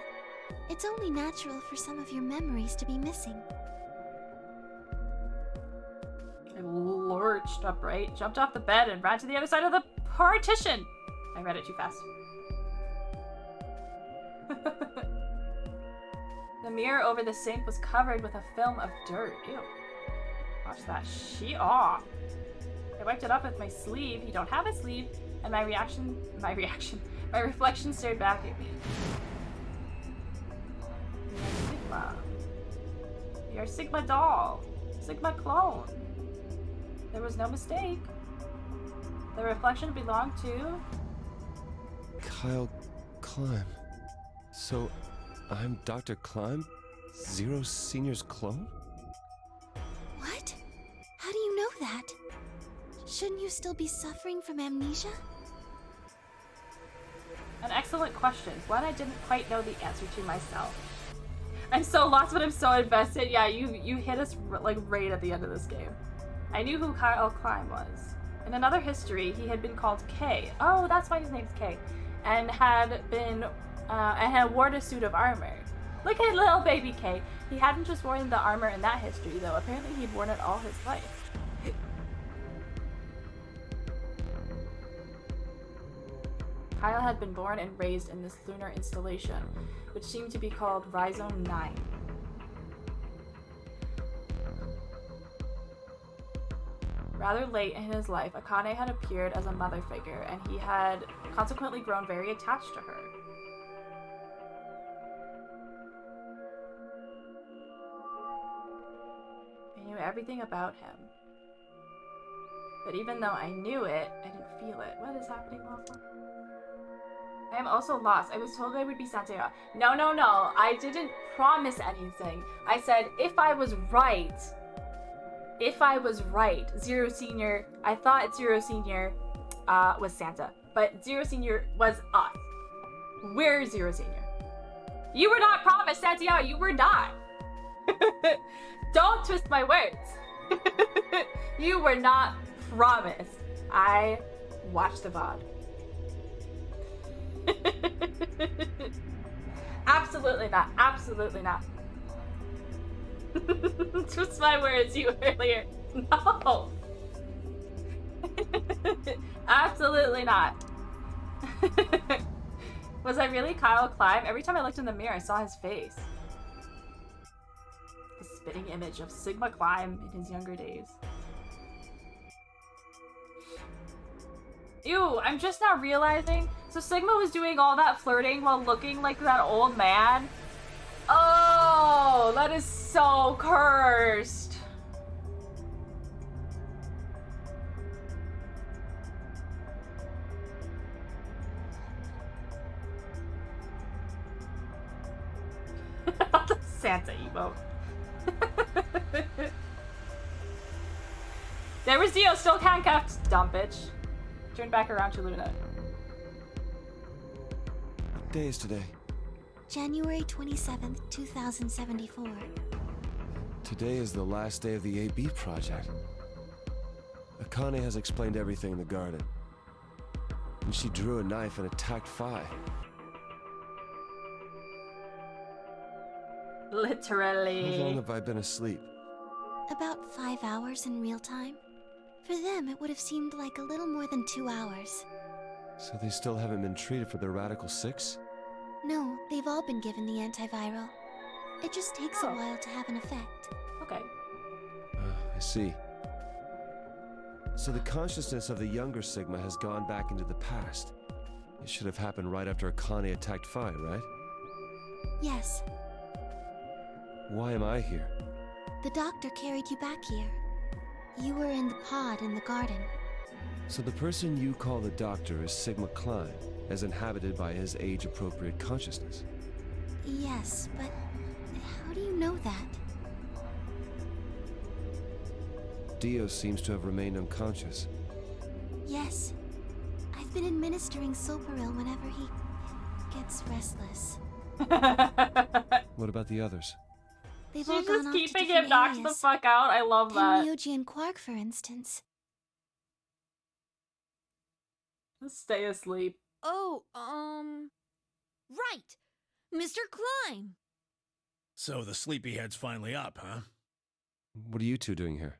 It's only natural for some of your memories to be missing. I lurched upright, jumped off the bed, and ran to the other side of the partition. I read it too fast. The mirror over the sink was covered with a film of dirt. Ew. Watch that shit off. I wiped it up with my sleeve. You don't have a sleeve. And my reflection stared back at me. Sigma. You're Sigma doll. Sigma clone. There was no mistake. The reflection belonged to... Kyle Climb. So, I'm Dr. Climb? Zero Senior's clone? What? How do you know that? Shouldn't you still be suffering from amnesia? An excellent question. One I didn't quite know the answer to myself. I'm so lost, but I'm so invested. Yeah, you hit us like right at the end of this game. I knew who Kyle Climb was. In another history, he had been called K. Oh, that's why his name's K. And had worn a suit of armor. Look at little baby K. He hadn't just worn the armor in that history, though. Apparently, he'd worn it all his life. Kyle had been born and raised in this lunar installation, which seemed to be called Rhizome 9. Rather late in his life, Akane had appeared as a mother figure, and he had consequently grown very attached to her. I knew everything about him. But even though I knew it, I didn't feel it. What is happening, Waffle? I am also lost. I was told I would be Santea. No. I didn't promise anything. I said if I was right. Zero Senior, I thought Zero Senior was Santa. But Zero Senior was us. We're Zero Senior. You were not promised, Santea. You were not. Don't twist my words. You were not promised. I watched the VOD. Absolutely not. Absolutely not. Twist my words, you earlier. No. Absolutely not. Was I really Kyle Climb? Every time I looked in the mirror, I saw his face. The spitting image of Sigma Climb in his younger days. Ew, I'm just now realizing. So Sigma was doing all that flirting while looking like that old man. Oh, that is so cursed. Santa emote. There was Dio, still handcuffed. Dumb bitch. Turn back around to Luna. What day is today? January 27th, 2074. Today is the last day of the AB project. Akane has explained everything in the garden. And she drew a knife and attacked Phi. Literally. How long have I been asleep? About 5 hours in real time. For them, it would have seemed like a little more than 2 hours. So they still haven't been treated for their Radical 6? No, they've all been given the antiviral. It just takes a while to have an effect. Okay. I see. So the consciousness of the younger Sigma has gone back into the past. It should have happened right after Akane attacked Phi, right? Yes. Why am I here? The doctor carried you back here. You were in the pod in the garden. So the person you call the doctor is Sigma Klein, as inhabited by his age-appropriate consciousness. Yes, but how do you know that? Dio seems to have remained unconscious. Yes. I've been administering Soparil whenever he gets restless. What about the others? They've She's all gone just off to keeping different him knocked the areas. fuck out. I love that. Myoji and Quark, for instance. Just stay asleep. Oh, right. Mr. Klein. So the sleepyhead's finally up, huh? What are you two doing here?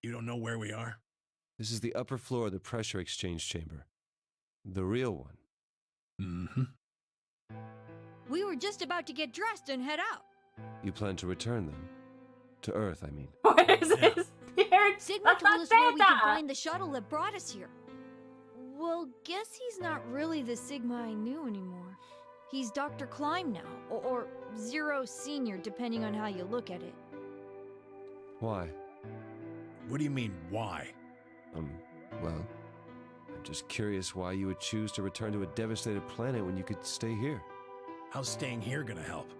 You don't know where we are? This is the upper floor of the pressure exchange chamber. The real one. Mm-hmm. We were just about to get dressed and head out. You plan to return them? To Earth, I mean. What is this? Sigma That's told not us where we could Santa. find the shuttle that brought us here. Well, guess he's not really the Sigma I knew anymore. He's Dr. Klein now, or Zero Senior, depending on how you look at it. Why? What do you mean, why? Well, I'm just curious why you would choose to return to a devastated planet when you could stay here. How's staying here gonna help?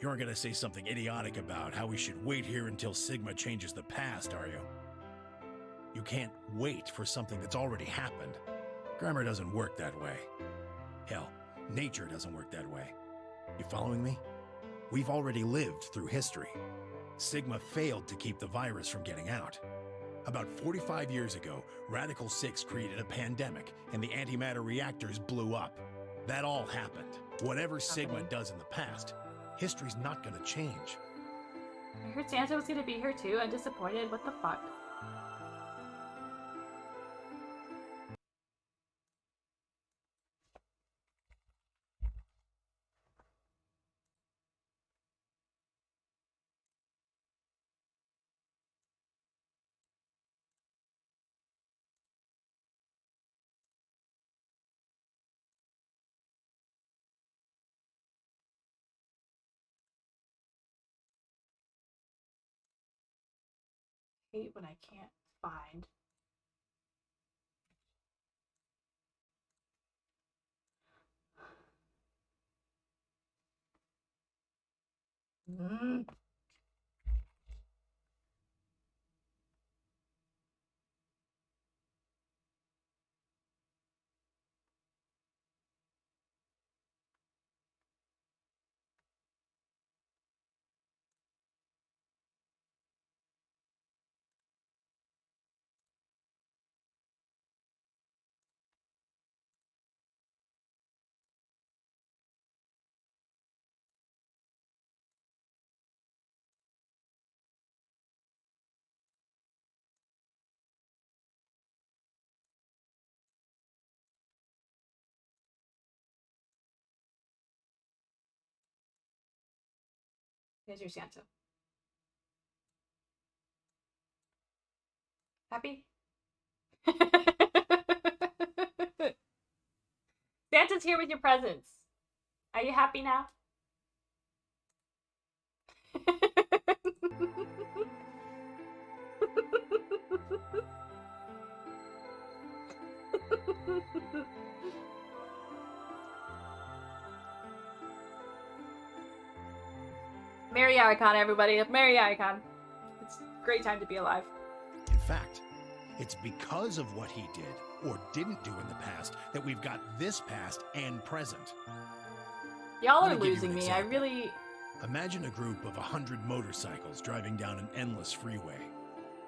You aren't gonna say something idiotic about how we should wait here until Sigma changes the past, are you? You can't wait for something that's already happened. Grammar doesn't work that way. Hell, nature doesn't work that way. You following me? We've already lived through history. Sigma failed to keep the virus from getting out. About 45 years ago, Radical 6 created a pandemic, and the antimatter reactors blew up. That all happened. Whatever Sigma does in the past, history's not gonna change. I heard Santa was gonna be here too. I'm disappointed. What the fuck? Hate when I can't find. Here's your Santa. Happy? Santa's here with your presents. Are you happy now? Merry Icon, everybody. Merry Icon. It's a great time to be alive. In fact, it's because of what he did or didn't do in the past that we've got this past and present. Y'all are Let me give you losing an me. example. I really... Imagine a group of 100 motorcycles driving down an endless freeway.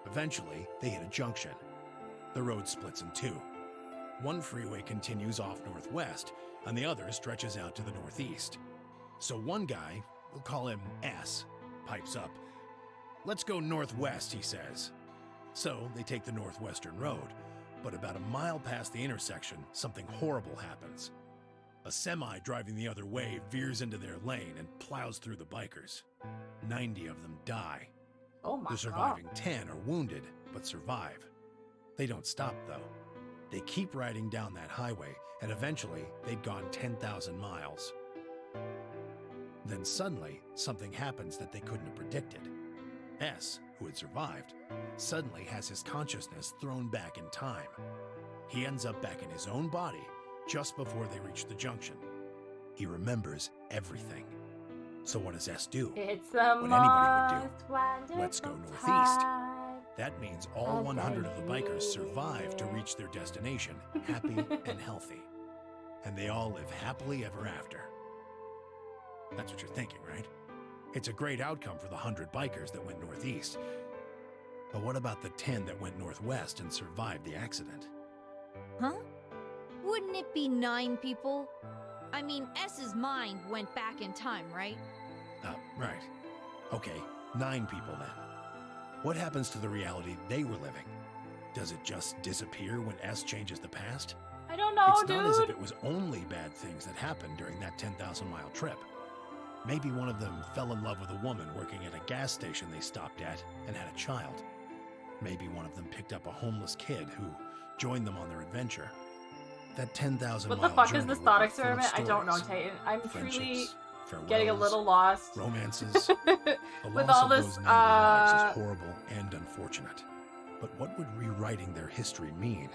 Eventually, they hit a junction. The road splits in two. One freeway continues off northwest, and the other stretches out to the northeast. So one guy, we'll call him S, pipes up. "Let's go northwest," he says. So they take the northwestern road, but about a mile past the intersection, something horrible happens. A semi driving the other way veers into their lane and plows through the bikers. 90 of them die. Oh my The surviving 10 are wounded, but survive. They don't stop, though. They keep riding down that highway, and eventually they'd gone 10,000 miles. Then suddenly, something happens that they couldn't have predicted. S, who had survived, suddenly has his consciousness thrown back in time. He ends up back in his own body just before they reach the junction. He remembers everything. So what does S do? It's the what anybody would most do. Let's go wonderful northeast. time That means all of 100 of the the bikers year. survive to reach their destination, happy and healthy. And they all live happily ever after. That's what you're thinking, right? It's a great outcome for the 100 bikers that went northeast. But what about the 10 that went northwest and survived the accident? Huh? Wouldn't it be 9 people? I mean, S's mind went back in time, right? Right. Okay, 9 people then. What happens to the reality they were living? Does it just disappear when S changes the past? I don't know, It's dude. not as if it was only bad things that happened during that 10,000-mile trip. Maybe one of them fell in love with a woman working at a gas station they stopped at and had a child. Maybe one of them picked up a homeless kid who joined them on their adventure. That 10,000 What mile the fuck is journey this will thought be full of experiment? I don't know, stories. Titan. I'm truly Friendships, getting a farewells, little lost. romances. The With loss all of this, those 90 lives is horrible and unfortunate. But what would rewriting their history mean?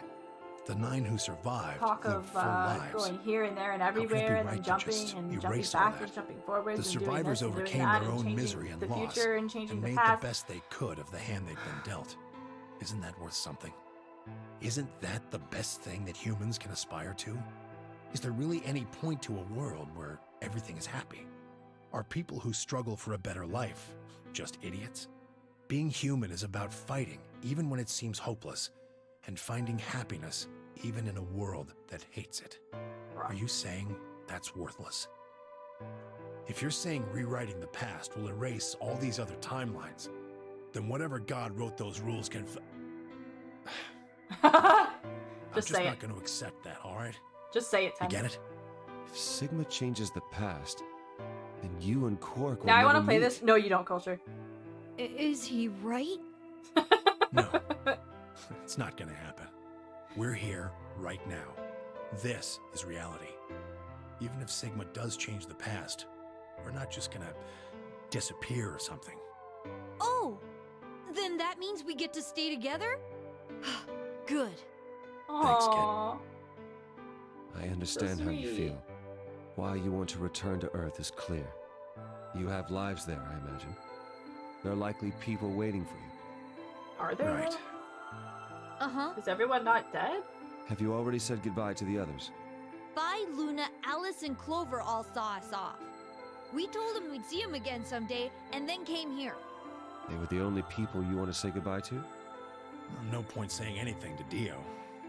The 9 who survived talk lived of full lives. going here and there and could it be everywhere and then right to jumping just and jumping erase all backwards, that? jumping forwards, The and doing survivors this and doing overcame that their and own changing misery and the loss future and changing and the made past. the best they could of the hand they'd been dealt. Isn't that worth something? Isn't that the best thing that humans can aspire to? Is there really any point to a world where everything is happy? Are people who struggle for a better life just idiots? Being human is about fighting, even when it seems hopeless, and finding happiness, even in a world that hates it. Are you saying that's worthless? If you're saying rewriting the past will erase all these other timelines, then whatever God wrote those rules can I'm just say not it. going to accept that, all right? Just say it, You Tim. get it? If Sigma changes the past, then you and Quark will Now I want to never play meet. this. No, you don't, Culture. Is he right? No. It's not going to happen. We're here right now. This is reality. Even if Sigma does change the past, we're not just going to disappear or something. Oh! Then that means we get to stay together? Good. Thanks, kid. Aww. I understand how you sweet. feel. Why you want to return to Earth is clear. You have lives there, I imagine. There are likely people waiting for you. Are there? Right. Uh-huh. Is everyone not dead? Have you already said goodbye to the others? Bye, Luna, Alice, and Clover all saw us off. We told them we'd see him again someday, and then came here. They were the only people you want to say goodbye to? No point saying anything to Dio.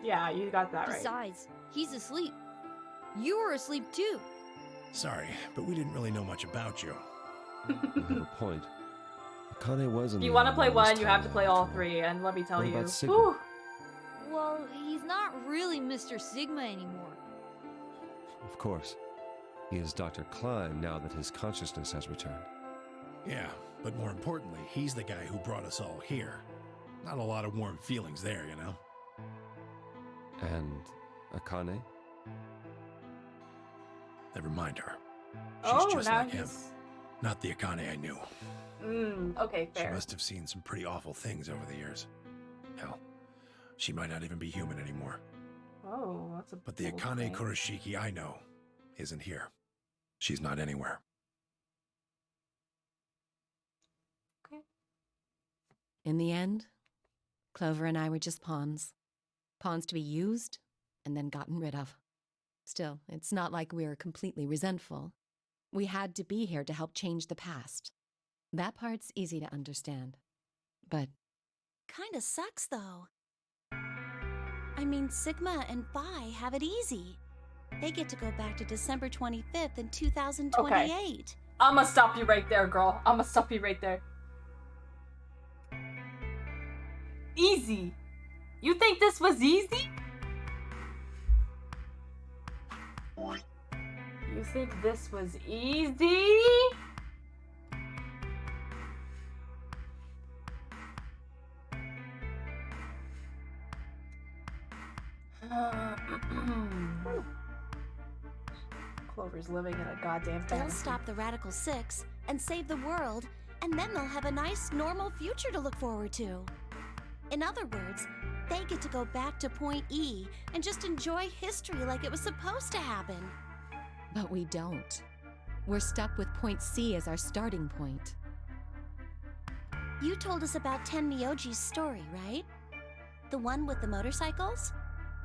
Yeah, you got that right. Besides, he's asleep. You were asleep too. Sorry, but we didn't really know much about you. You have a point. Akane was in If you the want to play anomalous one, you have to timeline play all after 3, and let me tell What you. about Sigma? Whew. Well, he's not really Mr. Sigma anymore. Of course. He is Dr. Klein now that his consciousness has returned. Yeah, but more importantly, he's the guy who brought us all here. Not a lot of warm feelings there, you know? And Akane? Never mind her. She's Oh, just now like him. he's... Not the Akane I knew. Okay, She fair. must have seen some pretty awful things over the years. Hell, she might not even be human anymore. Oh, that's a But the bold Akane claim. Kurashiki I know isn't here. She's not anywhere. In the end, Clover and I were just pawns. Pawns to be used and then gotten rid of. Still, it's not like we're completely resentful. We had to be here to help change the past. That part's easy to understand. But Kinda sucks, though. I mean, Sigma and Phi have it easy. They get to go back to December 25th in 2028. Okay. I'ma stop you right there, girl. I'ma stop you right there. Easy. You think this was easy? You think this was easy? Clover's living in a goddamn fantasy. They'll stop the Radical Six and save the world, and then they'll have a nice, normal future to look forward to. In other words, they get to go back to Point E and just enjoy history like it was supposed to happen. But we don't. We're stuck with Point C as our starting point. You told us about Tenmyoji's story, right? The one with the motorcycles?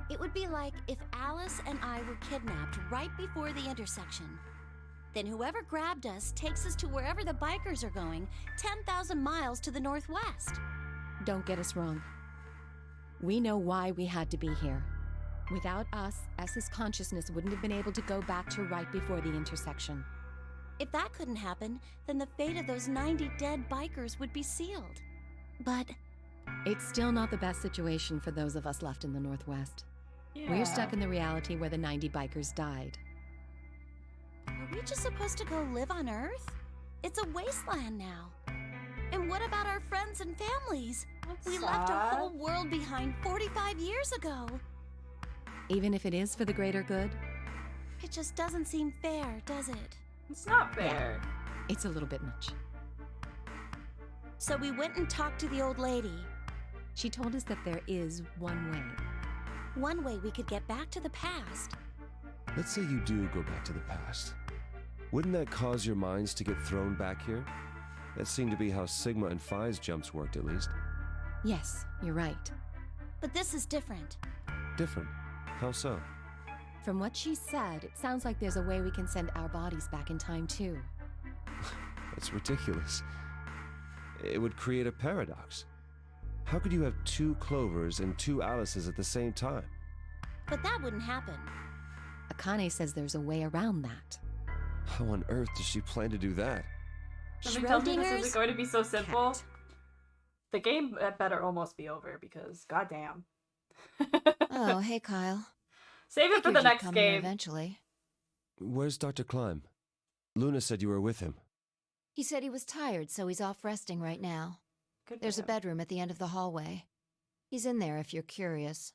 It would be like if Alice and I were kidnapped right before the intersection. Then whoever grabbed us takes us to wherever the bikers are going, 10,000 miles to the northwest. Don't get us wrong. We know why we had to be here. Without us, S's consciousness wouldn't have been able to go back to right before the intersection. If that couldn't happen, then the fate of those 90 dead bikers would be sealed. But it's still not the best situation for those of us left in the Northwest. Yeah. We're stuck in the reality where the 90 bikers died. are we just supposed to go live on Earth? It's a wasteland now. And what about our friends and families? We left a whole world behind 45 years ago. Even if it is for the greater good? It just doesn't seem fair, does it? It's not fair. Yeah, it's a little bit much. So we went and talked to the old lady. She told us that there is one way. One way we could get back to the past. Let's say you do go back to the past. Wouldn't that cause your minds to get thrown back here? That seemed to be how Sigma and Phi's jumps worked, at least. Yes, you're right. But this is different. Different? How so? From what she said, it sounds like there's a way we can send our bodies back in time, too. That's ridiculous. It would create a paradox. How could you have two Clovers and two Alices at the same time? But that wouldn't happen. Akane says there's a way around that. How on earth does she plan to do that? Something tells me this isn't going to be so simple. The game better almost be over because, goddamn. Oh, hey, Kyle. Save it for the next Come game. here eventually. Where's Dr. Klein? Luna said you were with him. He said he was tired, so he's off resting right now. Good There's a bedroom at the end of the hallway. He's in there if you're curious.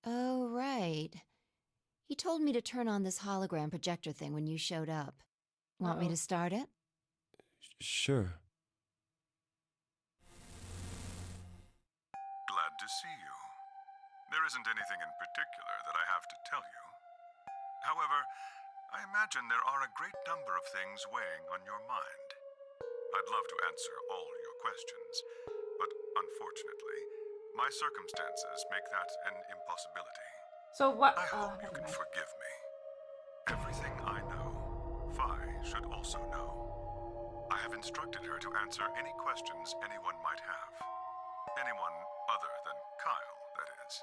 Oh, right. He told me to turn on this hologram projector thing when you showed up. Want me to start it? Sure. Glad to see you. There isn't anything in particular that I have to tell you. However, I imagine there are a great number of things weighing on your mind. I'd love to answer all your questions, but unfortunately, my circumstances make that an impossibility. So what? I hope you can forgive me. Everything I know, Phi should also know. I have instructed her to answer any questions anyone might have. Anyone other than Kyle, that is.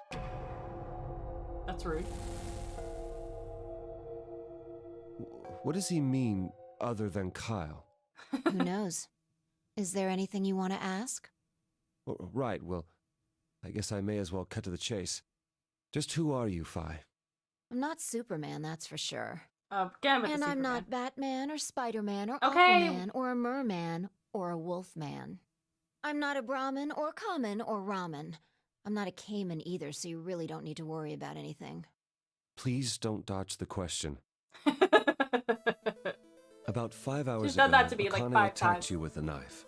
That's rude. What does he mean, other than Kyle? Who knows? Is there anything you want to ask? Right, well, I guess I may as well cut to the chase. Just who are you, Phi? I'm not Superman, that's for sure. Again with and the I'm Superman. not Batman or Spider-Man or Okay. Aquaman or a Merman or a Wolfman. I'm not a Brahmin or Kamen or Ramen. I'm not a Cayman either, so you really don't need to worry about anything. Please don't dodge the question. About 5 hours She's ago, done that to me like Akane 5 attacked times. you with a knife.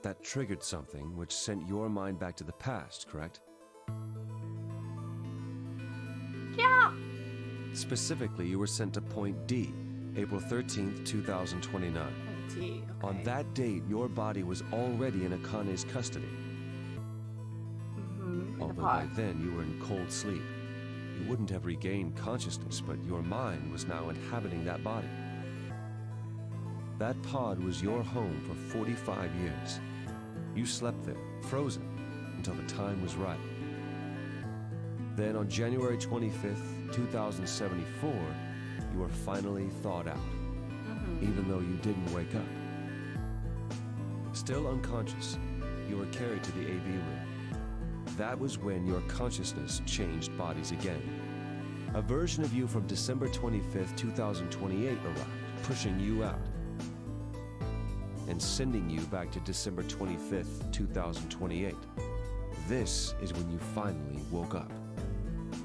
That triggered something which sent your mind back to the past, correct? Yeah. Specifically, you were sent to Point D, April 13th, 2029. T. Okay. On that date, your body was already in Akane's custody. Although by then you were in cold sleep. You wouldn't have regained consciousness, but your mind was now inhabiting that body. That pod was your home for 45 years. You slept there, frozen, until the time was right. Then on January 25th, 2074, you were finally thawed out, even though you didn't wake up. Still unconscious, you were carried to the AB room. That was when your consciousness changed bodies again. A version of you from December 25th, 2028 arrived, pushing you out and sending you back to December 25th, 2028. This is when you finally woke up.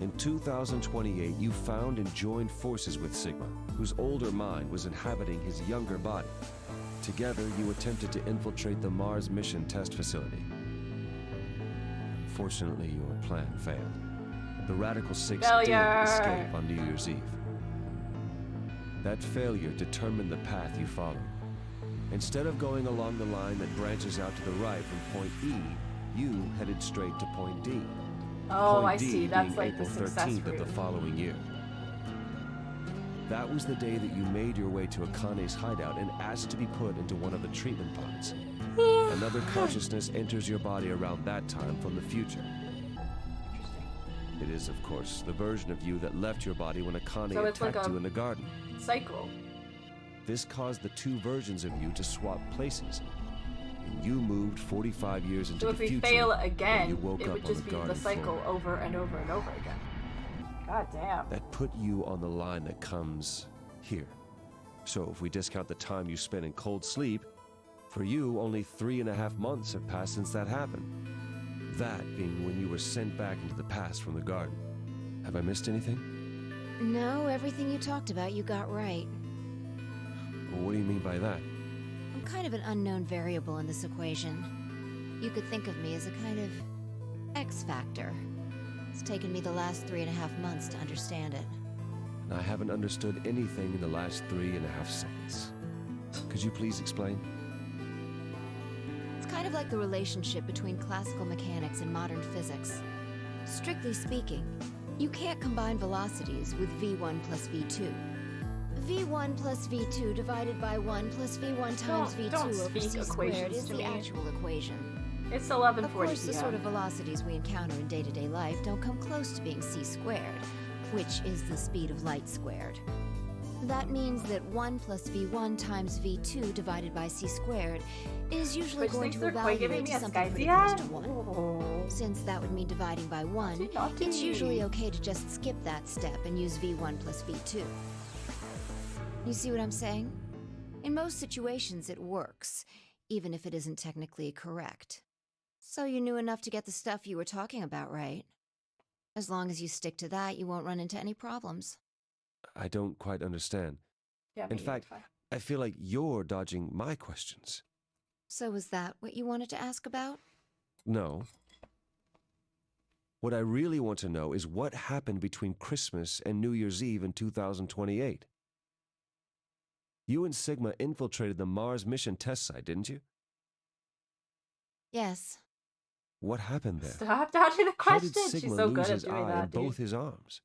In 2028, you found and joined forces with Sigma, whose older mind was inhabiting his younger body. Together, you attempted to infiltrate the Mars mission test facility. Fortunately, your plan failed. The Radical Six did escape on New Year's Eve. That failure determined the path you followed. Instead of going along the line that branches out to the right from point E, you headed straight to point D. Oh, Point I D see. That's being like April the success 13th of the following year. That was the day that you made your way to Akane's hideout and asked to be put into one of the treatment pods. Another consciousness enters your body around that time from the future. It is, of course, the version of you that left your body when Akane attacked you in the garden. Cycle. This caused the two versions of you to swap places. And you moved 45 years into So the if future. we fail when again, you woke it up would on just the be the garden cycle floor. over and over and over again. God damn. That put you on the line that comes here. So if we discount the time you spent in cold sleep, for you, only 3.5 months have passed since that happened. That being when you were sent back into the past from the garden. Have I missed anything? No, everything you talked about you got right. Well, what do you mean by that? I'm kind of an unknown variable in this equation. You could think of me as a kind of X factor. It's taken me the last 3.5 months to understand it. And I haven't understood anything in the last 3.5 seconds. Could you please explain? It's kind of like the relationship between classical mechanics and modern physics. Strictly speaking, you can't combine velocities with v1 plus v2. v1 plus v2 divided by 1 plus v1 times v2 over c squared is the actual equation. It's 11:40 Of course, the PM. sort of velocities we encounter in day-to-day life don't come close to being c squared, which is the speed of light squared. That means that 1 plus v1 times v2 divided by c squared is usually Which going thinks to they're quite giving evaluate me to a something pretty Skype close to 1. Since that would mean dividing by 1, it's usually okay to just skip that step and use v1 plus v2. You see what I'm saying? In most situations it works, even if it isn't technically correct. So you knew enough to get the stuff you were talking about right. As long as you stick to that, you won't run into any problems. I don't quite understand. Yeah, In fact, I feel like you're dodging my questions. So is that what you wanted to ask about? No. What I really want to know is what happened between Christmas and New Year's Eve in 2028. You and Sigma infiltrated the Mars mission test site, didn't you? Yes. What happened there? Stop dodging the How did question. Sigma She's so lose good at his doing eye that, and both his arms?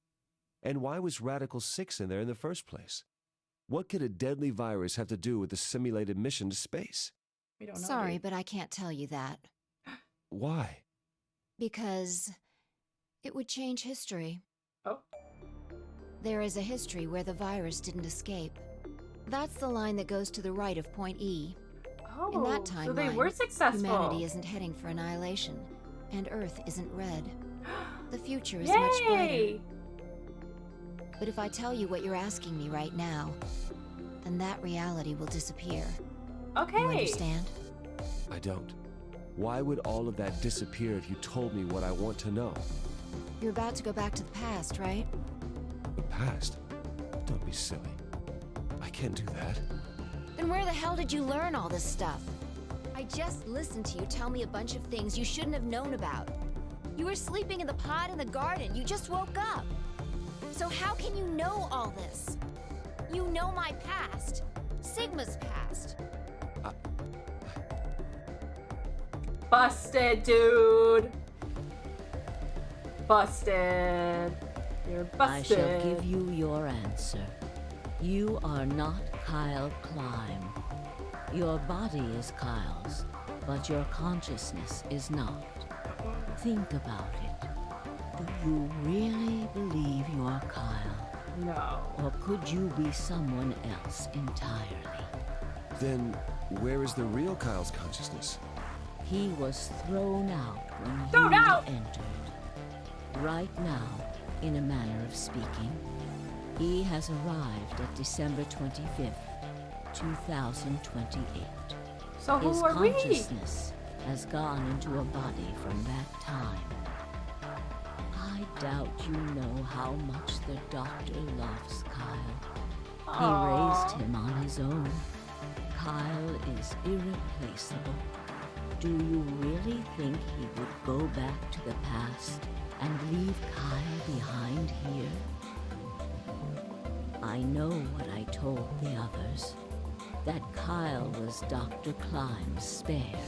And why was Radical 6 in there in the first place? What could a deadly virus have to do with the simulated mission to space? We don't know. Sorry, but I can't tell you that. Why? Because it would change history. Oh. There is a history where the virus didn't escape. That's the line that goes to the right of point E. Oh, In that timeline, so they were successful. humanity isn't heading for annihilation, and Earth isn't red. The future is Yay! much brighter. But if I tell you what you're asking me right now, then that reality will disappear. Okay. You understand? I don't. Why would all of that disappear if you told me what I want to know? You're about to go back to the past, right? The past? Don't be silly. I can't do that. Then where the hell did you learn all this stuff? I just listened to you tell me a bunch of things you shouldn't have known about. You were sleeping in the pod in the garden. You just woke up. So how can you know all this? You know my past. Sigma's past. busted, dude. Busted. You're busted. I shall give you your answer. You are not Kyle Climb. Your body is Kyle's, but your consciousness is not. Think about it. Do you really believe you are Kyle? No. Or could you be someone else entirely? Then, where is the real Kyle's consciousness? He was thrown out when Thrown you out! entered. Right now, in a manner of speaking, he has arrived at December 25th, 2028. So who His are we? consciousness has gone into a body from that time. I doubt you know how much the doctor loves Kyle. Aww. He raised him on his own. Kyle is irreplaceable. Do you really think he would go back to the past and leave Kyle behind here? I know what I told the others, that Kyle was Dr. Climb's spare,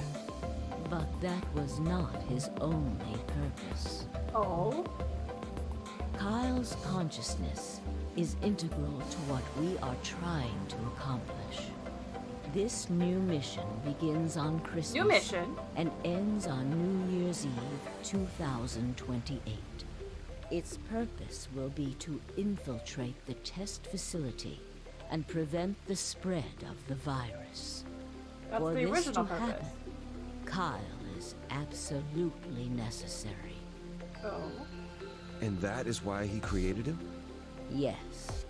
but that was not his only purpose. Oh? Kyle's consciousness is integral to what we are trying to accomplish. This new mission begins on Christmas New mission? and ends on New Year's Eve 2028. Its purpose will be to infiltrate the test facility and prevent the spread of the virus. That's For the this original to purpose. happen, Kyle is absolutely necessary. Oh. And that is why he created him? Yes.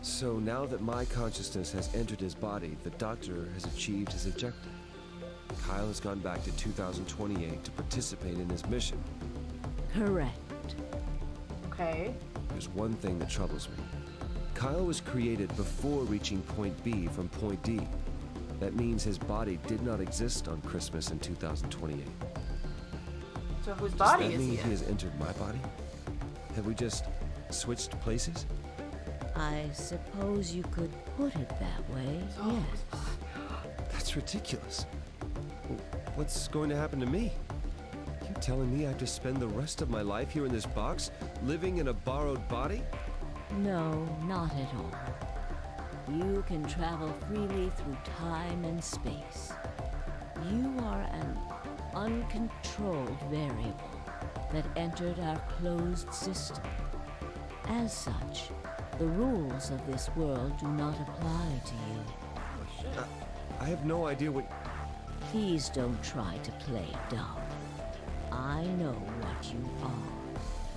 So now that my consciousness has entered his body, the doctor has achieved his objective. Kyle has gone back to 2028 to participate in his mission. Correct. Okay. There's one thing that troubles me. Kyle was created before reaching point B from point D. That means his body did not exist on Christmas in 2028. So whose Does body that is mean he he in? has entered my body? Have we just switched places? I suppose you could put it that way, yes. That's ridiculous. What's going to happen to me? You're telling me I have to spend the rest of my life here in this box, living in a borrowed body? No, not at all. You can travel freely through time and space. You are an uncontrolled variable that entered our closed system. As such, the rules of this world do not apply to you. I have no idea what... Please don't try to play dumb. I know what you are.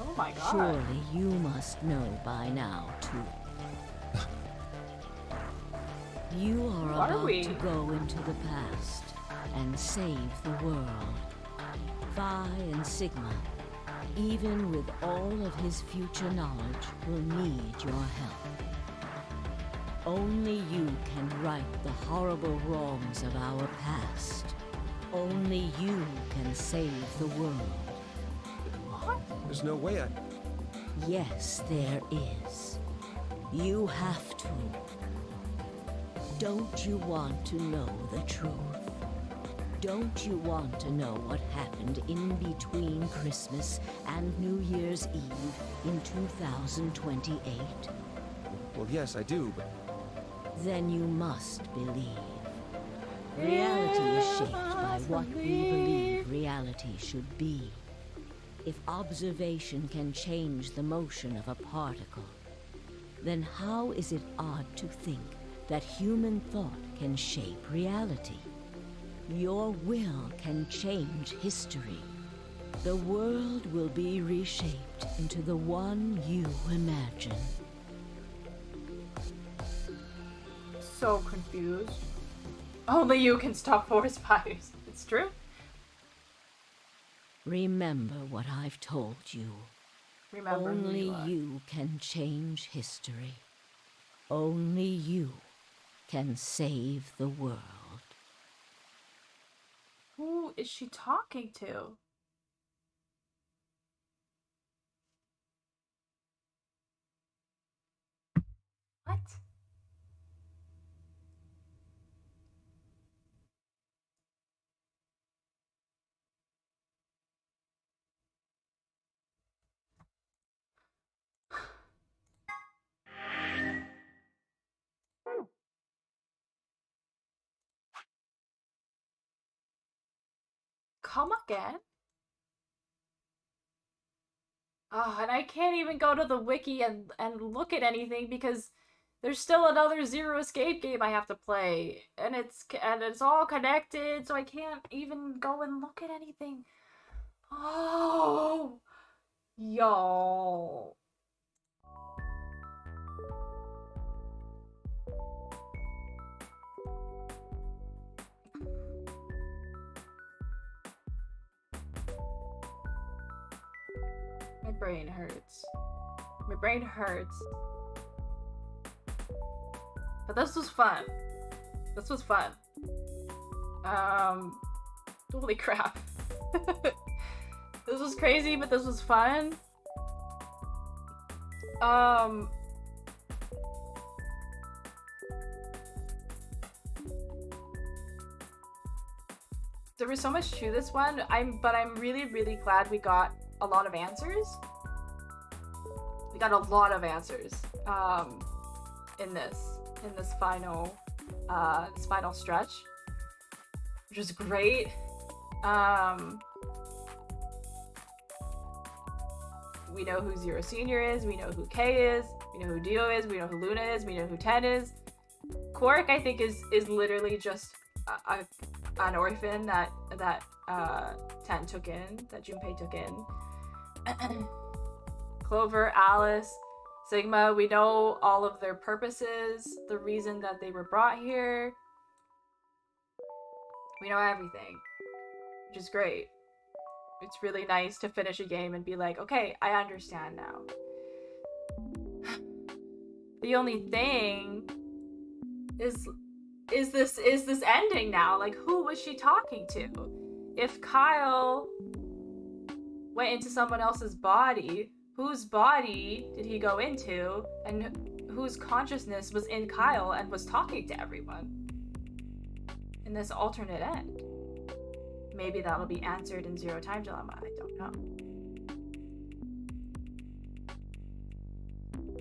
Oh my god. Surely you must know by now, too. You are about to go into the past and save the world. Phi and Sigma, even with all of his future knowledge, will need your help. Only you can right the horrible wrongs of our past. Only you can save the world. What? There's no way I... Yes, there is. You have to. Don't you want to know the truth? Don't you want to know what happened in between Christmas and New Year's Eve in 2028? Well, yes, I do, but... Then you must believe. Reality is shaped by what we believe reality should be. If observation can change the motion of a particle, then how is it odd to think that human thought can shape reality? Your will can change history. The world will be reshaped into the one you imagine. So confused. Only you can stop forest fires. It's true. Remember what I've told you. Remember who Only you are. you can change history. Only you can save the world. Who is she talking to? What? Come again? Oh, and I can't even go to the wiki and look at anything because there's still another Zero Escape game I have to play, and it's all connected, so I can't even go and look at anything. Oh, y'all. My brain hurts. My brain hurts. But this was fun. This was fun. Holy crap. This was crazy, but this was fun. There was so much to this one. But I'm really, really glad we got a lot of answers. We got a lot of answers in this final stretch, which was great. We know who Zero Senior is, we know who K is, we know who Dio is, we know who Luna is, we know who Ten is. Quark, I think, is literally just an orphan that Ten took in, that Junpei took in. Clover, Alice, Sigma, we know all of their purposes, the reason that they were brought here. We know everything, which is great. It's really nice to finish a game and be like, okay, I understand now. The only thing is this ending now? Like, who was she talking to? If Kyle went into someone else's body, whose body did he go into, and whose consciousness was in Kyle and was talking to everyone in this alternate end? Maybe that'll be answered in Zero Time Dilemma. I don't know.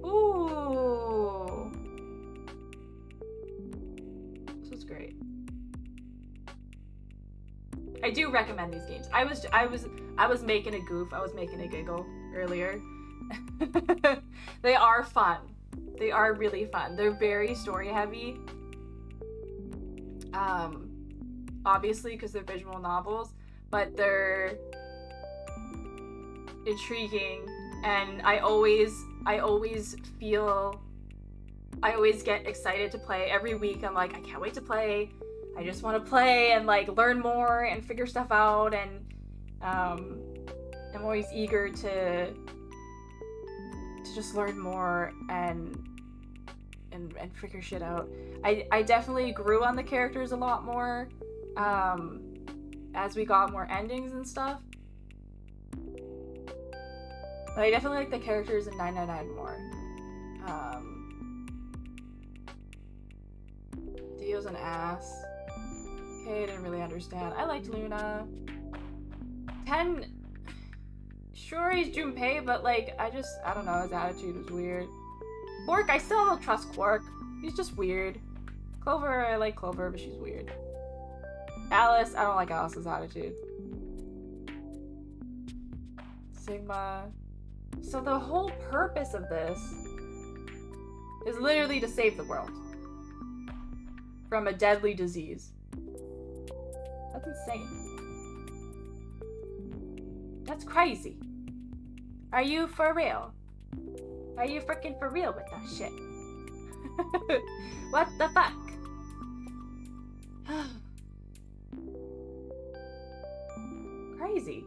Ooh. This was great. I do recommend these games. I was making a goof. I was making a giggle earlier. They are fun. They are really fun. They're very story heavy. Obviously, because they're visual novels, but they're intriguing, and I always get excited to play. Every week I'm like, I can't wait to play. I just want to play and like learn more and figure stuff out, and I'm always eager to just learn more and figure shit out. I definitely grew on the characters a lot more as we got more endings and stuff. But I definitely like the characters in 999 more. Dio's an ass. Okay, I didn't really understand. I liked Luna. 10, sure he's Junpei, but like, I don't know, his attitude was weird. Quark, I still don't trust Quark. He's just weird. Clover, I like Clover, but she's weird. Alice, I don't like Alice's attitude. Sigma. So the whole purpose of this is literally to save the world from a deadly disease. That's insane. That's crazy. Are you for real? Are you freaking for real with that shit? What the fuck? Crazy.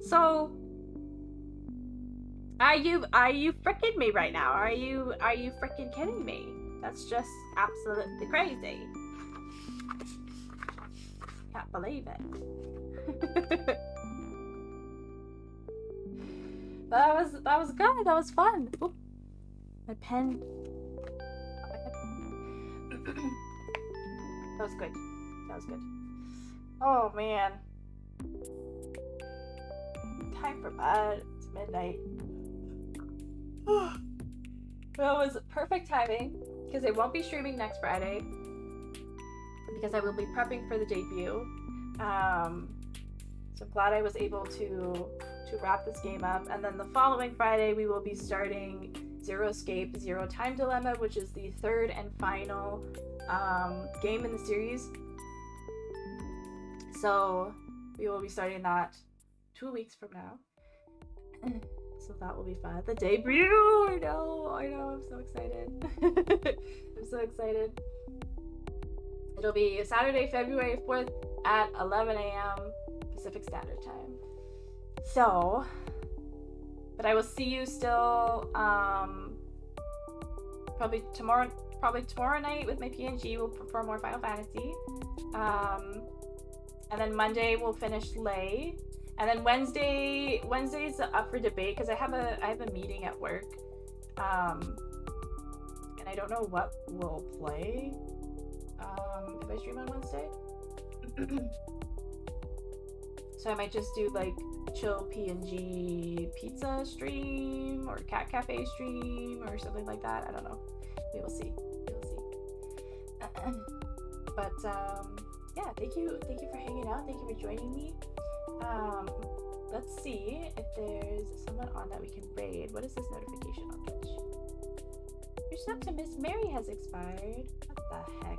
So, are you freaking me right now? Are you freaking kidding me? That's just absolutely crazy. Can't believe it. That was good. That was fun. Oop. My pen. That was good. That was good. Oh man. Time for bed. It's midnight. That was perfect timing because I won't be streaming next Friday because I will be prepping for the debut. So I'm glad I was able to wrap this game up. And then the following Friday, we will be starting Zero Escape, Zero Time Dilemma, which is the third and final game in the series. So we will be starting that 2 weeks from now. So that will be fun. The debut! I know, I'm so excited. I'm so excited. It'll be Saturday, February 4th at 11 a.m. Pacific Standard Time. So, but I will see you still, probably tomorrow night with my PNG. We'll perform more Final Fantasy. And then Monday we'll finish Lay. And then Wednesday's up for debate because I have a meeting at work. And I don't know what we'll play if I stream on Wednesday. So I might just do like chill PNG pizza stream or cat cafe stream or something like that. I don't know. We will see. But yeah, thank you for hanging out. Thank you for joining me. Let's see if there's someone on that we can raid. What is this notification on Twitch? Your sub to Miss Mary has expired. What the heck?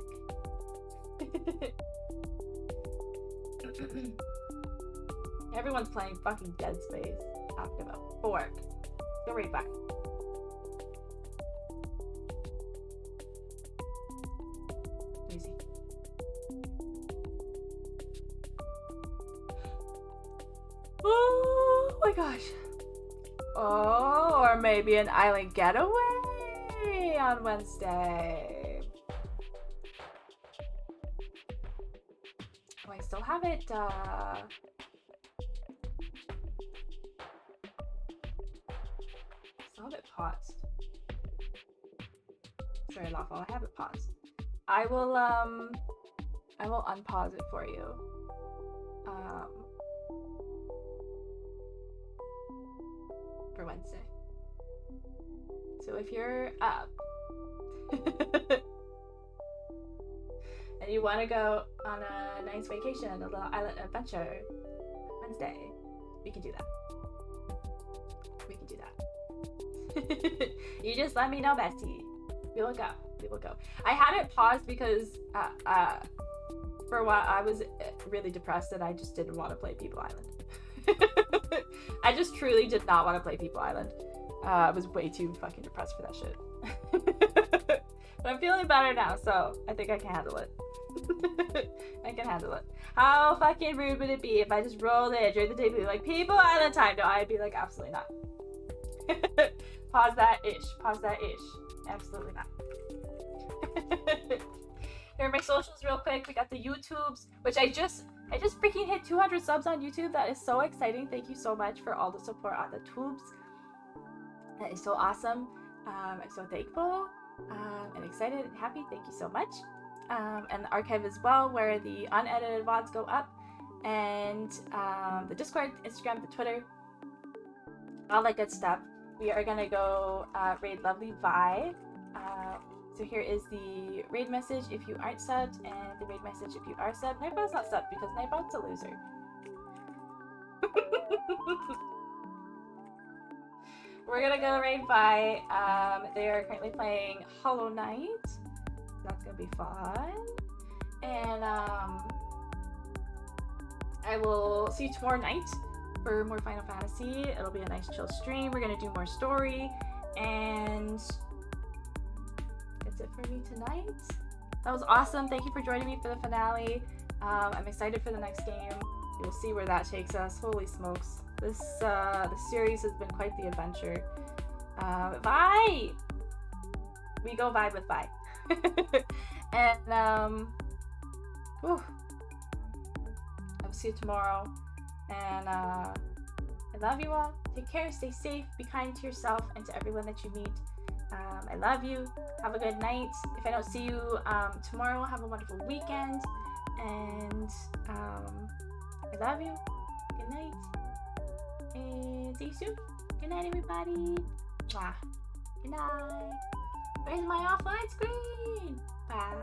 Everyone's playing fucking Dead Space. Talking about fork. Go right back. Easy. Oh my gosh. Oh, or maybe an island getaway on Wednesday. Oh, I still have it, paused. Sorry, Lawful, I have it paused. I will unpause it for you. For Wednesday. So if you're up and you want to go on a nice vacation, a little island adventure Wednesday, we can do that. You just let me know, bestie. We will go. I had it paused because for a while I was really depressed and I just didn't want to play People Island. I just truly did not want to play People Island. I was way too fucking depressed for that shit. But I'm feeling better now, so I think I can handle it. I can handle it. How fucking rude would it be if I just rolled in during the day and be like, People Island time? No, I'd be like, absolutely not. Pause that ish. Absolutely not. Here are my socials real quick. We got the YouTubes, which I just freaking hit 200 subs on YouTube. That is so exciting. Thank you so much for all the support on the tubes. That is so awesome. I'm so thankful and excited and happy. Thank you so much. And the archive as well, where the unedited VODs go up, and the Discord, Instagram, the Twitter, all that good stuff. We are gonna go raid Lovely Vi. So here is the raid message if you aren't subbed, and the raid message if you are subbed. Nightbot's not subbed because Nightbot's a loser. We're gonna go raid Vi. They are currently playing Hollow Knight. That's gonna be fun. And I will see you tomorrow night for more Final Fantasy. It'll be a nice chill stream. We're gonna do more story, and that's it for me tonight. That was awesome. Thank you for joining me for the finale. I'm excited for the next game. You'll see where that takes us. Holy smokes. This series has been quite the adventure. Vi! We go vibe with Vi. And whew. I will see you tomorrow. And I love you all. Take care, stay safe, be kind to yourself and to everyone that you meet. I love you. Have a good night. If I don't see you tomorrow, have a wonderful weekend. And I love you. Good night. And see you soon. Good night, everybody. Mwah. Good night. Where's my offline screen? Bye.